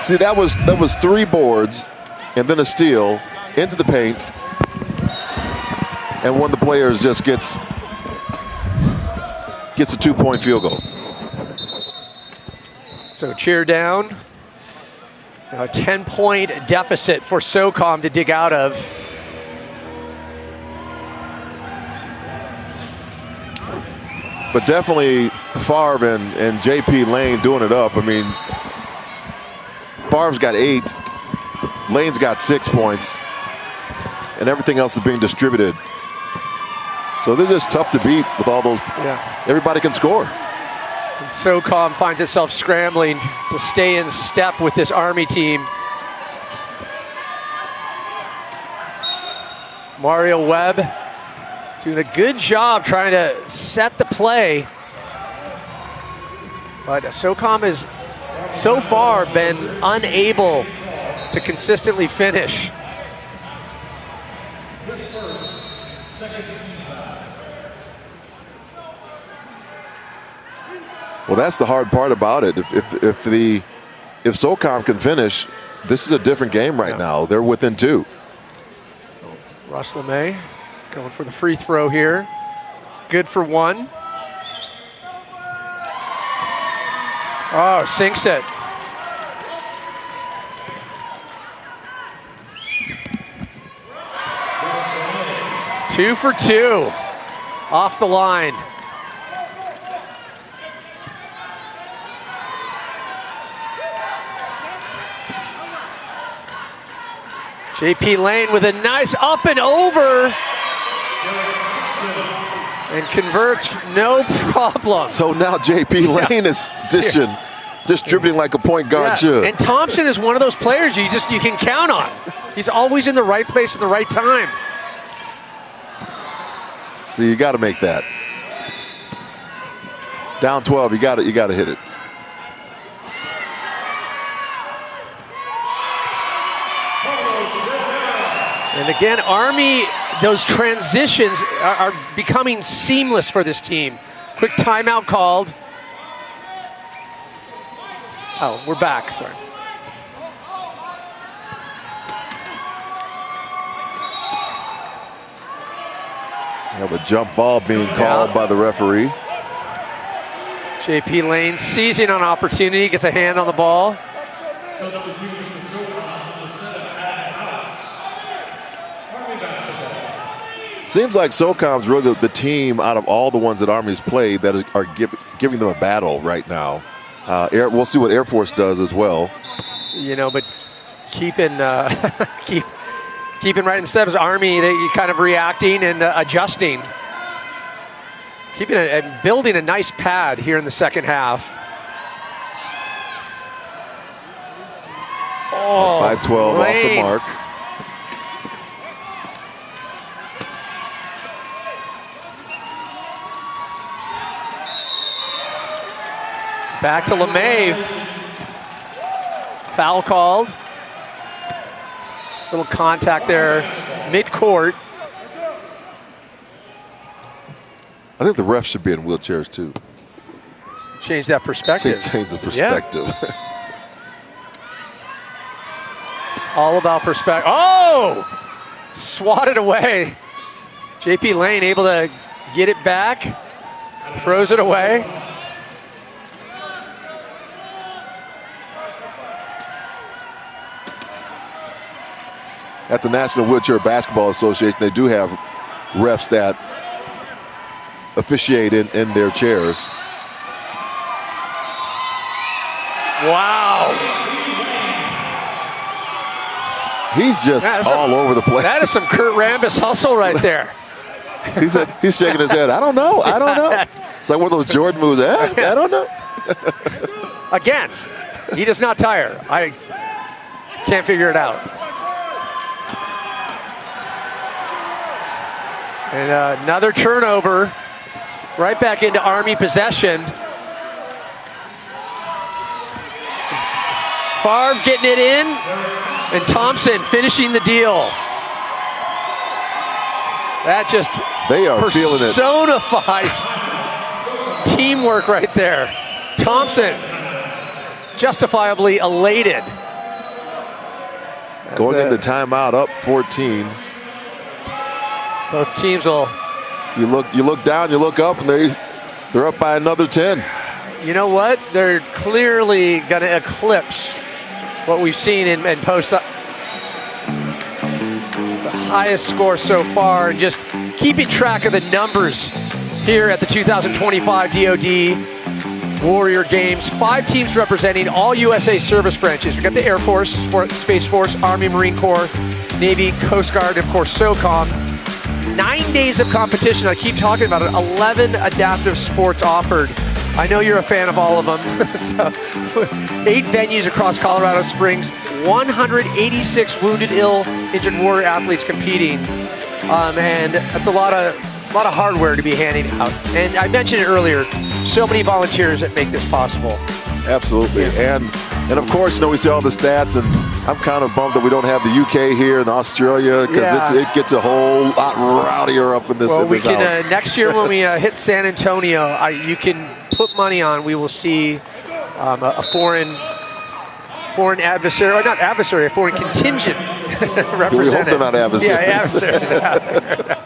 [SPEAKER 2] See, that was 3 boards and then a steal into the paint. And one of the players just gets a 2-point field goal.
[SPEAKER 1] So cheer down. Now a 10-point deficit for SOCOM to dig out of.
[SPEAKER 2] But definitely Favre and JP Lane doing it up. I mean, Favre's got 8, Lane's got 6 points, and everything else is being distributed. So they're just tough to beat with all those.
[SPEAKER 1] Yeah.
[SPEAKER 2] Everybody can score.
[SPEAKER 1] And SOCOM finds itself scrambling to stay in step with this Army team. Mario Webb doing a good job trying to set the play. But SOCOM has so far been unable to consistently finish.
[SPEAKER 2] Well, that's the hard part about it. If SOCOM can finish, this is a different game right now. They're within 2.
[SPEAKER 1] Russ LeMay going for the free throw here. Good for 1. Oh, sinks it. Two for 2 off the line. JP Lane with a nice up and over and converts no problem.
[SPEAKER 2] So now JP Lane is distributing like a point guard should.
[SPEAKER 1] And Thompson is one of those players you can count on. He's always in the right place at the right time.
[SPEAKER 2] So you got to make that. Down 12, you got to hit it.
[SPEAKER 1] And again, Army, those transitions are becoming seamless for this team. Quick timeout called. Oh, we're back, sorry.
[SPEAKER 2] We have a jump ball being called by the referee.
[SPEAKER 1] JP Lane seizing on opportunity, gets a hand on the ball.
[SPEAKER 2] Seems like SOCOM's really the team out of all the ones that Army's played that are giving them a battle right now. We'll see what Air Force does as well.
[SPEAKER 1] You know, but keeping right in step as Army, they kind of reacting and adjusting. Keeping and building a nice pad here in the second half. Oh,
[SPEAKER 2] 5-12 off the mark.
[SPEAKER 1] Back to LeMay. Foul called. Little contact there, mid-court.
[SPEAKER 2] I think the refs should be in wheelchairs too.
[SPEAKER 1] Change that perspective.
[SPEAKER 2] Change the perspective.
[SPEAKER 1] Yeah. All about perspective. Oh! Swatted away. JP Lane able to get it back. Throws it away.
[SPEAKER 2] At the National Wheelchair Basketball Association, they do have refs that officiate in their chairs.
[SPEAKER 1] Wow.
[SPEAKER 2] He's just all over the place.
[SPEAKER 1] That is some Kurt Rambis hustle right there.
[SPEAKER 2] He's shaking his head. I don't know. I don't know. It's like one of those Jordan moves. I don't know.
[SPEAKER 1] Again, he does not tire. I can't figure it out. And another turnover, right back into Army possession. Favre getting it in, and Thompson finishing the deal. That just
[SPEAKER 2] they are feeling it.
[SPEAKER 1] Personifies teamwork right there. Thompson, justifiably elated.
[SPEAKER 2] Going into timeout up 14.
[SPEAKER 1] Both teams will.
[SPEAKER 2] You look down, you look up, and they're up by another 10.
[SPEAKER 1] You know what? They're clearly going to eclipse what we've seen in post. The highest score so far, and just keeping track of the numbers here at the 2025 DoD Warrior Games. 5 teams representing all USA service branches. We've got the Air Force, Space Force, Army, Marine Corps, Navy, Coast Guard, and of course SOCOM. 9 days of competition. I keep talking about it. 11 adaptive sports offered. I know you're a fan of all of them. So, 8 venues across Colorado Springs, 186 wounded, ill, injured warrior athletes competing, and that's a lot of hardware to be handing out. And I mentioned it earlier, so many volunteers that make this possible.
[SPEAKER 2] Absolutely, and of course, you know, we see all the stats, and I'm kind of bummed that we don't have the UK here and Australia, because it gets a whole lot rowdier up in this.
[SPEAKER 1] Well,
[SPEAKER 2] in this
[SPEAKER 1] we can
[SPEAKER 2] house.
[SPEAKER 1] next year when we hit San Antonio, you can put money on we will see a foreign adversary, or not adversary, a foreign contingent represented.
[SPEAKER 2] We hope they're not adversaries.
[SPEAKER 1] Yeah, adversaries.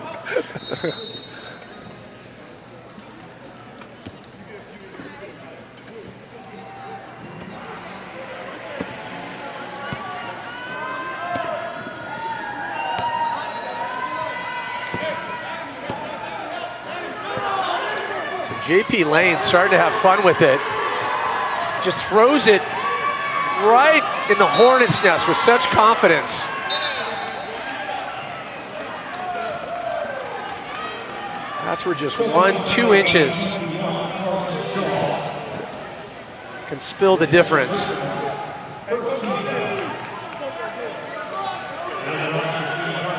[SPEAKER 1] So JP Lane starting to have fun with it. Just throws it right in the hornet's nest with such confidence. That's where just 1-2 inches can spill the difference.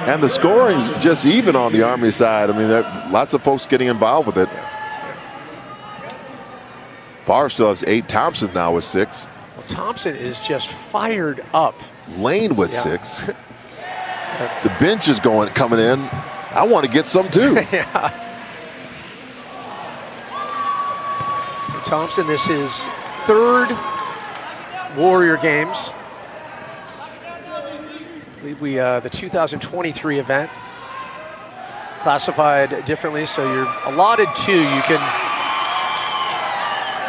[SPEAKER 2] And the scoring's just even on the Army side. I mean, lots of folks getting involved with it. Favre still has 8. Thompson now with 6.
[SPEAKER 1] Well, Thompson is just fired up.
[SPEAKER 2] Lane with 6. The bench is coming in. I want to get some too.
[SPEAKER 1] Yeah. So Thompson, this is 3rd Warrior Games. I believe the 2023 event classified differently, so you're allotted 2. You can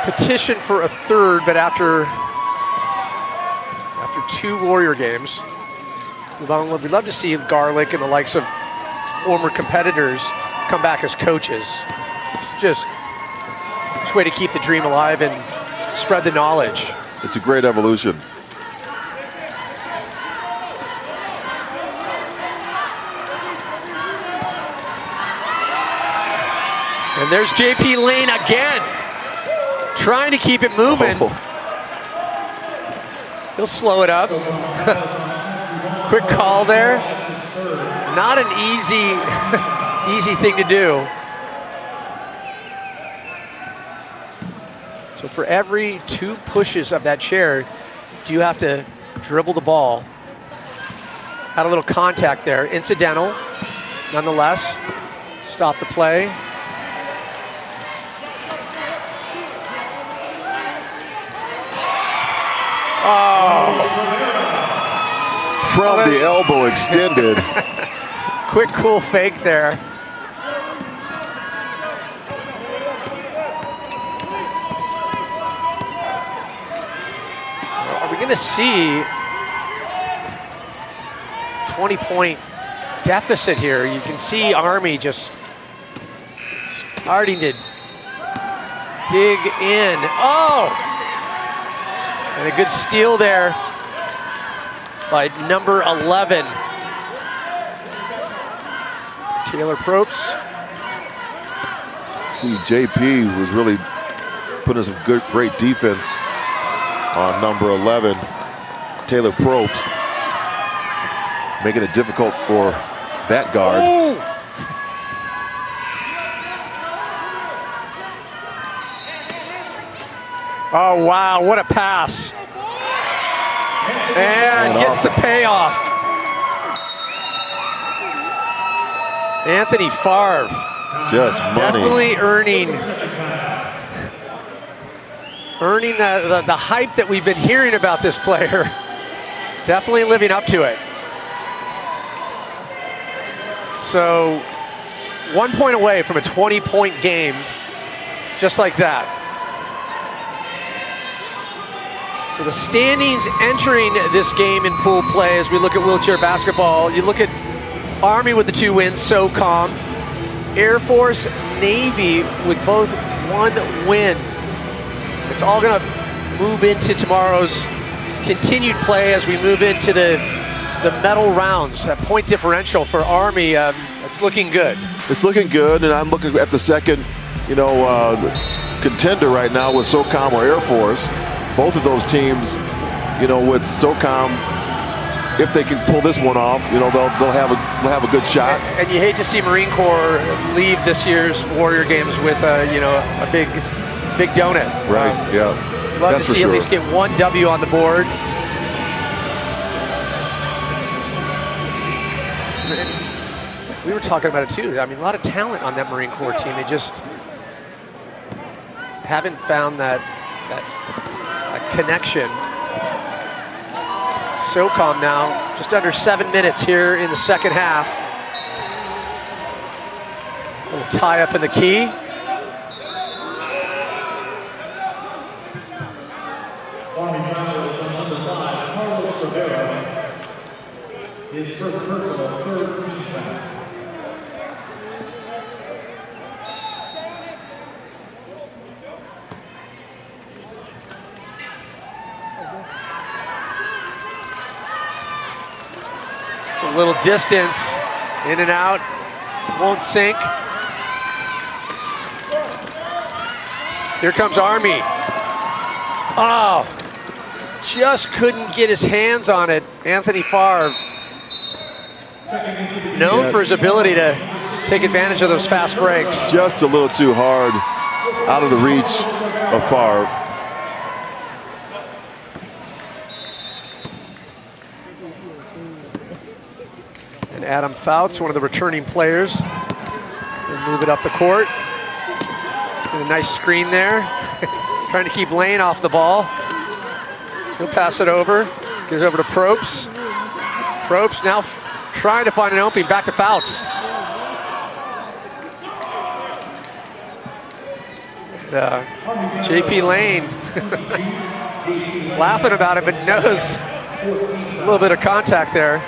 [SPEAKER 1] petition for a 3rd, but after 2 Warrior Games, we'd love to see Garlic and the likes of former competitors come back as coaches. It's just a way to keep the dream alive and spread the knowledge.
[SPEAKER 2] It's a great evolution.
[SPEAKER 1] And there's JP Lane again, trying to keep it moving. He'll slow it up. Quick call there. Not an easy thing to do. So for every 2 pushes of that chair, do you have to dribble the ball? Had a little contact there, incidental, nonetheless. Stop the play. Oh.
[SPEAKER 2] From the elbow extended.
[SPEAKER 1] Quick, cool fake there. Are we going to see 20-point deficit here? You can see Army just starting to dig in. Oh! And a good steal there by number 11. Taylor Probst.
[SPEAKER 2] See, JP was really putting some great defense on number 11, Taylor Probst, making it difficult for that guard.
[SPEAKER 1] Ooh. Oh, wow, what a pass. And gets the payoff. Anthony Favre.
[SPEAKER 2] Just money.
[SPEAKER 1] Definitely earning earning the hype that we've been hearing about this player. Definitely living up to it. So 1 point away from a 20-point game, just like that. So the standings entering this game in pool play as we look at wheelchair basketball. You look at Army with the 2 wins, SOCOM. Air Force, Navy with both 1 win. It's all gonna move into tomorrow's continued play as we move into the medal rounds. That point differential for Army, it's looking good.
[SPEAKER 2] It's looking good, and I'm looking at the second, contender right now with SOCOM or Air Force. Both of those teams, with SOCOM, if they can pull this one off, they'll have a good shot.
[SPEAKER 1] And you hate to see Marine Corps leave this year's Warrior Games with a big donut.
[SPEAKER 2] Right. Yeah.
[SPEAKER 1] Love
[SPEAKER 2] That's
[SPEAKER 1] to see
[SPEAKER 2] for
[SPEAKER 1] at
[SPEAKER 2] sure.
[SPEAKER 1] least get 1 W on the board. And we were talking about it too. I mean, a lot of talent on that Marine Corps team. They just haven't found that connection. SOCOM now just under 7 minutes here in the second half. A little tie up in the key.
[SPEAKER 6] His first personal 13 foul.
[SPEAKER 1] It's a little distance, in and out, won't sink. Here comes Army. Oh, just couldn't get his hands on it. Anthony Favre, known for his ability to take advantage of those fast breaks.
[SPEAKER 2] Just a little too hard, out of the reach of Favre.
[SPEAKER 1] And Adam Fouts, one of the returning players, will move it up the court. And a nice screen there. Trying to keep Lane off the ball. He'll pass it over. Gives it over to Probst. Probst now trying to find an opening. Back to Fouts. JP Lane laughing about it, but knows a little bit of contact there.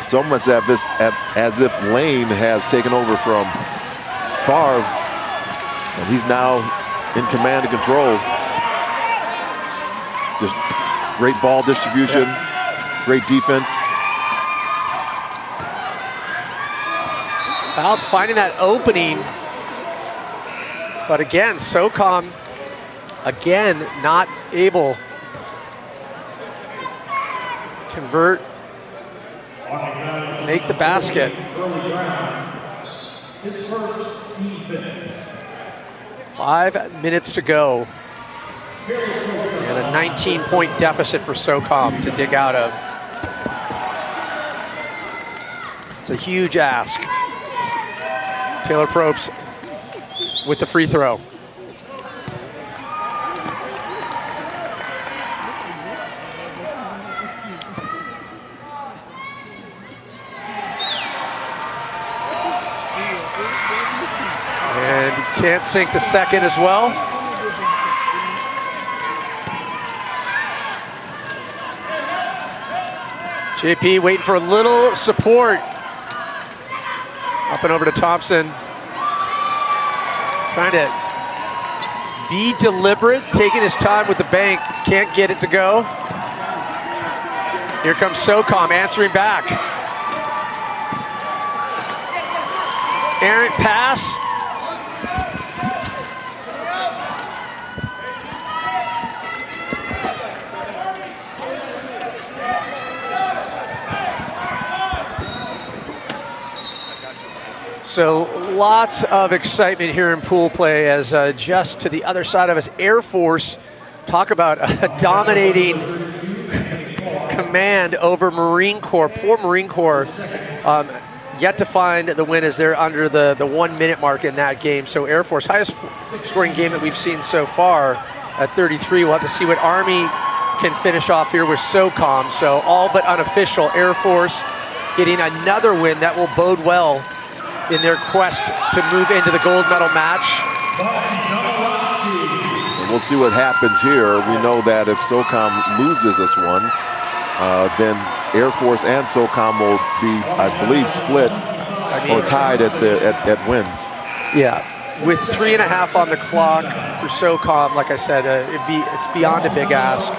[SPEAKER 2] It's almost as if Lane has taken over from Favre, and he's now in command and control. Just great ball distribution, great defense.
[SPEAKER 1] Fouts finding that opening, but again, SOCOM, again, not able to convert, make the basket.
[SPEAKER 6] His first team finish.
[SPEAKER 1] 5 minutes to go. And a 19-point deficit for SOCOM to dig out of. It's a huge ask. Taylor Probst with the free throw. And can't sink the second as well. JP waiting for a little support. Up and over to Thompson. Trying to be deliberate, taking his time with the bank. Can't get it to go. Here comes SOCOM answering back. Errant pass. So lots of excitement here in pool play as just to the other side of us, Air Force, talk about a dominating command over Marine Corps. Poor Marine Corps yet to find the win as they're under the 1 minute mark in that game. So Air Force, highest scoring game that we've seen so far at 33. We'll have to see what Army can finish off here with SOCOM. So all but unofficial, Air Force getting another win that will bode well in their quest to move into the gold medal match.
[SPEAKER 2] And we'll see what happens here. We know that if SOCOM loses this one, then Air Force and SOCOM will be, I believe, split or tied at wins.
[SPEAKER 1] Yeah, with 3.5 on the clock for SOCOM, like I said, it's beyond a big ask.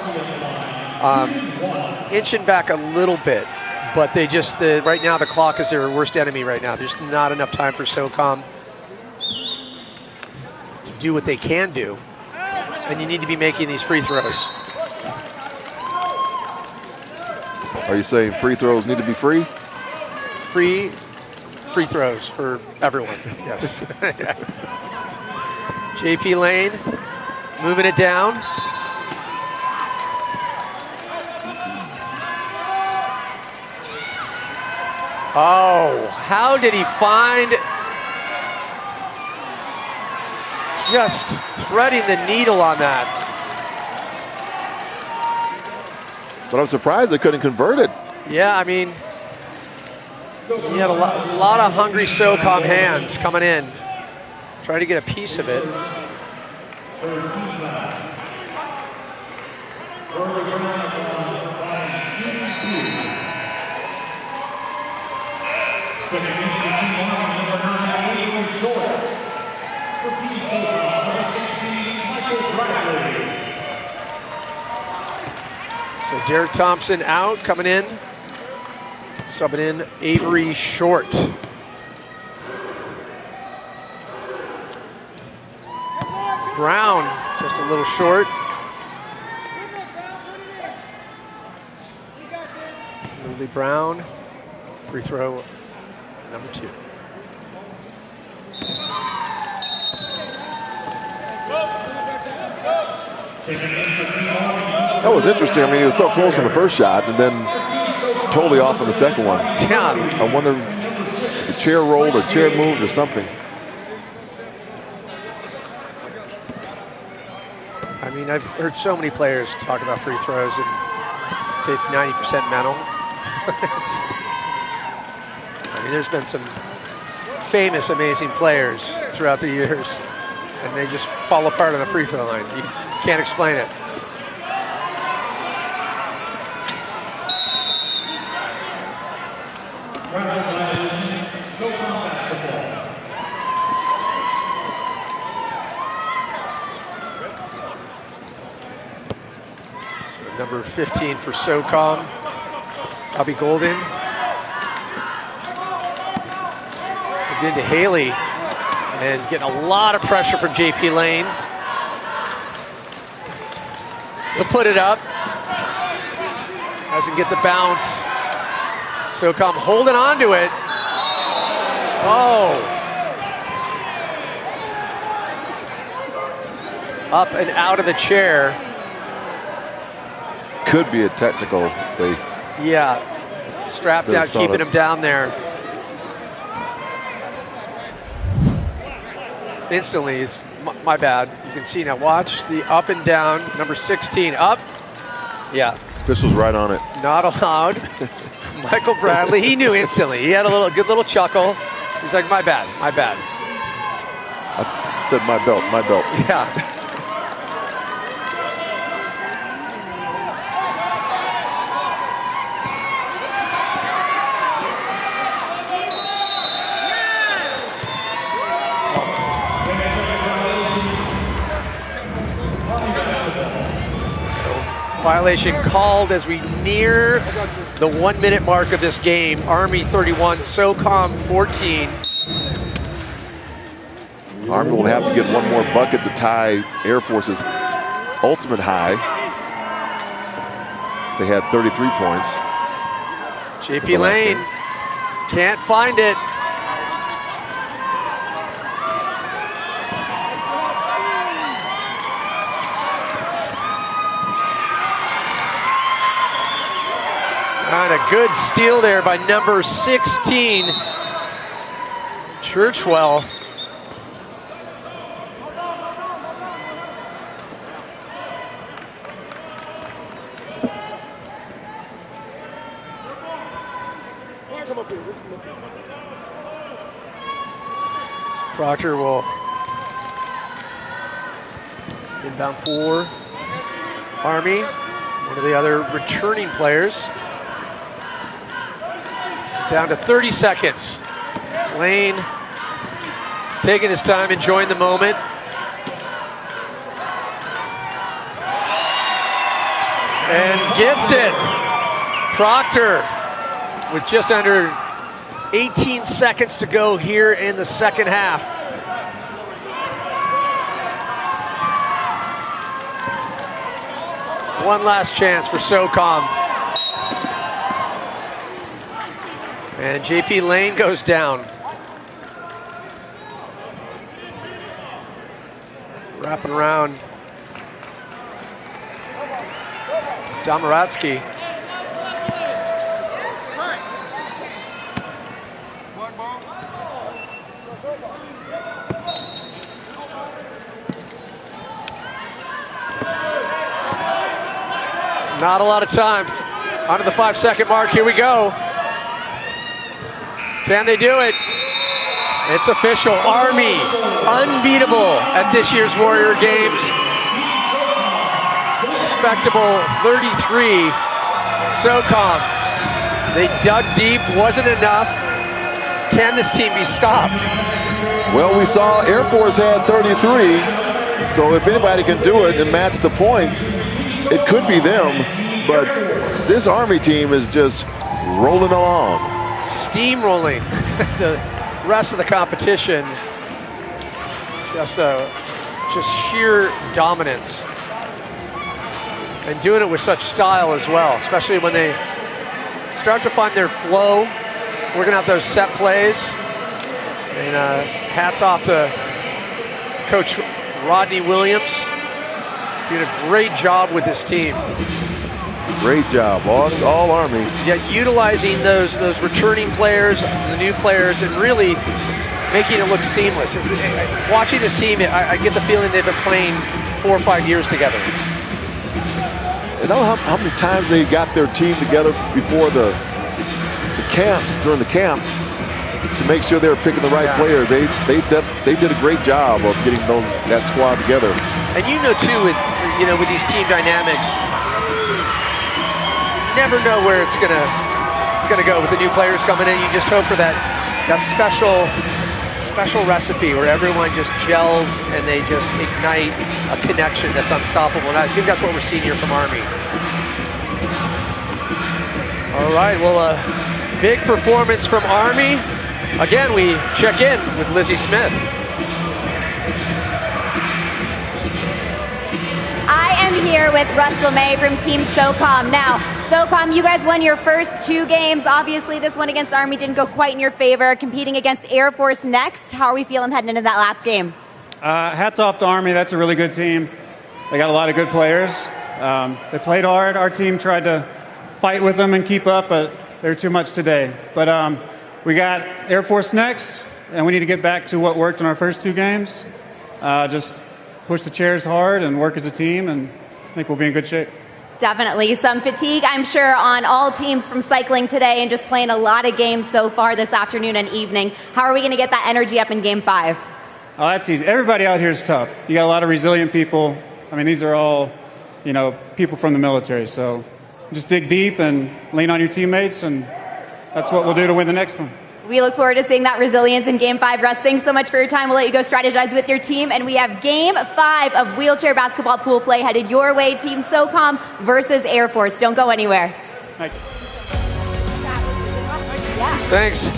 [SPEAKER 1] Inching back a little bit, but they just, right now the clock is their worst enemy right now. There's not enough time for SOCOM to do what they can do, and you need to be making these free throws.
[SPEAKER 2] Are you saying free throws need to be free?
[SPEAKER 1] Free throws for everyone, yes. JP Lane moving it down. Oh, how did he find, just threading the needle on that.
[SPEAKER 2] But I'm surprised they couldn't convert it.
[SPEAKER 1] Yeah, I mean, he had a lot of hungry SOCOM hands coming in. Try to get a piece of it. So Derek Thompson out, coming in. Subbing in Avery Short. Brown, just a little short. Lily Brown, free throw number 2.
[SPEAKER 2] That was interesting. I mean, he was so close on the first shot and then totally off on the second one.
[SPEAKER 1] Yeah.
[SPEAKER 2] I wonder if the chair rolled or chair moved or something.
[SPEAKER 1] I mean, I've heard so many players talk about free throws and say it's 90% mental. I mean, there's been some famous, amazing players throughout the years, and they just fall apart on the free throw line. You can't explain it. So number 15 for SOCOM, Bobby Golden. Again to Haley, and getting a lot of pressure from JP Lane. He'll put it up. Doesn't get the bounce. SOCOM holding on to it. Oh. Up and out of the chair.
[SPEAKER 2] Could be a technical.
[SPEAKER 1] Yeah, strapped down, keeping him down there. Instantly, it's my bad. You can see now, watch the up and down, number 16, up. Yeah.
[SPEAKER 2] Official's right on it.
[SPEAKER 1] Not allowed. Michael Bradley, he knew instantly. He had a good little chuckle. He's like, my bad, my bad.
[SPEAKER 2] I said my belt, my belt.
[SPEAKER 1] Yeah. Violation called as we near the 1 minute mark of this game. Army 31, SOCOM 14.
[SPEAKER 2] Army will have to get one more bucket to tie Air Force's ultimate high. They had 33 points.
[SPEAKER 1] JP Lane can't find it. And a good steal there by number 16, Churchwell. Proctor will inbound for Army, one of the other returning players. Down to 30 seconds. Lane taking his time, enjoying the moment. And gets it. Proctor with just under 18 seconds to go here in the second half. One last chance for SOCOM. And JP Lane goes down. Wrapping around Domaratsky. Not a lot of time. Under the 5-second mark, here we go. Can they do it? It's official. Army, unbeatable at this year's Warrior Games. Respectable 33. SOCOM, they dug deep, wasn't enough. Can this team be stopped?
[SPEAKER 2] Well, we saw Air Force had 33, so if anybody can do it and match the points, it could be them, but this Army team is just rolling along.
[SPEAKER 1] Steamrolling the rest of the competition. Just sheer dominance. And doing it with such style as well, especially when they start to find their flow, working out those set plays. And hats off to Coach Rodney Williams. Doing a great job with this team.
[SPEAKER 2] Great job, all Army.
[SPEAKER 1] Yeah, utilizing those returning players, the new players, and really making it look seamless. Watching this team, I get the feeling they've been playing 4 or 5 years together.
[SPEAKER 2] You know how many times they got their team together before the camps, during the camps, to make sure they were picking the right player. They did a great job of getting that squad together.
[SPEAKER 1] And you know too, with these team dynamics, you never know where it's gonna go with the new players coming in. You just hope for that special recipe where everyone just gels and they just ignite a connection that's unstoppable. And I think that's what we're seeing here from Army. All right, well, a big performance from Army. Again, we check in with Lizzie Smith.
[SPEAKER 3] I am here with Russ LeMay from Team SOCOM. Now, SOCOM, you guys won your first 2 games. Obviously, this one against Army didn't go quite in your favor. Competing against Air Force next. How are we feeling heading into that last game?
[SPEAKER 11] Hats off to Army. That's a really good team. They got a lot of good players. They played hard. Our team tried to fight with them and keep up, but they were too much today. But we got Air Force next, and we need to get back to what worked in our first 2 games. Just push the chairs hard and work as a team, and I think we'll be in good shape.
[SPEAKER 3] Definitely some fatigue, I'm sure, on all teams from cycling today and just playing a lot of games so far this afternoon and evening. How are we going to get that energy up in Game 5?
[SPEAKER 11] Oh, that's easy. Everybody out here is tough. You got a lot of resilient people. I mean, these are all, people from the military. So just dig deep and lean on your teammates, and that's what we'll do to win the next one.
[SPEAKER 3] We look forward to seeing that resilience in Game 5. Russ, thanks so much for your time. We'll let you go strategize with your team. And we have Game 5 of wheelchair basketball pool play headed your way. Team SOCOM versus Air Force. Don't go anywhere.
[SPEAKER 11] Thank you.
[SPEAKER 1] Thanks.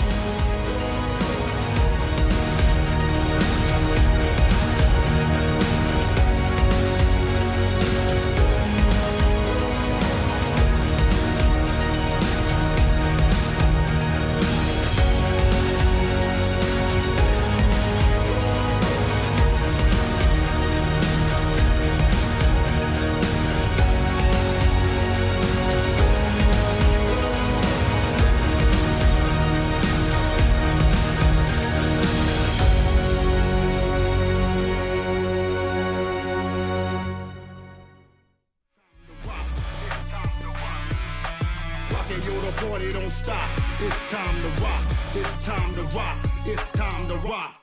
[SPEAKER 19] they don't stop. It's time to rock. It's time to rock. It's time to rock.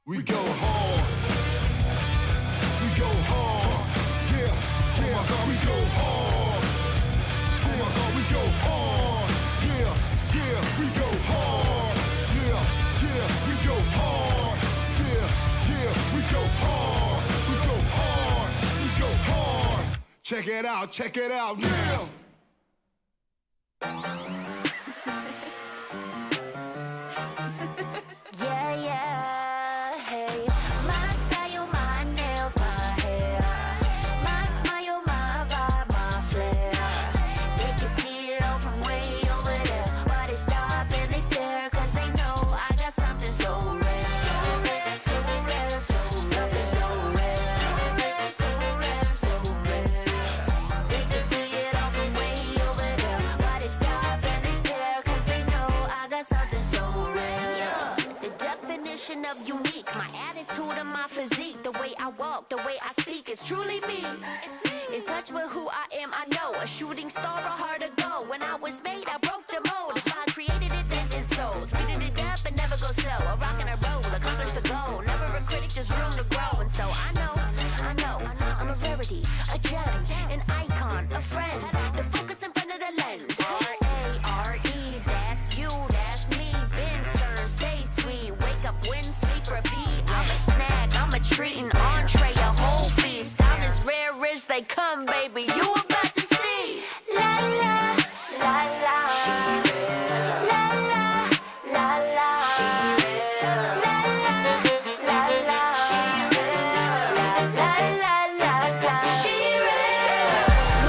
[SPEAKER 19] We go hard. We go hard. Yeah, yeah. Oh my God, we go hard. Oh my God, we go hard. Yeah, yeah. We go hard. Yeah, yeah. We go hard. Yeah, yeah. We go hard. We go hard. We go hard. Check it out. Check it out. Yeah.
[SPEAKER 16] Yeah, yeah, hey. My style, my nails, my hair. My smile, my vibe, my flair. They can see it all from way over there. Why they stop and they stare? Cause they know I got something so rare. So rare, so rare, so something so rare. So rare, so rare, so rare. They can see it all from way over there. Why they stop and they stare? Cause they know I got something so rare. Yeah. The definition of unique, my attitude and my physique, the way I walk, the way I speak, is truly me. It's me. In touch with who I am, I know a shooting star, a hard to go. When I was made, I broke the mold. If I created it, then it's so. Speeding it up and never go slow. A rock and a roll, accomplish the goal. Never a critic, just room to grow. And so I know, I'm a rarity, a gem, an icon, a friend. The focus in front of the lens. R-A-R-E, that's you, that's me. Been stern, stay sweet. Wake up when sleep repeat. I'm a snack, I'm a treat, an entree, a whole feast. I'm as rare as they come, baby. You about to see. La la, la la. La la, la la. La la, la la. La la, la la. She real.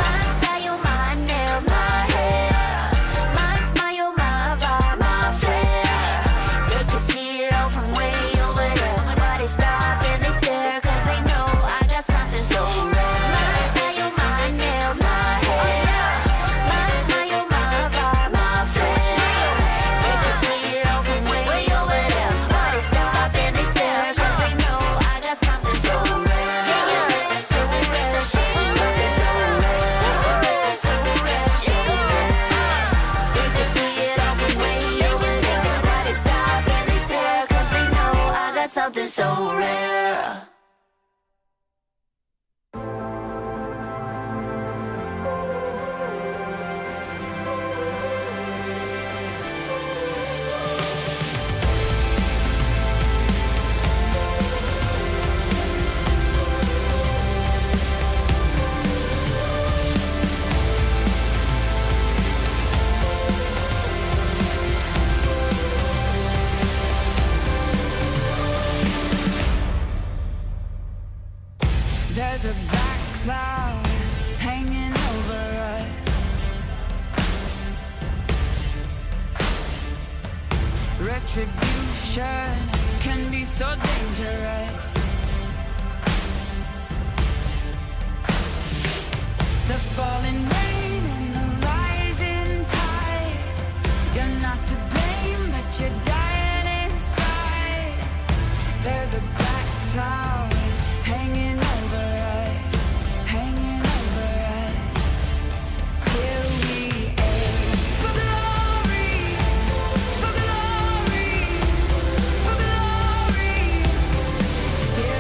[SPEAKER 16] My style, my nails, my hair. My smile, my vibe, my flair. They can see it all from way over there. Why they stop and they stare? Cause they know I got something so rare. My style, my nails, my hair. My smile, my vibe, my flair. They can see it all from way over there. Why they stop and they stare? Cause they know I got something so rare. Yeah, so rare, so rare, so rare, so rare, so rare, so rare. They can see it all from way over there. Why they stop and they stare? Cause they know I got something so rare.
[SPEAKER 13] There's a black cloud hanging over us. Retribution can be so dangerous. The falling rain and the rising tide. You're not to blame, but you're dying inside. There's a black cloud hanging over us, hanging over us. Still we aim for glory, for glory, for glory. Still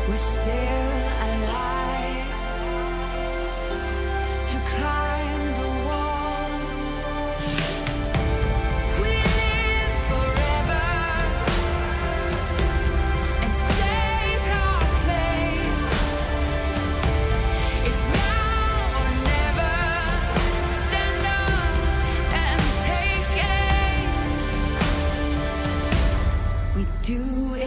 [SPEAKER 16] we're still alive to climb the wall. We live forever and stake our claim. It's now or never. Stand up and take aim. We do it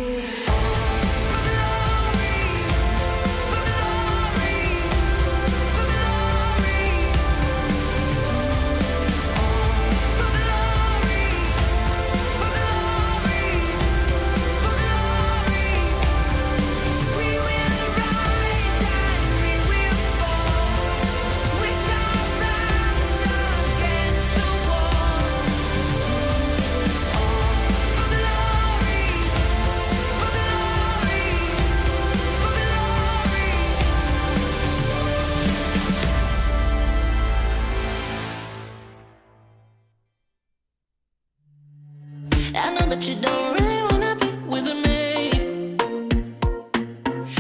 [SPEAKER 14] I know that you don't really wanna be with me,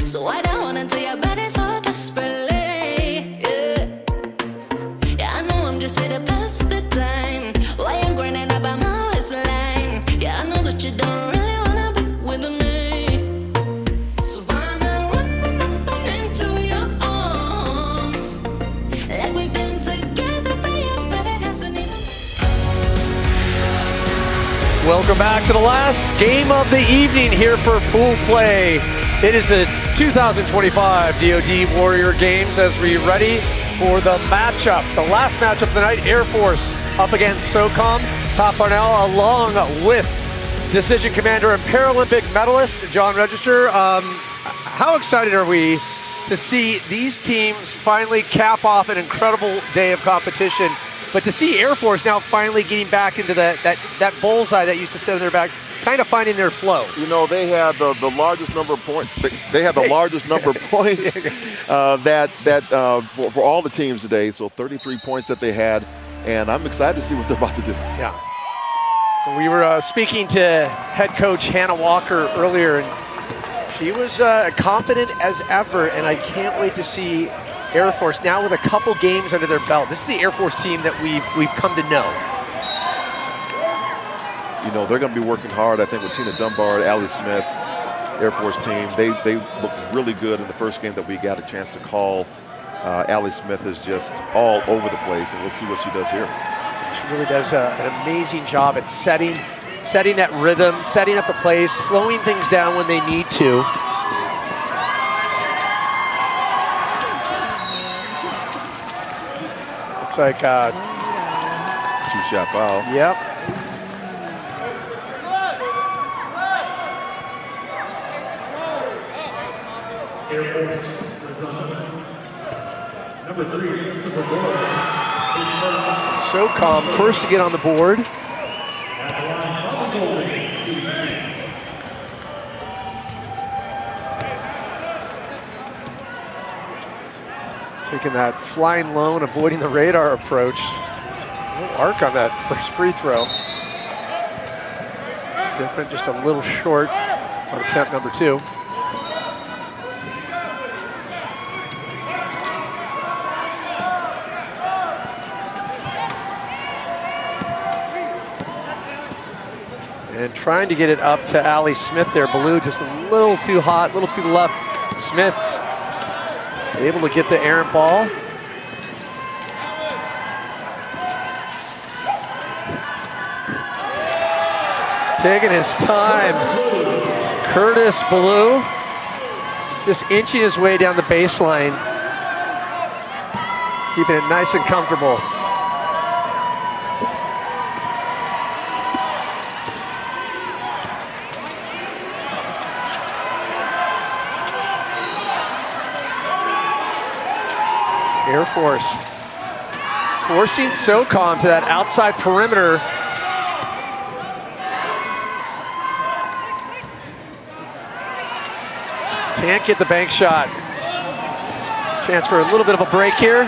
[SPEAKER 14] so I don't wanna tell your body so desperately. Yeah, I know I'm just here to pass the time. Why you grinding up on my waistline? Yeah, I know that you don't really wanna be with me, so why not run up into your arms like we've been together for years, but it hasn't even.
[SPEAKER 1] Welcome back to the last game of the evening here for pool play. It is the 2025 DoD Warrior Games as we ready for the matchup. The last matchup of the night, Air Force up against SOCOM. Pat Parnell along with Decision Commander and Paralympic medalist John Register. How excited are we to see these teams finally cap off an incredible day of competition? But to see Air Force now finally getting back into that bullseye that used to sit in their back, kind of finding their flow.
[SPEAKER 2] You know, they had the largest number of points. They had the largest number of points for all the teams today. So 33 points that they had, and I'm excited to see what they're about to do.
[SPEAKER 1] Yeah. We were speaking to head coach Hannah Walker earlier, and she was confident as ever, and I can't wait to see Air Force now with a couple games under their belt. This is the Air Force team that we've come to know.
[SPEAKER 2] You know, they're going to be working hard, I think, with Tina Dunbar, Allie Smith, Air Force team. They looked really good in the first game that we got a chance to call. Allie Smith is just all over the place, and we'll see what she does here.
[SPEAKER 1] She really does an amazing job at setting that rhythm, setting up the plays, slowing things down when they need to. It's like a
[SPEAKER 2] two-shot foul.
[SPEAKER 1] Yep. SOCOM first to get on the board. Taking that flying lone, avoiding the radar approach. A little arc on that first free throw. Different, just a little short on attempt number 2. And trying to get it up to Allie Smith there. Ballou just a little too hot, a little too left. Smith able to get the errant ball. Taking his time. Curtis Ballou just inching his way down the baseline. Keeping it nice and comfortable. Air Force forcing SOCOM to that outside perimeter. Can't get the bank shot. Chance for a little bit of a break here.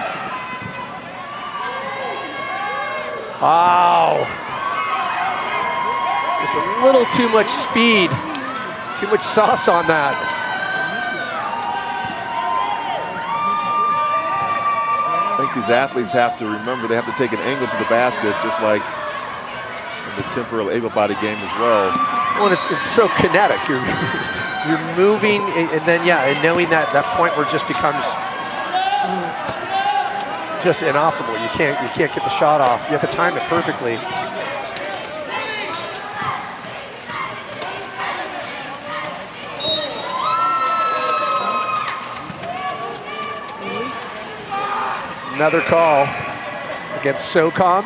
[SPEAKER 1] Wow. Just a little too much speed. Too much sauce on that.
[SPEAKER 2] think these athletes have to remember they have to take an angle to the basket, just like in the temporarily able-bodied game as well.
[SPEAKER 1] Well, it's so kinetic. You're moving, and then and knowing that point where it just becomes just inoperable. You can't get the shot off. You have to time it perfectly. Another call against SOCOM.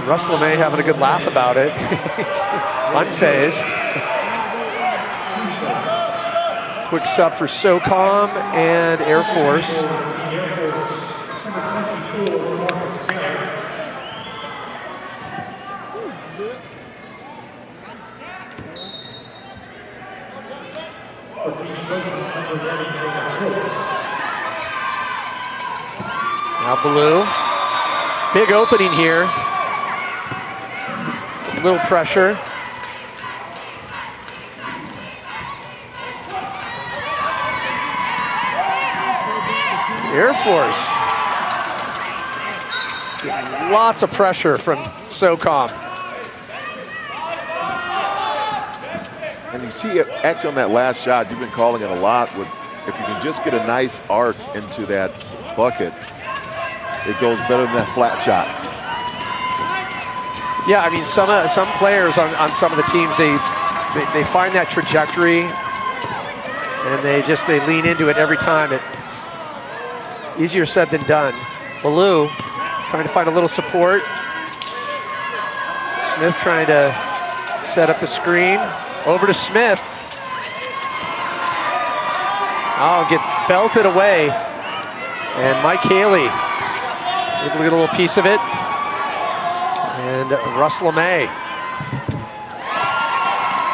[SPEAKER 1] Russ LeMay having a good laugh about it. He's unfazed. Quick sub for SOCOM and Air Force. Now Blue. Big opening here. A little pressure. Air Force. Lots of pressure from SOCOM.
[SPEAKER 2] And you see it actually on that last shot, you've been calling it a lot. If you can just get a nice arc into that bucket, it goes better than that flat shot.
[SPEAKER 1] Yeah, I mean, some players on some of the teams, they find that trajectory and they lean into it every time. Easier said than done. Baloo trying to find a little support. Smith trying to set up the screen. Over to Smith. Oh, gets belted away. And Mike Haley able to get a little piece of it. And Russ LeMay.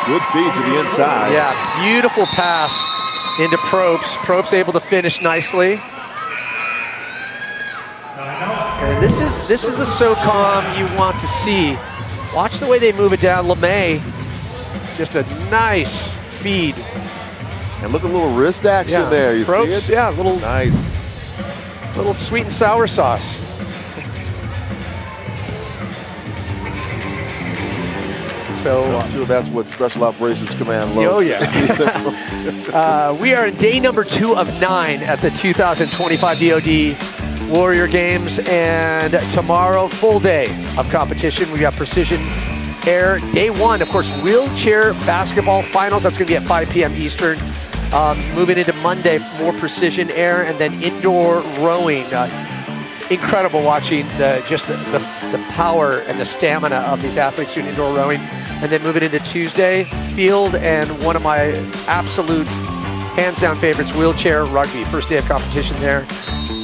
[SPEAKER 2] Good feed to the inside.
[SPEAKER 1] Yeah, beautiful pass into Probst. Probst able to finish nicely. And this is the SOCOM you want to see. Watch the way they move it down. LeMay, just a nice feed.
[SPEAKER 2] And look at a little wrist action there. You
[SPEAKER 1] Probst,
[SPEAKER 2] see it?
[SPEAKER 1] Yeah, little
[SPEAKER 2] nice.
[SPEAKER 1] Little sweet and sour sauce. So
[SPEAKER 2] I'm sure that's what Special Operations Command loves.
[SPEAKER 1] Oh yeah. We are in day number 2 of 9 at the 2025 DoD Warrior Games, and tomorrow full day of competition. We got Precision Air. Day 1, of course, wheelchair basketball finals. That's going to be at 5 p.m. Eastern. Moving into Monday, more Precision Air, and then indoor rowing. Incredible watching the power and the stamina of these athletes doing indoor rowing. And then moving into Tuesday, field, and one of my absolute hands down favorites, wheelchair rugby. First day of competition there.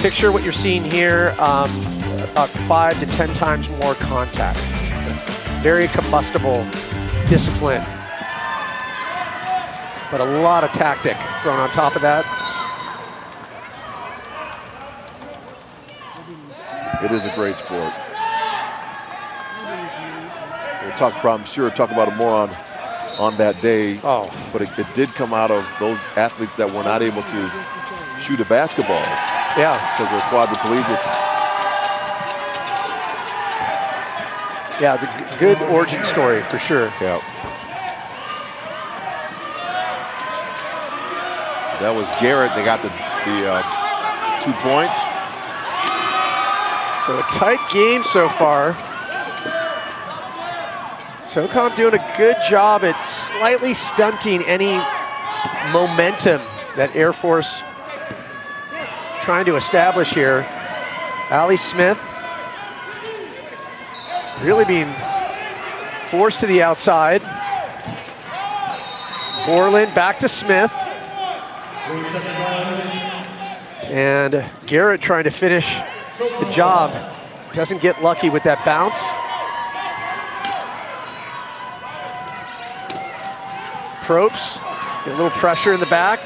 [SPEAKER 1] Picture what you're seeing here, about 5 to 10 times more contact. Very combustible discipline. But a lot of tactic thrown on top of that.
[SPEAKER 2] It is a great sport. We'll talk about it more on that day.
[SPEAKER 1] Oh.
[SPEAKER 2] But it did come out of those athletes that were not able to shoot a basketball.
[SPEAKER 1] Yeah.
[SPEAKER 2] Because they're quadriplegics.
[SPEAKER 1] Yeah, the good origin story for sure.
[SPEAKER 2] Yeah. That was Garrett. They got the 2 points.
[SPEAKER 1] So a tight game so far. SOCOM doing a good job at slightly stunting any momentum that Air Force trying to establish here. Allie Smith really being forced to the outside. Borland back to Smith. And Garrett trying to finish the job. Doesn't get lucky with that bounce. Probst, get a little pressure in the back.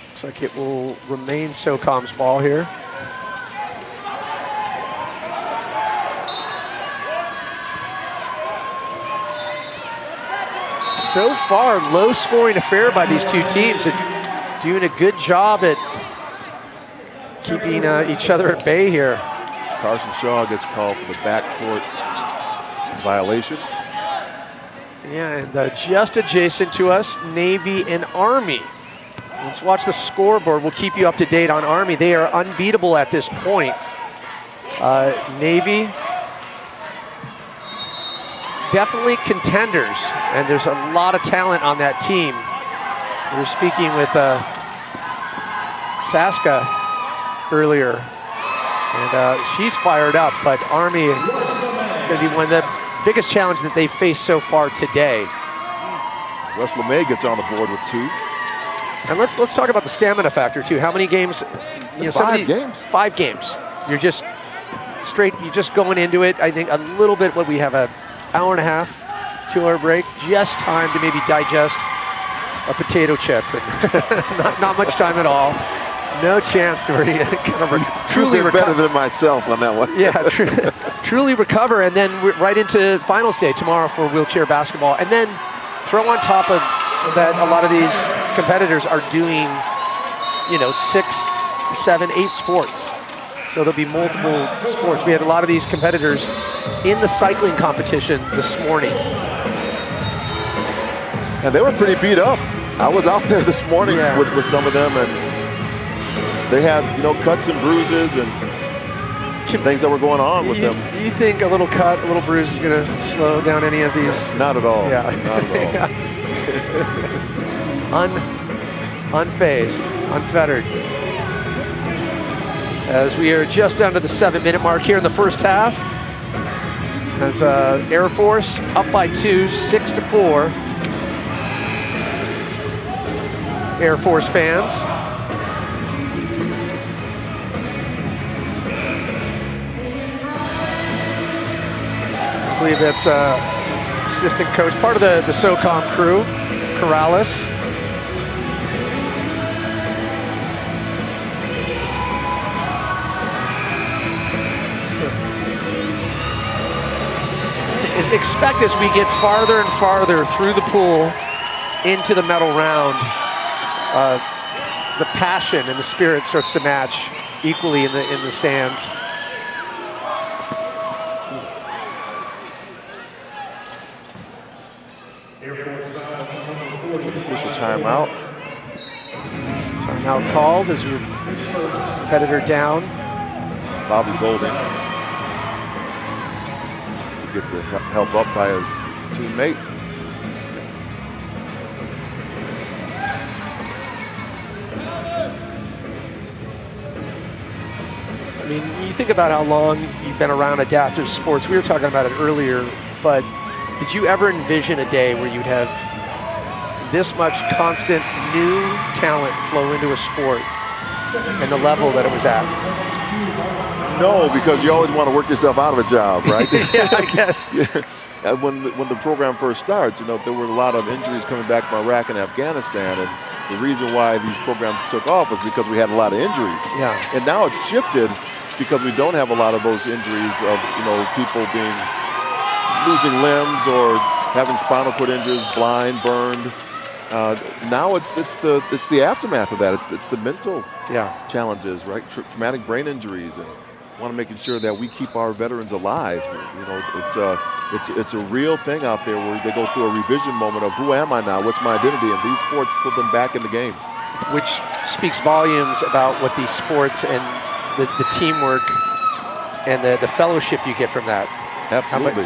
[SPEAKER 1] Looks like it will remain SOCOM's ball here. so far, low-scoring affair by these two teams. Doing a good job at keeping each other at bay here.
[SPEAKER 2] Carson Shaw gets called for the backcourt violation.
[SPEAKER 1] Yeah, and just adjacent to us, Navy and Army. Let's watch the scoreboard. We'll keep you up to date on Army. They are unbeatable at this point. Navy, definitely contenders, and there's a lot of talent on that team. We were speaking with Saska earlier, and she's fired up, but Army is going to be one of the biggest challenges that they've faced so far today.
[SPEAKER 2] Russ LeMay gets on the board with 2.
[SPEAKER 1] And let's talk about the stamina factor too. How many games?
[SPEAKER 2] 5 games.
[SPEAKER 1] 5 games. You're just straight. You're just going into it. I think a little bit. What we have, an hour and a half, 2-hour break. Just time to maybe digest a potato chip. not much time at all. No chance to really kind of truly recover.
[SPEAKER 2] Better than myself on that one.
[SPEAKER 1] Yeah, truly recover, and then we're right into finals day tomorrow for wheelchair basketball, and then throw on top of that a lot of these competitors are doing, 6, 7, 8 sports. So there'll be multiple sports. We had a lot of these competitors in the cycling competition this morning.
[SPEAKER 2] And they were pretty beat up. I was out there this morning with some of them, and they had, cuts and bruises and things that were going on with them.
[SPEAKER 1] You think a little cut, a little bruise is going to slow down any of these?
[SPEAKER 2] Not at all.
[SPEAKER 1] Yeah.
[SPEAKER 2] Not at all.
[SPEAKER 1] Unfazed, unfettered. As we are just under the 7-minute mark here in the first half. As Air Force up by 2, 6-4. Air Force fans. I believe that's assistant coach, part of the SOCOM crew, Corrales. Expect as we get farther and farther through the pool into the medal round, the passion and the spirit starts to match equally in the stands.
[SPEAKER 2] Official timeout.
[SPEAKER 1] Timeout called as your competitor down.
[SPEAKER 2] Bobby Golding gets a help up by his teammate.
[SPEAKER 1] I mean, you think about how long you've been around adaptive sports. We were talking about it earlier, but did you ever envision a day where you'd have this much constant new talent flow into a sport and the level that it was at?
[SPEAKER 2] No, because you always want to work yourself out of a job, right?
[SPEAKER 1] Yeah, I guess.
[SPEAKER 2] Yeah. When the program first starts, there were a lot of injuries coming back from Iraq and Afghanistan, and the reason why these programs took off was because we had a lot of injuries.
[SPEAKER 1] Yeah.
[SPEAKER 2] And now it's shifted because we don't have a lot of those injuries of people losing limbs or having spinal cord injuries, blind, burned. Now it's the aftermath of that. It's the mental challenges, right? Traumatic brain injuries, and want to making sure that we keep our veterans alive. It's a real thing out there where they go through a revision moment of who am I now? What's my identity? And these sports put them back in the game.
[SPEAKER 1] Which speaks volumes about what these sports and the teamwork and the fellowship you get from that.
[SPEAKER 2] Absolutely.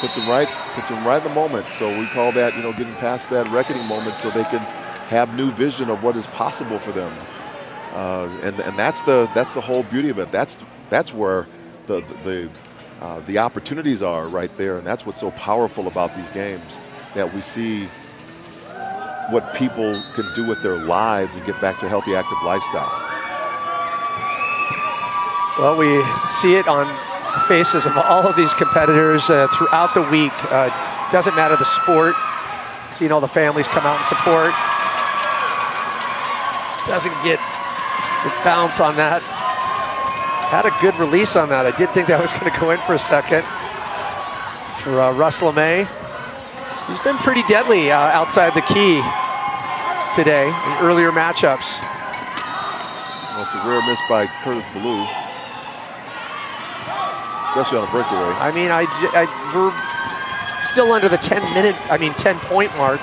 [SPEAKER 2] Puts them right in the moment. So we call that, getting past that reckoning moment so they can have new vision of what is possible for them. And that's the whole beauty of it. That's where the opportunities are right there, and that's what's so powerful about these games, that we see what people can do with their lives and get back to a healthy, active lifestyle.
[SPEAKER 1] Well, we see it on the faces of all of these competitors throughout the week. Doesn't matter the sport. Seeing all the families come out and support. Doesn't get the bounce on that. Had a good release on that. I did think that was going to go in for a second for Russ LeMay. He's been pretty deadly outside the key today in earlier matchups.
[SPEAKER 2] Well, it's a rare miss by Curtis Ballou, especially on a breakaway.
[SPEAKER 1] I mean, we're still under the 10-point mark,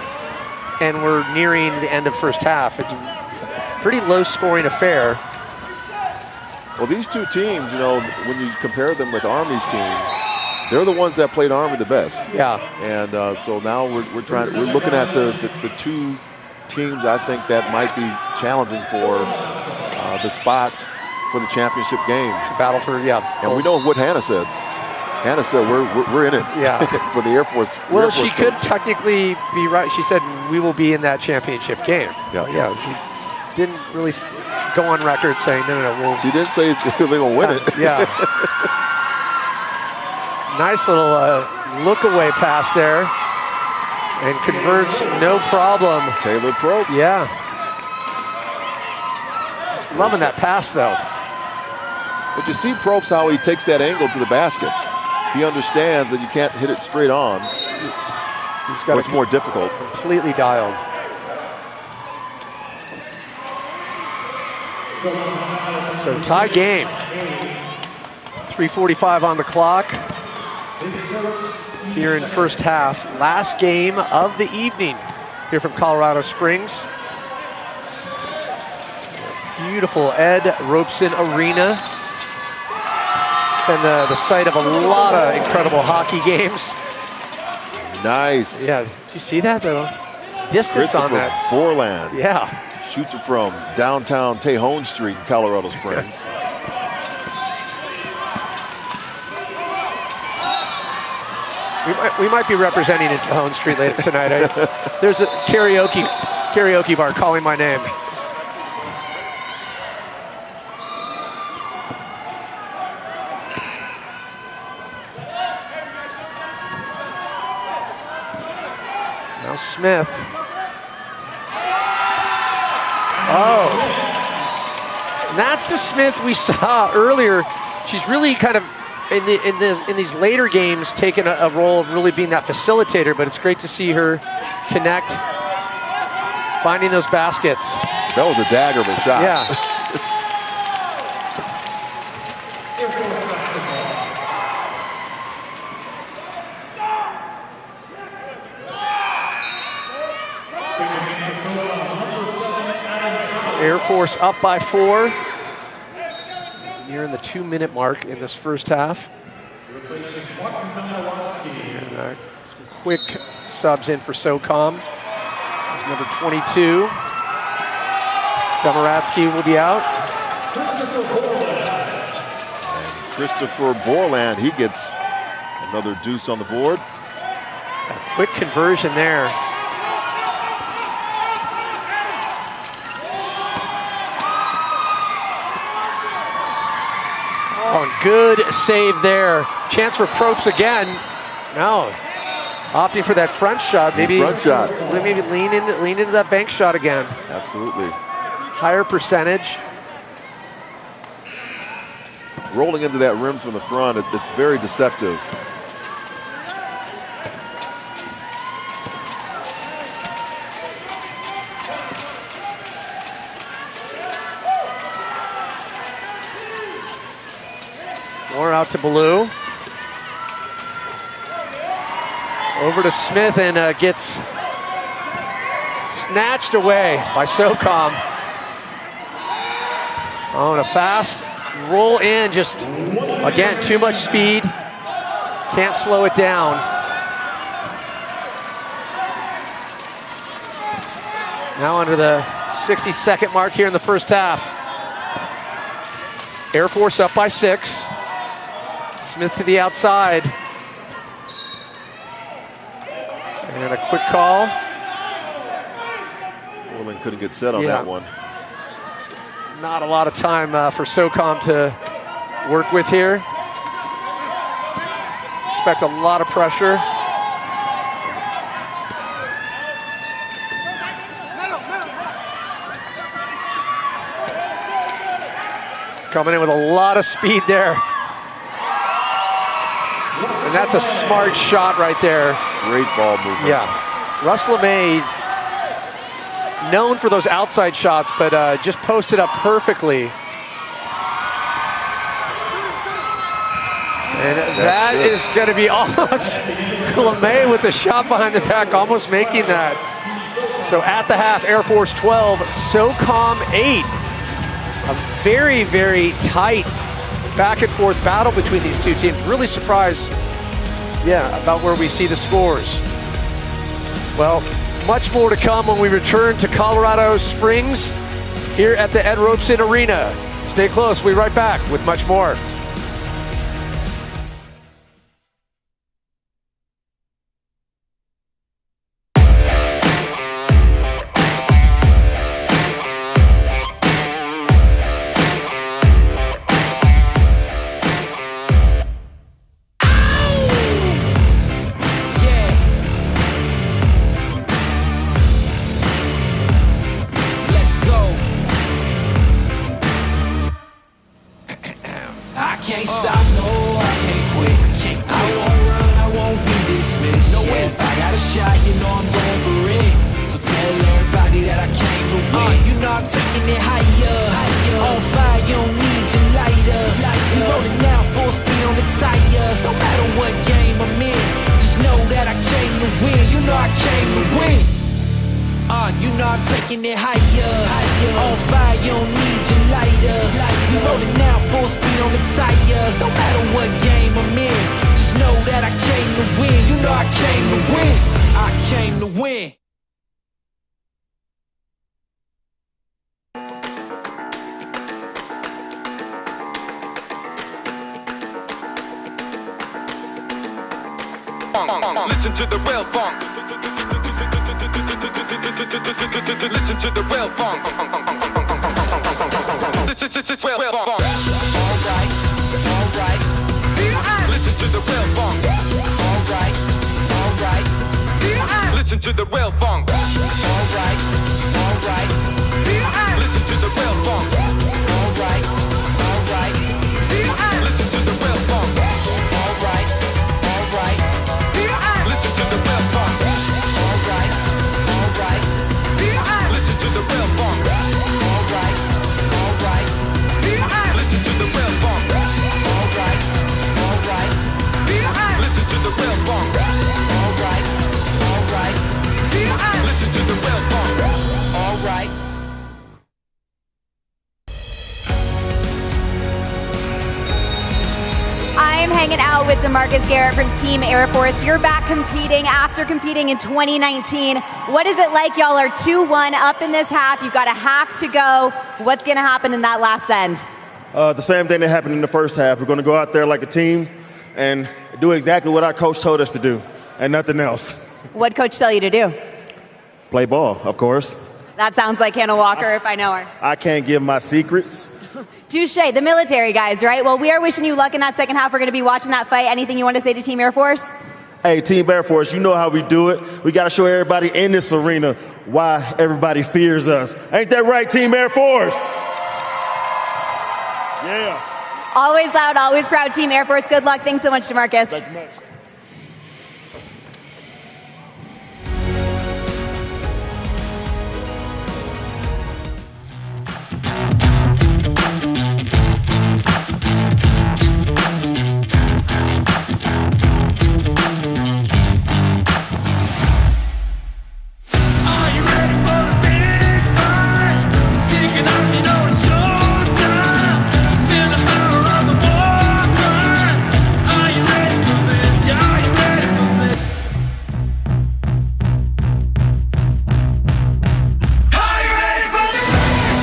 [SPEAKER 1] and we're nearing the end of first half. It's a pretty low-scoring affair.
[SPEAKER 2] Well, these two teams, you know, when you compare them with Army's team, they're the ones that played Army the best.
[SPEAKER 1] Yeah.
[SPEAKER 2] And so now we're looking at the two teams I think that might be challenging for the spot for the championship game.
[SPEAKER 1] To battle for, yeah.
[SPEAKER 2] And we know what Hannah said. Hannah said we're in it.
[SPEAKER 1] Yeah.
[SPEAKER 2] For the Air Force.
[SPEAKER 1] Well,
[SPEAKER 2] Air Force
[SPEAKER 1] she could
[SPEAKER 2] coach.
[SPEAKER 1] technically be right. She said we will be in that championship game.
[SPEAKER 2] Yeah.
[SPEAKER 1] Yeah. She didn't really go on record saying no.
[SPEAKER 2] She didn't say they're going to win it.
[SPEAKER 1] Yeah. Nice little look away pass there, and converts no problem.
[SPEAKER 2] Taylor Probst.
[SPEAKER 1] Yeah. Just loving that pass though.
[SPEAKER 2] But you see Probst how he takes that angle to the basket. He understands that you can't hit it straight on.
[SPEAKER 1] He's got
[SPEAKER 2] What's more difficult.
[SPEAKER 1] Completely dialed. So tie game. 3:45 on the clock here in first half. Last game of the evening here from Colorado Springs. Beautiful Ed Robeson Arena. It's been the site of a lot of incredible hockey games.
[SPEAKER 2] Nice.
[SPEAKER 1] Yeah, did you see that though? Distance on that.
[SPEAKER 2] Borland.
[SPEAKER 1] Yeah.
[SPEAKER 2] Shoots it from downtown Tejon Street in Colorado Springs.
[SPEAKER 1] We might be representing in Tejon Street later tonight. There's a karaoke bar calling my name. Now Smith. Oh, and that's the Smith we saw earlier. She's really kind of in these later games taking a role of really being that facilitator, but it's great to see her connect, finding those baskets.
[SPEAKER 2] That was a dagger of a shot.
[SPEAKER 1] Yeah. Air Force up by 4. Nearing the 2-minute mark in this first half. And, some quick subs in for SOCOM. There's number 22. Domaratsky will be out.
[SPEAKER 2] And Christopher Borland, he gets another deuce on the board.
[SPEAKER 1] A quick conversion there. Oh, and good save there. Chance for Probst again. No, opting for that front shot. Maybe
[SPEAKER 2] front shot.
[SPEAKER 1] Maybe lean into that bank shot again.
[SPEAKER 2] Absolutely.
[SPEAKER 1] Higher percentage.
[SPEAKER 2] Rolling into that rim from the front, it's very deceptive.
[SPEAKER 1] More out to Ballou. Over to Smith and gets snatched away by SOCOM. Oh, and a fast roll in, just, again, too much speed. Can't slow it down. Now under the 60-second mark here in the first half. Air Force up by 6. Smith to the outside. And a quick call.
[SPEAKER 2] Borland couldn't get set on that one.
[SPEAKER 1] Not a lot of time for SOCOM to work with here. Expect a lot of pressure. Coming in with a lot of speed there. And that's a smart shot right there.
[SPEAKER 2] Great ball movement.
[SPEAKER 1] Yeah. Russ LeMay's known for those outside shots, but just posted up perfectly. And that is going to be almost LeMay with the shot behind the back, almost making that. So at the half, Air Force 12, SOCOM 8. A very, very tight back and forth battle between these two teams. Really surprised, about where we see the scores. Well, much more to come when we return to Colorado Springs here at the Ed Robeson Arena. Stay close, we'll be right back with much more.
[SPEAKER 9] Listen to the real funk. Listen to the real funk. Listen to the real funk. Alright, alright. Listen to the real funk. Alright, alright. Listen to the real funk. Alright, alright. Listen to the real funk. Alright, alright. Listen to the real funk. Alright, alright. Listen to the real funk. Alright, alright. Listen to the real funk. Alright, alright. Listen to the real funk. Alright, alright. Listen to the real funk. Alright, alright. Listen to the real funk. Alright.
[SPEAKER 3] I'm hanging out with DeMarcus Garrett from Team Air Force. You're back competing after competing in 2019. What is it like? Y'all are 2-1 up in this half. You've got a half to go. What's going to happen in that last end?
[SPEAKER 17] The same thing that happened in the first half. We're going to go out there like a team and do exactly what our coach told us to do and nothing else.
[SPEAKER 3] What'd coach tell you to do?
[SPEAKER 17] Play ball, of course.
[SPEAKER 3] That sounds like Hannah Walker if I know her.
[SPEAKER 17] I can't give my secrets.
[SPEAKER 3] Touche, the military guys, right? Well, we are wishing you luck in that second half. We're going to be watching that fight. Anything you want to say to Team Air Force?
[SPEAKER 17] Hey, Team Air Force, you know how we do it. We got to show everybody in this arena why everybody fears us. Ain't that right, Team Air Force? Yeah.
[SPEAKER 3] Always loud, always proud, Team Air Force. Good luck. Thanks so much, DeMarcus.
[SPEAKER 17] Thank you much.
[SPEAKER 6] Are you ready for the big fight? Kicking off, you know it's showtime. Feel the power of the war cry. Are you ready for this? Are you ready for this? Are you ready for this?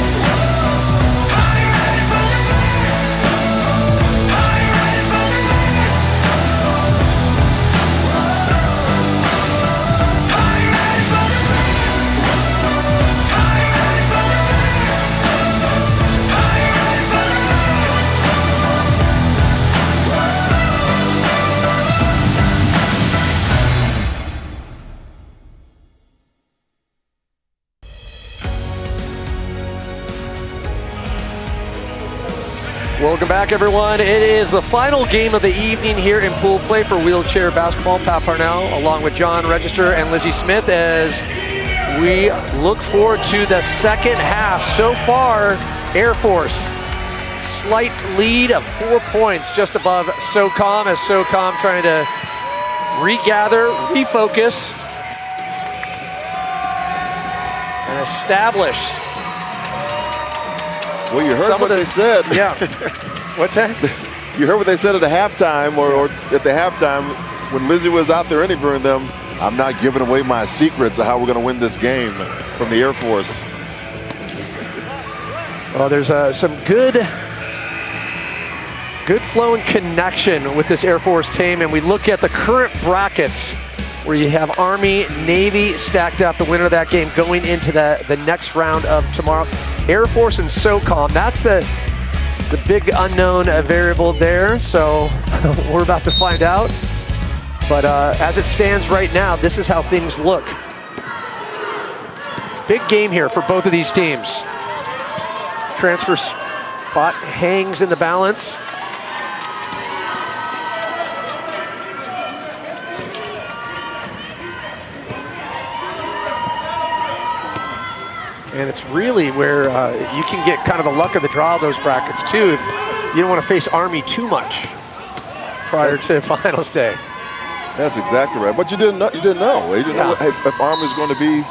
[SPEAKER 6] Are you ready for this? Are you ready for this? Are you ready for this?
[SPEAKER 1] Welcome back, everyone. It is the final game of the evening here in pool play for wheelchair basketball. Pat Parnell, along with John Register and Lizzie Smith, as we look forward to the second half. So far, Air Force, slight lead of 4 points just above SOCOM, as SOCOM trying to regather, refocus, and establish.
[SPEAKER 2] Well, you heard what they said.
[SPEAKER 1] Yeah. What's that?
[SPEAKER 2] You heard what they said at the halftime, or at the halftime when Lizzie was out there interviewing them. I'm not giving away my secrets of how we're going to win this game from the Air Force.
[SPEAKER 1] Well, there's some good flow and connection with this Air Force team, and we look at the current brackets where you have Army, Navy stacked up, the winner of that game going into the next round of tomorrow. Air Force and SOCOM, that's the big unknown variable there, so we're about to find out. But as it stands right now, this is how things look. Big game here for both of these teams. Transfer spot hangs in the balance. And it's really where you can get kind of the luck of the draw of those brackets too. If you don't want to face Army too much prior to finals day.
[SPEAKER 2] That's exactly right. But you didn't know. You didn't know if Army is going to be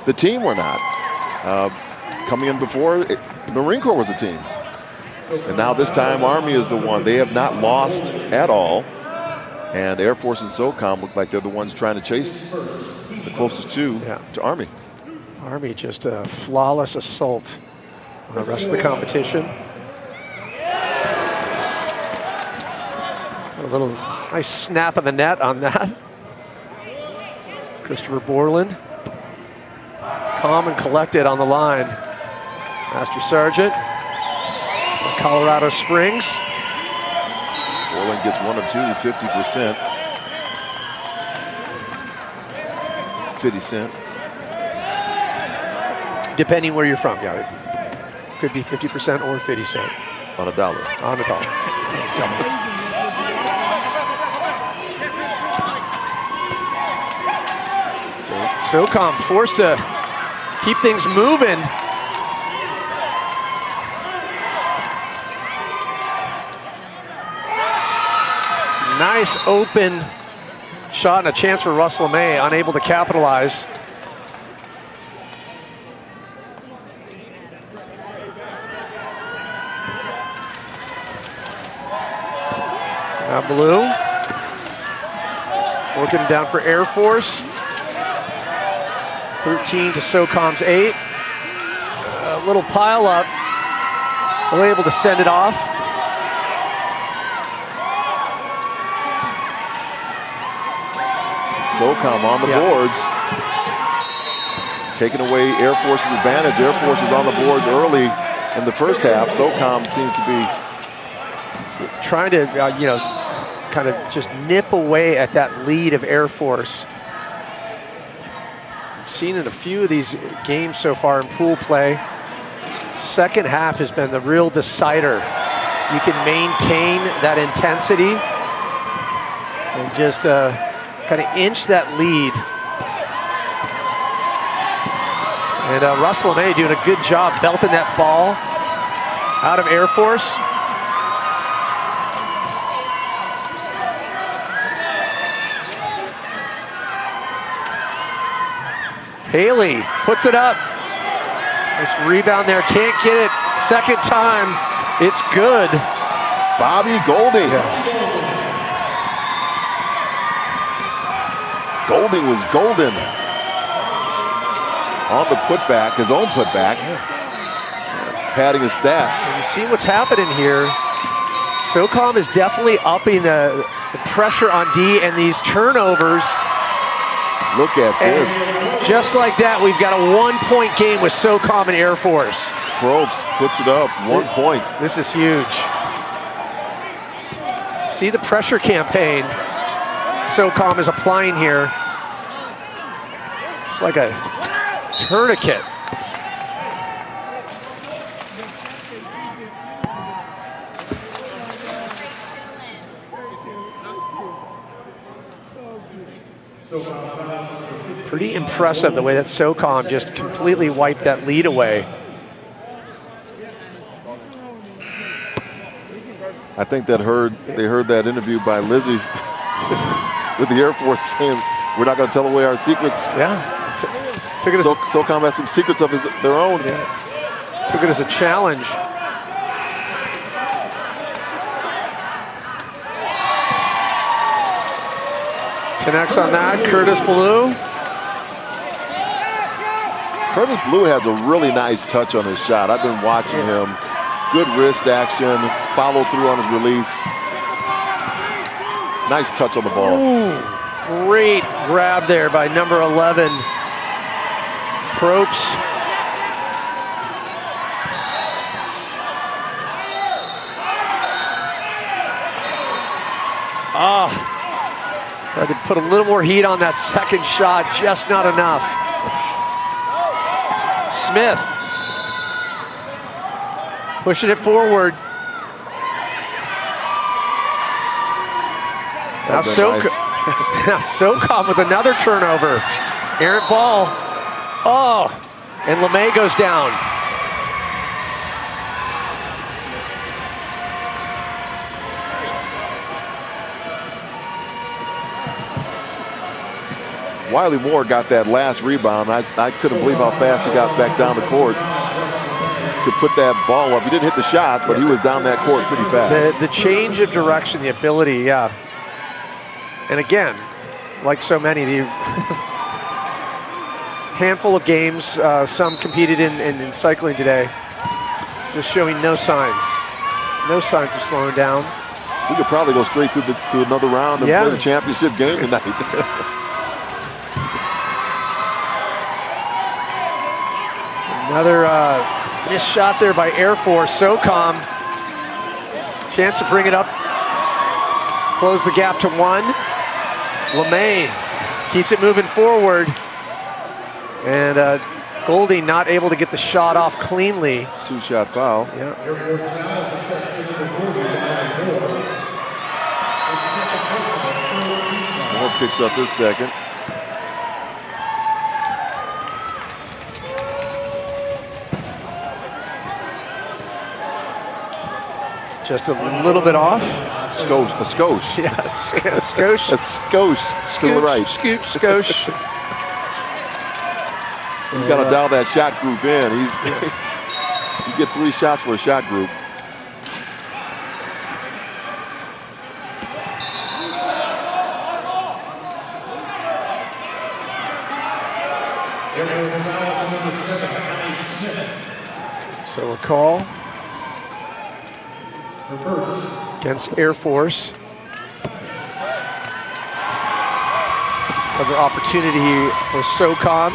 [SPEAKER 2] the team or not. Coming in before, Marine Corps was the team, and now this time Army is the one. They have not lost at all, and Air Force and SOCOM look like they're the ones trying to chase the closest to Army.
[SPEAKER 1] Army just a flawless assault on the rest of the competition. A little nice snap of the net on that. Christopher Borland, calm and collected on the line. Master Sergeant, Colorado Springs.
[SPEAKER 2] Borland gets 1 of 2, 50%. 50 cent.
[SPEAKER 1] Depending where you're from, yeah. Could be 50% or 50 cent.
[SPEAKER 2] On a dollar.
[SPEAKER 1] On a dollar. So SOCOM forced to keep things moving. Nice open shot and a chance for Russ LeMay, unable to capitalize. Now Blue, working down for Air Force. 13 to SOCOM's 8. A little pile up. Well, able to send it off.
[SPEAKER 2] SOCOM on the boards. Taking away Air Force's advantage. Air Force was on the boards early in the first half. SOCOM seems to be
[SPEAKER 1] trying to, kind of just nip away at that lead of Air Force. We've seen in a few of these games so far in pool play. Second half has been the real decider. You can maintain that intensity and just kind of inch that lead. And Russ LeMay doing a good job belting that ball out of Air Force. Haley puts it up. Nice rebound there, can't get it. Second time, it's good.
[SPEAKER 2] Bobby Golding. Golding was golden on the putback, his own putback, padding his stats.
[SPEAKER 1] And you see what's happening here. SOCOM is definitely upping the pressure on D and these turnovers.
[SPEAKER 2] Look at this.
[SPEAKER 1] Just like that, we've got a 1-point game with SOCOM and Air Force.
[SPEAKER 2] Probst puts it up, 1 point.
[SPEAKER 1] This is huge. See the pressure campaign SOCOM is applying here. It's like a tourniquet. Pretty impressive the way that SOCOM just completely wiped that lead away.
[SPEAKER 2] I think they heard that interview by Lizzie with the Air Force saying, we're not going to tell away our secrets.
[SPEAKER 1] Yeah.
[SPEAKER 2] SOCOM has some secrets of their own.
[SPEAKER 1] Yeah. Took it as a challenge. Connects on that, Curtis Blue.
[SPEAKER 2] Curtis Blue has a really nice touch on his shot. I've been watching him. Good wrist action, follow through on his release. Nice touch on the ball.
[SPEAKER 1] Ooh, great grab there by number 11, Probst. Tried to put a little more heat on that second shot, just not enough. Smith pushing it forward. Now SOCOM with another turnover. Errant ball. Oh, and LeMay goes down.
[SPEAKER 2] Wiley Moore got that last rebound. I couldn't believe how fast he got back down the court to put that ball up. He didn't hit the shot, but he was down that court pretty fast.
[SPEAKER 1] The change of direction, the ability, yeah. And again, like so many, the handful of games, some competed in cycling today, just showing no signs of slowing down.
[SPEAKER 2] We could probably go straight to another round and play the championship game tonight.
[SPEAKER 1] Another missed shot there by Air Force. SOCOM, chance to bring it up, close the gap to 1. LeMay keeps it moving forward, and Goldie not able to get the shot off cleanly.
[SPEAKER 2] 2-shot foul.
[SPEAKER 1] Yeah.
[SPEAKER 2] Moore picks up his second.
[SPEAKER 1] Just a little bit off.
[SPEAKER 2] A skosh.
[SPEAKER 1] Yeah, a skosh.
[SPEAKER 2] A skosh to the right.
[SPEAKER 1] Scoot, skosh.
[SPEAKER 2] He's got to dial that shot group in. You get 3 shots for a shot group.
[SPEAKER 1] So a call against Air Force. Another opportunity for SOCOM.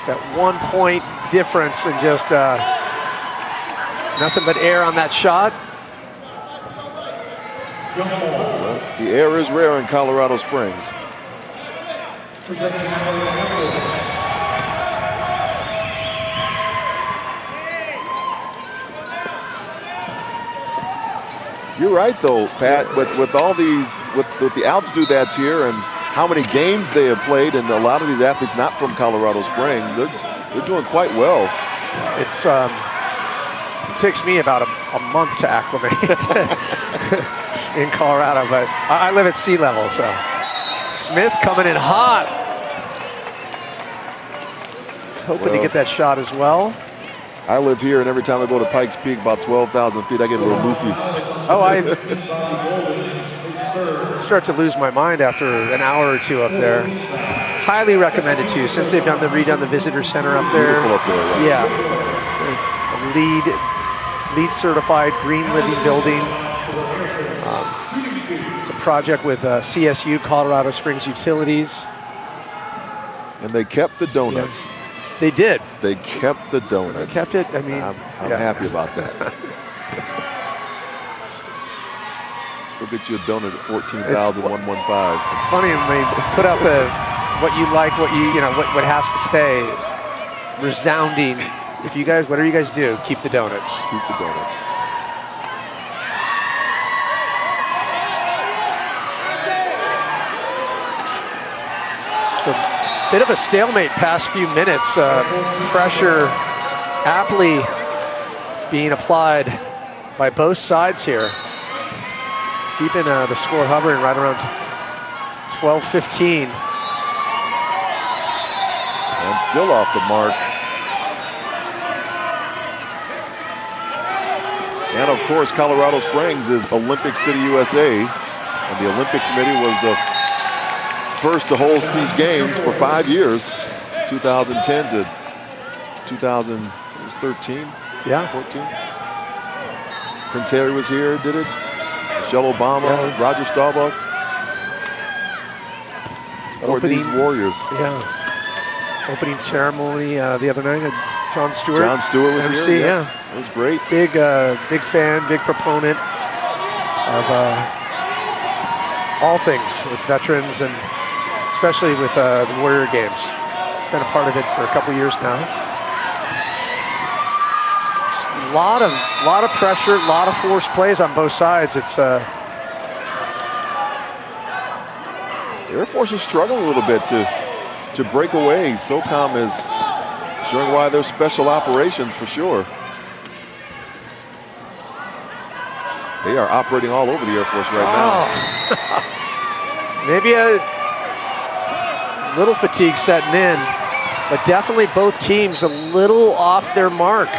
[SPEAKER 1] That 1 point difference and just nothing but air on that shot.
[SPEAKER 2] The air is rare in Colorado Springs. You're right, though, Pat. With all these, with the altitude that's here, and how many games they have played, and a lot of these athletes not from Colorado Springs, they're doing quite well.
[SPEAKER 1] It's it takes me about a month to acclimate in Colorado, but I live at sea level, so Smith coming in hot. Hoping to get that shot as well.
[SPEAKER 2] I live here, and every time I go to Pikes Peak, about 12,000 feet, I get a little loopy.
[SPEAKER 1] Oh, I start to lose my mind after an hour or two up there. Highly recommended too, since they've redone the visitor center up there.
[SPEAKER 2] Beautiful up there, right?
[SPEAKER 1] Yeah, it's a LEED certified green living building. It's a project with CSU, Colorado Springs Utilities.
[SPEAKER 2] And they kept the donuts.
[SPEAKER 1] They did.
[SPEAKER 2] They kept the donuts.
[SPEAKER 1] They kept it. I mean,
[SPEAKER 2] I'm happy about that. Go get you a donut at 14,115.
[SPEAKER 1] It's funny when they put out what you like, what has to stay resounding. If you guys, whatever you guys do, keep the donuts.
[SPEAKER 2] Keep the donuts.
[SPEAKER 1] So bit of a stalemate past few minutes. Pressure aptly being applied by both sides here. Keeping the score hovering right around 12-15.
[SPEAKER 2] And still off the mark. And of course, Colorado Springs is Olympic City, USA. And the Olympic Committee was the first to host these games for 5 years, 2010 to 2013.
[SPEAKER 1] Yeah.
[SPEAKER 2] 14. Prince Harry was here, did it. Michelle Obama, Roger Staubach. For these Warriors.
[SPEAKER 1] Yeah. Opening ceremony the other night. Jon Stewart.
[SPEAKER 2] Jon Stewart was
[SPEAKER 1] MC,
[SPEAKER 2] here.
[SPEAKER 1] yeah.
[SPEAKER 2] It was great.
[SPEAKER 1] Big fan, big proponent of all things with veterans and especially with the Warrior Games. It's been a part of it for a couple years now. A lot of pressure, a lot of forced plays on both sides. It's
[SPEAKER 2] the Air Force is struggling a little bit to break away. SOCOM is showing why they're special operations for sure. They are operating all over the Air Force right now.
[SPEAKER 1] Maybe a little fatigue setting in, but definitely both teams a little off their mark.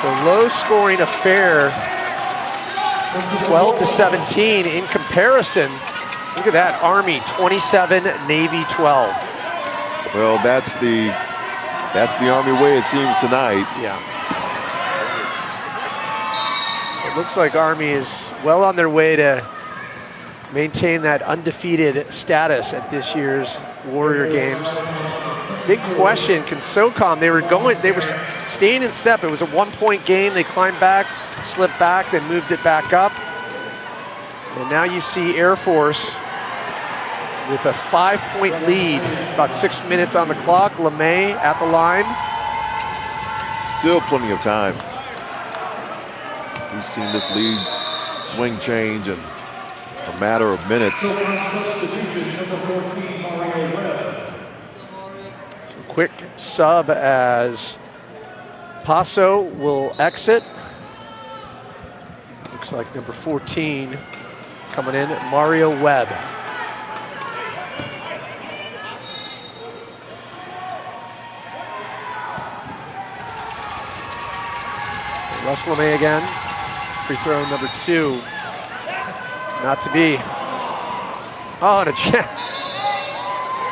[SPEAKER 1] So low scoring affair, 12-17 in comparison. Look at that, Army 27, Navy 12.
[SPEAKER 2] Well, that's the Army way it seems tonight.
[SPEAKER 1] Yeah. So it looks like Army is well on their way to maintain that undefeated status at this year's Warrior Games. Big question, can SOCOM, they were staying in step. It was a 1-point game. They climbed back, slipped back, then moved it back up. And now you see Air Force with a 5-point lead, about 6 minutes on the clock. LeMay at the line.
[SPEAKER 2] Still plenty of time. We've seen this lead swing change in a matter of minutes.
[SPEAKER 1] So quick sub as Paso will exit. Looks like number 14 coming in, Mario Webb. Russ LeMay again. Free throw number 2. Not to be. Oh, and a check.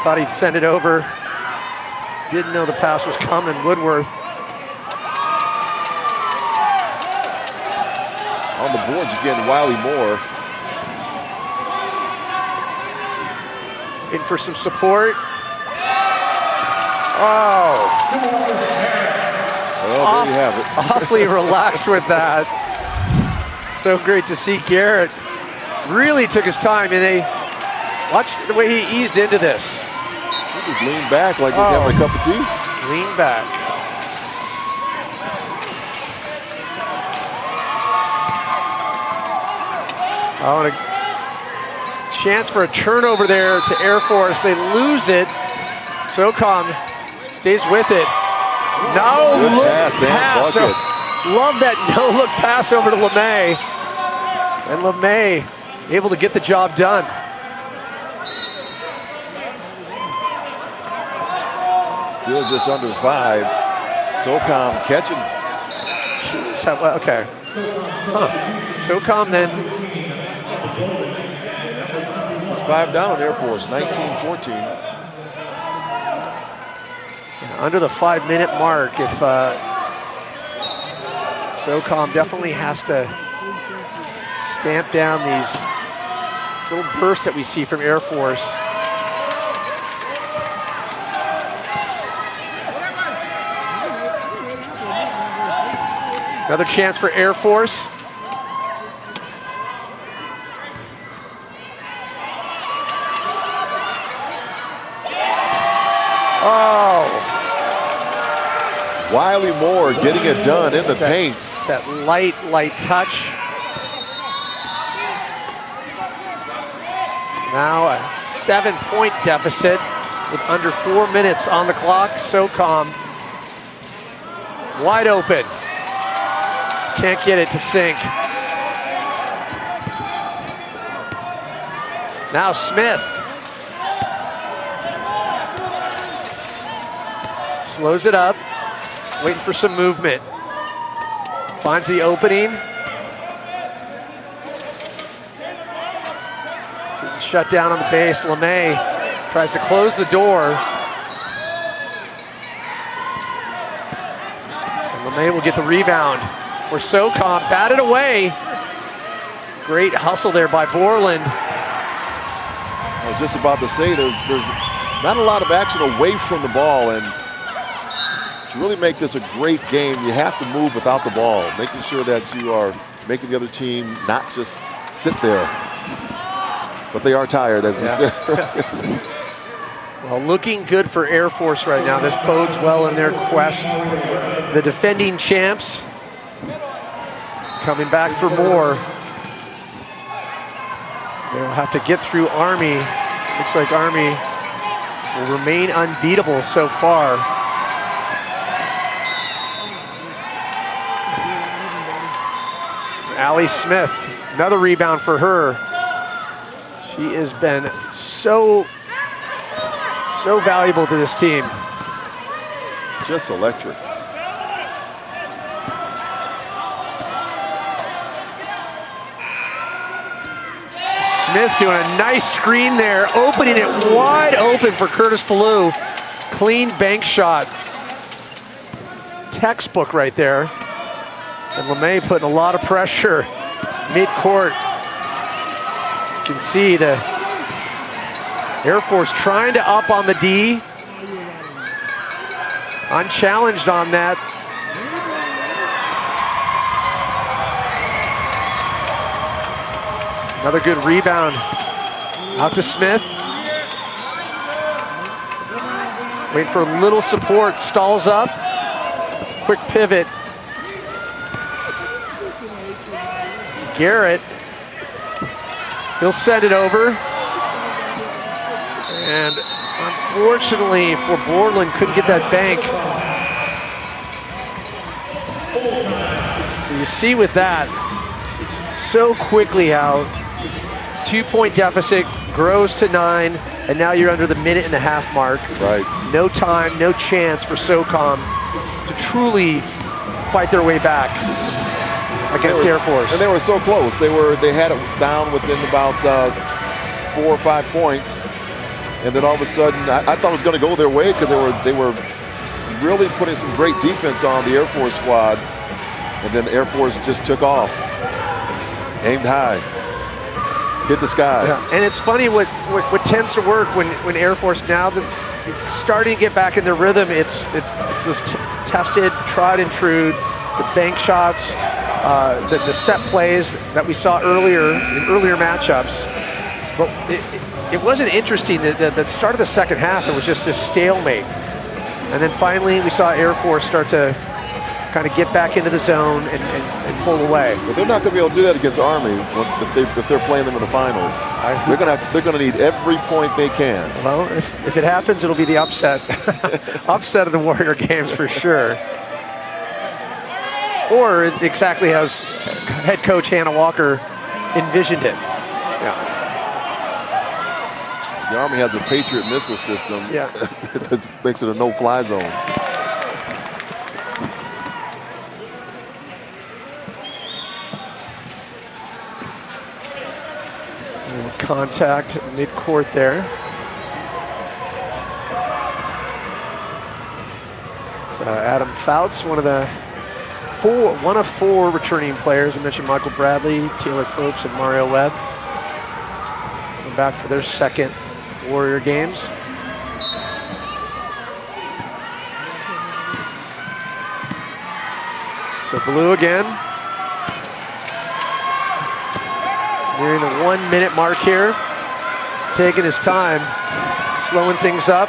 [SPEAKER 1] Thought he'd send it over. Didn't know the pass was coming. Woodworth.
[SPEAKER 2] On the boards again, Wiley Moore.
[SPEAKER 1] In for some support. Oh.
[SPEAKER 2] Well, there you have it.
[SPEAKER 1] Awfully relaxed with that. So great to see Garrett. Really took his time, and they watch the way he eased into this.
[SPEAKER 2] He just leaned back like he's having a cup of tea.
[SPEAKER 1] Lean back. Oh, and a chance for a turnover there to Air Force. They lose it. SOCOM stays with it. No look pass. So, love that no look pass over to LeMay. And LeMay able to get the job done.
[SPEAKER 2] Still just under 5. SOCOM catching.
[SPEAKER 1] Okay. Huh. SOCOM then.
[SPEAKER 2] It's 5 down on Air Force, 19-14.
[SPEAKER 1] Under the 5-minute mark, if SOCOM definitely has to stamp down these little bursts that we see from Air Force. Another chance for Air Force. Oh.
[SPEAKER 2] Wiley Moore getting it done in the paint.
[SPEAKER 1] It's that light touch. Now a 7-point deficit with under 4 minutes on the clock. SOCOM wide open. Can't get it to sink. Now Smith. Slows it up, waiting for some movement. Finds the opening. Shut down on the base. LeMay tries to close the door. And LeMay will get the rebound. For SOCOM, batted away. Great hustle there by Borland.
[SPEAKER 2] I was just about to say there's not a lot of action away from the ball, and to really make this a great game, you have to move without the ball, making sure that you are making the other team not just sit there. But they are tired, as we said.
[SPEAKER 1] Well, looking good for Air Force right now. This bodes well in their quest. The defending champs coming back for more. They'll have to get through Army. Looks like Army will remain unbeatable so far. Allie Smith, another rebound for her. She has been so valuable to this team.
[SPEAKER 2] Just electric.
[SPEAKER 1] Smith doing a nice screen there, opening it wide open for Curtis Ballou. Clean bank shot. Textbook right there. And LeMay putting a lot of pressure mid-court. You can see the Air Force trying to up on the D. Unchallenged on that. Another good rebound. Out to Smith. Wait for a little support, stalls up. Quick pivot. Garrett. He'll send it over. And unfortunately for Borland, couldn't get that bank. So you see with that, so quickly how 2-point deficit grows to 9, and now you're under the minute-and-a-half mark.
[SPEAKER 2] Right.
[SPEAKER 1] No time, no chance for SOCOM to truly fight their way back against Air Force.
[SPEAKER 2] And they were so close. They had it down within about 4 or 5 points, and then all of a sudden, I thought it was going to go their way because they were really putting some great defense on the Air Force squad, and then Air Force just took off, aimed high, hit the sky.
[SPEAKER 1] Yeah. And it's funny what tends to work when Air Force now starting to get back in their rhythm. It's this tested, tried and true, the bank shots, the set plays that we saw earlier in earlier matchups. But it wasn't interesting that the start of the second half, it was just this stalemate. And then finally we saw Air Force start to kind of get back into the zone and pull away.
[SPEAKER 2] But they're not going to be able to do that against Army if they're playing them in the finals. They're going to need every point they can.
[SPEAKER 1] Well, if it happens, it'll be the upset of the Warrior Games for sure. Or exactly as head coach Hannah Walker envisioned it. Yeah.
[SPEAKER 2] The Army has a Patriot missile system.
[SPEAKER 1] Yeah.
[SPEAKER 2] That makes it a no-fly zone.
[SPEAKER 1] Contact mid-court there. So Adam Fouts, one of 4 returning players. We mentioned Michael Bradley, Taylor Probst, and Mario Webb. Coming back for their second Warrior Games. So Ballou again. Nearing the 1 minute mark here. Taking his time, slowing things up.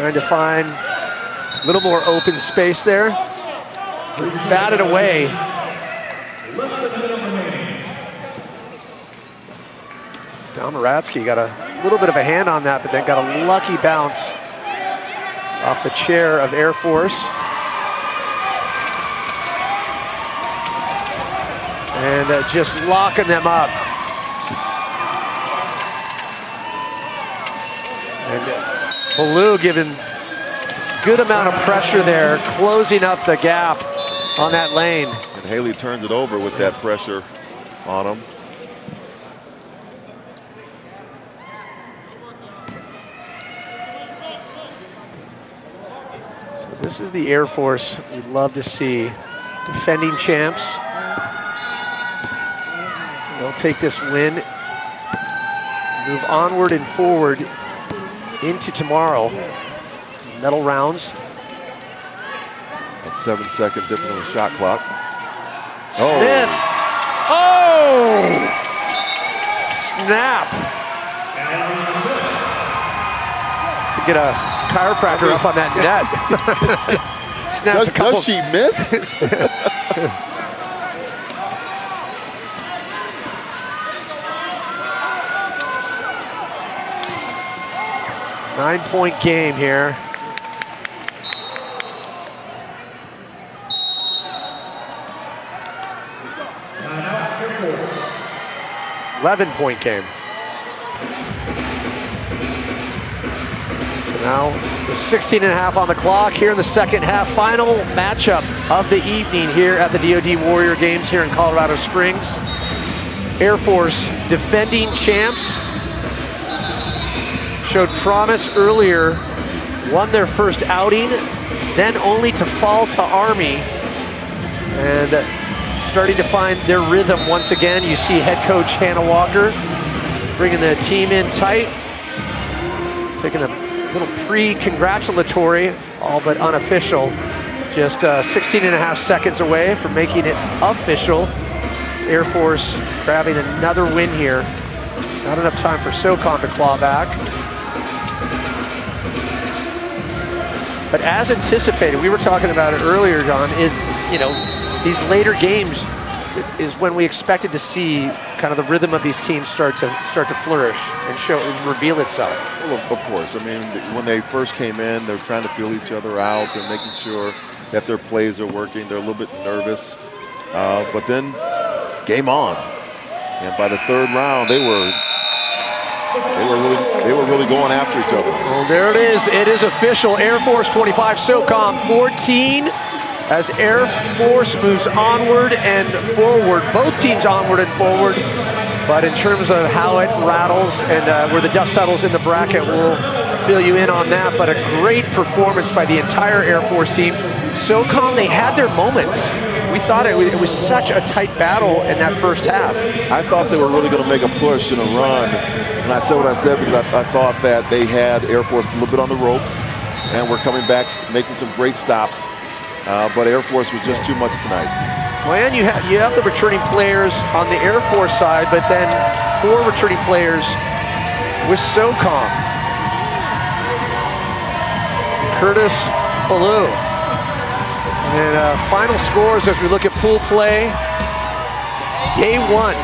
[SPEAKER 1] Trying to find a little more open space there. He's batted away. Domaratsky got a little bit of a hand on that, but then got a lucky bounce off the chair of Air Force. And just locking them up. And Ballou giving good amount of pressure there, closing up the gap on that lane.
[SPEAKER 2] And Haley turns it over with that pressure on him.
[SPEAKER 1] So this is the Air Force we'd love to see. Defending champs. They'll take this win, move onward and forward into tomorrow. Medal rounds.
[SPEAKER 2] That 7-second difference on the shot clock.
[SPEAKER 1] Smith. Oh! Snap. To get a chiropractor up on that net. Snapped a couple.
[SPEAKER 2] Does she miss?
[SPEAKER 1] 9-point game here. $11-point game. So now the 16.5 on the clock here in the second half. Final matchup of the evening here at the DoD Warrior Games here in Colorado Springs. Air Force defending champs. Showed promise earlier, won their first outing, then only to fall to Army. And starting to find their rhythm once again. You see head coach Hannah Walker bringing the team in tight. Taking a little pre-congratulatory, all but unofficial. Just 16.5 seconds away from making it official. Air Force grabbing another win here. Not enough time for SOCOM to claw back. But as anticipated, we were talking about it earlier, John, is, you know, these later games is when we expected to see kind of the rhythm of these teams start to flourish and show and reveal itself.
[SPEAKER 2] Well, of course. I mean, when they first came in, they're trying to feel each other out. They're making sure that their plays are working. They're a little bit nervous. But then game on. And by the third round, they were really going after each other.
[SPEAKER 1] Well, there it is. It is official. Air Force 25, SOCOM 14. As Air Force moves onward and forward, both teams onward and forward. But in terms of how it rattles and where the dust settles in the bracket, we'll fill you in on that. But a great performance by the entire Air Force team. SOCOM, they had their moments. We thought it was such a tight battle in that first half.
[SPEAKER 2] I thought they were really going to make a push and a run. And I said what I said because I thought that they had Air Force a little bit on the ropes and were coming back, making some great stops. But Air Force was just too much tonight.
[SPEAKER 1] Well, and you have the returning players on the Air Force side, but then 4 returning players with SOCOM. Curtis Ballou. And final scores as we look at pool play. Day 1.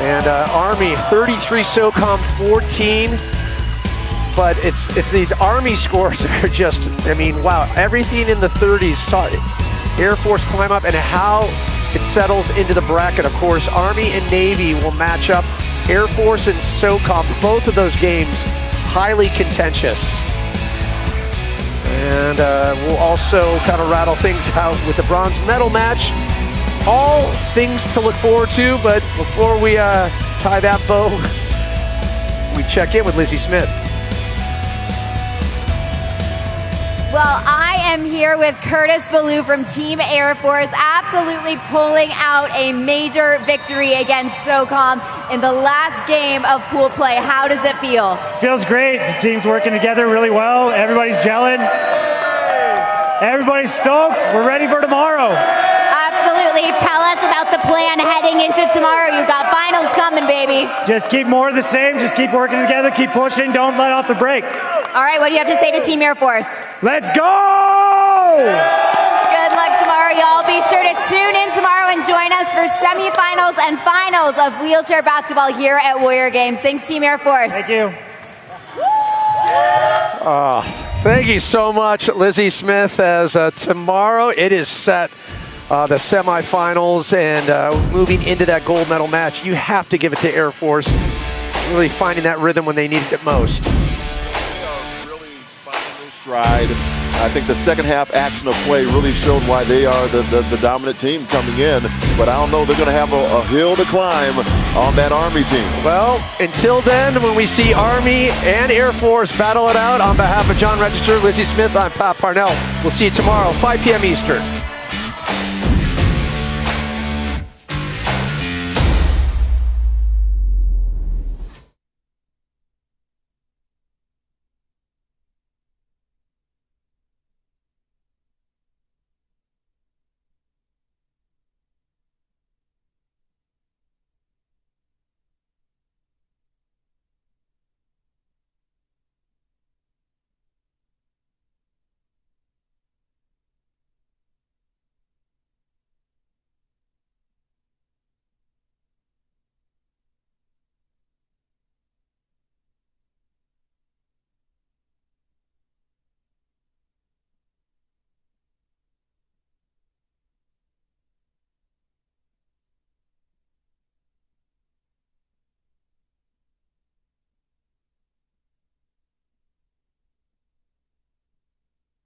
[SPEAKER 1] And Army 33, SOCOM 14. But it's these Army scores are just, I mean, wow, everything in the 30s. Saw Air Force climb up and how it settles into the bracket. Of course, Army and Navy will match up. Air Force and SOCOM, both of those games highly contentious. And we'll also kind of rattle things out with the bronze medal match. All things to look forward to, but before we tie that bow, we check in with Lizzie Smith.
[SPEAKER 3] Well, I am here with Curtis Ballou from Team Air Force, absolutely pulling out a major victory against SOCOM in the last game of pool play. How does it feel?
[SPEAKER 18] Feels great. The team's working together really well. Everybody's gelling. Everybody's stoked. We're ready for tomorrow.
[SPEAKER 3] Absolutely. Tell us about the plan heading into tomorrow? You've got finals coming, baby.
[SPEAKER 18] Just keep more of the same. Just keep working together. Keep pushing. Don't let off the brake.
[SPEAKER 3] All right, what do you have to say to Team Air Force?
[SPEAKER 18] Let's go!
[SPEAKER 3] Good luck tomorrow, y'all. Be sure to tune in tomorrow and join us for semifinals and finals of wheelchair basketball here at Warrior Games. Thanks, Team Air Force.
[SPEAKER 18] Thank you.
[SPEAKER 1] Thank you so much, Lizzie Smith. As tomorrow it is set, the semifinals, and moving into that gold medal match, you have to give it to Air Force, really finding that rhythm when they needed it most.
[SPEAKER 2] They are really finding their stride. I think the second half action of play really showed why they are the dominant team coming in. But I don't know, they're going to have a hill to climb on that Army team.
[SPEAKER 1] Well, until then, when we see Army and Air Force battle it out, on behalf of John Register, Lizzie Smith, I'm Pat Parnell. We'll see you tomorrow, 5 p.m. Eastern.